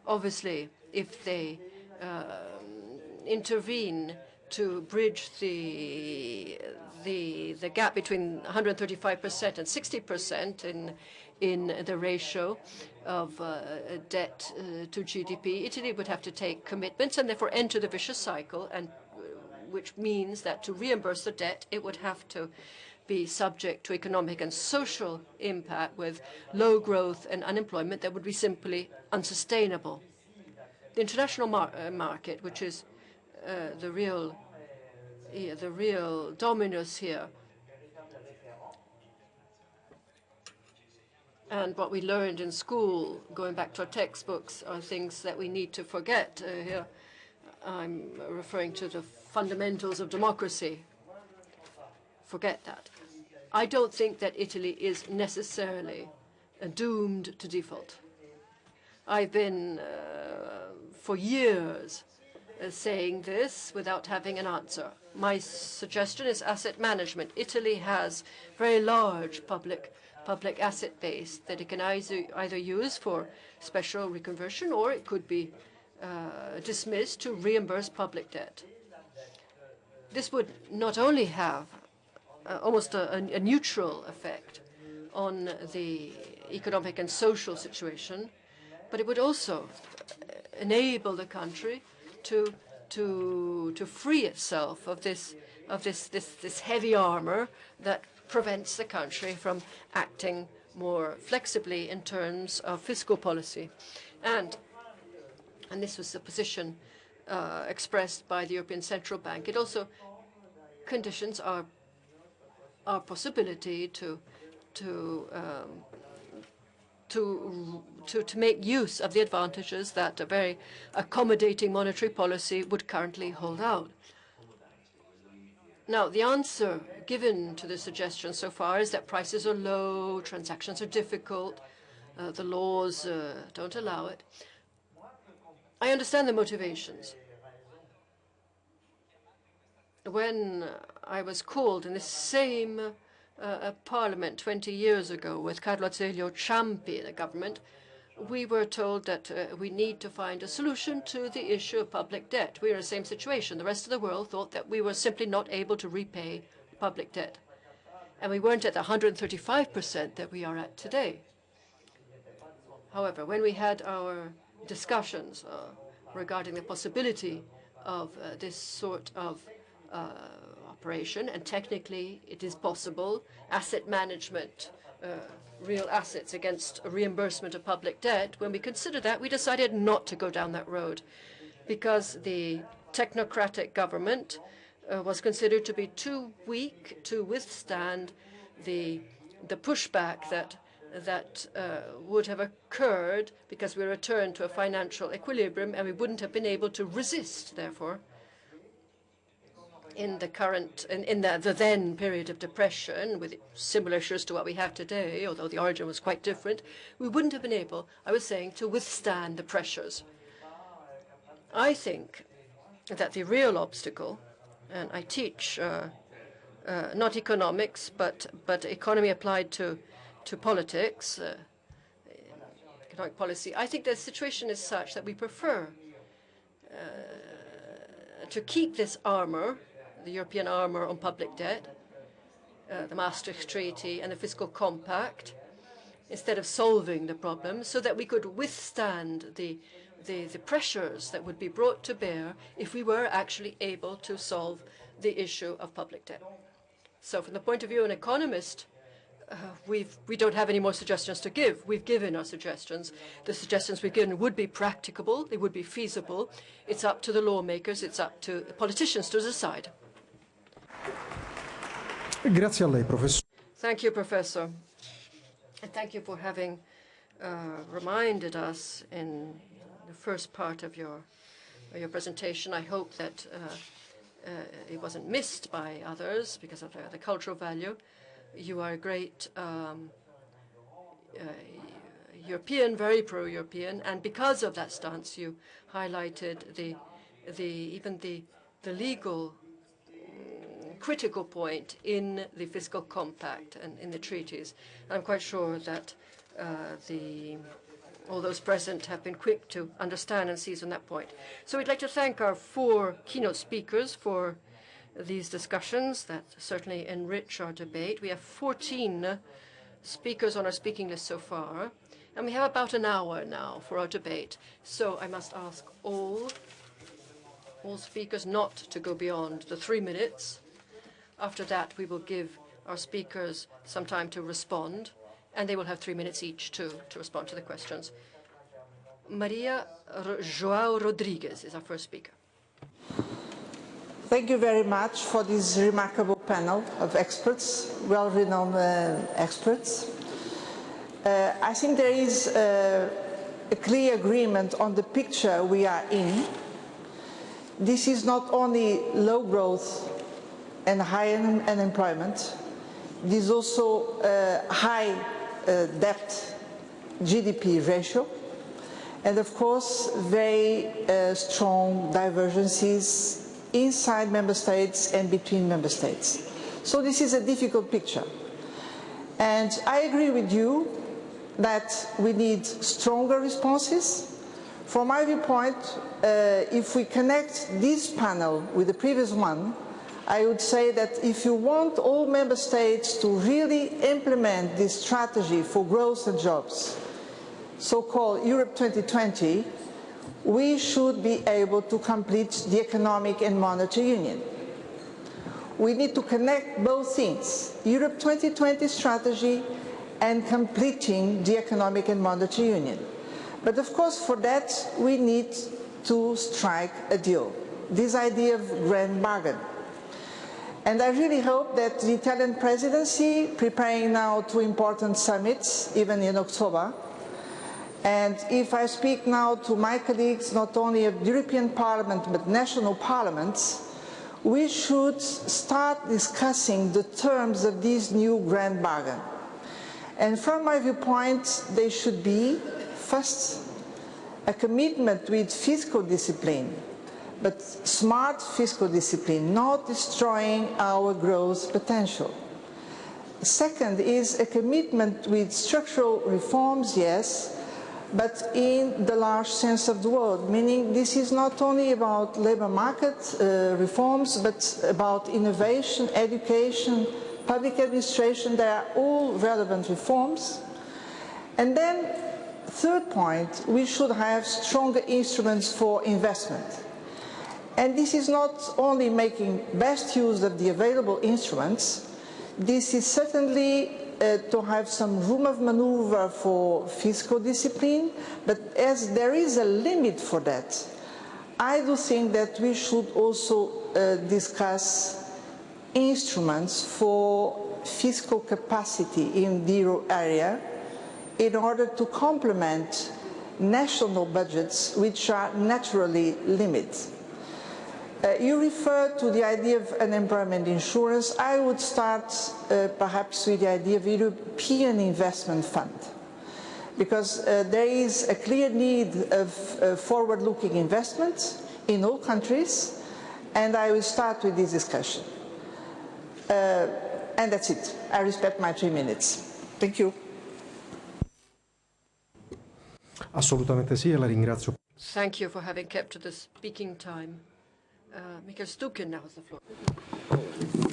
Obviously, if they intervene to bridge the gap between 135% and 60% in the ratio of debt to GDP, Italy would have to take commitments and therefore enter the vicious cycle, and which means that to reimburse the debt, it would have to be subject to economic and social impact with low growth and unemployment that would be simply unsustainable. The international market, which is the real dominus here, and what we learned in school, going back to our textbooks, are things that we need to forget. Here, I'm referring to the fundamentals of democracy. Forget that. I don't think that Italy is necessarily doomed to default. I've been, for years, saying this without having an answer. My suggestion is asset management. Italy has very large public asset base that it can either use for special reconversion, or it could be dismissed to reimburse public debt. This would not only have almost a neutral effect on the economic and social situation, but it would also enable the country to free itself of this heavy armor that prevents the country from acting more flexibly in terms of fiscal policy. And this was the position expressed by the European Central Bank. It also conditions our possibility to make use of the advantages that a very accommodating monetary policy would currently hold out. Now, the answer given to the suggestion so far is that prices are low, transactions are difficult, the laws don't allow it. I understand the motivations. When I was called in the same parliament 20 years ago with Carlo Azeglio Ciampi, the government, we were told that we need to find a solution to the issue of public debt. We were in the same situation. The rest of the world thought that we were simply not able to repay public debt. And we weren't at the 135% that we are at today. However, when we had our discussions regarding the possibility of this sort of operation, and technically it is possible, asset management, real assets against a reimbursement of public debt, when we considered that, we decided not to go down that road because the technocratic government was considered to be too weak to withstand the pushback that would have occurred because we returned to a financial equilibrium, and we wouldn't have been able to resist, therefore, in the then period of depression, with similar issues to what we have today, although the origin was quite different, we wouldn't have been able, I was saying, to withstand the pressures. I think that the real obstacle, and I teach not economics, but economy applied to politics, economic policy, I think the situation is such that we prefer to keep this armor, the European armor on public debt, the Maastricht Treaty and the Fiscal Compact, instead of solving the problem, so that we could withstand the pressures that would be brought to bear if we were actually able to solve the issue of public debt. So from the point of view of an economist, we don't have any more suggestions to give. We've given our suggestions. The suggestions we've given would be practicable. They would be feasible. It's up to the lawmakers. It's up to the politicians to decide. Grazie a lei, professore. Thank you, Professor. And thank you for having reminded us in the first part of your presentation. I hope that it wasn't missed by others because of the cultural value. You are a great European, very pro-European, and because of that stance, you highlighted even the legal critical point in the Fiscal Compact and in the treaties. I'm quite sure that all those present have been quick to understand and seize on that point. So we'd like to thank our 4 keynote speakers for these discussions that certainly enrich our debate. We have 14 speakers on our speaking list so far, and we have about an hour now for our debate. So I must ask all speakers not to go beyond the 3 minutes. After that, we will give our speakers some time to respond, and they will have 3 minutes each to respond to the questions. Maria João Rodrigues is our first speaker. Thank you very much for this remarkable panel of experts, well-renowned experts. I think there is a clear agreement on the picture we are in. This is not only low growth and high unemployment, it is also high debt GDP ratio, and of course very strong divergences inside member states and between member states. So this is a difficult picture. And I agree with you that we need stronger responses. From my viewpoint, if we connect this panel with the previous one, I would say that if you want all member states to really implement this strategy for growth and jobs, so-called Europe 2020, we should be able to complete the economic and monetary union. We need to connect both things, Europe 2020 strategy and completing the economic and monetary union. But of course, for that, we need to strike a deal, this idea of grand bargain. And I really hope that the Italian presidency, preparing now 2 important summits, even in October, and if I speak now to my colleagues, not only of the European Parliament, but national parliaments, we should start discussing the terms of this new grand bargain. And from my viewpoint, they should be, first, a commitment with fiscal discipline, but smart fiscal discipline, not destroying our growth potential. Second is a commitment with structural reforms, yes, but in the large sense of the word, meaning this is not only about labor market reforms, but about innovation, education, public administration. They are all relevant reforms. And then, third point, we should have stronger instruments for investment. And this is not only making best use of the available instruments, this is certainly to have some room of maneuver for fiscal discipline, but as there is a limit for that, I do think that we should also discuss instruments for fiscal capacity in the euro area in order to complement national budgets which are naturally limited. You refer to the idea of unemployment insurance. I would start perhaps with the idea of European Investment Fund, because there is a clear need of forward-looking investments in all countries, and I will start with this discussion. And that's it. I respect my 3 minutes. Thank you. Assolutamente sì, e la ringrazio. Thank you for having kept to the speaking time. Mr. Stukin now has the floor.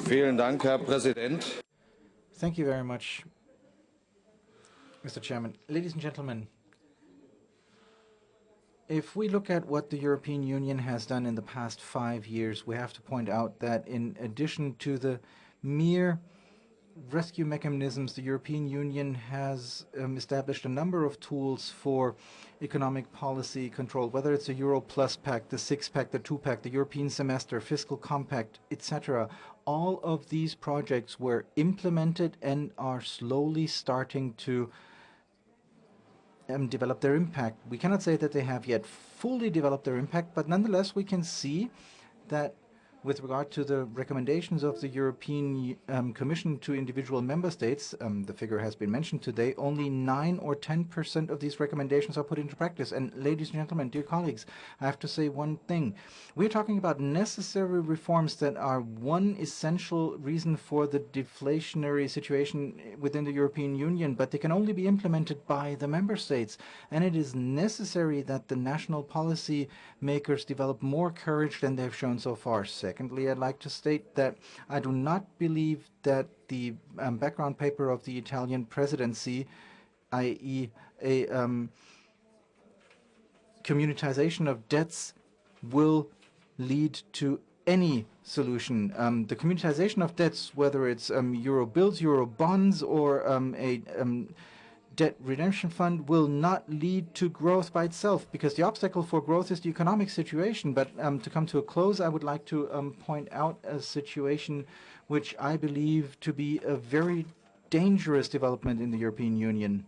Vielen Dank, Herr Präsident. Thank you very much, Mr. Chairman. Ladies and gentlemen, if we look at what the European Union has done in the past 5 years, we have to point out that in addition to the mere rescue mechanisms, the European Union has established a number of tools for economic policy control, whether it's a Euro Plus Pact, the Six-Pack, the Two-Pack, the European Semester, Fiscal Compact, etc. All of these projects were implemented and are slowly starting to develop their impact. We cannot say that they have yet fully developed their impact, but nonetheless we can see that with regard to the recommendations of the European Commission to individual member states, the figure has been mentioned today, only 9 or 10% of these recommendations are put into practice. And ladies and gentlemen, dear colleagues, I have to say one thing. We're talking about necessary reforms that are one essential reason for the deflationary situation within the European Union, but they can only be implemented by the member states. And it is necessary that the national policy makers develop more courage than they've shown so far. Secondly, I'd like to state that I do not believe that the background paper of the Italian presidency, i.e. a communitization of debts, will lead to any solution. The communitization of debts, whether it's euro bills, euro bonds, or a debt redemption fund, will not lead to growth by itself, because the obstacle for growth is the economic situation. But to come to a close, I would like to point out a situation which I believe to be a very dangerous development in the European Union.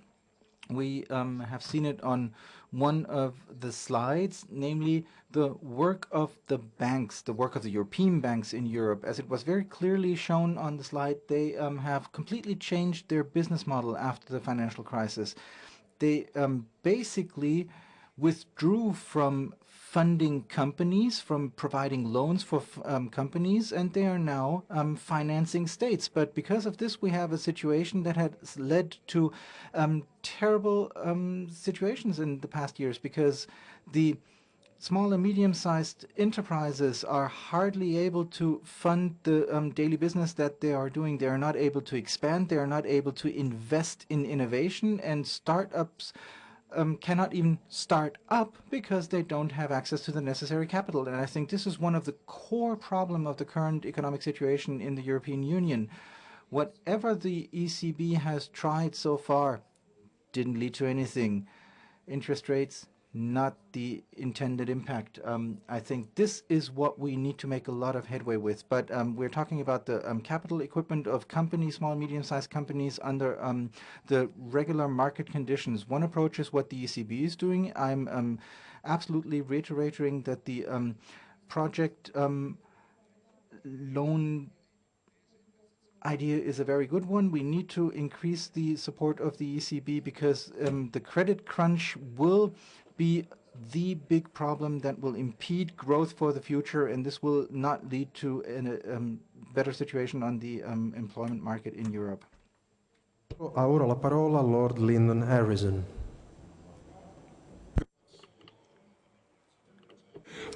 We have seen it on one of the slides, namely the work of the banks, the work of the European banks in Europe. As it was very clearly shown on the slide, they have completely changed their business model after the financial crisis. They basically withdrew from funding companies, from providing loans for companies, and they are now financing states. But because of this, we have a situation that has led to terrible situations in the past years, because the small and medium-sized enterprises are hardly able to fund the daily business that they are doing. They are not able to expand. They are not able to invest in innovation, and startups cannot even start up because they don't have access to the necessary capital. And I think this is one of the core problems of the current economic situation in the European Union. Whatever the ECB has tried so far didn't lead to anything. Interest rates, not the intended impact. I think this is what we need to make a lot of headway with. But we're talking about the capital equipment of companies, small and medium-sized companies, under the regular market conditions. One approach is what the ECB is doing. I'm absolutely reiterating that the project loan idea is a very good one. We need to increase the support of the ECB, because the credit crunch will be the big problem that will impede growth for the future, and this will not lead to a better situation on the employment market in Europe. Ha ora la parola Lord Lyndon Harrison.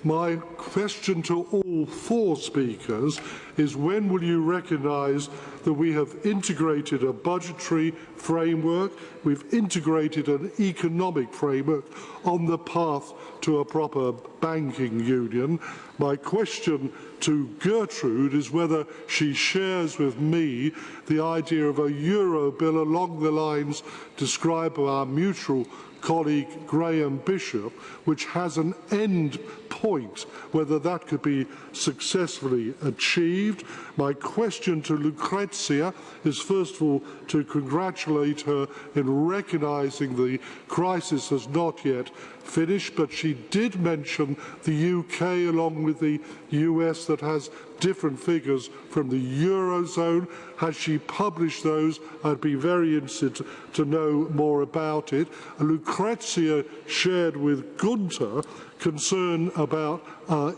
My question to all four speakers is, when will you recognise that we have integrated a budgetary framework, we've integrated an economic framework on the path to a proper banking union? My question to Gertrude is whether she shares with me the idea of a euro bill along the lines described by our mutual colleague Graham Bishop, which has an end point, whether that could be successfully achieved. My question to Lucrezia is, first of all, to congratulate her in recognising the crisis has not yet finished, but she did mention the UK along with the US that has different figures from the Eurozone. Has she published those? I'd be very interested to know more about it. Lucrezia shared with Gunther concern about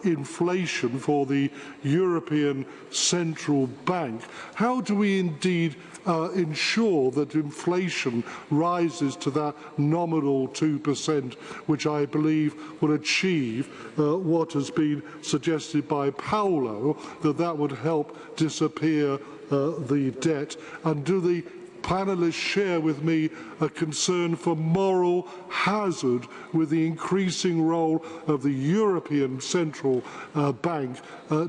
inflation for the European Central Bank. How do we indeed ensure that inflation rises to that nominal 2%, which I believe will achieve what has been suggested by Paolo, that would help disappear the debt? And do the panellists share with me a concern for moral hazard with the increasing role of the European Central Bank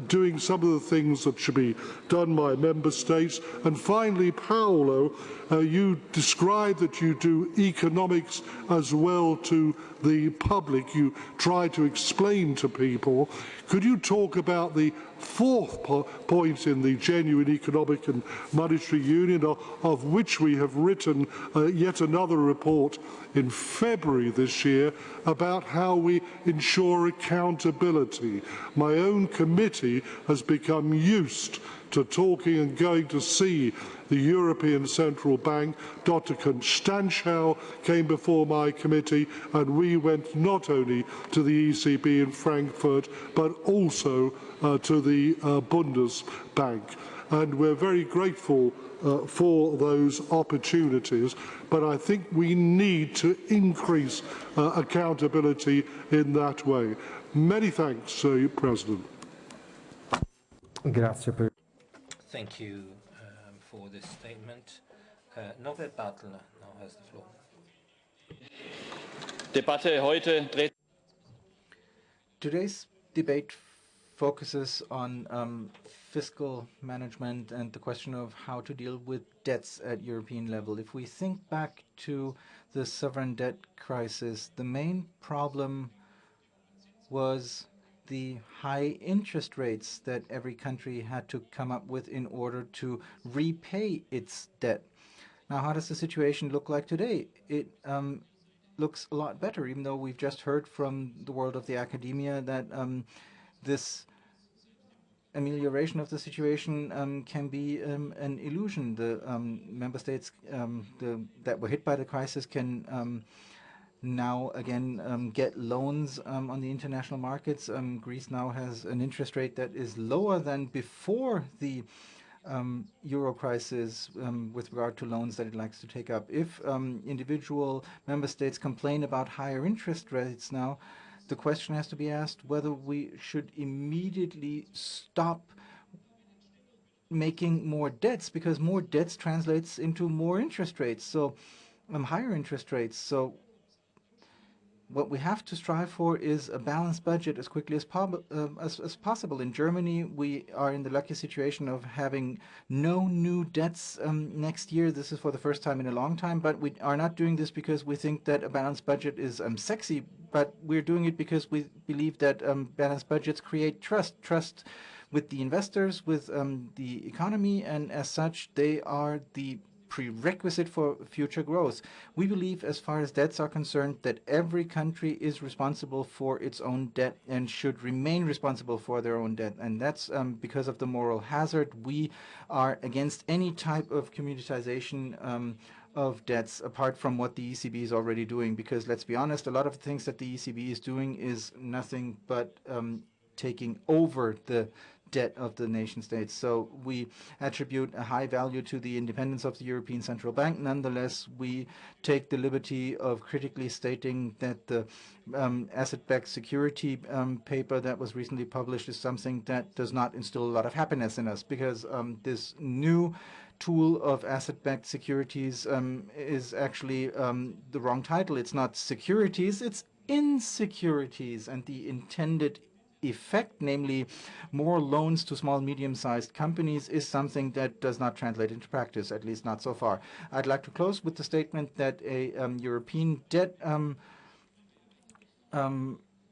doing some of the things that should be done by member states. And finally, Paolo, you describe that you do economics as well to the public. You try to explain to people. Could you talk about the fourth point in the genuine economic and monetary union, of which we have written yet another report in February this year about how we ensure accountability? My own committee has become used to talking and going to see the European Central Bank. Dr. Constantiau came before my committee, and we went not only to the ECB in Frankfurt, but also to the Bundesbank. And we're very grateful for those opportunities, but I think we need to increase accountability in that way. Many thanks, President. Thank you for this statement. Norbert Bartler now has the floor. Today's debate focuses on fiscal management and the question of how to deal with debts at European level. If we think back to the sovereign debt crisis, the main problem was the high interest rates that every country had to come up with in order to repay its debt. Now, how does the situation look like today? It looks a lot better, even though we've just heard from the world of the academia that this amelioration of the situation can be an illusion. The member states that were hit by the crisis can now again get loans on the international markets. Greece now has an interest rate that is lower than before the euro crisis with regard to loans that it likes to take up. If individual member states complain about higher interest rates now, the question has to be asked whether we should immediately stop making more debts, because more debts translates into more interest rates, so higher interest rates. So what we have to strive for is a balanced budget as quickly as possible. In Germany, we are in the lucky situation of having no new debts next year. This is for the first time in a long time, but we are not doing this because we think that a balanced budget is sexy, but we're doing it because we believe that balanced budgets create trust with the investors, with the economy, and as such, they are the prerequisite for future growth. We believe, as far as debts are concerned, that every country is responsible for its own debt and should remain responsible for their own debt. And that's because of the moral hazard. We are against any type of communitization of debts, apart from what the ECB is already doing. Because let's be honest, a lot of the things that the ECB is doing is nothing but taking over the debt of the nation states. So we attribute a high value to the independence of the European Central Bank. Nonetheless, we take the liberty of critically stating that the asset-backed security paper that was recently published is something that does not instill a lot of happiness in us, because this new tool of asset-backed securities is actually the wrong title. It's not securities, it's insecurities, and the intended effect, namely more loans to small, medium-sized companies, is something that does not translate into practice, at least not so far. I'd like to close with the statement that a European debt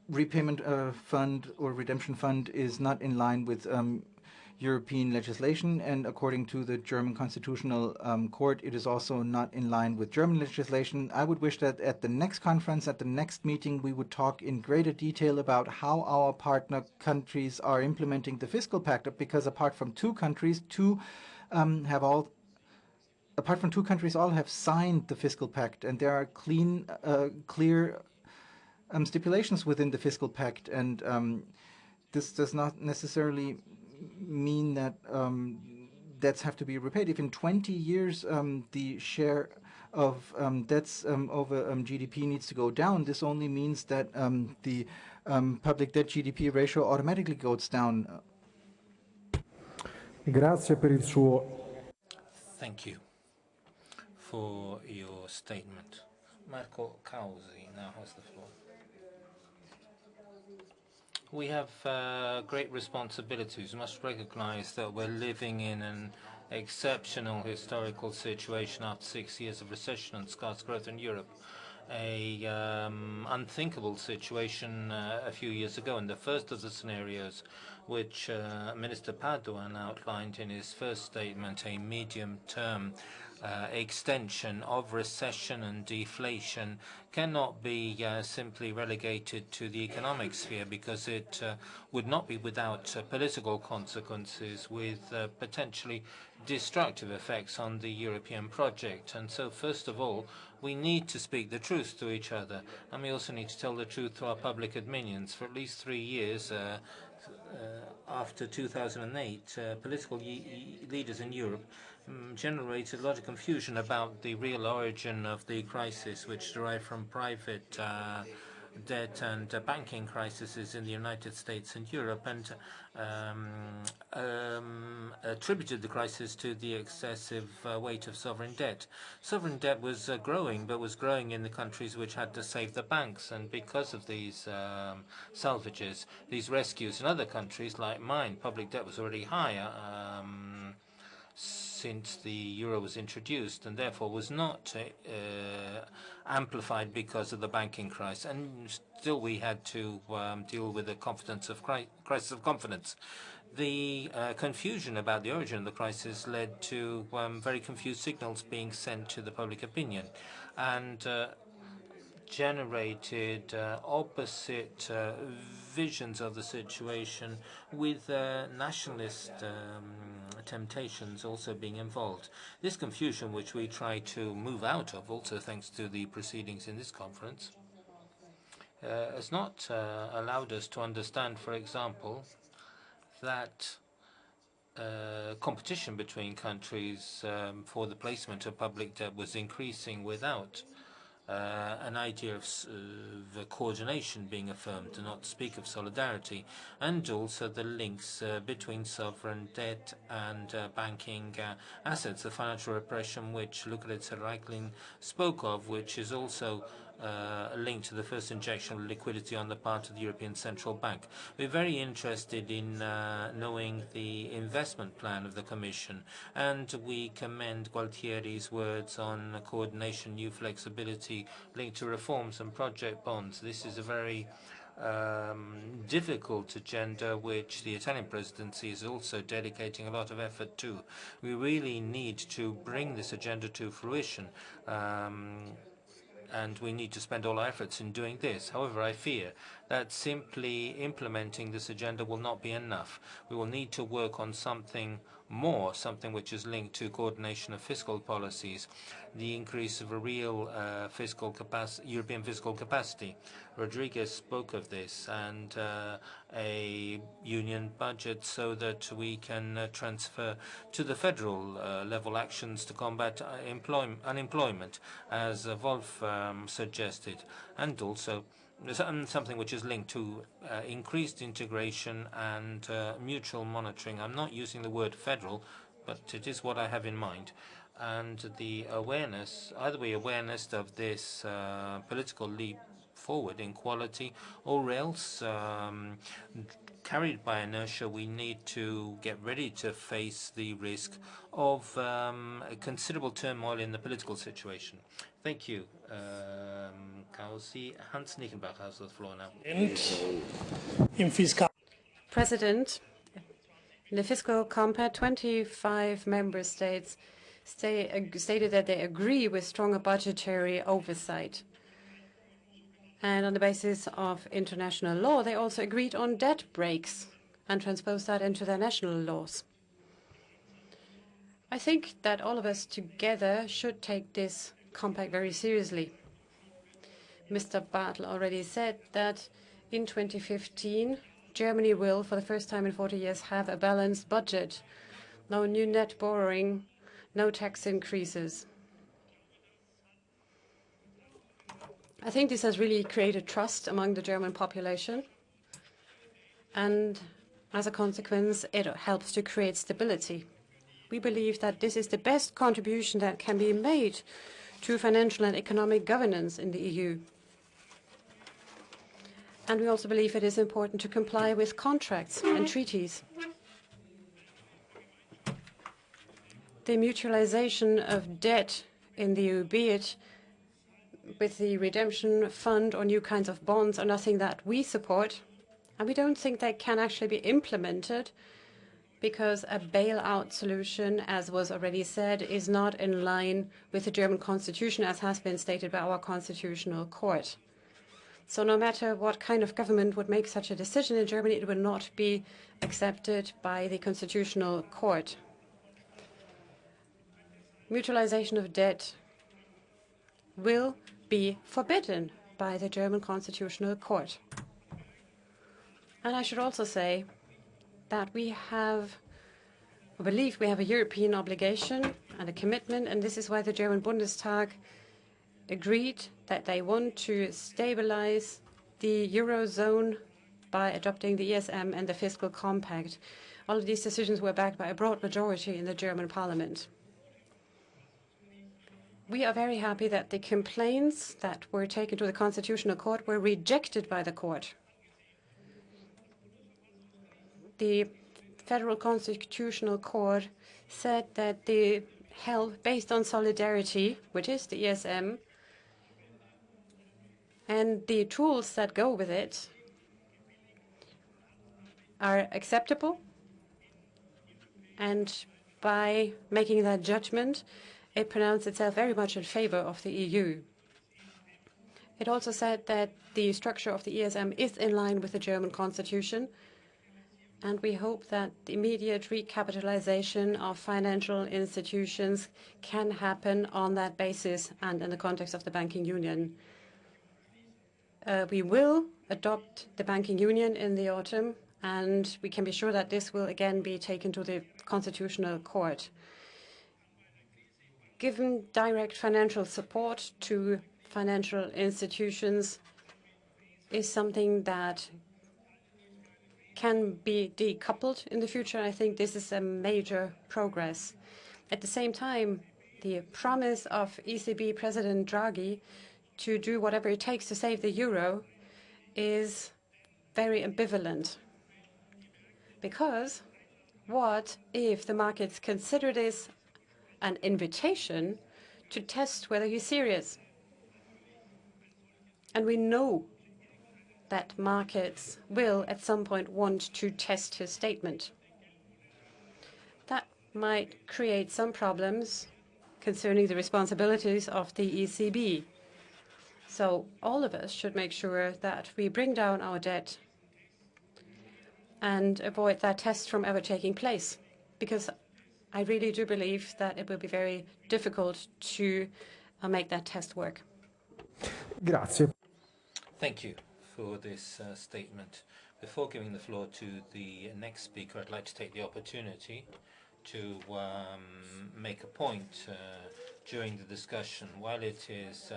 repayment fund or redemption fund is not in line with European legislation, and according to the German Constitutional Court, it is also not in line with German legislation. I would wish that at the next conference, at the next meeting, we would talk in greater detail about how our partner countries are implementing the Fiscal Pact, because apart from two countries, all have signed the Fiscal Pact, and there are clear stipulations within the Fiscal Pact, and this does not necessarily mean that debts have to be repaid. If in 20 years the share of debts over GDP needs to go down, this only means that the public debt GDP ratio automatically goes down. Thank you for your statement. Marco Causi now has the floor. We have great responsibilities. We must recognize that we're living in an exceptional historical situation after 6 years of recession and scarce growth in Europe. Unthinkable situation a few years ago. And the first of the scenarios which Minister Padoan outlined in his first statement, a medium-term extension of recession and deflation, cannot be simply relegated to the economic sphere, because it would not be without political consequences with potentially destructive effects on the European project. And so, first of all, we need to speak the truth to each other, and we also need to tell the truth to our public opinions. For at least 3 years after 2008, political leaders in Europe generated a lot of confusion about the real origin of the crisis, which derived from private debt and banking crises in the United States and Europe, and attributed the crisis to the excessive weight of sovereign debt. Sovereign debt was growing, but was growing in the countries which had to save the banks, and because of these salvages, these rescues in other countries like mine, public debt was already higher since the euro was introduced, and therefore was not amplified because of the banking crisis. And still we had to deal with the crisis of confidence. The confusion about the origin of the crisis led to very confused signals being sent to the public opinion, and generated opposite visions of the situation, with nationalist temptations also being involved. This confusion, which we try to move out of, also thanks to the proceedings in this conference, has not allowed us to understand, for example, that competition between countries for the placement of public debt was increasing without an idea of the coordination being affirmed, to not speak of solidarity, and also the links between sovereign debt and banking assets, the financial repression which Lucrezia Reichling spoke of, which is also linked to the first injection of liquidity on the part of the European Central Bank. We're very interested in knowing the investment plan of the Commission, and we commend Gualtieri's words on coordination, new flexibility linked to reforms and project bonds. This is a very difficult agenda which the Italian presidency is also dedicating a lot of effort to. We really need to bring this agenda to fruition, and we need to spend all our efforts in doing this. However, I fear that simply implementing this agenda will not be enough. We will need to work on something more, something which is linked to coordination of fiscal policies, the increase of a real European fiscal capacity. Rodriguez spoke of this, and a union budget so that we can transfer to the federal level actions to combat unemployment, as Wolf suggested, and also something which is linked to increased integration and mutual monitoring. I'm not using the word federal, but it is what I have in mind. And the awareness, either we awareness of this political leap forward in quality, or else carried by inertia, we need to get ready to face the risk of considerable turmoil in the political situation. Thank you, Kausi. Hans Nickenbach has the floor now. President, in the Fiscal Compact, 25 member states stated that they agree with stronger budgetary oversight. And on the basis of international law, they also agreed on debt breaks and transposed that into their national laws. I think that all of us together should take this compact very seriously. Mr. Bartel already said that in 2015, Germany will, for the first time in 40 years, have a balanced budget. No new net borrowing, no tax increases. I think this has really created trust among the German population, and as a consequence, it helps to create stability. We believe that this is the best contribution that can be made to financial and economic governance in the EU. And we also believe it is important to comply with contracts and treaties. The mutualization of debt in the EU, be it with the redemption fund or new kinds of bonds, are nothing that we support. And we don't think they can actually be implemented because a bailout solution, as was already said, is not in line with the German constitution, as has been stated by our constitutional court. So no matter what kind of government would make such a decision in Germany, it will not be accepted by the constitutional court. Mutualization of debt will be forbidden by the German constitutional court. And I should also say that we believe we have a European obligation and a commitment, and this is why the German Bundestag agreed that they want to stabilize the Eurozone by adopting the ESM and the Fiscal Compact. All of these decisions were backed by a broad majority in the German parliament. We are very happy that the complaints that were taken to the Constitutional Court were rejected by the court. The Federal Constitutional Court said that the help based on solidarity, which is the ESM, and the tools that go with it are acceptable. And by making that judgment, it pronounced itself very much in favor of the EU. It also said that the structure of the ESM is in line with the German constitution, and we hope that the immediate recapitalization of financial institutions can happen on that basis and in the context of the banking union. We will adopt the banking union in the autumn, and we can be sure that this will again be taken to the Constitutional Court. Given direct financial support to financial institutions is something that can be decoupled in the future. I think this is a major progress. At the same time, the promise of ECB President Draghi to do whatever it takes to save the euro is very ambivalent. Because what if the markets consider this an invitation to test whether he's serious? And we know that markets will at some point want to test his statement. That might create some problems concerning the responsibilities of the ECB. So all of us should make sure that we bring down our debt and avoid that test from ever taking place, because I really do believe that it will be very difficult to make that test work. Grazie. Thank you for this statement. Before giving the floor to the next speaker, I'd like to take the opportunity to make a point during the discussion. While it is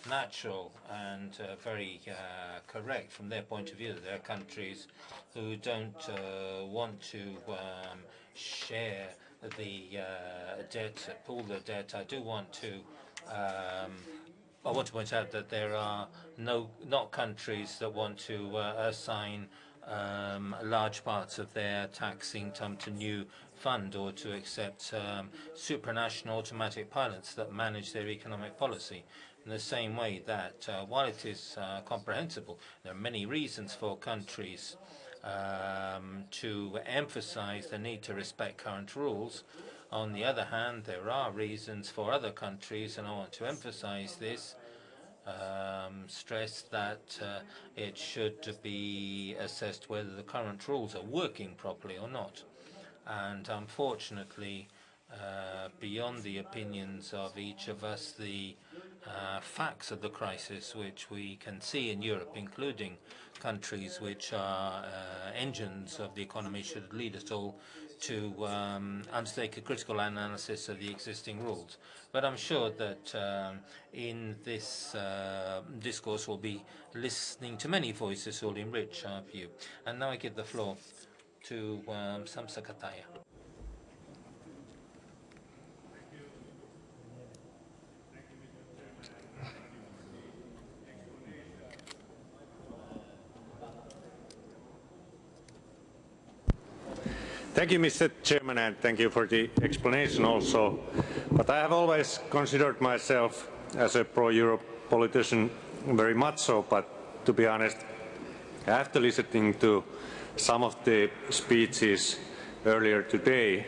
natural and very correct from their point of view that there are countries who don't want to share the debt, pool the debt, I want to point out that there are not countries that want to assign large parts of their tax income to new fund or to accept supranational automatic pilots that manage their economic policy. In the same way that while it is comprehensible, there are many reasons for countries to emphasize the need to respect current rules. On the other hand, there are reasons for other countries, and I want to emphasize this, stress that it should be assessed whether the current rules are working properly or not. And unfortunately, beyond the opinions of each of us, the facts of the crisis which we can see in Europe, including countries which are engines of the economy, should lead us all to undertake a critical analysis of the existing rules. But I'm sure that in this discourse we'll be listening to many voices who will enrich our view. And now I give the floor to Samsa Kataya. Thank you, Mr. Chairman, and thank you for the explanation also. But I have always considered myself as a pro-Europe politician, very much so, but to be honest, after listening to some of the speeches earlier today,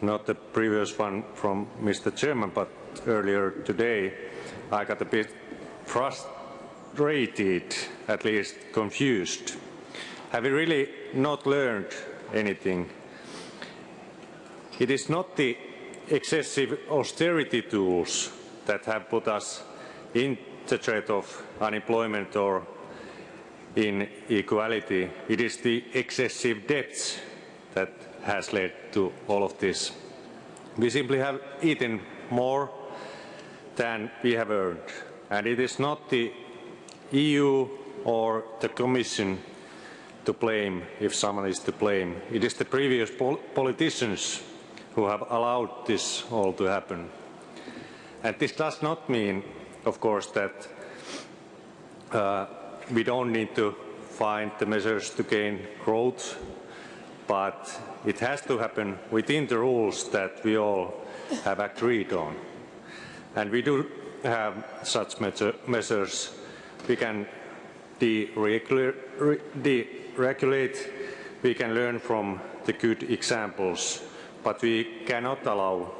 not the previous one from Mr. Chairman, but earlier today, I got a bit frustrated, at least confused. Have we really not learned anything? It is not the excessive austerity tools that have put us in the threat of unemployment or inequality. It is the excessive debts that has led to all of this. We simply have eaten more than we have earned. And it is not the EU or the Commission to blame if someone is to blame. It is the previous politicians who have allowed this all to happen. And this does not mean, of course, that we don't need to find the measures to gain growth, but it has to happen within the rules that we all have agreed on. And we do have such measures. We can deregulate, we can learn from the good examples, but we cannot allow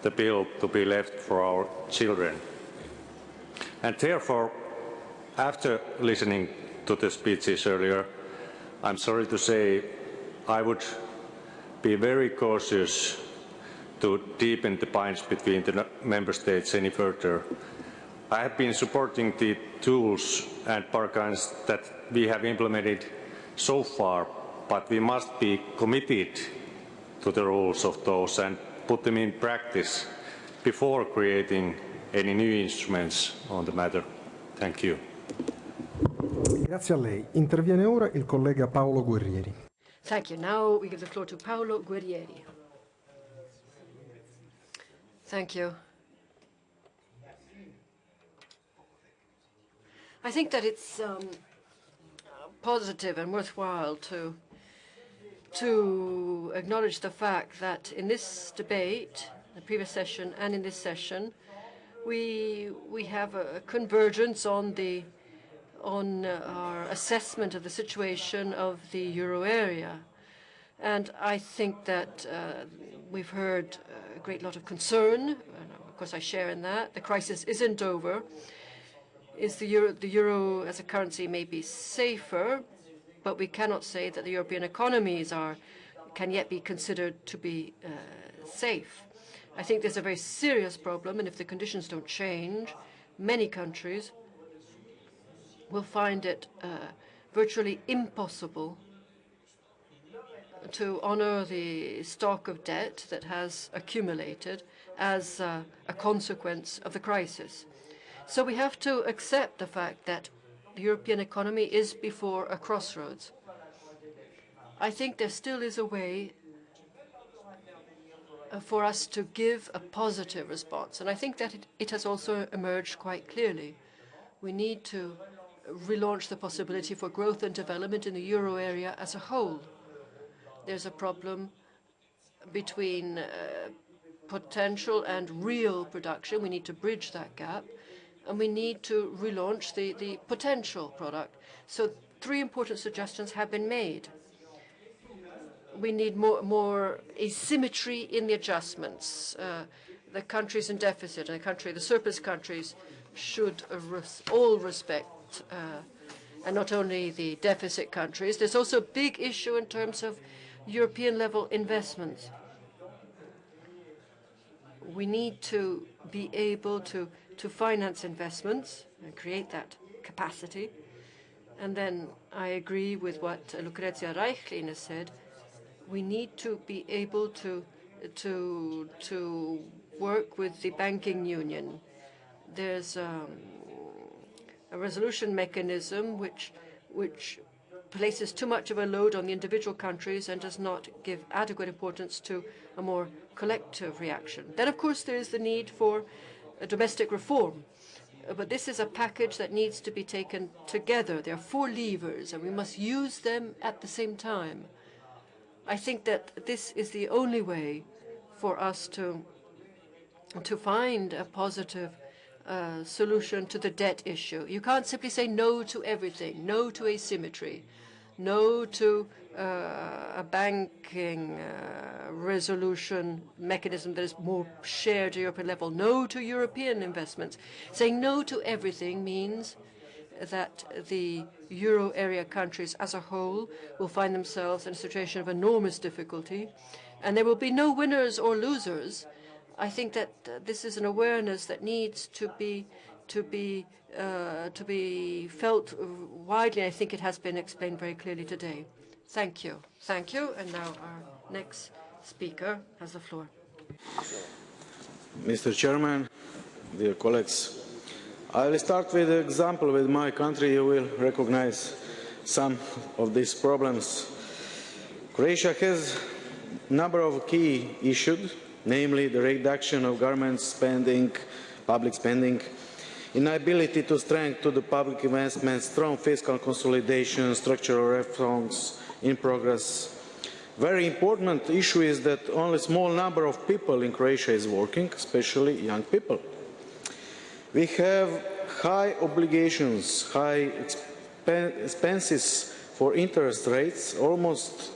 the bill to be left for our children. And therefore, after listening to the speeches earlier, I'm sorry to say I would be very cautious to deepen the binds between the member states any further. I have been supporting the tools and bargains that we have implemented so far, but we must be committed to the rules of those and put them in practice before creating any new instruments on the matter. Thank you. Grazie a lei. Interviene ora il collega Paolo Guerrieri. Thank you. Now we give the floor to Paolo Guerrieri. Thank you. I think that it's positive and worthwhile to acknowledge the fact that in this debate, the previous session and in this session, we have a convergence on our assessment of the situation of the euro area. And I think that we've heard a great lot of concern. Of course, I share in that. The crisis isn't over. The euro as a currency may be safer, but we cannot say that the European economies can yet be considered to be safe. I think there's a very serious problem, and if the conditions don't change, many countries will find it virtually impossible to honor the stock of debt that has accumulated as a consequence of the crisis. So we have to accept the fact that the European economy is before a crossroads. I think there still is a way for us to give a positive response, and I think that it has also emerged quite clearly. We need to relaunch the possibility for growth and development in the euro area as a whole. There's a problem between potential and real production. We need to bridge that gap, and we need to relaunch the potential product. So 3 important suggestions have been made. We need more asymmetry in the adjustments. The countries in deficit and the surplus countries should all respect, and not only the deficit countries. There's also a big issue in terms of European-level investments. We need to be able to finance investments and create that capacity. And then I agree with what Lucrezia Reichling has said. We need to be able to work with the banking union. There's a resolution mechanism which places too much of a load on the individual countries and does not give adequate importance to a more collective reaction. Then, of course, there is the need for a domestic reform. But this is a package that needs to be taken together. There are 4 levers, and we must use them at the same time. I think that this is the only way for us to find a positive solution to the debt issue. You can't simply say no to everything, no to asymmetry, no to a banking resolution mechanism that is more shared at European level, no to European investments. Saying no to everything means that the euro area countries as a whole will find themselves in a situation of enormous difficulty, and there will be no winners or losers. I think that this is an awareness that needs to be felt widely. I think it has been explained very clearly today. Thank you. Thank you. And now our next speaker has the floor. Mr. Chairman, dear colleagues, I will start with an example with my country. You will recognize some of these problems. Croatia has a number of key issues, namely the reduction of government spending, public spending, inability to strengthen the public investments, strong fiscal consolidation, structural reforms in progress. Very important issue is that only a small number of people in Croatia is working, especially young people. We have high obligations, high expenses for interest rates, almost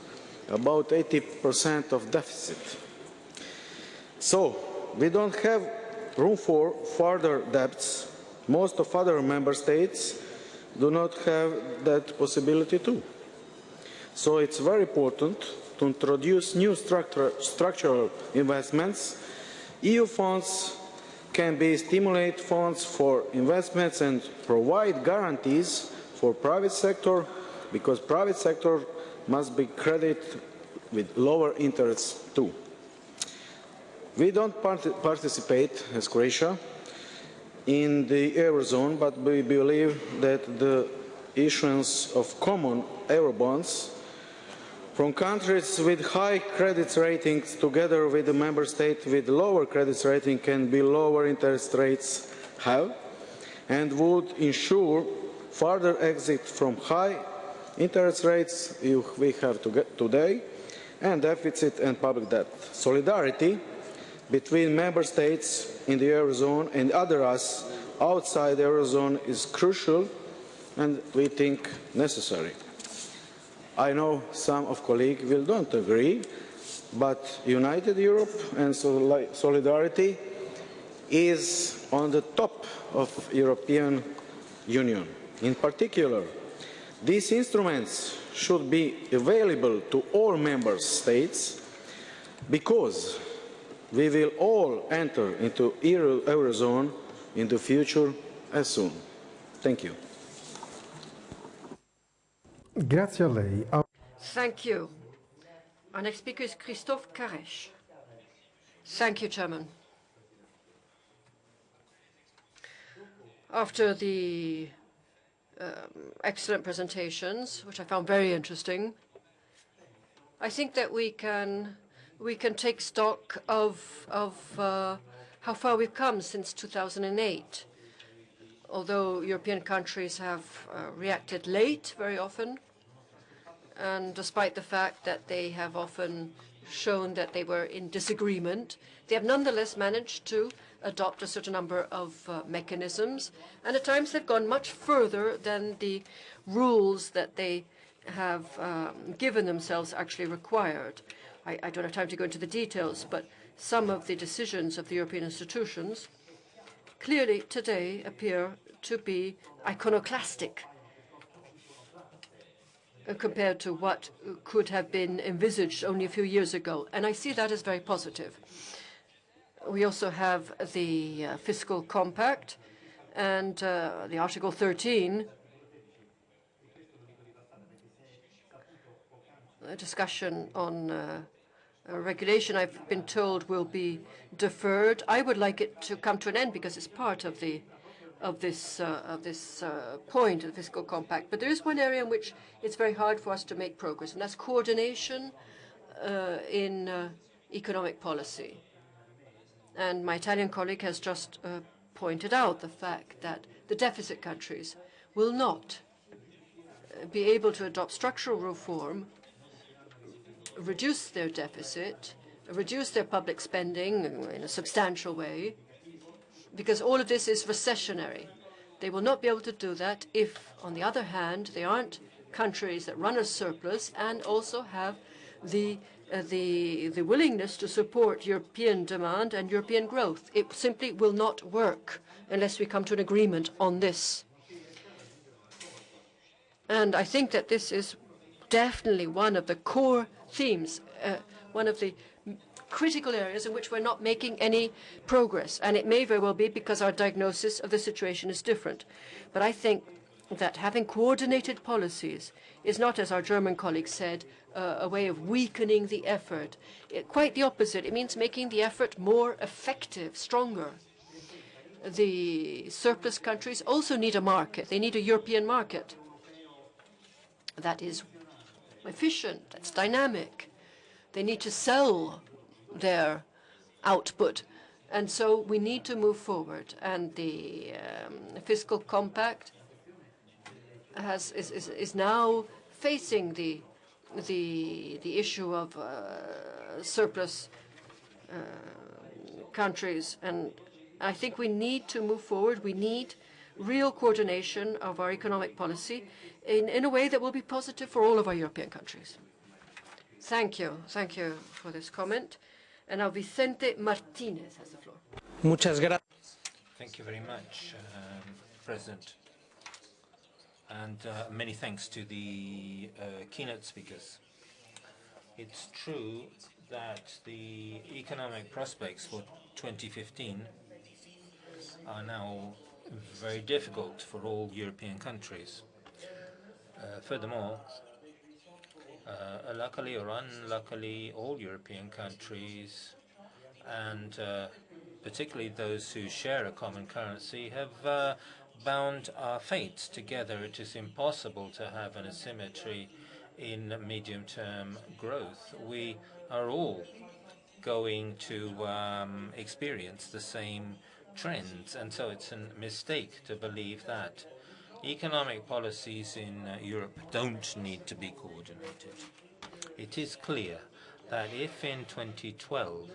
about 80% of deficit. So we don't have room for further debts. Most of other member states do not have that possibility too. So it's very important to introduce new structural investments. EU funds can be stimulate funds for investments and provide guarantees for private sector, because private sector must be credited with lower interest too. We don't participate as Croatia in the Eurozone, but we believe that the issuance of common Eurobonds from countries with high credit ratings together with the member state with lower credit rating can be lower interest rates have and would ensure further exit from high interest rates we have today and deficit and public debt. Solidarity between member states in the Eurozone and others outside the Eurozone is crucial and we think necessary. I know some of colleagues will not agree, but united Europe and solidarity is on the top of European Union. In particular, these instruments should be available to all member states because we will all enter into Eurozone in the future as soon. Thank you. Grazie a lei. Thank you. Our next speaker is Christophe Caresh. Thank you, Chairman. After the excellent presentations, which I found very interesting, I think that we can take stock of how far we've come since 2008. Although European countries have reacted late very often, and despite the fact that they have often shown that they were in disagreement, they have nonetheless managed to adopt a certain number of mechanisms, and at times they've gone much further than the rules that they have given themselves actually required. I don't have time to go into the details, but some of the decisions of the European institutions clearly today appear to be iconoclastic compared to what could have been envisaged only a few years ago. And I see that as very positive. We also have the Fiscal Compact and the Article 13, a discussion on regulation, I've been told, will be deferred. I would like it to come to an end because it's part of this point of the Fiscal Compact. But there is one area in which it's very hard for us to make progress, and that's coordination in economic policy. And my Italian colleague has just pointed out the fact that the deficit countries will not be able to adopt structural reform reduce their deficit, reduce their public spending in a substantial way, because all of this is recessionary. They will not be able to do that if, on the other hand, they aren't countries that run a surplus and also have the willingness to support European demand and European growth. It simply will not work unless we come to an agreement on this. And I think that this is definitely one of the core themes, one of the critical areas in which we're not making any progress. And it may very well be because our diagnosis of the situation is different. But I think that having coordinated policies is not, as our German colleague said, a way of weakening the effort. Quite the opposite. It means making the effort more effective, stronger. The surplus countries also need a market. They need a European market that is efficient, that's dynamic. They need to sell their output. And so we need to move forward. And the Fiscal Compact is now facing the issue of surplus countries. And I think we need to move forward. We need real coordination of our economic policy in a way that will be positive for all of our European countries. Thank you. Thank you for this comment. And now Vicente Martinez has the floor. Muchas gracias. Thank you very much, President. And many thanks to the keynote speakers. It's true that the economic prospects for 2015 are now very difficult for all European countries. Furthermore, luckily or unluckily, all European countries, and particularly those who share a common currency, have bound our fates together. It is impossible to have an asymmetry in medium-term growth. We are all going to experience the same trends, and so it's a mistake to believe that. Economic policies in Europe don't need to be coordinated. It is clear that if in 2012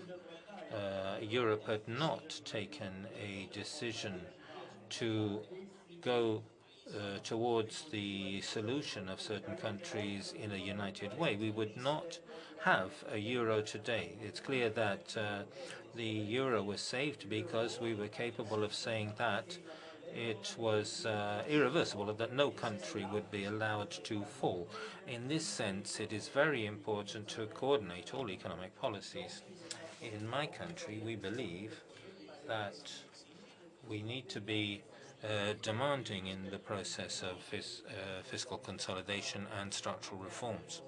Europe had not taken a decision to go towards the solution of certain countries in a united way, we would not have a euro today. It's clear that the euro was saved because we were capable of saying that it was irreversible, that no country would be allowed to fall. In this sense, it is very important to coordinate all economic policies. In my country, we believe that we need to be demanding in the process of fiscal consolidation and structural reforms.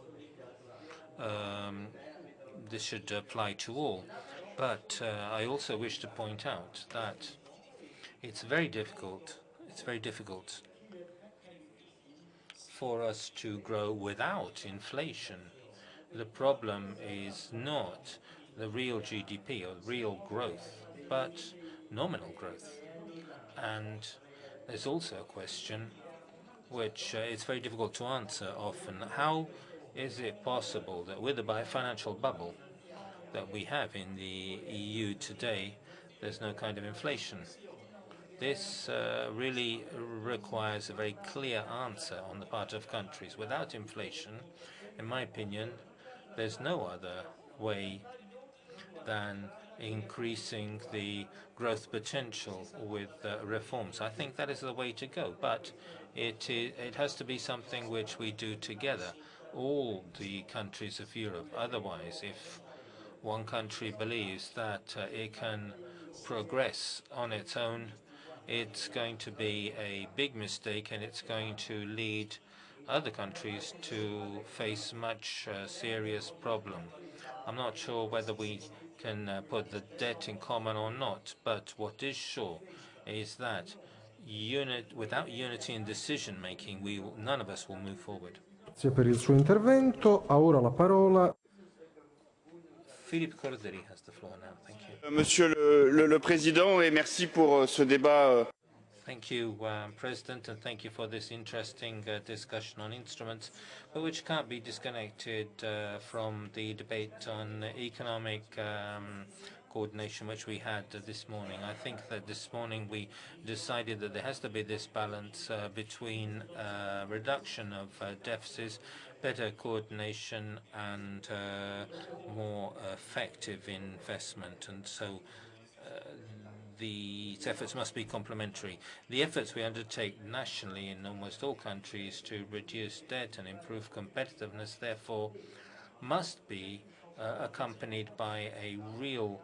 This should apply to all. But I also wish to point out that it's very difficult for us to grow without inflation. The problem is not the real GDP or real growth, but nominal growth. And there's also a question which is very difficult to answer often. How is it possible that with the financial bubble that we have in the EU today, there's no kind of inflation? This really requires a very clear answer on the part of countries. Without inflation, in my opinion, there's no other way than increasing the growth potential with reforms. I think that is the way to go, but it has to be something which we do together, all the countries of Europe. Otherwise, if one country believes that it can progress on its own, it's going to be a big mistake, and it's going to lead other countries to face much serious problem. I'm not sure whether we can put the debt in common or not, but what is sure is that without unity in decision-making, none of us will move forward. Grazie per il suo intervento. Ha ora la parola. Philippe Corderi has the floor now. Thank you. Monsieur le Président, et merci pour ce débat. Thank you, President, and thank you for this interesting discussion on instruments, but which can't be disconnected from the debate on economic coordination which we had this morning. I think that this morning we decided that there has to be this balance between reduction of deficits, better coordination, and more effective investment. And so these efforts must be complementary. The efforts we undertake nationally in almost all countries to reduce debt and improve competitiveness, therefore, must be accompanied by a real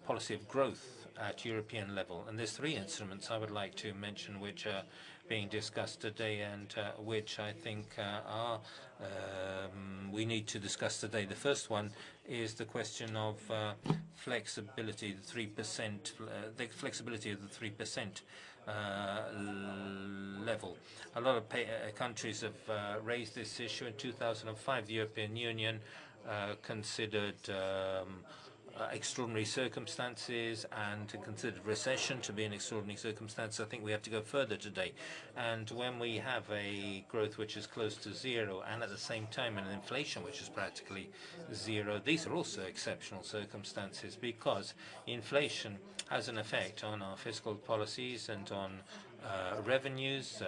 policy of growth at European level. And there's three instruments I would like to mention which are being discussed today and which I think we need to discuss today. The first one is the question of flexibility, the 3%, the flexibility of the 3% level. A lot of countries have raised this issue. In 2005, the European Union considered extraordinary circumstances and considered recession to be an extraordinary circumstance. I think we have to go further today. And when we have a growth which is close to zero and at the same time an inflation which is practically zero, these are also exceptional circumstances because inflation has an effect on our fiscal policies and on revenues.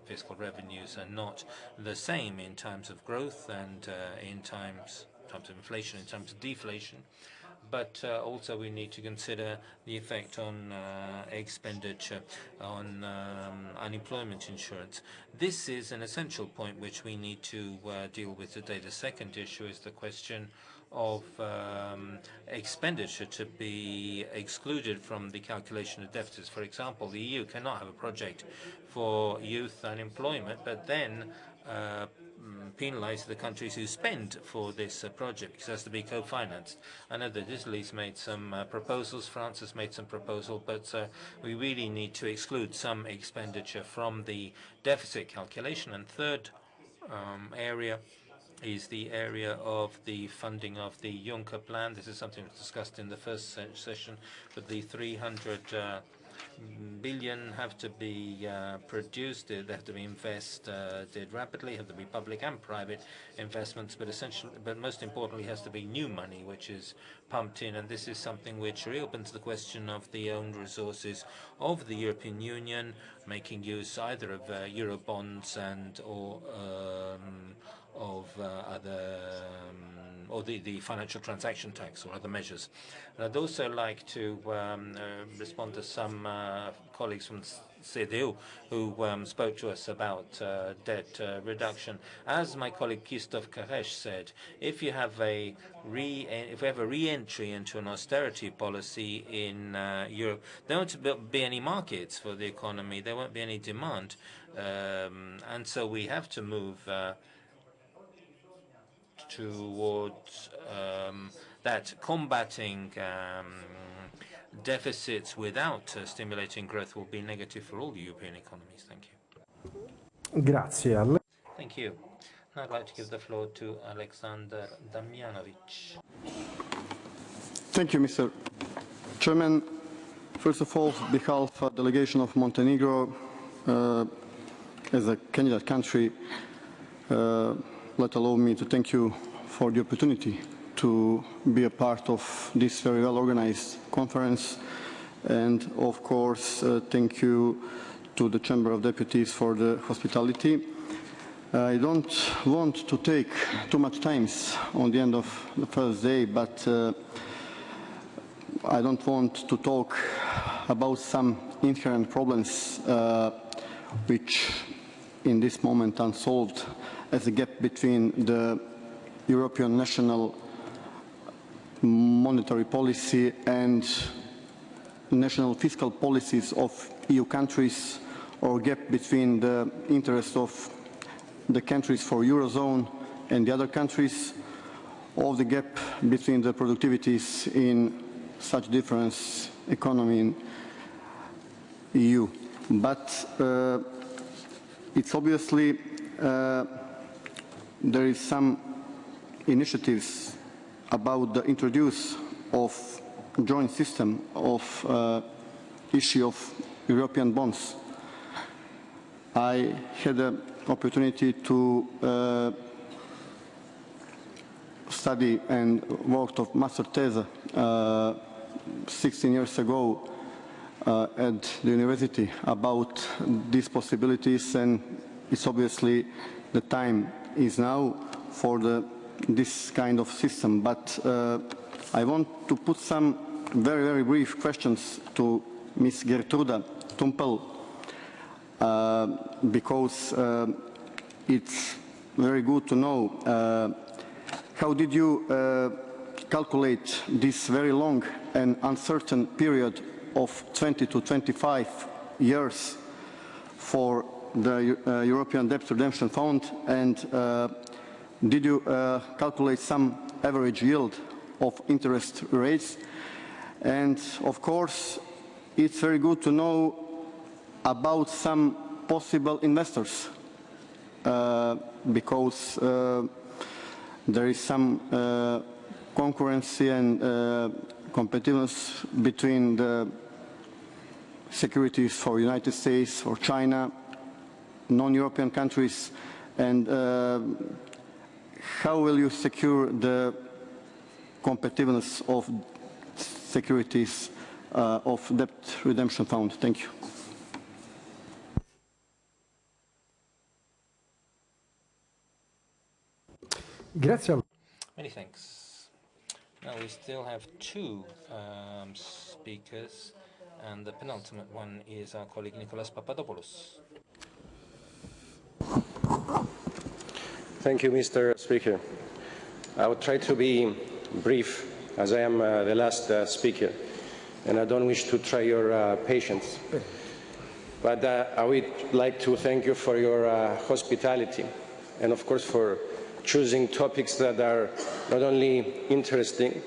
Fiscal revenues are not the same in times of growth and in times of inflation, in terms of deflation. But also we need to consider the effect on expenditure, on unemployment insurance. This is an essential point which we need to deal with today. The second issue is the question of expenditure to be excluded from the calculation of deficits. For example, the EU cannot have a project for youth unemployment, but then penalize the countries who spend for this project because it has to be co-financed. I know that Italy's made some proposals, France has made some proposals, but we really need to exclude some expenditure from the deficit calculation. And third area is the area of the funding of the Juncker plan. This is something discussed in the first session, but the 300 billion have to be produced. They have to be invested rapidly. Have to be public and private investments, but most importantly, has to be new money which is pumped in. And this is something which reopens the question of the own resources of the European Union, making use either of euro bonds and or of other or the financial transaction tax or other measures. And I'd also like to respond to some colleagues from CDU who spoke to us about debt reduction. As my colleague Christophe Caresh said, if you have a re-entry into an austerity policy in Europe, there won't be any markets for the economy. There won't be any demand, and so we have to move towards that combating deficits without stimulating growth will be negative for all European economies. Thank you. Grazie a lei. Thank you. Now I'd like to give the floor to Alexander Damjanovic. Thank you, Mr. Chairman. First of all, on behalf of the delegation of Montenegro, as a candidate country, allow me to thank you for the opportunity to be a part of this very well-organized conference, and of course thank you to the Chamber of Deputies for the hospitality. I don't want to take too much time on the end of the first day, but I don't want to talk about some inherent problems which in this moment unsolved as a gap between the European national monetary policy and national fiscal policies of EU countries, or gap between the interests of the countries for Eurozone and the other countries, or the gap between the productivities in such different economy in EU. But it's obviously there is some initiatives about the introduce of joint system of issue of European bonds. I had the opportunity to study and worked of master thesis 16 years ago at the university about these possibilities, and it's obviously the time is now for this kind of system. But I want to put some very, very brief questions to Ms. Gertruda Tumpel, because it's very good to know how did you calculate this very long and uncertain period of 20 to 25 years for the European Debt Redemption Fund, and did you calculate some average yield of interest rates? And of course, it's very good to know about some possible investors, because there is some concurrency and competitiveness between the securities for United States or China, non-European countries, and how will you secure the competitiveness of securities of debt redemption fund? Thank you. Grazie. Many thanks. Now we still have two speakers, and the penultimate one is our colleague Nicholas Papadopoulos. Thank you, Mr. Speaker. I will try to be brief, as I am the last speaker, and I don't wish to try your patience. But I would like to thank you for your hospitality, and of course for choosing topics that are not only interesting,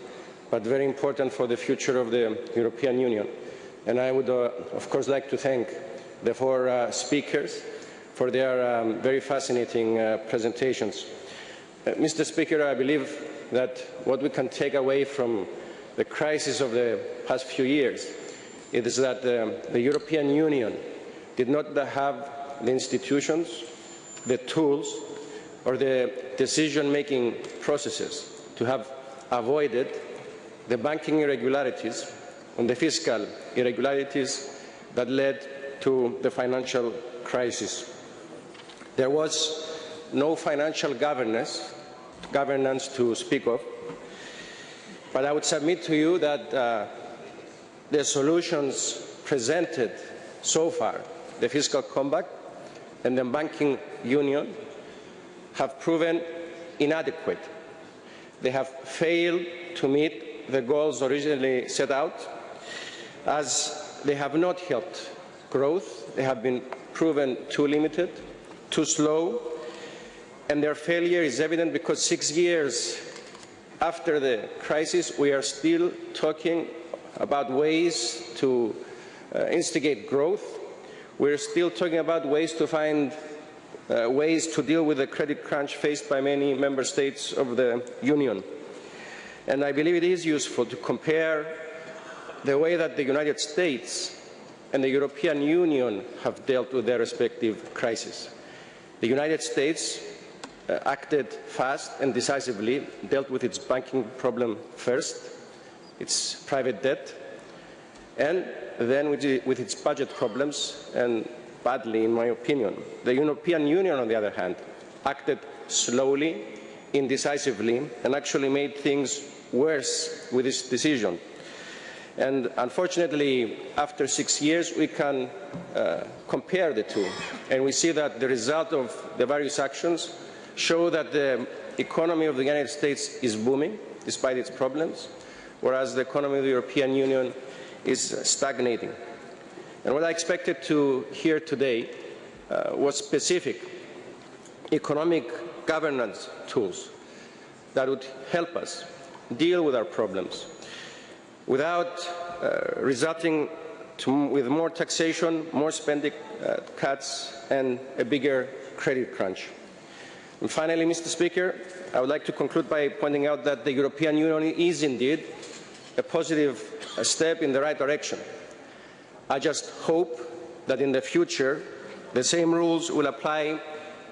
but very important for the future of the European Union. And I would, of course, like to thank the four speakers for their very fascinating presentations. Mr. Speaker, I believe that what we can take away from the crisis of the past few years is that the European Union did not have the institutions, the tools, or the decision-making processes to have avoided the banking irregularities and the fiscal irregularities that led to the financial crisis. There was no financial governance to speak of, but I would submit to you that the solutions presented so far, the Fiscal Compact and the Banking Union, have proven inadequate. They have failed to meet the goals originally set out, as they have not helped growth. They have been proven too limited, too slow, and their failure is evident because 6 years after the crisis, we are still talking about ways to instigate growth. We're still talking about ways to find ways to deal with the credit crunch faced by many member states of the Union. And I believe it is useful to compare the way that the United States and the European Union have dealt with their respective crises. The United States acted fast and decisively, dealt with its banking problem first, its private debt, and then with its budget problems, and badly, in my opinion. The European Union, on the other hand, acted slowly, indecisively, and actually made things worse with its decision. And unfortunately, after 6 years, we can compare the two, and we see that the result of the various actions show that the economy of the United States is booming, despite its problems, whereas the economy of the European Union is stagnating. And what I expected to hear today was specific economic governance tools that would help us deal with our problems without resulting with more taxation, more spending cuts, and a bigger credit crunch. And finally, Mr. Speaker, I would like to conclude by pointing out that the European Union is indeed a positive step in the right direction. I just hope that in the future the same rules will apply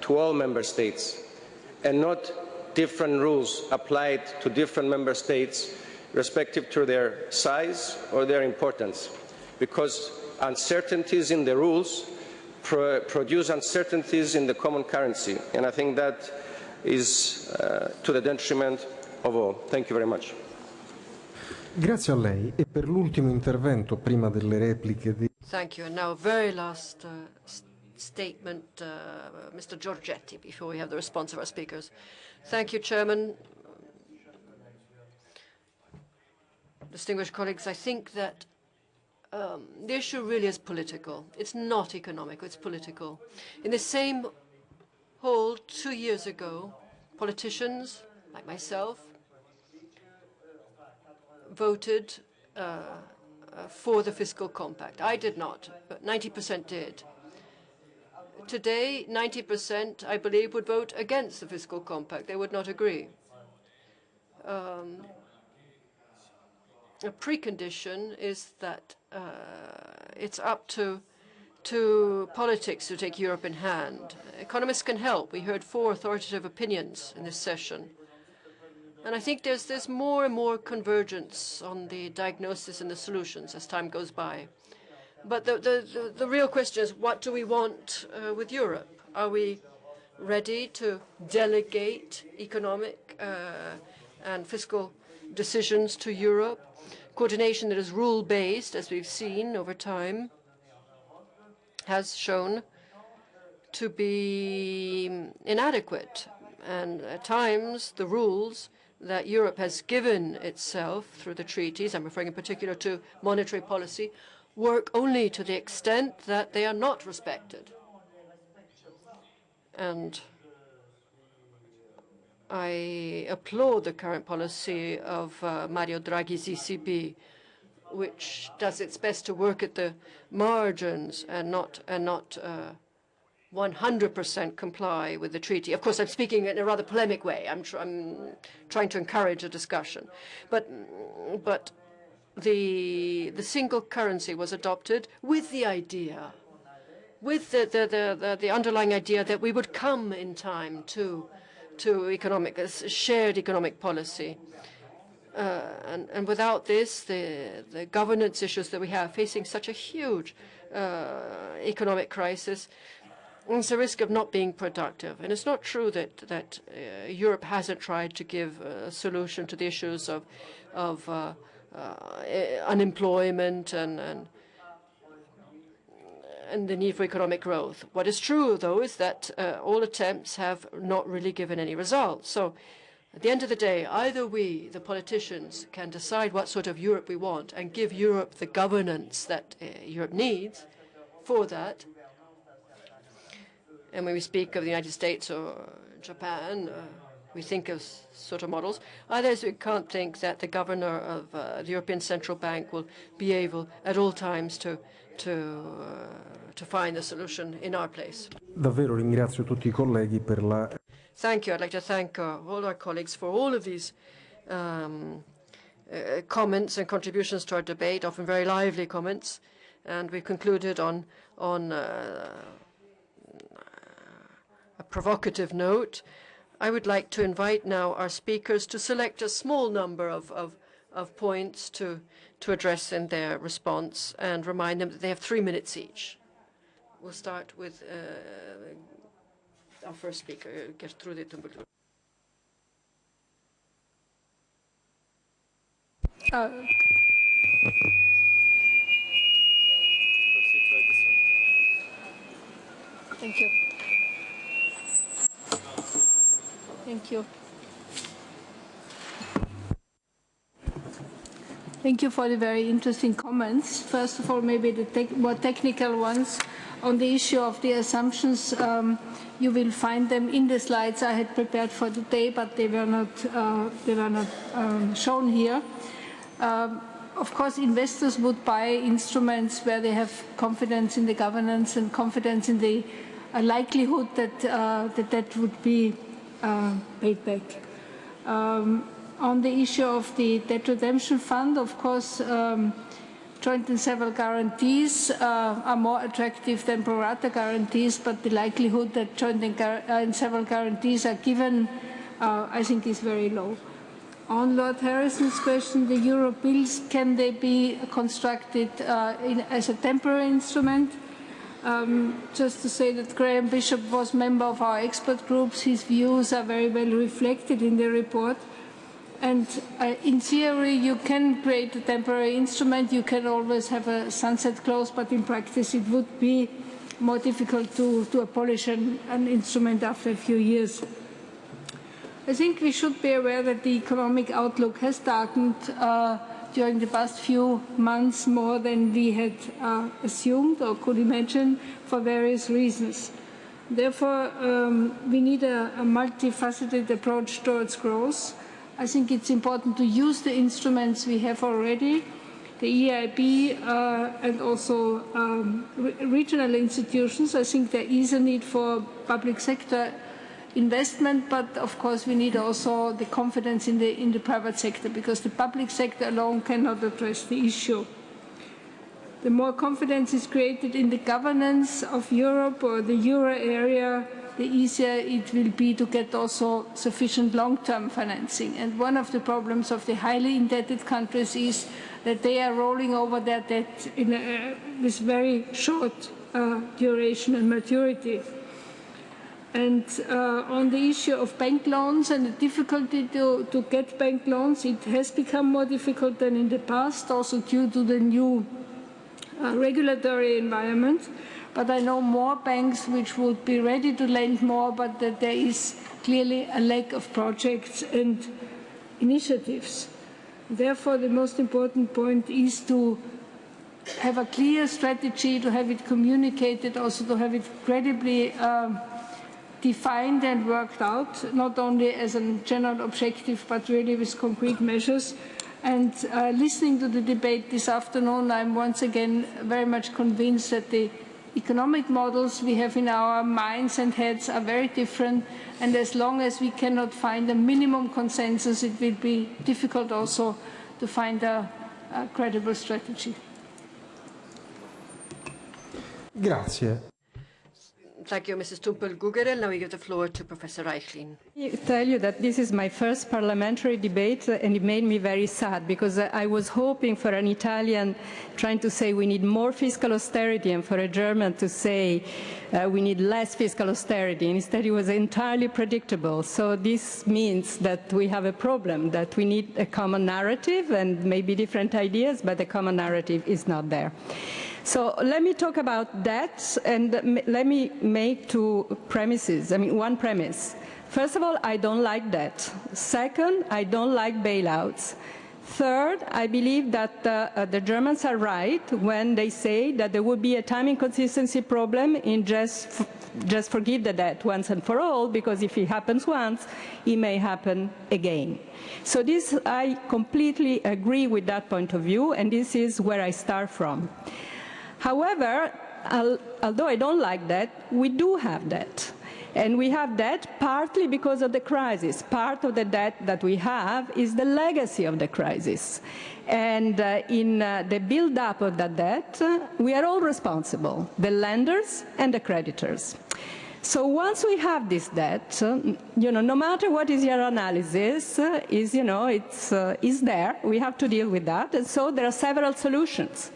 to all member states and not different rules applied to different member states respective to their size or their importance, because uncertainties in the rules produce uncertainties in the common currency, and I think that is to the detriment of all. Thank you very much. Grazie a lei. E per l'ultimo intervento, prima delle repliche di... Thank you. And now, very last statement, Mr. Giorgetti, before we have the response of our speakers. Thank you, Chairman. Distinguished colleagues, I think that the issue really is political. It's not economic, it's political. In the same hall 2 years ago, politicians like myself voted for the Fiscal Compact. I did not, but 90% did. Today, 90%, I believe, would vote against the Fiscal Compact. They would not agree. A precondition is that it's up to politics to take Europe in hand. Economists can help. We heard 4 authoritative opinions in this session. And I think there's more and more convergence on the diagnosis and the solutions as time goes by. But the real question is, what do we want with Europe? Are we ready to delegate economic and fiscal decisions to Europe? Coordination that is rule-based, as we've seen over time, has shown to be inadequate. And at times, the rules that Europe has given itself through the treaties, I'm referring in particular to monetary policy, work only to the extent that they are not respected. And I applaud the current policy of Mario Draghi's ECB, which does its best to work at the margins and not 100% comply with the treaty. Of course, I'm speaking in a rather polemic way. I'm trying to encourage a discussion. But the single currency was adopted with the idea, with the underlying idea that we would come in time to shared economic policy. And without this, the governance issues that we have facing such a huge economic crisis, there's a risk of not being productive. And it's not true that Europe hasn't tried to give a solution to the issues of unemployment and the need for economic growth. What is true, though, is that all attempts have not really given any results. So at the end of the day, either we, the politicians, can decide what sort of Europe we want and give Europe the governance that Europe needs for that. And when we speak of the United States or Japan, we think of sort of models. Others, we can't think that the governor of the European Central Bank will be able at all times to find a solution in our place. Davvero ringrazio tutti I colleghi per la... Thank you. I'd like to thank all our colleagues for all of these comments and contributions to our debate, often very lively comments. And we concluded on a provocative note. I would like to invite now our speakers to select a small number of points to address in their response and remind them that they have 3 minutes each. We'll start with our first speaker, Gertrude Thunberg. Thank you. Thank you. Thank you for the very interesting comments. First of all, maybe the more technical ones on the issue of the assumptions. You will find them in the slides I had prepared for today, but they were not shown here. Of course, investors would buy instruments where they have confidence in the governance and confidence in the likelihood that that would be paid back. On the issue of the debt redemption fund, of course, joint and several guarantees are more attractive than pro rata guarantees, but the likelihood that joint and several guarantees are given, I think, is very low. On Lord Harrison's question, the euro bills, can they be constructed as a temporary instrument? Just to say that Graham Bishop was member of our expert groups. His views are very well reflected in the report. And in theory, you can create a temporary instrument. You can always have a sunset clause, but in practice, it would be more difficult to abolish an instrument after a few years. I think we should be aware that the economic outlook has darkened during the past few months more than we had assumed or could imagine for various reasons. Therefore, we need a multifaceted approach towards growth. I think it's important to use the instruments we have already, the EIB and also regional institutions. I think there is a need for public sector investment, but of course we need also the confidence in the private sector, because the public sector alone cannot address the issue. The more confidence is created in the governance of Europe or the euro area, the easier it will be to get also sufficient long-term financing. And one of the problems of the highly indebted countries is that they are rolling over their debt in with very short duration and maturity. And on the issue of bank loans and the difficulty to get bank loans, it has become more difficult than in the past, also due to the new regulatory environment. But I know more banks which would be ready to lend more, but that there is clearly a lack of projects and initiatives. Therefore, the most important point is to have a clear strategy, to have it communicated, also to have it credibly defined and worked out, not only as a general objective, but really with concrete measures. And listening to the debate this afternoon, I'm once again very much convinced that the economic models we have in our minds and heads are very different, and as long as we cannot find a minimum consensus, it will be difficult also to find a credible strategy. Grazie. Thank you, Mrs. Tumpel-Gugerell. Now we give the floor to Professor Reichlin. I tell you that this is my first parliamentary debate, and it made me very sad, because I was hoping for an Italian trying to say we need more fiscal austerity, and for a German to say we need less fiscal austerity. Instead, it was entirely predictable. So this means that we have a problem, that we need a common narrative and maybe different ideas, but the common narrative is not there. So let me talk about that, and let me make two premises. One premise. First of all, I don't like debt. Second, I don't like bailouts. Third, I believe that the Germans are right when they say that there would be a timing consistency problem in just forgive the debt once and for all, because if it happens once, it may happen again. So this, I completely agree with that point of view, and this is where I start from. However, although I don't like that, we do have debt. And we have debt partly because of the crisis. Part of the debt that we have is the legacy of the crisis. And in the build-up of that debt, we are all responsible, the lenders and the creditors. So once we have this debt, no matter what is your analysis, it's there. We have to deal with that. And so there are several solutions.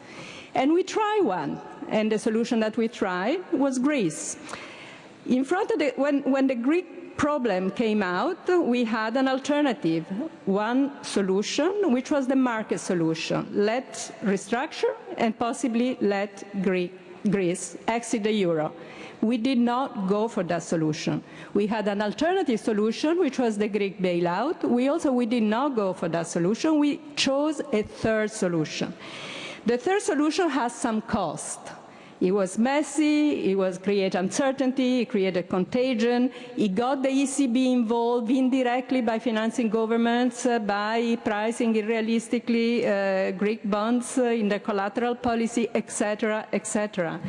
And we try one, and the solution that we tried was Greece. In front of when the Greek problem came out, we had an alternative, one solution, which was the market solution. Let's restructure and possibly let Greece exit the euro. We did not go for that solution. We had an alternative solution, which was the Greek bailout. We did not go for that solution. We chose a third solution. The third solution has some cost. It was messy, it was create uncertainty, it created contagion, it got the ECB involved indirectly by financing governments, by pricing irrealistically Greek bonds in the collateral policy, etc., etc.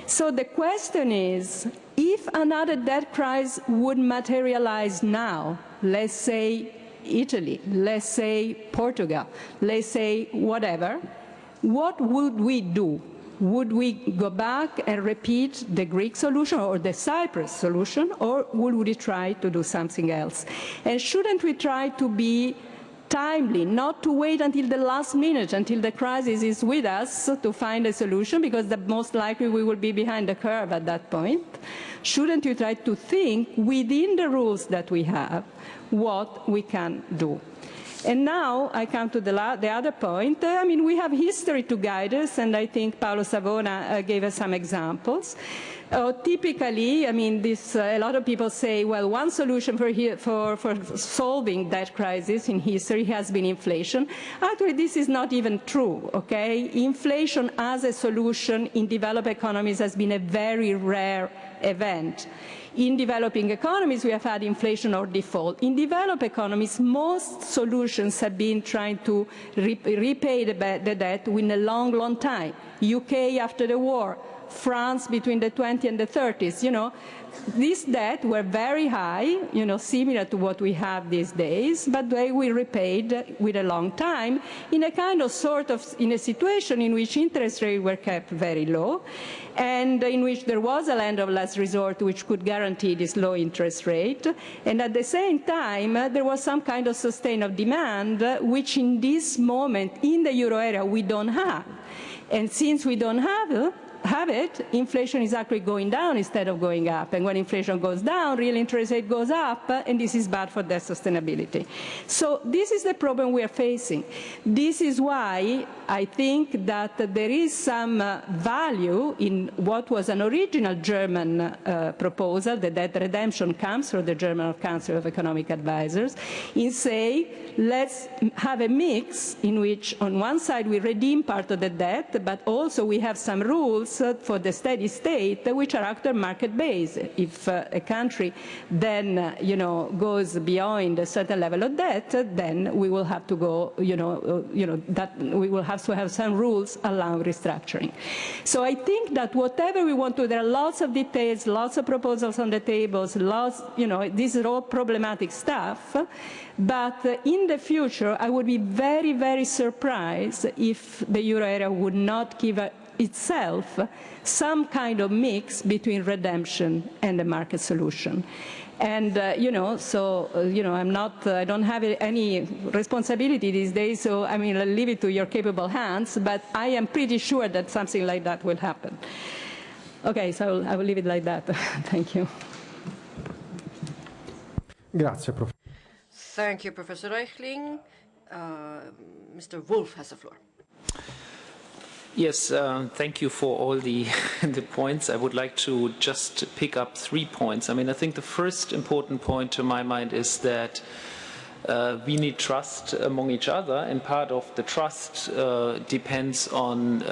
So the question is, if another debt crisis would materialize now, let's say Italy, let's say Portugal, let's say whatever, what would we do? Would we go back and repeat the Greek solution or the Cyprus solution, or would we try to do something else? And shouldn't we try to be timely, not to wait until the last minute, until the crisis is with us to find a solution, because most likely we will be behind the curve at that point? Shouldn't you try to think within the rules that we have what we can do? And now I come to the other point. I mean, we have history to guide us, and I think Paolo Savona gave us some examples. Typically, I mean, a lot of people say, well, one solution for solving that crisis in history has been inflation. Actually, this is not even true, okay? Inflation as a solution in developed economies has been a very rare event. In developing economies, we have had inflation or default. In developed economies, most solutions have been trying to repay the debt in a long, long time. UK after the war, France between the 20s and the 30s, you know. These debts were very high, you know, similar to what we have these days, but they were repaid with a long time in a kind of in a situation in which interest rates were kept very low, and in which there was a lender of last resort which could guarantee this low interest rate, and at the same time there was some kind of sustained demand, which in this moment in the euro area we don't have. And since we don't have it, inflation is actually going down instead of going up. And when inflation goes down, real interest rate goes up, and this is bad for their sustainability. So this is the problem we are facing. This is why I think that there is some value in what was an original German proposal, that debt redemption comes from the German Council of Economic Advisors, in saying, let's have a mix in which on one side we redeem part of the debt, but also we have some rules for the steady state which are actually market-based. If a country then, you know, goes beyond a certain level of debt, then we will have to go, that we will have to have some rules allowing restructuring. So I think that whatever we want to, there are lots of details, lots of proposals on the tables, lots, you know, this is all problematic stuff. But in the future, I would be very, very surprised if the euro area would not give itself some kind of mix between redemption and the market solution. And, I'm not, I don't have any responsibility these days, so, I mean, I'll leave it to your capable hands, but I am pretty sure that something like that will happen. Okay, so I will leave it like that. Thank you. Grazie, Professor. Thank you, Professor Reichling. Mr. Wolf has the floor. Yes, thank you for all the points. I would like to just pick up 3 points. I mean, I think the first important point to my mind is that we need trust among each other, and part of the trust depends on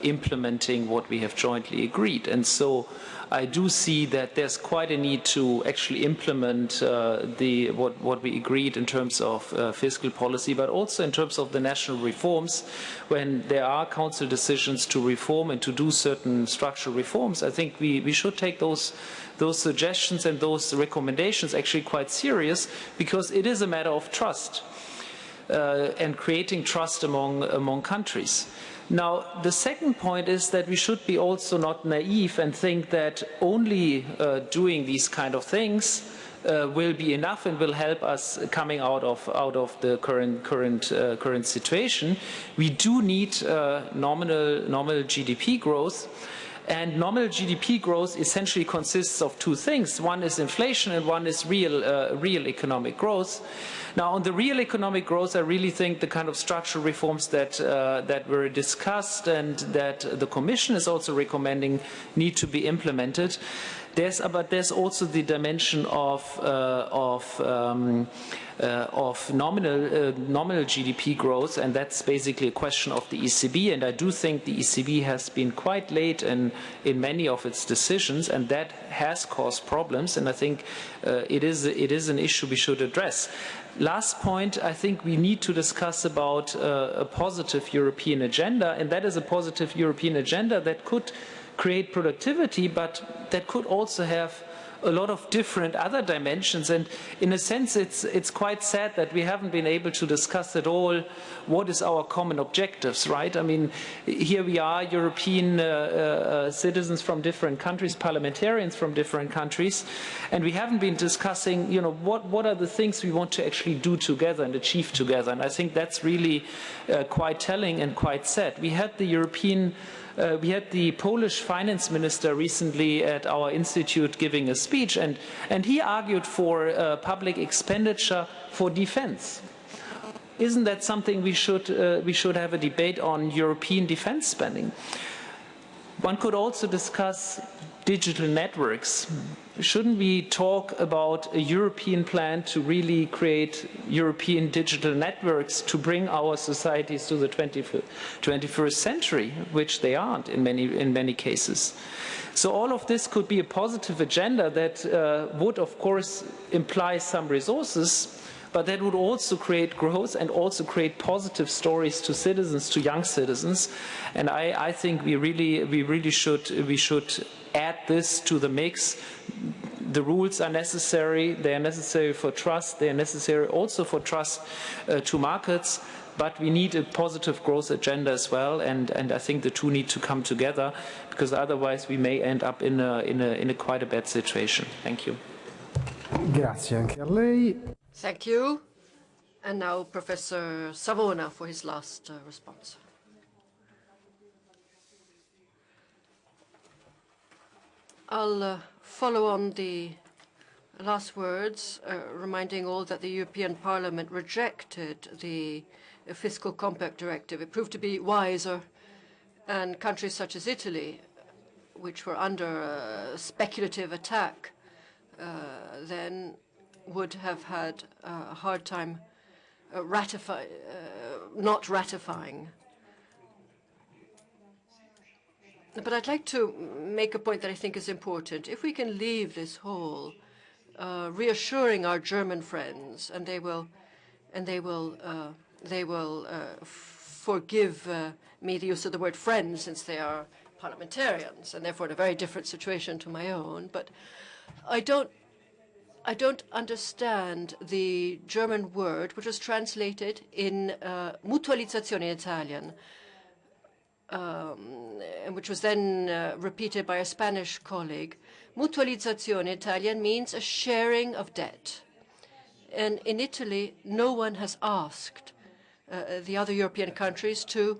implementing what we have jointly agreed. And so I do see that there's quite a need to actually implement what we agreed in terms of fiscal policy, but also in terms of the national reforms. When there are council decisions to reform and to do certain structural reforms, I think we should take those suggestions and those recommendations actually quite serious, because it is a matter of trust and creating trust among countries. Now, the second point is that we should be also not naive and think that only doing these kind of things will be enough and will help us coming out of the current situation. We do need nominal GDP growth. And nominal GDP growth essentially consists of 2 things. One is inflation and one is real economic growth. Now, on the real economic growth, I really think the kind of structural reforms that were discussed and that the Commission is also recommending need to be implemented. But there's also the dimension of nominal GDP growth, and that's basically a question of the ECB. And I do think the ECB has been quite late in many of its decisions, and that has caused problems. And I think it is an issue we should address. Last point, I think we need to discuss about a positive European agenda, and that is a positive European agenda that could create productivity, but that could also have a lot of different other dimensions, and in a sense it's quite sad that we haven't been able to discuss at all what is our common objectives, right? I mean, here we are, European citizens from different countries, parliamentarians from different countries, and we haven't been discussing, you know, what are the things we want to actually do together and achieve together, and I think that's really quite telling and quite sad. We had the Polish finance minister recently at our institute giving a speech, and he argued for public expenditure for defense. Isn't that something we should have a debate on, European defense spending? One could also discuss digital networks. Shouldn't we talk about a European plan to really create European digital networks to bring our societies to the 21st century, which they aren't in many cases? So all of this could be a positive agenda that would, of course, imply some resources, but that would also create growth and also create positive stories to citizens, to young citizens. And I think we really should add this to the mix. The rules are necessary. They are necessary for trust. They are necessary also for trust to markets. But we need a positive growth agenda as well, and I think the two need to come together, because otherwise we may end up in a quite a bad situation. Thank you. Grazie anche a lei. Thank you. And now Professor Savona for his last response. I'll follow on the last words, reminding all that the European Parliament rejected the Fiscal Compact directive. It proved to be wiser, and countries such as Italy, which were under a speculative attack, then would have had a hard time not ratifying. But I'd like to make a point that I think is important. If we can leave this hall reassuring our German friends, and they will forgive me the use of the word friends, since they are parliamentarians and therefore in a very different situation to my own. But I don't understand the German word which was translated in mutualizzazione in Italian, and which was then repeated by a Spanish colleague. Mutualizzazione Italian means a sharing of debt. And in Italy, no one has asked the other European countries to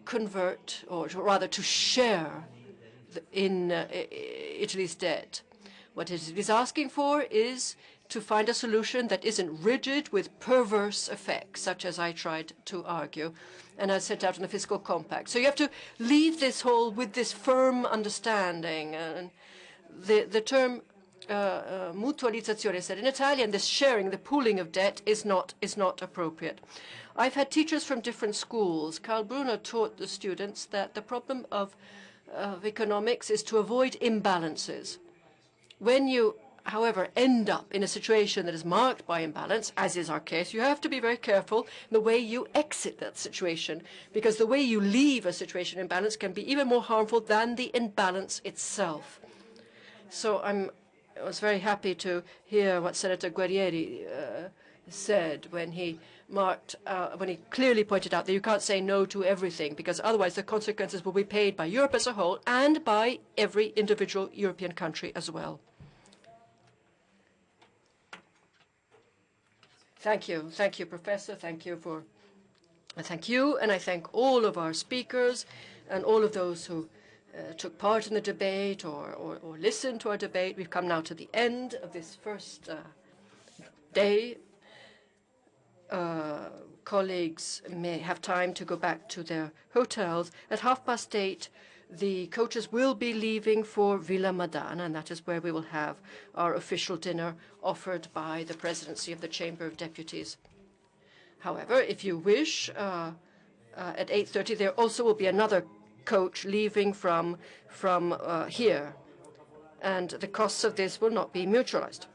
convert, or rather to share in Italy's debt. What it is asking for is to find a solution that isn't rigid with perverse effects, such as I tried to argue, and as set out in the Fiscal Compact. So you have to leave this hall with this firm understanding. And the term mutualizzazione, said in Italian, this sharing, the pooling of debt, is not appropriate. I've had teachers from different schools. Karl Brunner taught the students that the problem of economics is to avoid imbalances. When you, however, end up in a situation that is marked by imbalance, as is our case, you have to be very careful in the way you exit that situation, because the way you leave a situation in imbalance can be even more harmful than the imbalance itself. So I was very happy to hear what Senator Guerrieri said when he clearly pointed out that you can't say no to everything, because otherwise the consequences will be paid by Europe as a whole and by every individual European country as well. Thank you, Professor. Thank you, and I thank all of our speakers and all of those who took part in the debate or listened to our debate. We've come now to the end of this first day. Colleagues may have time to go back to their hotels. At 8:30, the coaches will be leaving for Villa Madama, and that is where we will have our official dinner offered by the Presidency of the Chamber of Deputies. However, if you wish, at 8:30 there also will be another coach leaving from here, and the costs of this will not be mutualized.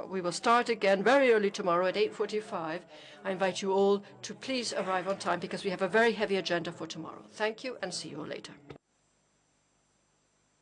We will start again very early tomorrow at 8:45. I invite you all to please arrive on time, because we have a very heavy agenda for tomorrow. Thank you, and see you all later.